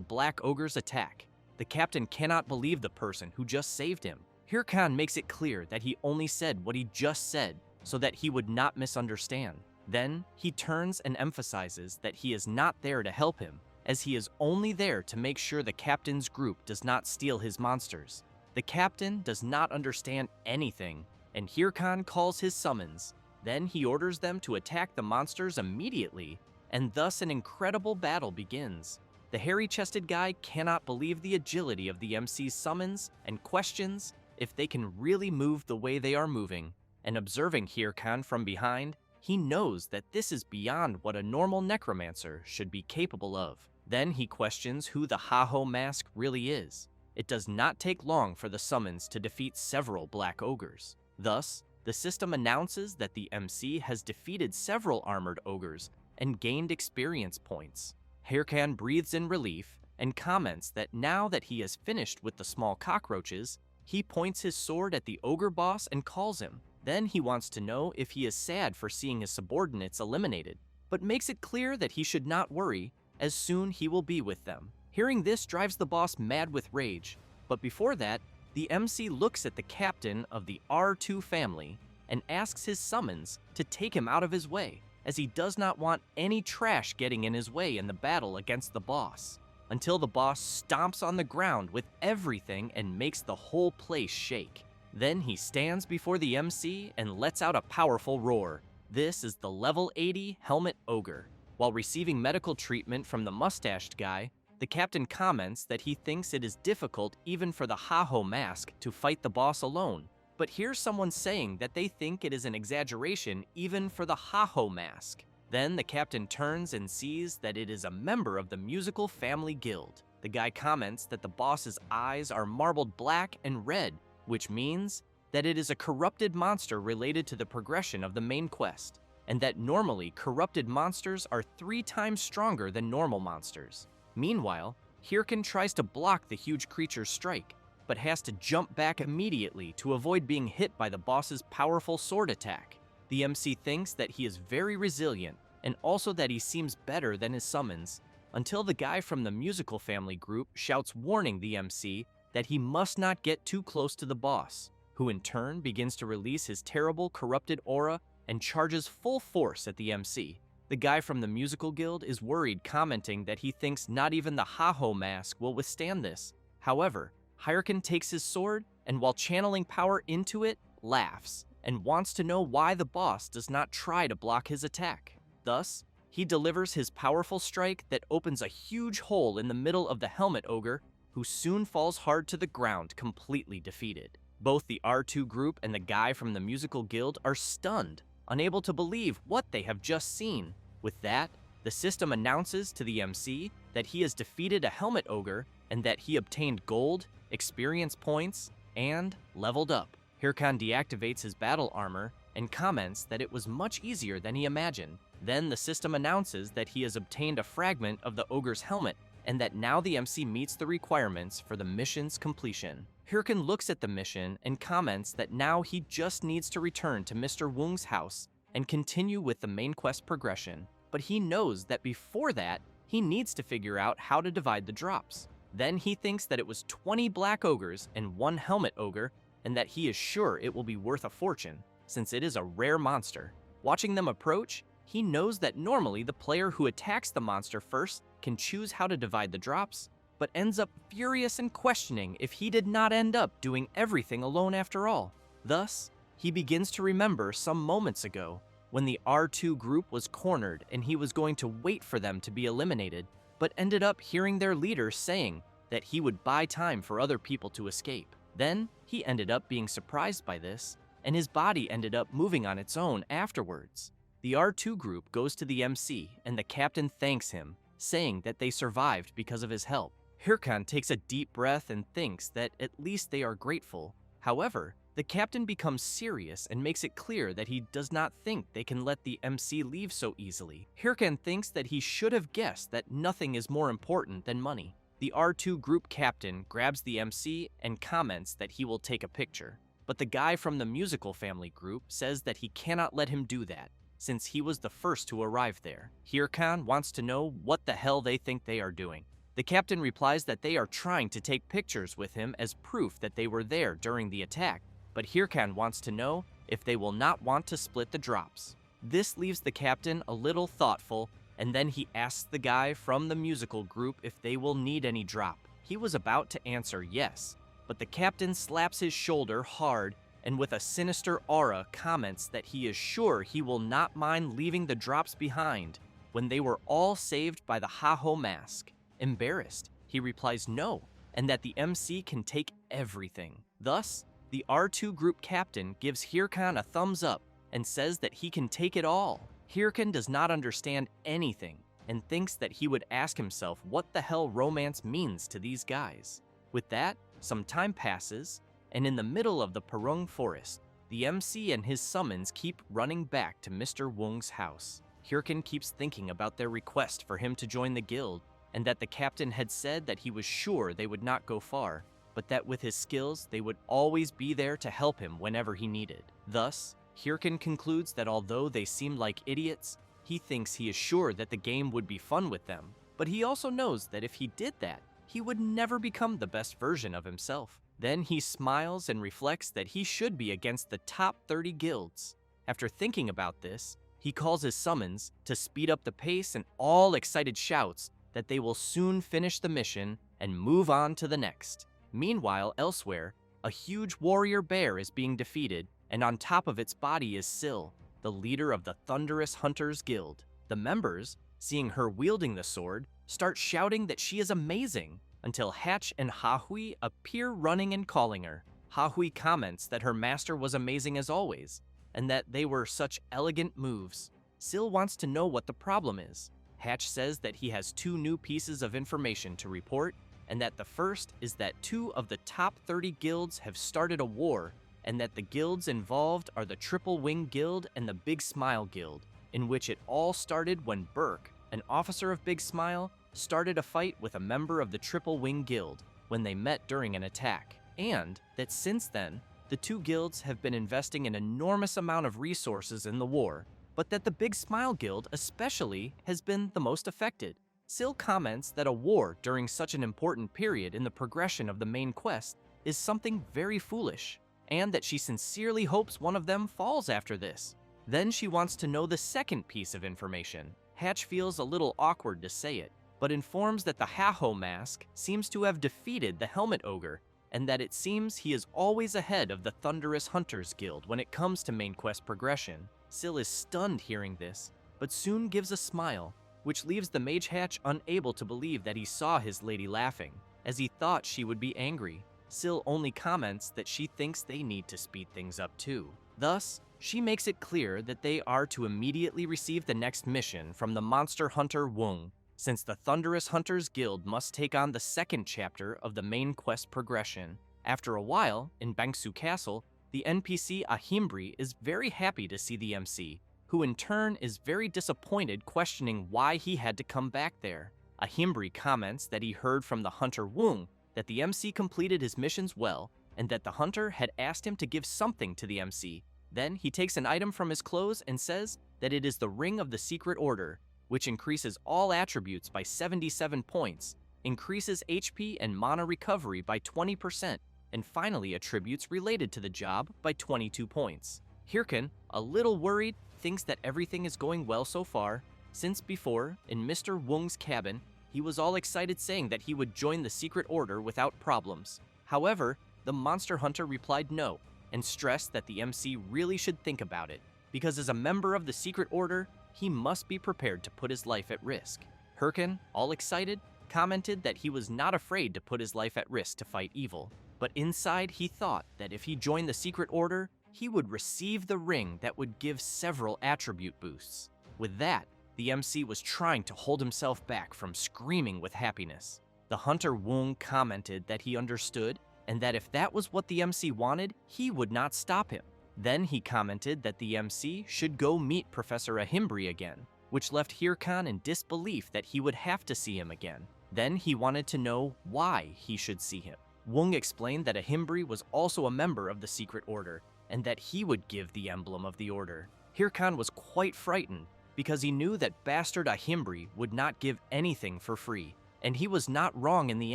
black ogre's attack. The captain cannot believe the person who just saved him. Hirkan makes it clear that he only said what he just said so that he would not misunderstand. Then, he turns and emphasizes that he is not there to help him, as he is only there to make sure the captain's group does not steal his monsters. The captain does not understand anything, and Hirkan calls his summons. Then he orders them to attack the monsters immediately, and thus an incredible battle begins. The hairy-chested guy cannot believe the agility of the MC's summons and questions if they can really move the way they are moving. And observing Hirkan from behind, he knows that this is beyond what a normal necromancer should be capable of. Then he questions who the Haho mask really is. It does not take long for the summons to defeat several black ogres. Thus, the system announces that the MC has defeated several armored ogres and gained experience points. Hirkan breathes in relief and comments that now that he has finished with the small cockroaches, he points his sword at the ogre boss and calls him. Then he wants to know if he is sad for seeing his subordinates eliminated, but makes it clear that he should not worry, as soon he will be with them. Hearing this drives the boss mad with rage, but before that, the MC looks at the captain of the R2 family and asks his summons to take him out of his way, as he does not want any trash getting in his way in the battle against the boss, until the boss stomps on the ground with everything and makes the whole place shake. Then he stands before the MC and lets out a powerful roar. This is the level 80 Helmet Ogre. While receiving medical treatment from the mustached guy, the captain comments that he thinks it is difficult even for the Ha-Ho mask to fight the boss alone, but hears someone saying that they think it is an exaggeration even for the Ha-Ho mask. Then the captain turns and sees that it is a member of the musical family guild. The guy comments that the boss's eyes are marbled black and red, which means that it is a corrupted monster related to the progression of the main quest, and that normally corrupted monsters are 3 times stronger than normal monsters. Meanwhile, Hirkan tries to block the huge creature's strike, but has to jump back immediately to avoid being hit by the boss's powerful sword attack. The MC thinks that he is very resilient, and also that he seems better than his summons, until the guy from the musical family group shouts warning the MC that he must not get too close to the boss, who in turn begins to release his terrible corrupted aura and charges full force at the MC. The guy from the musical guild is worried, commenting that he thinks not even the Ha-Ho mask will withstand this. However, Hirkan takes his sword and while channeling power into it, laughs and wants to know why the boss does not try to block his attack. Thus, he delivers his powerful strike that opens a huge hole in the middle of the Helmet Ogre, who soon falls hard to the ground, completely defeated. Both the R2 group and the guy from the musical guild are stunned, unable to believe what they have just seen. With that, the system announces to the MC that he has defeated a Helmet Ogre and that he obtained gold, experience points, and leveled up. Hirkan deactivates his battle armor and comments that it was much easier than he imagined. Then the system announces that he has obtained a fragment of the ogre's helmet and that now the MC meets the requirements for the mission's completion. Hirkan looks at the mission and comments that now he just needs to return to Mr. Wung's house and continue with the main quest progression, but he knows that before that, he needs to figure out how to divide the drops. Then he thinks that it was 20 black ogres and 1 helmet ogre, and that he is sure it will be worth a fortune, since it is a rare monster. Watching them approach, he knows that normally the player who attacks the monster first can choose how to divide the drops, but ends up furious and questioning if he did not end up doing everything alone after all. Thus, he begins to remember some moments ago when the R2 group was cornered and he was going to wait for them to be eliminated, but ended up hearing their leader saying that he would buy time for other people to escape. Then, he ended up being surprised by this, and his body ended up moving on its own afterwards. The R2 group goes to the MC, and the captain thanks him, saying that they survived because of his help. Hirkan takes a deep breath and thinks that at least they are grateful. However, the captain becomes serious and makes it clear that he does not think they can let the MC leave so easily. Hirkan thinks that he should have guessed that nothing is more important than money. The R2 group captain grabs the MC and comments that he will take a picture, but the guy from the musical family group says that he cannot let him do that, since he was the first to arrive there. Hirkan wants to know what the hell they think they are doing. The captain replies that they are trying to take pictures with him as proof that they were there during the attack, but Hirkan wants to know if they will not want to split the drops. This leaves the captain a little thoughtful, and then he asks the guy from the musical group if they will need any drop. He was about to answer yes, but the captain slaps his shoulder hard and with a sinister aura comments that he is sure he will not mind leaving the drops behind when they were all saved by the Ha-Ho mask. Embarrassed, he replies no, and that the MC can take everything. Thus, the R2 group captain gives Hirkan a thumbs up and says that he can take it all. Hirkan does not understand anything and thinks that he would ask himself what the hell romance means to these guys. With that, some time passes, and in the middle of the Perung forest, the MC and his summons keep running back to Mr. Wung's house. Hirkan keeps thinking about their request for him to join the guild, and that the captain had said that he was sure they would not go far, but that with his skills, they would always be there to help him whenever he needed. Thus, Hirkin concludes that although they seem like idiots, he thinks he is sure that the game would be fun with them, but he also knows that if he did that, he would never become the best version of himself. Then he smiles and reflects that he should be against the top 30 guilds. After thinking about this, he calls his summons to speed up the pace and all excited shouts that they will soon finish the mission and move on to the next. Meanwhile, elsewhere, a huge warrior bear is being defeated, and on top of its body is Syl, the leader of the Thunderous Hunters Guild. The members, seeing her wielding the sword, start shouting that she is amazing, until Hatch and Hahui appear running and calling her. Hahui comments that her master was amazing as always, and that they were such elegant moves. Syl wants to know what the problem is. Hatch says that he has 2 new pieces of information to report, and that the first is that 2 of the top 30 guilds have started a war, and that the guilds involved are the Triple Wing Guild and the Big Smile Guild, in which it all started when Burke, an officer of Big Smile, started a fight with a member of the Triple Wing Guild when they met during an attack, and that since then, the 2 guilds have been investing an enormous amount of resources in the war, but that the Big Smile Guild especially has been the most affected. Syl comments that a war during such an important period in the progression of the main quest is something very foolish, and that she sincerely hopes one of them falls after this. Then she wants to know the second piece of information. Hatch feels a little awkward to say it, but informs that the Haho mask seems to have defeated the Helmet Ogre, and that it seems he is always ahead of the Thunderous Hunters Guild when it comes to main quest progression. Syl is stunned hearing this, but soon gives a smile, which leaves the Mage Hatch unable to believe that he saw his lady laughing, as he thought she would be angry. Syl only comments that she thinks they need to speed things up too. Thus, she makes it clear that they are to immediately receive the next mission from the monster hunter Wung, since the Thunderous Hunters Guild must take on the second chapter of the main quest progression. After a while, in Bangsu Castle, the NPC Ahimbri is very happy to see the MC, who in turn is very disappointed, questioning why he had to come back there. Ahimbri comments that he heard from the hunter Wung that the MC completed his missions well, and that the hunter had asked him to give something to the MC. Then he takes an item from his clothes and says that it is the Ring of the Secret Order, which increases all attributes by 77 points, increases HP and mana recovery by 20%, and finally attributes related to the job by 22 points. Hirkin, a little worried, thinks that everything is going well so far, since before, in Mr. Wung's cabin, he was all excited saying that he would join the Secret Order without problems. However, the monster hunter replied no, and stressed that the MC really should think about it, because as a member of the Secret Order, he must be prepared to put his life at risk. Hirkin, all excited, commented that he was not afraid to put his life at risk to fight evil, but inside he thought that if he joined the Secret Order, he would receive the ring that would give several attribute boosts. With that, the MC was trying to hold himself back from screaming with happiness. The hunter Wung commented that he understood, and that if that was what the MC wanted, he would not stop him. Then he commented that the MC should go meet Professor Ahimbri again, which left Hirkan in disbelief that he would have to see him again. Then he wanted to know why he should see him. Wung explained that Ahimbri was also a member of the Secret Order, and that he would give the emblem of the order. Hirkan was quite frightened, because he knew that bastard Ahimbri would not give anything for free, and he was not wrong in the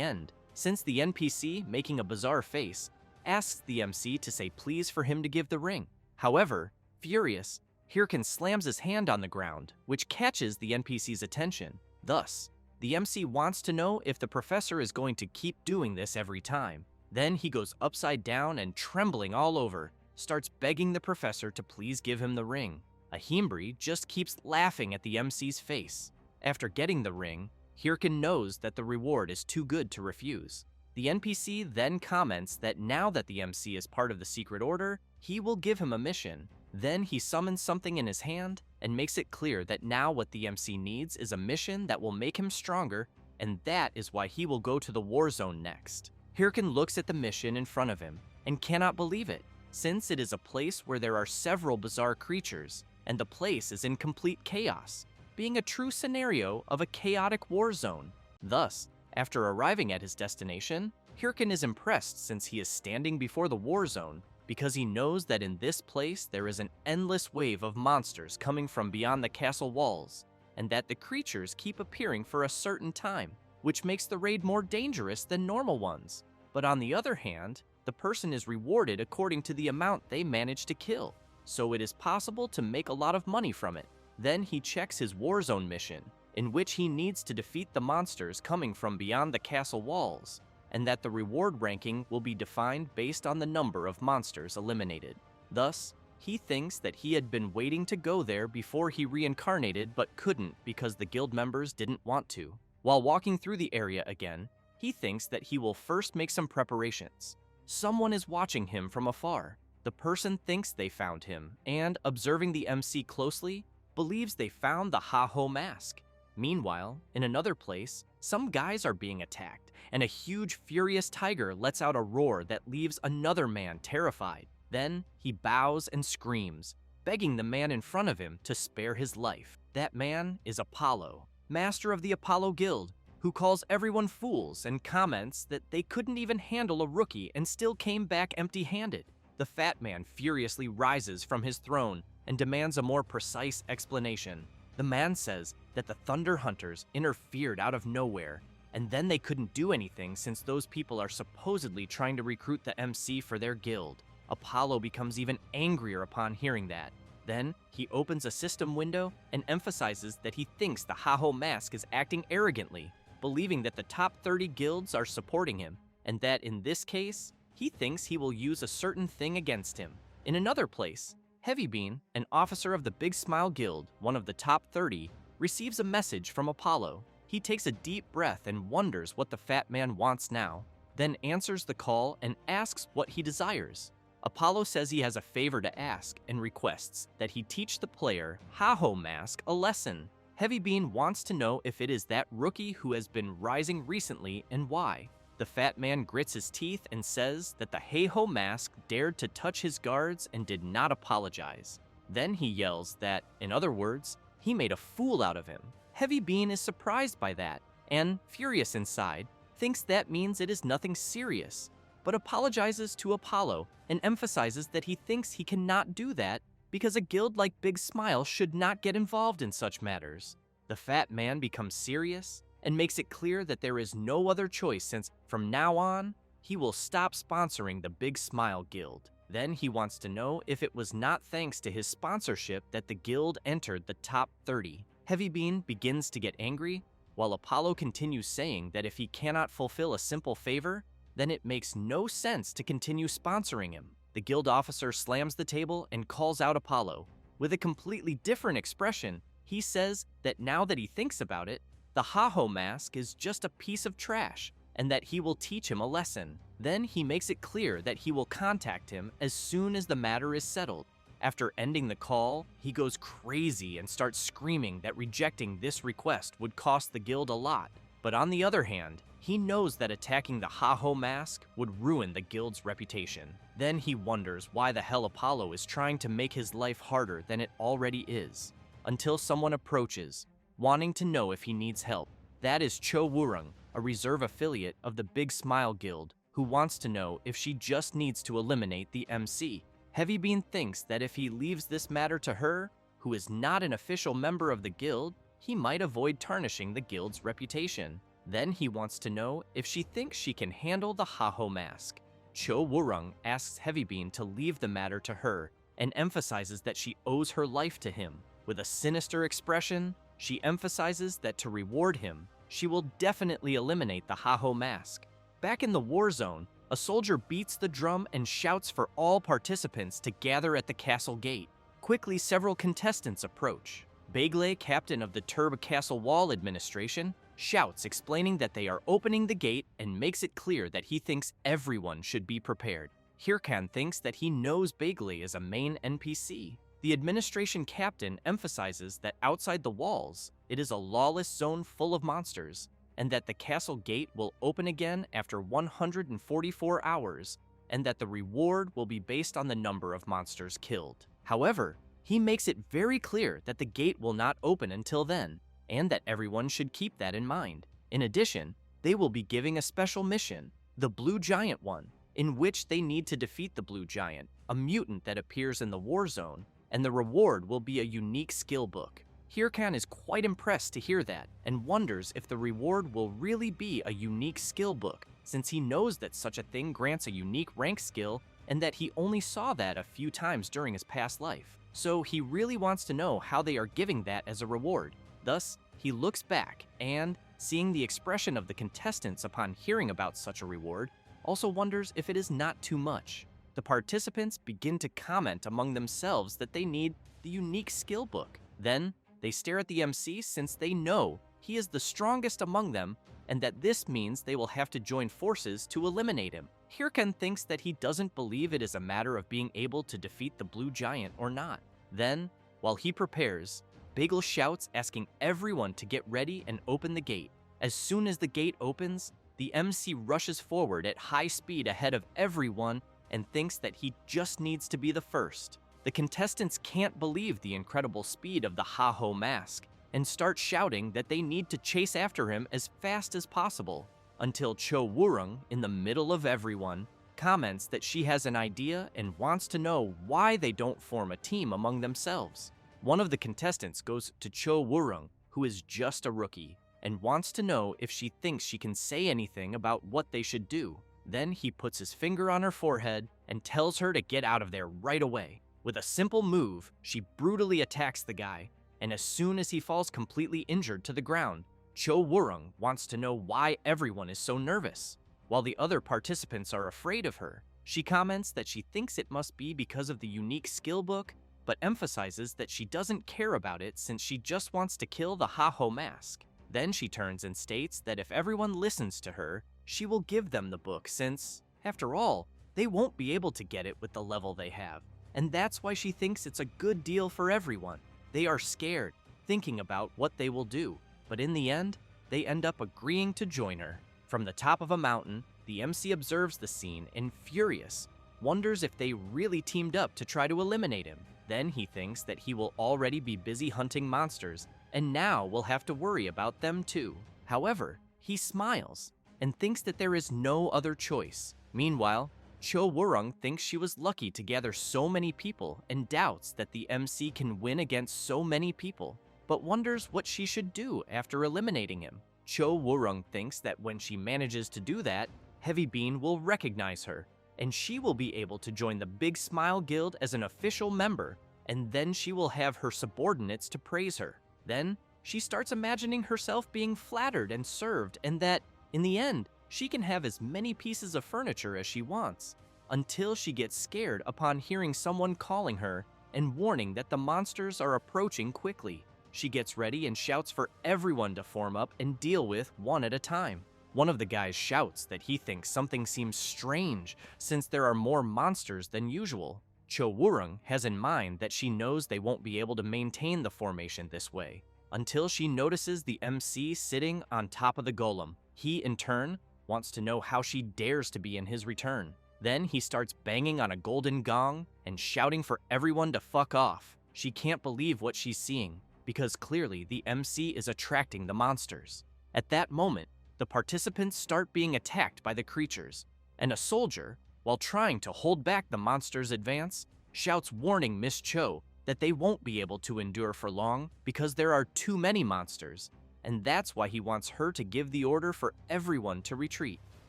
end, since the NPC, making a bizarre face, asks the MC to say please for him to give the ring. However, furious, Hirkan slams his hand on the ground, which catches the NPC's attention. Thus, the MC wants to know if the professor is going to keep doing this every time. Then he goes upside down and, trembling all over, starts begging the professor to please give him the ring. Ahimbri just keeps laughing at the MC's face. After getting the ring, Hirkan knows that the reward is too good to refuse. The NPC then comments that now that the MC is part of the Secret Order, he will give him a mission. Then he summons something in his hand and makes it clear that now what the MC needs is a mission that will make him stronger, and that is why he will go to the war zone next. Hirkan looks at the mission in front of him and cannot believe it, since it is a place where there are several bizarre creatures, and the place is in complete chaos, being a true scenario of a chaotic war zone. Thus, after arriving at his destination, Hirkin is impressed since he is standing before the war zone because he knows that in this place there is an endless wave of monsters coming from beyond the castle walls, and that the creatures keep appearing for a certain time, which makes the raid more dangerous than normal ones. But on the other hand, the person is rewarded according to the amount they manage to kill, so it is possible to make a lot of money from it. Then he checks his Warzone mission, in which he needs to defeat the monsters coming from beyond the castle walls, and that the reward ranking will be defined based on the number of monsters eliminated. Thus, he thinks that he had been waiting to go there before he reincarnated but couldn't because the guild members didn't want to. While walking through the area again, he thinks that he will first make some preparations. Someone is watching him from afar. The person thinks they found him, and observing the MC closely, believes they found the Ha-Ho mask. Meanwhile, in another place, some guys are being attacked, and a huge furious tiger lets out a roar that leaves another man terrified. Then, he bows and screams, begging the man in front of him to spare his life. That man is Apollo, master of the Apollo Guild, who calls everyone fools and comments that they couldn't even handle a rookie and still came back empty-handed. The fat man furiously rises from his throne and demands a more precise explanation. The man says that the Thunder Hunters interfered out of nowhere, and then they couldn't do anything since those people are supposedly trying to recruit the MC for their guild. Apollo becomes even angrier upon hearing that. Then, he opens a system window and emphasizes that he thinks the Ha-Ho mask is acting arrogantly, believing that the top 30 guilds are supporting him, and that in this case, he thinks he will use a certain thing against him. In another place, Heavybean, an officer of the Big Smile Guild, one of the top 30, receives a message from Apollo. He takes a deep breath and wonders what the fat man wants now, then answers the call and asks what he desires. Apollo says he has a favor to ask and requests that he teach the player Ha-Ho mask a lesson. Heavybean wants to know if it is that rookie who has been rising recently and why. The fat man grits his teeth and says that the Ha-Ho mask dared to touch his guards and did not apologize. Then he yells that, in other words, he made a fool out of him. Heavybean is surprised by that, and, furious inside, thinks that means it is nothing serious, but apologizes to Apollo and emphasizes that he thinks he cannot do that because a guild like Big Smile should not get involved in such matters. The fat man becomes serious and makes it clear that there is no other choice since, from now on, he will stop sponsoring the Big Smile Guild. Then he wants to know if it was not thanks to his sponsorship that the guild entered the top 30. Heavybean begins to get angry, while Apollo continues saying that if he cannot fulfill a simple favor, then it makes no sense to continue sponsoring him. The guild officer slams the table and calls out Apollo. With a completely different expression, he says that now that he thinks about it, the Ha-Ho mask is just a piece of trash, and that he will teach him a lesson. Then he makes it clear that he will contact him as soon as the matter is settled. After ending the call, he goes crazy and starts screaming that rejecting this request would cost the guild a lot. But on the other hand, he knows that attacking the Ha-Ho mask would ruin the guild's reputation. Then he wonders why the hell Apollo is trying to make his life harder than it already is, until someone approaches, wanting to know if he needs help. That is Cho Wurung, a reserve affiliate of the Big Smile Guild, who wants to know if she just needs to eliminate the MC. Heavybean thinks that if he leaves this matter to her, who is not an official member of the guild, he might avoid tarnishing the guild's reputation. Then he wants to know if she thinks she can handle the Ha-Ho mask. Cho Wurung asks Heavybean to leave the matter to her and emphasizes that she owes her life to him. With a sinister expression, she emphasizes that to reward him, she will definitely eliminate the Ha-Ho mask. Back in the war zone, a soldier beats the drum and shouts for all participants to gather at the castle gate. Quickly, several contestants approach. Begley, captain of the Turb Castle Wall Administration, shouts explaining that they are opening the gate and makes it clear that he thinks everyone should be prepared. Hirkan thinks that he knows Begley is a main NPC. The administration captain emphasizes that outside the walls, it is a lawless zone full of monsters, and that the castle gate will open again after 144 hours, and that the reward will be based on the number of monsters killed. However, he makes it very clear that the gate will not open until then, and that everyone should keep that in mind. In addition, they will be giving a special mission, the Blue Giant one, in which they need to defeat the Blue Giant, a mutant that appears in the war zone, and the reward will be a unique skill book. Hirkan is quite impressed to hear that and wonders if the reward will really be a unique skill book, since he knows that such a thing grants a unique rank skill and that he only saw that a few times during his past life. So he really wants to know how they are giving that as a reward. Thus, he looks back and, seeing the expression of the contestants upon hearing about such a reward, also wonders if it is not too much. The participants begin to comment among themselves that they need the unique skill book. Then, they stare at the MC since they know he is the strongest among them and that this means they will have to join forces to eliminate him. Hirkan thinks that he doesn't believe it is a matter of being able to defeat the Blue Giant or not. Then, while he prepares, Bagel shouts asking everyone to get ready and open the gate. As soon as the gate opens, the MC rushes forward at high speed ahead of everyone and thinks that he just needs to be the first. The contestants can't believe the incredible speed of the Ha-Ho mask and start shouting that they need to chase after him as fast as possible, until Cho Wurung, in the middle of everyone, comments that she has an idea and wants to know why they don't form a team among themselves. One of the contestants goes to Cho Wurung, who is just a rookie, and wants to know if she thinks she can say anything about what they should do. Then he puts his finger on her forehead and tells her to get out of there right away. With a simple move, she brutally attacks the guy, and as soon as he falls completely injured to the ground, Cho Wurung wants to know why everyone is so nervous. While the other participants are afraid of her, she comments that she thinks it must be because of the unique skill book, but emphasizes that she doesn't care about it since she just wants to kill the Ha-Ho mask. Then she turns and states that if everyone listens to her, she will give them the book since, after all, they won't be able to get it with the level they have. And that's why she thinks it's a good deal for everyone. They are scared, thinking about what they will do, but in the end, they end up agreeing to join her. From the top of a mountain, the MC observes the scene and, furious, wonders if they really teamed up to try to eliminate him. Then he thinks that he will already be busy hunting monsters, and now will have to worry about them too. However, he smiles and thinks that there is no other choice. Meanwhile, Cho Wurung thinks she was lucky to gather so many people and doubts that the MC can win against so many people, but wonders what she should do after eliminating him. Cho Wurung thinks that when she manages to do that, Heavy Bean will recognize her, and she will be able to join the Big Smile Guild as an official member, and then she will have her subordinates to praise her. Then, she starts imagining herself being flattered and served, and that, in the end, she can have as many pieces of furniture as she wants, until she gets scared upon hearing someone calling her and warning that the monsters are approaching quickly. She gets ready and shouts for everyone to form up and deal with one at a time. One of the guys shouts that he thinks something seems strange since there are more monsters than usual. Cho Wurung has in mind that she knows they won't be able to maintain the formation this way, until she notices the MC sitting on top of the golem. He, in turn, wants to know how she dares to be in his return. Then he starts banging on a golden gong and shouting for everyone to fuck off. She can't believe what she's seeing, because clearly the MC is attracting the monsters. At that moment, the participants start being attacked by the creatures, and a soldier, while trying to hold back the monsters' advance, shouts warning Miss Cho that they won't be able to endure for long because there are too many monsters, and that's why he wants her to give the order for everyone to retreat.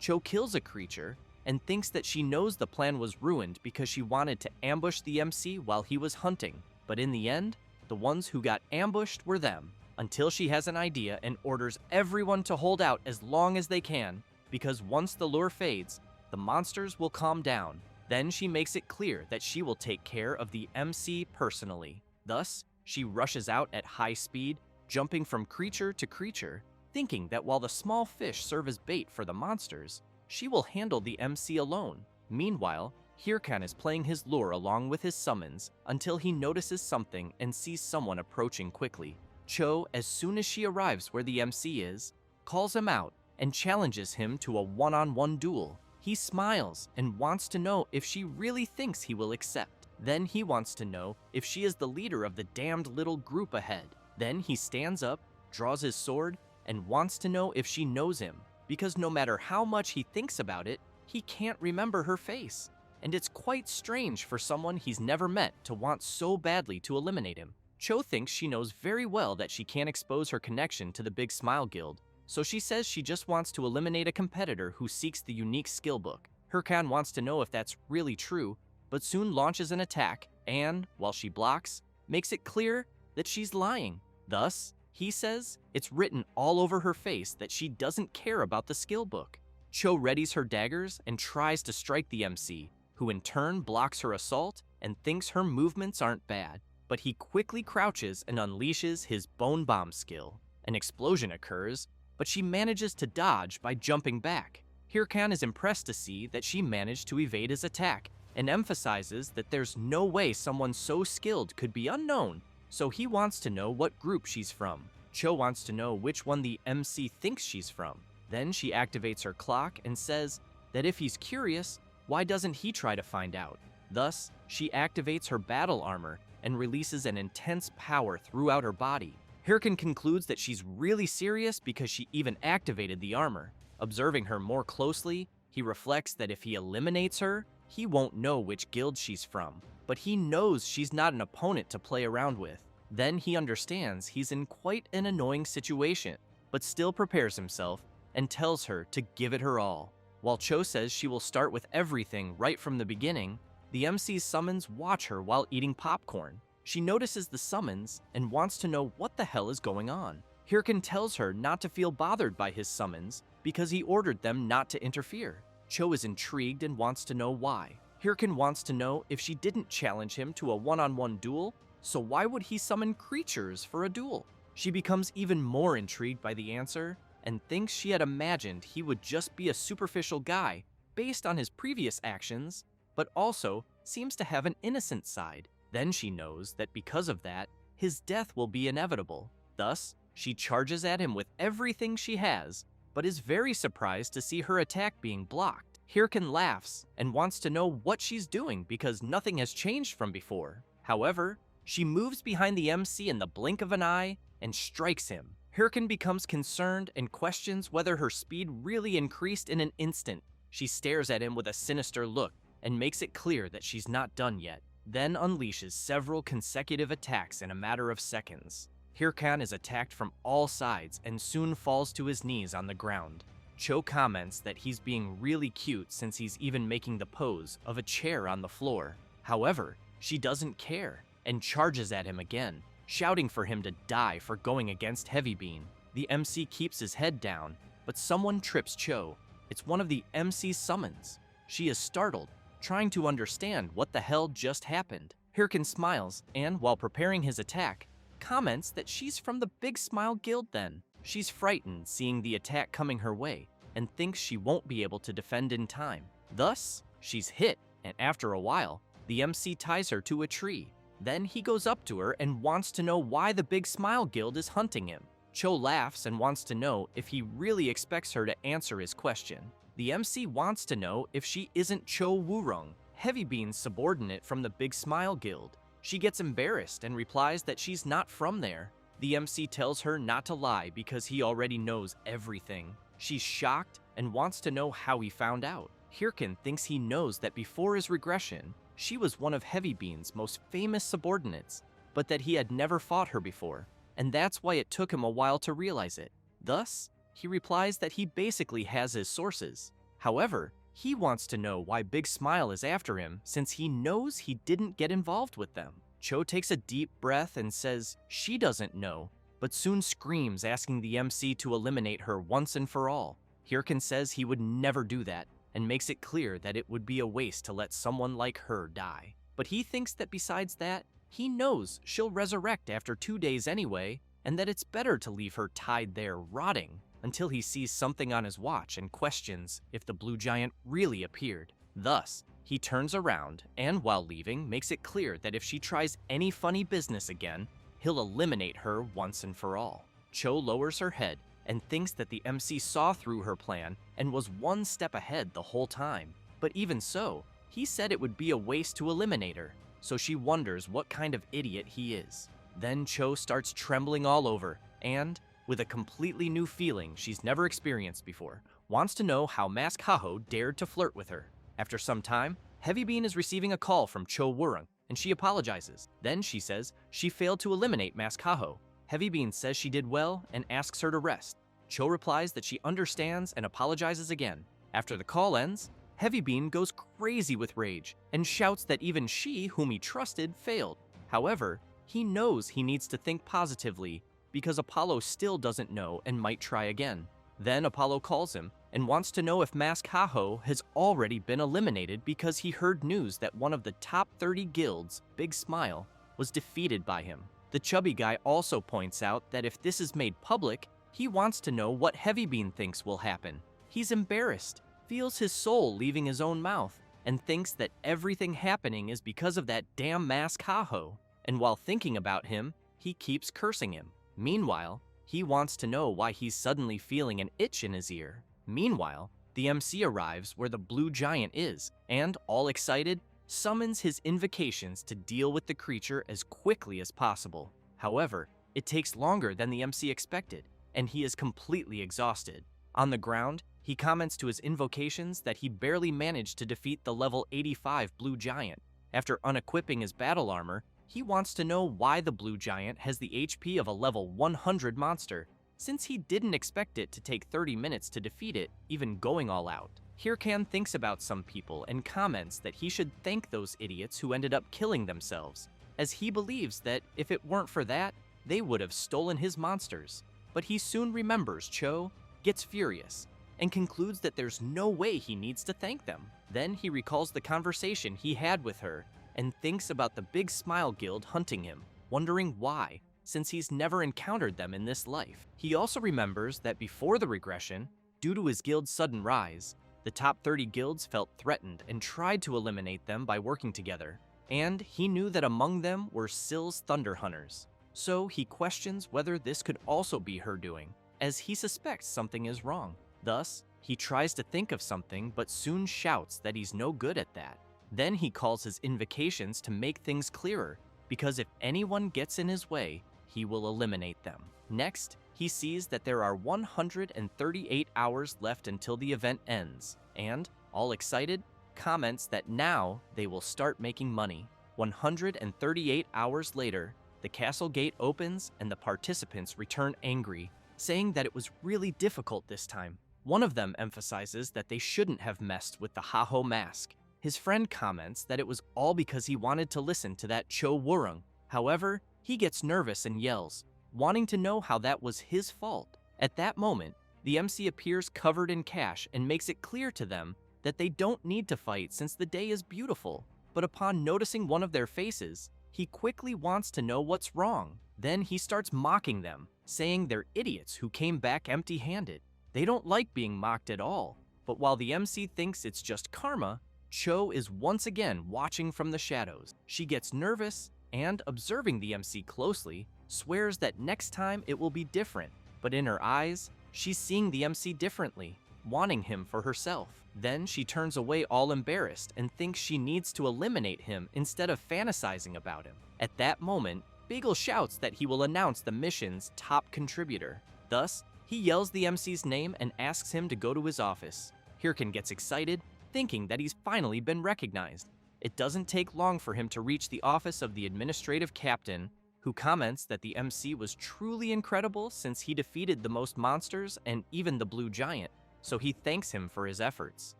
Cho kills a creature and thinks that she knows the plan was ruined because she wanted to ambush the MC while he was hunting, but in the end, the ones who got ambushed were them, until she has an idea and orders everyone to hold out as long as they can, because once the lure fades, the monsters will calm down. Then she makes it clear that she will take care of the MC personally. Thus, she rushes out at high speed, jumping from creature to creature, thinking that while the small fish serve as bait for the monsters, she will handle the MC alone. Meanwhile, Hirkan is playing his lure along with his summons until he notices something and sees someone approaching quickly. Cho, as soon as she arrives where the MC is, calls him out and challenges him to a one-on-one duel. He smiles and wants to know if she really thinks he will accept. Then he wants to know if she is the leader of the damned little group ahead. Then he stands up, draws his sword, and wants to know if she knows him, because no matter how much he thinks about it, he can't remember her face. And it's quite strange for someone he's never met to want so badly to eliminate him. Cho thinks she knows very well that she can't expose her connection to the Big Smile Guild, so she says she just wants to eliminate a competitor who seeks the unique skill book. Hirkan wants to know if that's really true, but soon launches an attack and, while she blocks, makes it clear that she's lying. Thus, he says it's written all over her face that she doesn't care about the skill book. Cho readies her daggers and tries to strike the MC, who in turn blocks her assault and thinks her movements aren't bad. But he quickly crouches and unleashes his Bone Bomb skill. An explosion occurs, but she manages to dodge by jumping back. Hirkan is impressed to see that she managed to evade his attack and emphasizes that there's no way someone so skilled could be unknown, so he wants to know what group she's from. Cho wants to know which one the MC thinks she's from. Then she activates her clock and says that if he's curious, why doesn't he try to find out? Thus, she activates her battle armor and releases an intense power throughout her body. Hirkan concludes that she's really serious because she even activated the armor. Observing her more closely, he reflects that if he eliminates her, he won't know which guild she's from, but he knows she's not an opponent to play around with. Then he understands he's in quite an annoying situation, but still prepares himself and tells her to give it her all. While Cho says she will start with everything right from the beginning, the MC's summons watch her while eating popcorn. She notices the summons and wants to know what the hell is going on. Hirkan tells her not to feel bothered by his summons because he ordered them not to interfere. Cho is intrigued and wants to know why. Hirkan wants to know if she didn't challenge him to a one-on-one duel, so why would he summon creatures for a duel? She becomes even more intrigued by the answer and thinks she had imagined he would just be a superficial guy based on his previous actions, but also seems to have an innocent side. Then she knows that because of that, his death will be inevitable. Thus, she charges at him with everything she has, but is very surprised to see her attack being blocked. Hirkan laughs and wants to know what she's doing because nothing has changed from before. However, she moves behind the MC in the blink of an eye and strikes him. Hirkan becomes concerned and questions whether her speed really increased in an instant. She stares at him with a sinister look and makes it clear that she's not done yet, then unleashes several consecutive attacks in a matter of seconds. Hirkan is attacked from all sides and soon falls to his knees on the ground. Cho comments that he's being really cute since he's even making the pose of a chair on the floor. However, she doesn't care and charges at him again, shouting for him to die for going against Heavy Bean. The MC keeps his head down, but someone trips Cho. It's one of the MC's summons. She is startled, trying to understand what the hell just happened. Hirkan smiles and, while preparing his attack, comments that she's from the Big Smile Guild then. She's frightened seeing the attack coming her way and thinks she won't be able to defend in time. Thus, she's hit, and after a while, the MC ties her to a tree. Then he goes up to her and wants to know why the Big Smile Guild is hunting him. Cho laughs and wants to know if he really expects her to answer his question. The MC wants to know if she isn't Cho Wurong, Heavy Bean's subordinate from the Big Smile Guild. She gets embarrassed and replies that she's not from there. The MC tells her not to lie because he already knows everything. She's shocked and wants to know how he found out. Hirkan thinks he knows that before his regression, she was one of Heavy Bean's most famous subordinates, but that he had never fought her before, and that's why it took him a while to realize it. Thus, he replies that he basically has his sources. However, he wants to know why Big Smile is after him since he knows he didn't get involved with them. Cho takes a deep breath and says she doesn't know, but soon screams asking the MC to eliminate her once and for all. Hirkan says he would never do that and makes it clear that it would be a waste to let someone like her die. But he thinks that besides that, he knows she'll resurrect after 2 days anyway, and that it's better to leave her tied there rotting until he sees something on his watch and questions if the blue giant really appeared. Thus, he turns around and, while leaving, makes it clear that if she tries any funny business again, he'll eliminate her once and for all. Cho lowers her head and thinks that the MC saw through her plan and was one step ahead the whole time. But even so, he said it would be a waste to eliminate her, so she wonders what kind of idiot he is. Then Cho starts trembling all over and, with a completely new feeling she's never experienced before, wants to know how Mask Haho dared to flirt with her. After some time, Heavy Bean is receiving a call from Cho Wurung, and she apologizes. Then she says she failed to eliminate Mask Haho. Heavy Bean says she did well and asks her to rest. Cho replies that she understands and apologizes again. After the call ends, Heavy Bean goes crazy with rage and shouts that even she, whom he trusted, failed. However, he knows he needs to think positively because Apollo still doesn't know and might try again. Then Apollo calls him and wants to know if Mask Haho has already been eliminated because he heard news that one of the top 30 guilds, Big Smile, was defeated by him. The chubby guy also points out that if this is made public, he wants to know what Heavy Bean thinks will happen. He's embarrassed, feels his soul leaving his own mouth, and thinks that everything happening is because of that damn Mask Haho. And while thinking about him, he keeps cursing him. Meanwhile, he wants to know why he's suddenly feeling an itch in his ear. Meanwhile, the MC arrives where the blue giant is, and, all excited, summons his invocations to deal with the creature as quickly as possible. However, it takes longer than the MC expected, and he is completely exhausted. On the ground, he comments to his invocations that he barely managed to defeat the level 85 blue giant. After unequipping his battle armor, he wants to know why the blue giant has the HP of a level 100 monster, since he didn't expect it to take 30 minutes to defeat it, even going all out. Hirkan thinks about some people and comments that he should thank those idiots who ended up killing themselves, as he believes that if it weren't for that, they would have stolen his monsters. But he soon remembers Cho, gets furious, and concludes that there's no way he needs to thank them. Then he recalls the conversation he had with her and thinks about the Big Smile Guild hunting him, wondering why, since he's never encountered them in this life. He also remembers that before the regression, due to his guild's sudden rise, the top 30 guilds felt threatened and tried to eliminate them by working together, and he knew that among them were Sill's Thunder Hunters. So he questions whether this could also be her doing, as he suspects something is wrong. Thus, he tries to think of something but soon shouts that he's no good at that. Then he calls his invocations to make things clearer, because if anyone gets in his way, he will eliminate them. Next, he sees that there are 138 hours left until the event ends, and, all excited, comments that now they will start making money. 138 hours later, the castle gate opens and the participants return angry, saying that it was really difficult this time. One of them emphasizes that they shouldn't have messed with the Haho mask. His friend comments that it was all because he wanted to listen to that Cho Wurung. However, he gets nervous and yells, wanting to know how that was his fault. At that moment, the MC appears covered in cash and makes it clear to them that they don't need to fight since the day is beautiful. But upon noticing one of their faces, he quickly wants to know what's wrong. Then he starts mocking them, saying they're idiots who came back empty-handed. They don't like being mocked at all. But while the MC thinks it's just karma, Cho is once again watching from the shadows. She gets nervous and, observing the MC closely, swears that next time it will be different. But in her eyes, she's seeing the MC differently, wanting him for herself. Then she turns away all embarrassed and thinks she needs to eliminate him instead of fantasizing about him. At that moment, Beagle shouts that he will announce the mission's top contributor. Thus, he yells the MC's name and asks him to go to his office. Hirkan gets excited, thinking that he's finally been recognized. It doesn't take long for him to reach the office of the administrative captain, who comments that the MC was truly incredible since he defeated the most monsters and even the blue giant, so he thanks him for his efforts.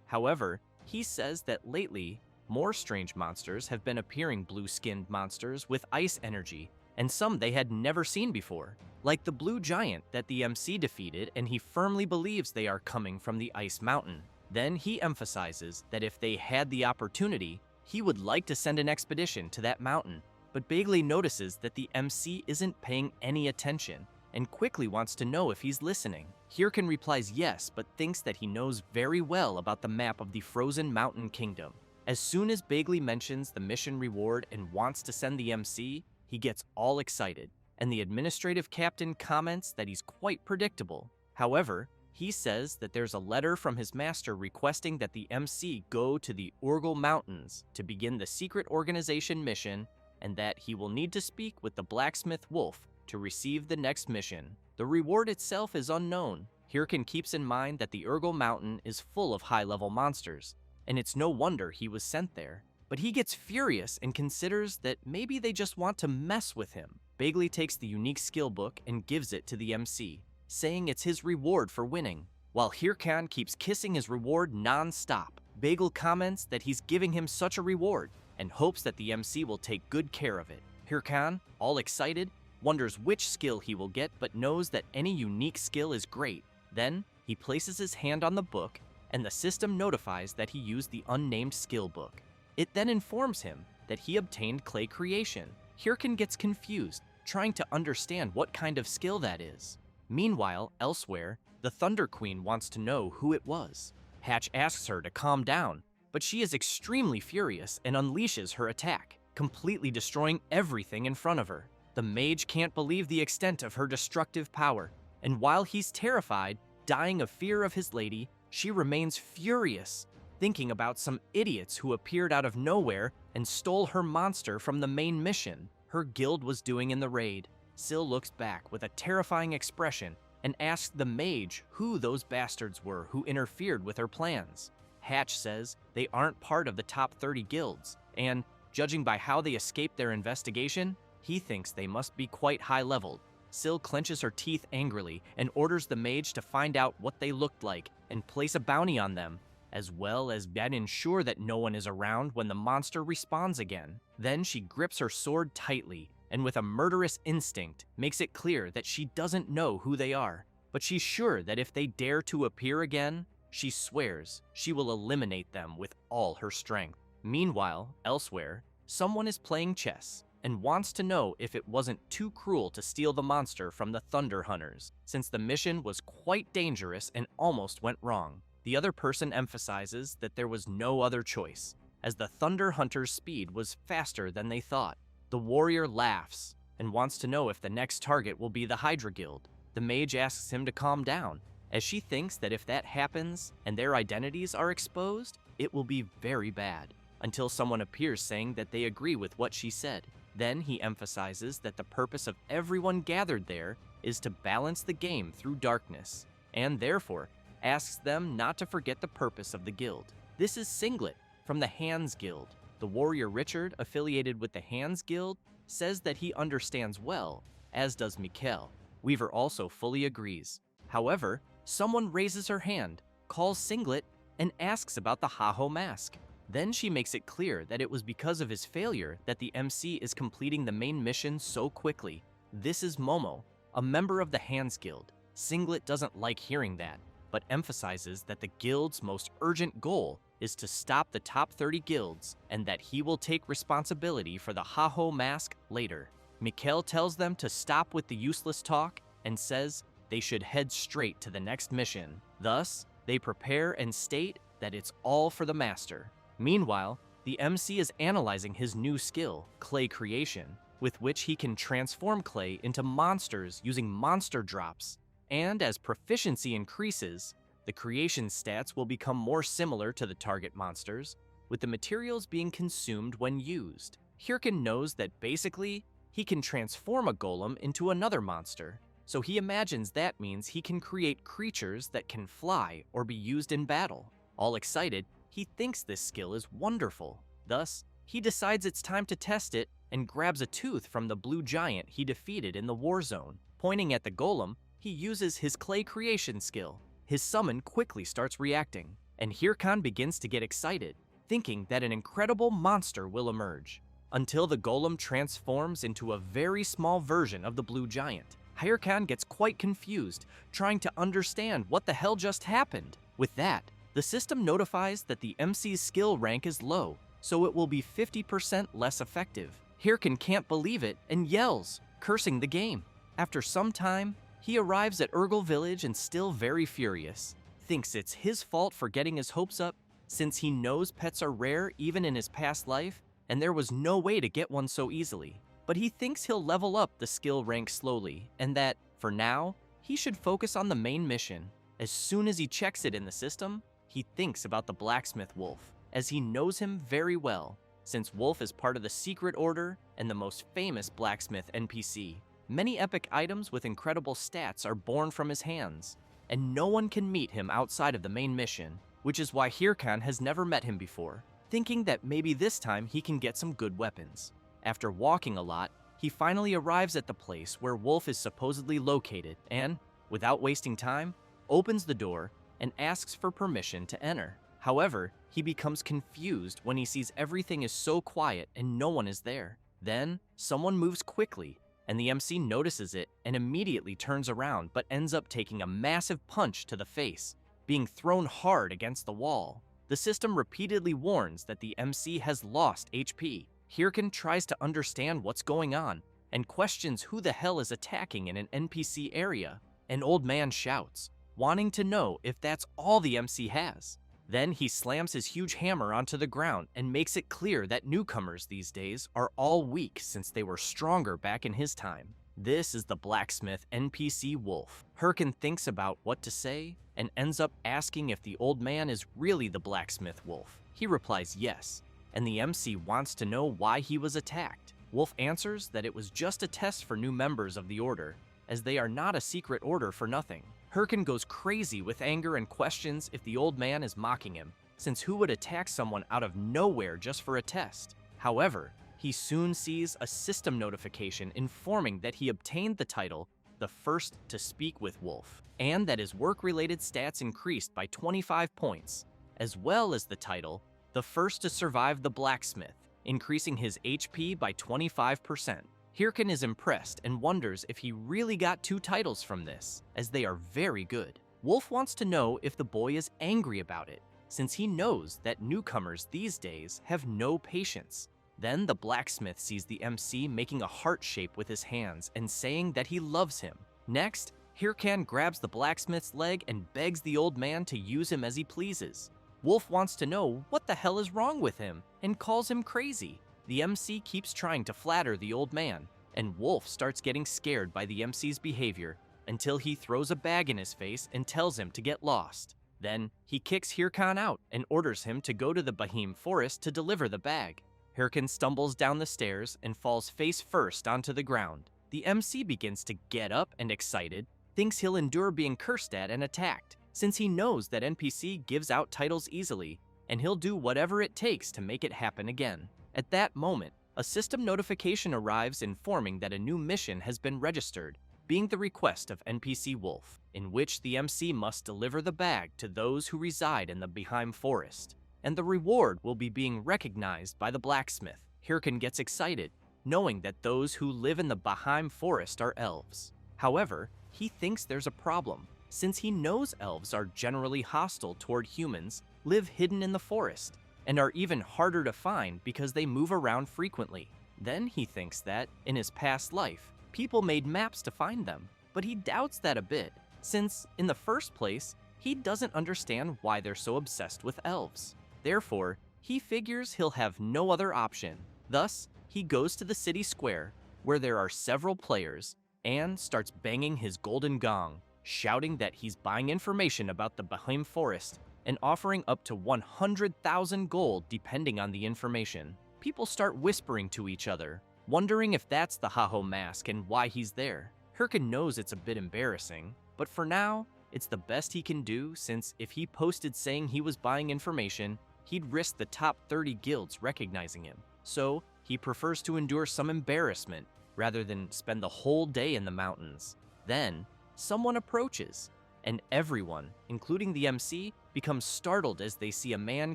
However, he says that lately, more strange monsters have been appearing, blue-skinned monsters with ice energy, and some they had never seen before, like the blue giant that the MC defeated, and he firmly believes they are coming from the Ice Mountain. Then he emphasizes that if they had the opportunity, he would like to send an expedition to that mountain, but Bagley notices that the MC isn't paying any attention and quickly wants to know if he's listening. Hirkan replies yes, but thinks that he knows very well about the map of the Frozen Mountain Kingdom. As soon as Bagley mentions the mission reward and wants to send the MC, he gets all excited, and the administrative captain comments that he's quite predictable. However, he says that there's a letter from his master requesting that the MC go to the Urgel Mountains to begin the secret organization mission, and that he will need to speak with the blacksmith Wolf to receive the next mission. The reward itself is unknown. Hirkan keeps in mind that the Urgel Mountain is full of high-level monsters, and it's no wonder he was sent there. But he gets furious and considers that maybe they just want to mess with him. Bagley takes the unique skill book and gives it to the MC, saying it's his reward for winning. While Hirkan keeps kissing his reward non-stop, Bagel comments that he's giving him such a reward and hopes that the MC will take good care of it. Hirkan, all excited, wonders which skill he will get but knows that any unique skill is great. Then, he places his hand on the book and the system notifies that he used the unnamed skill book. It then informs him that he obtained clay creation. Hirkan gets confused, trying to understand what kind of skill that is. Meanwhile, elsewhere, the Thunder Queen wants to know who it was. Hatch asks her to calm down, but she is extremely furious and unleashes her attack, completely destroying everything in front of her. The mage can't believe the extent of her destructive power, and while he's terrified, dying of fear of his lady, she remains furious, thinking about some idiots who appeared out of nowhere and stole her monster from the main mission her guild was doing in the raid. Syl looks back with a terrifying expression and asks the mage who those bastards were who interfered with her plans. Hatch says they aren't part of the top 30 guilds, and, judging by how they escaped their investigation, he thinks they must be quite high-leveled. Syl clenches her teeth angrily and orders the mage to find out what they looked like and place a bounty on them, as well as ensure that no one is around when the monster respawns again. Then she grips her sword tightly and with a murderous instinct makes it clear that she doesn't know who they are, but she's sure that if they dare to appear again, she swears she will eliminate them with all her strength. Meanwhile, elsewhere, someone is playing chess and wants to know if it wasn't too cruel to steal the monster from the Thunder Hunters, since the mission was quite dangerous and almost went wrong. The other person emphasizes that there was no other choice, as the Thunder Hunters' speed was faster than they thought. The warrior laughs and wants to know if the next target will be the Hydra Guild. The mage asks him to calm down, as she thinks that if that happens and their identities are exposed, it will be very bad, until someone appears saying that they agree with what she said. Then he emphasizes that the purpose of everyone gathered there is to balance the game through darkness, and therefore asks them not to forget the purpose of the guild. This is Singlet from the Hands Guild. The warrior Richard, affiliated with the Hands Guild, says that he understands well, as does Mikkel. Weaver also fully agrees. However, someone raises her hand, calls Singlet, and asks about the Haho mask. Then she makes it clear that it was because of his failure that the MC is completing the main mission so quickly. This is Momo, a member of the Hands Guild. Singlet doesn't like hearing that, but emphasizes that the guild's most urgent goal is to stop the top 30 guilds and that he will take responsibility for the Haho mask later. Mikkel tells them to stop with the useless talk and says they should head straight to the next mission. Thus, they prepare and state that it's all for the master. Meanwhile, the MC is analyzing his new skill, clay creation, with which he can transform clay into monsters using monster drops. And as proficiency increases, the creation stats will become more similar to the target monsters, with the materials being consumed when used. Hirkan knows that basically, he can transform a golem into another monster, so he imagines that means he can create creatures that can fly or be used in battle. All excited, he thinks this skill is wonderful. Thus, he decides it's time to test it and grabs a tooth from the blue giant he defeated in the war zone. Pointing at the golem, he uses his clay creation skill. His summon quickly starts reacting, and Hirkan begins to get excited, thinking that an incredible monster will emerge, until the golem transforms into a very small version of the blue giant. Hirkan gets quite confused, trying to understand what the hell just happened. With that, the system notifies that the MC's skill rank is low, so it will be 50% less effective. Hirkan can't believe it and yells, cursing the game. After some time, he arrives at Urgel Village and still very furious, thinks it's his fault for getting his hopes up, since he knows pets are rare even in his past life, and there was no way to get one so easily. But he thinks he'll level up the skill rank slowly, and that, for now, he should focus on the main mission. As soon as he checks it in the system, he thinks about the blacksmith Wolf, as he knows him very well, since Wolf is part of the Secret Order and the most famous blacksmith NPC. Many epic items with incredible stats are born from his hands, and no one can meet him outside of the main mission, which is why Hirkan has never met him before, thinking that maybe this time he can get some good weapons. After walking a lot, he finally arrives at the place where Wolf is supposedly located and, without wasting time, opens the door and asks for permission to enter. However, he becomes confused when he sees everything is so quiet and no one is there. Then, someone moves quickly, and the MC notices it and immediately turns around but ends up taking a massive punch to the face, being thrown hard against the wall. The system repeatedly warns that the MC has lost HP. Hirkan tries to understand what's going on and questions who the hell is attacking in an NPC area. An old man shouts, wanting to know if that's all the MC has. Then he slams his huge hammer onto the ground and makes it clear that newcomers these days are all weak since they were stronger back in his time. This is the blacksmith NPC Wolf. Hirkan thinks about what to say and ends up asking if the old man is really the blacksmith Wolf. He replies yes, and the MC wants to know why he was attacked. Wolf answers that it was just a test for new members of the order, as they are not a secret order for nothing. Hirkan goes crazy with anger and questions if the old man is mocking him, since who would attack someone out of nowhere just for a test? However, he soon sees a system notification informing that he obtained the title, the first to speak with Wolf, and that his work-related stats increased by 25 points, as well as the title, the first to survive the blacksmith, increasing his HP by 25%. Hirkan is impressed and wonders if he really got 2 titles from this, as they are very good. Wolf wants to know if the boy is angry about it, since he knows that newcomers these days have no patience. Then the blacksmith sees the MC making a heart shape with his hands and saying that he loves him. Next, Hirkan grabs the blacksmith's leg and begs the old man to use him as he pleases. Wolf wants to know what the hell is wrong with him and calls him crazy. The MC keeps trying to flatter the old man, and Wolf starts getting scared by the MC's behavior until he throws a bag in his face and tells him to get lost. Then, he kicks Hirkan out and orders him to go to the Bahim forest to deliver the bag. Hirkan stumbles down the stairs and falls face first onto the ground. The MC begins to get up and excited, thinks he'll endure being cursed at and attacked, since he knows that NPC gives out titles easily, and he'll do whatever it takes to make it happen again. At that moment, a system notification arrives informing that a new mission has been registered, being the request of NPC Wolf, in which the MC must deliver the bag to those who reside in the Bahim forest, and the reward will be being recognized by the blacksmith. Hirkan gets excited, knowing that those who live in the Bahim forest are elves. However, he thinks there's a problem, since he knows elves are generally hostile toward humans, live hidden in the forest, and are even harder to find because they move around frequently. Then he thinks that, in his past life, people made maps to find them, but he doubts that a bit, since, in the first place, he doesn't understand why they're so obsessed with elves. Therefore, he figures he'll have no other option. Thus, he goes to the city square, where there are several players, and starts banging his golden gong, shouting that he's buying information about the Bahim forest and offering up to 100,000 gold depending on the information. People start whispering to each other, wondering if that's the Haho mask and why he's there. Hirkan knows it's a bit embarrassing, but for now, it's the best he can do, since if he posted saying he was buying information, he'd risk the top 30 guilds recognizing him. So, he prefers to endure some embarrassment rather than spend the whole day in the mountains. Then, someone approaches, and everyone, including the MC, becomes startled as they see a man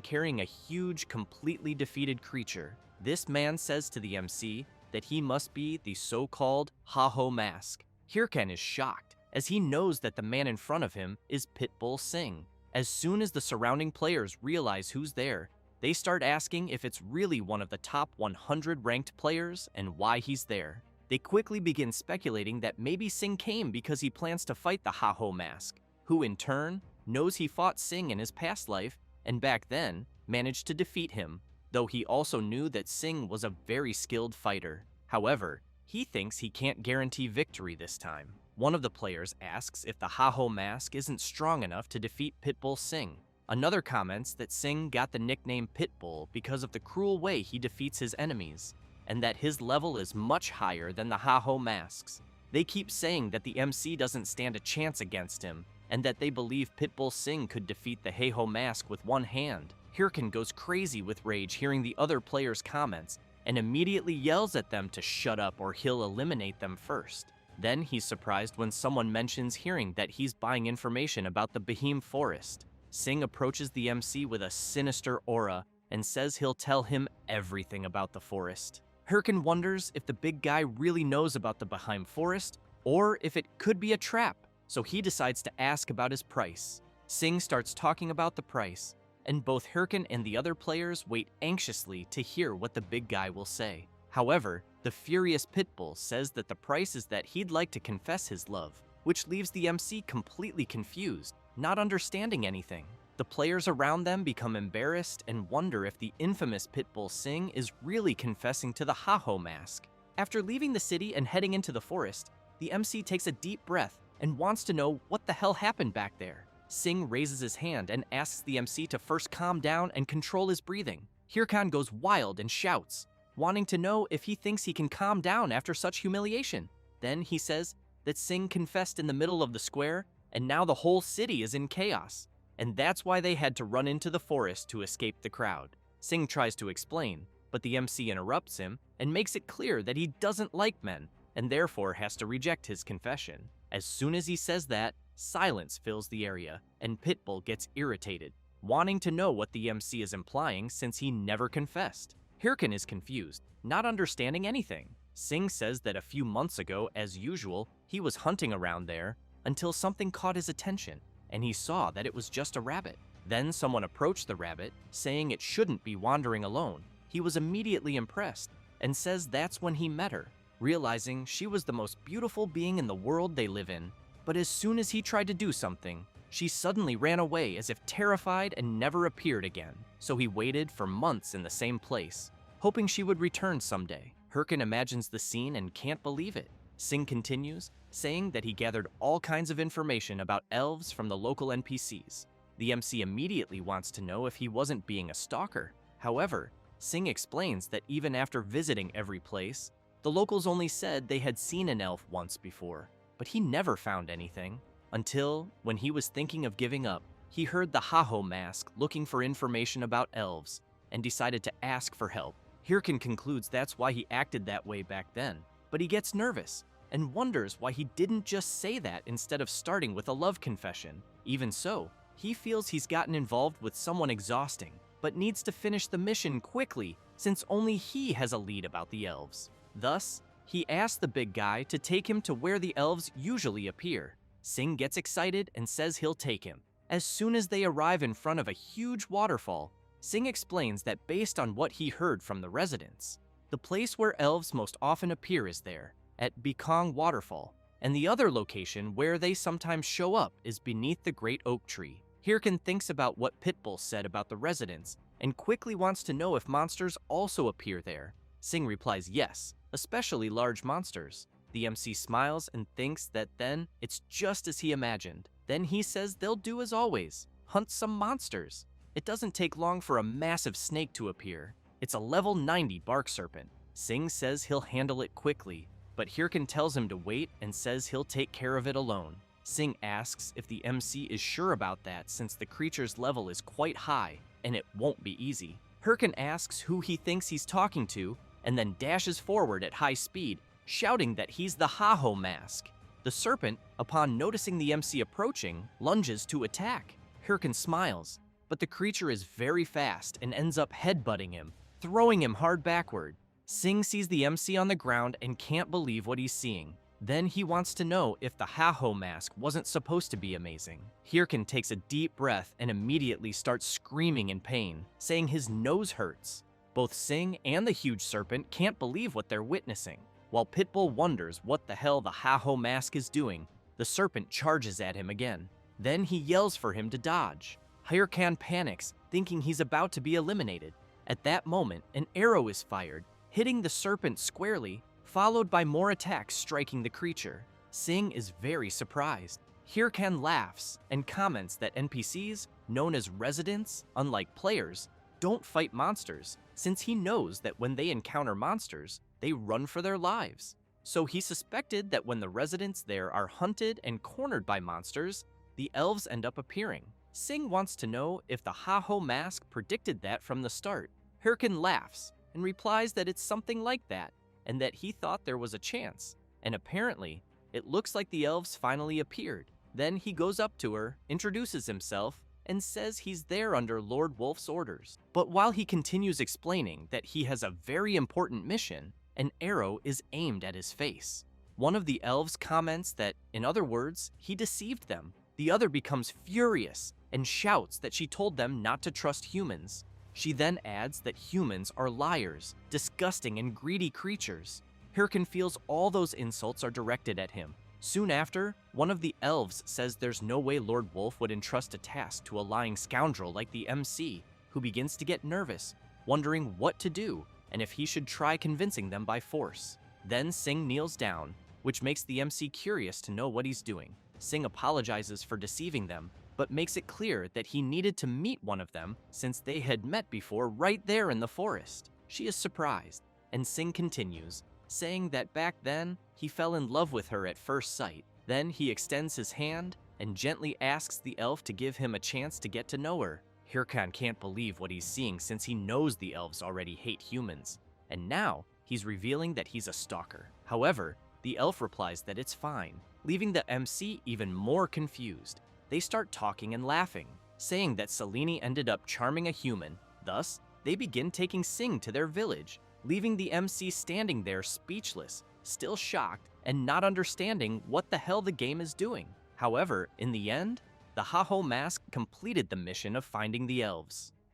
carrying a huge, completely defeated creature. This man says to the MC that he must be the so-called Haho mask. Hirkan is shocked, as he knows that the man in front of him is Pitbull Singh. As soon as the surrounding players realize who's there, they start asking if it's really one of the top 100 ranked players and why he's there. They quickly begin speculating that maybe Singh came because he plans to fight the Haho mask, who in turn knows he fought Singh in his past life and back then managed to defeat him, though he also knew that Singh was a very skilled fighter. However, he thinks he can't guarantee victory this time. One of the players asks if the Haho mask isn't strong enough to defeat Pitbull Singh. Another comments that Singh got the nickname Pitbull because of the cruel way he defeats his enemies, and that his level is much higher than the Haho masks. They keep saying that the MC doesn't stand a chance against him, and that they believe Pitbull Singh could defeat the Heiho mask with one hand. Hirkin goes crazy with rage hearing the other players' comments, and immediately yells at them to shut up or he'll eliminate them first. Then he's surprised when someone mentions hearing that he's buying information about the Behemoth Forest. Singh approaches the MC with a sinister aura and says he'll tell him everything about the forest. Hirkin wonders if the big guy really knows about the Behemoth Forest or if it could be a trap, so he decides to ask about his price. Singh starts talking about the price, and both Hirkin and the other players wait anxiously to hear what the big guy will say. However, the furious Pitbull says that the price is that he'd like to confess his love, which leaves the MC completely confused, not understanding anything. The players around them become embarrassed and wonder if the infamous Pitbull Singh is really confessing to the Heiho mask. After leaving the city and heading into the forest, the MC takes a deep breath and wants to know what the hell happened back there. Singh raises his hand and asks the MC to first calm down and control his breathing. Hirkan goes wild and shouts, wanting to know if he thinks he can calm down after such humiliation. Then he says that Singh confessed in the middle of the square, and now the whole city is in chaos, and that's why they had to run into the forest to escape the crowd. Singh tries to explain, but the MC interrupts him and makes it clear that he doesn't like men, and therefore has to reject his confession. As soon as he says that, silence fills the area, and Pitbull gets irritated, wanting to know what the MC is implying since he never confessed. Hirkin is confused, not understanding anything. Singh says that a few months ago, as usual, he was hunting around there until something caught his attention, and he saw that it was just a rabbit. Then someone approached the rabbit, saying it shouldn't be wandering alone. He was immediately impressed, and says that's when he met her, realizing she was the most beautiful being in the world they live in. But as soon as he tried to do something, she suddenly ran away as if terrified and never appeared again. So he waited for months in the same place, hoping she would return someday. Hirkin imagines the scene and can't believe it. Singh continues, saying that he gathered all kinds of information about elves from the local NPCs. The MC immediately wants to know if he wasn't being a stalker. However, Singh explains that even after visiting every place, the locals only said they had seen an elf once before, but he never found anything, until, when he was thinking of giving up, he heard the Heiho mask looking for information about elves, and decided to ask for help. Hirkin concludes that's why he acted that way back then, but he gets nervous, and wonders why he didn't just say that instead of starting with a love confession. Even so, he feels he's gotten involved with someone exhausting, but needs to finish the mission quickly since only he has a lead about the elves. Thus, he asks the big guy to take him to where the elves usually appear. Singh gets excited and says he'll take him. As soon as they arrive in front of a huge waterfall, Singh explains that based on what he heard from the residents, the place where elves most often appear is there, at Bikong Waterfall, and the other location where they sometimes show up is beneath the great oak tree. Hirkin thinks about what Pitbull said about the residents and quickly wants to know if monsters also appear there. Singh replies yes, especially large monsters. The MC smiles and thinks that then it's just as he imagined. Then he says they'll do as always, hunt some monsters. It doesn't take long for a massive snake to appear. It's a level 90 bark serpent. Singh says he'll handle it quickly, but Hirkin tells him to wait and says he'll take care of it alone. Singh asks if the MC is sure about that since the creature's level is quite high and it won't be easy. Hirkin asks who he thinks he's talking to and then dashes forward at high speed, shouting that he's the Heiho mask. The serpent, upon noticing the MC approaching, lunges to attack. Hirkin smiles, but the creature is very fast and ends up headbutting him, throwing him hard backward. Singh sees the MC on the ground and can't believe what he's seeing. Then he wants to know if the Heiho mask wasn't supposed to be amazing. Hirkin takes a deep breath and immediately starts screaming in pain, saying his nose hurts. Both Singh and the huge serpent can't believe what they're witnessing. While Pitbull wonders what the hell the Heiho mask is doing, the serpent charges at him again. Then he yells for him to dodge. Hirkan panics, thinking he's about to be eliminated. At that moment, an arrow is fired, hitting the serpent squarely, followed by more attacks striking the creature. Singh is very surprised. Hirkan laughs and comments that NPCs, known as residents, unlike players, don't fight monsters, since he knows that when they encounter monsters, they run for their lives. So he suspected that when the residents there are hunted and cornered by monsters, the elves end up appearing. Sing wants to know if the Ha-Ho mask predicted that from the start. Hirkin laughs and replies that it's something like that, and that he thought there was a chance. And apparently, it looks like the elves finally appeared. Then he goes up to her, introduces himself, and says he's there under Lord Wolf's orders. But while he continues explaining that he has a very important mission, an arrow is aimed at his face. One of the elves comments that, in other words, he deceived them. The other becomes furious and shouts that she told them not to trust humans. She then adds that humans are liars, disgusting and greedy creatures. Hirkin feels all those insults are directed at him. Soon after, one of the elves says there's no way Lord Wolf would entrust a task to a lying scoundrel like the MC, who begins to get nervous, wondering what to do and if he should try convincing them by force. Then Sing kneels down, which makes the MC curious to know what he's doing. Sing apologizes for deceiving them, but makes it clear that he needed to meet one of them since they had met before right there in the forest. She is surprised, and Sing continues, saying that back then, he fell in love with her at first sight. Then he extends his hand and gently asks the elf to give him a chance to get to know her. Hirkan can't believe what he's seeing since he knows the elves already hate humans, and now he's revealing that he's a stalker. However, the elf replies that it's fine, leaving the MC even more confused. They start talking and laughing, saying that Selene ended up charming a human. Thus, they begin taking Sing to their village, leaving the MC standing there speechless, still shocked, and not understanding what the hell the game is doing. However, in the end, the Ha-Ho mask completed the mission of finding the elves.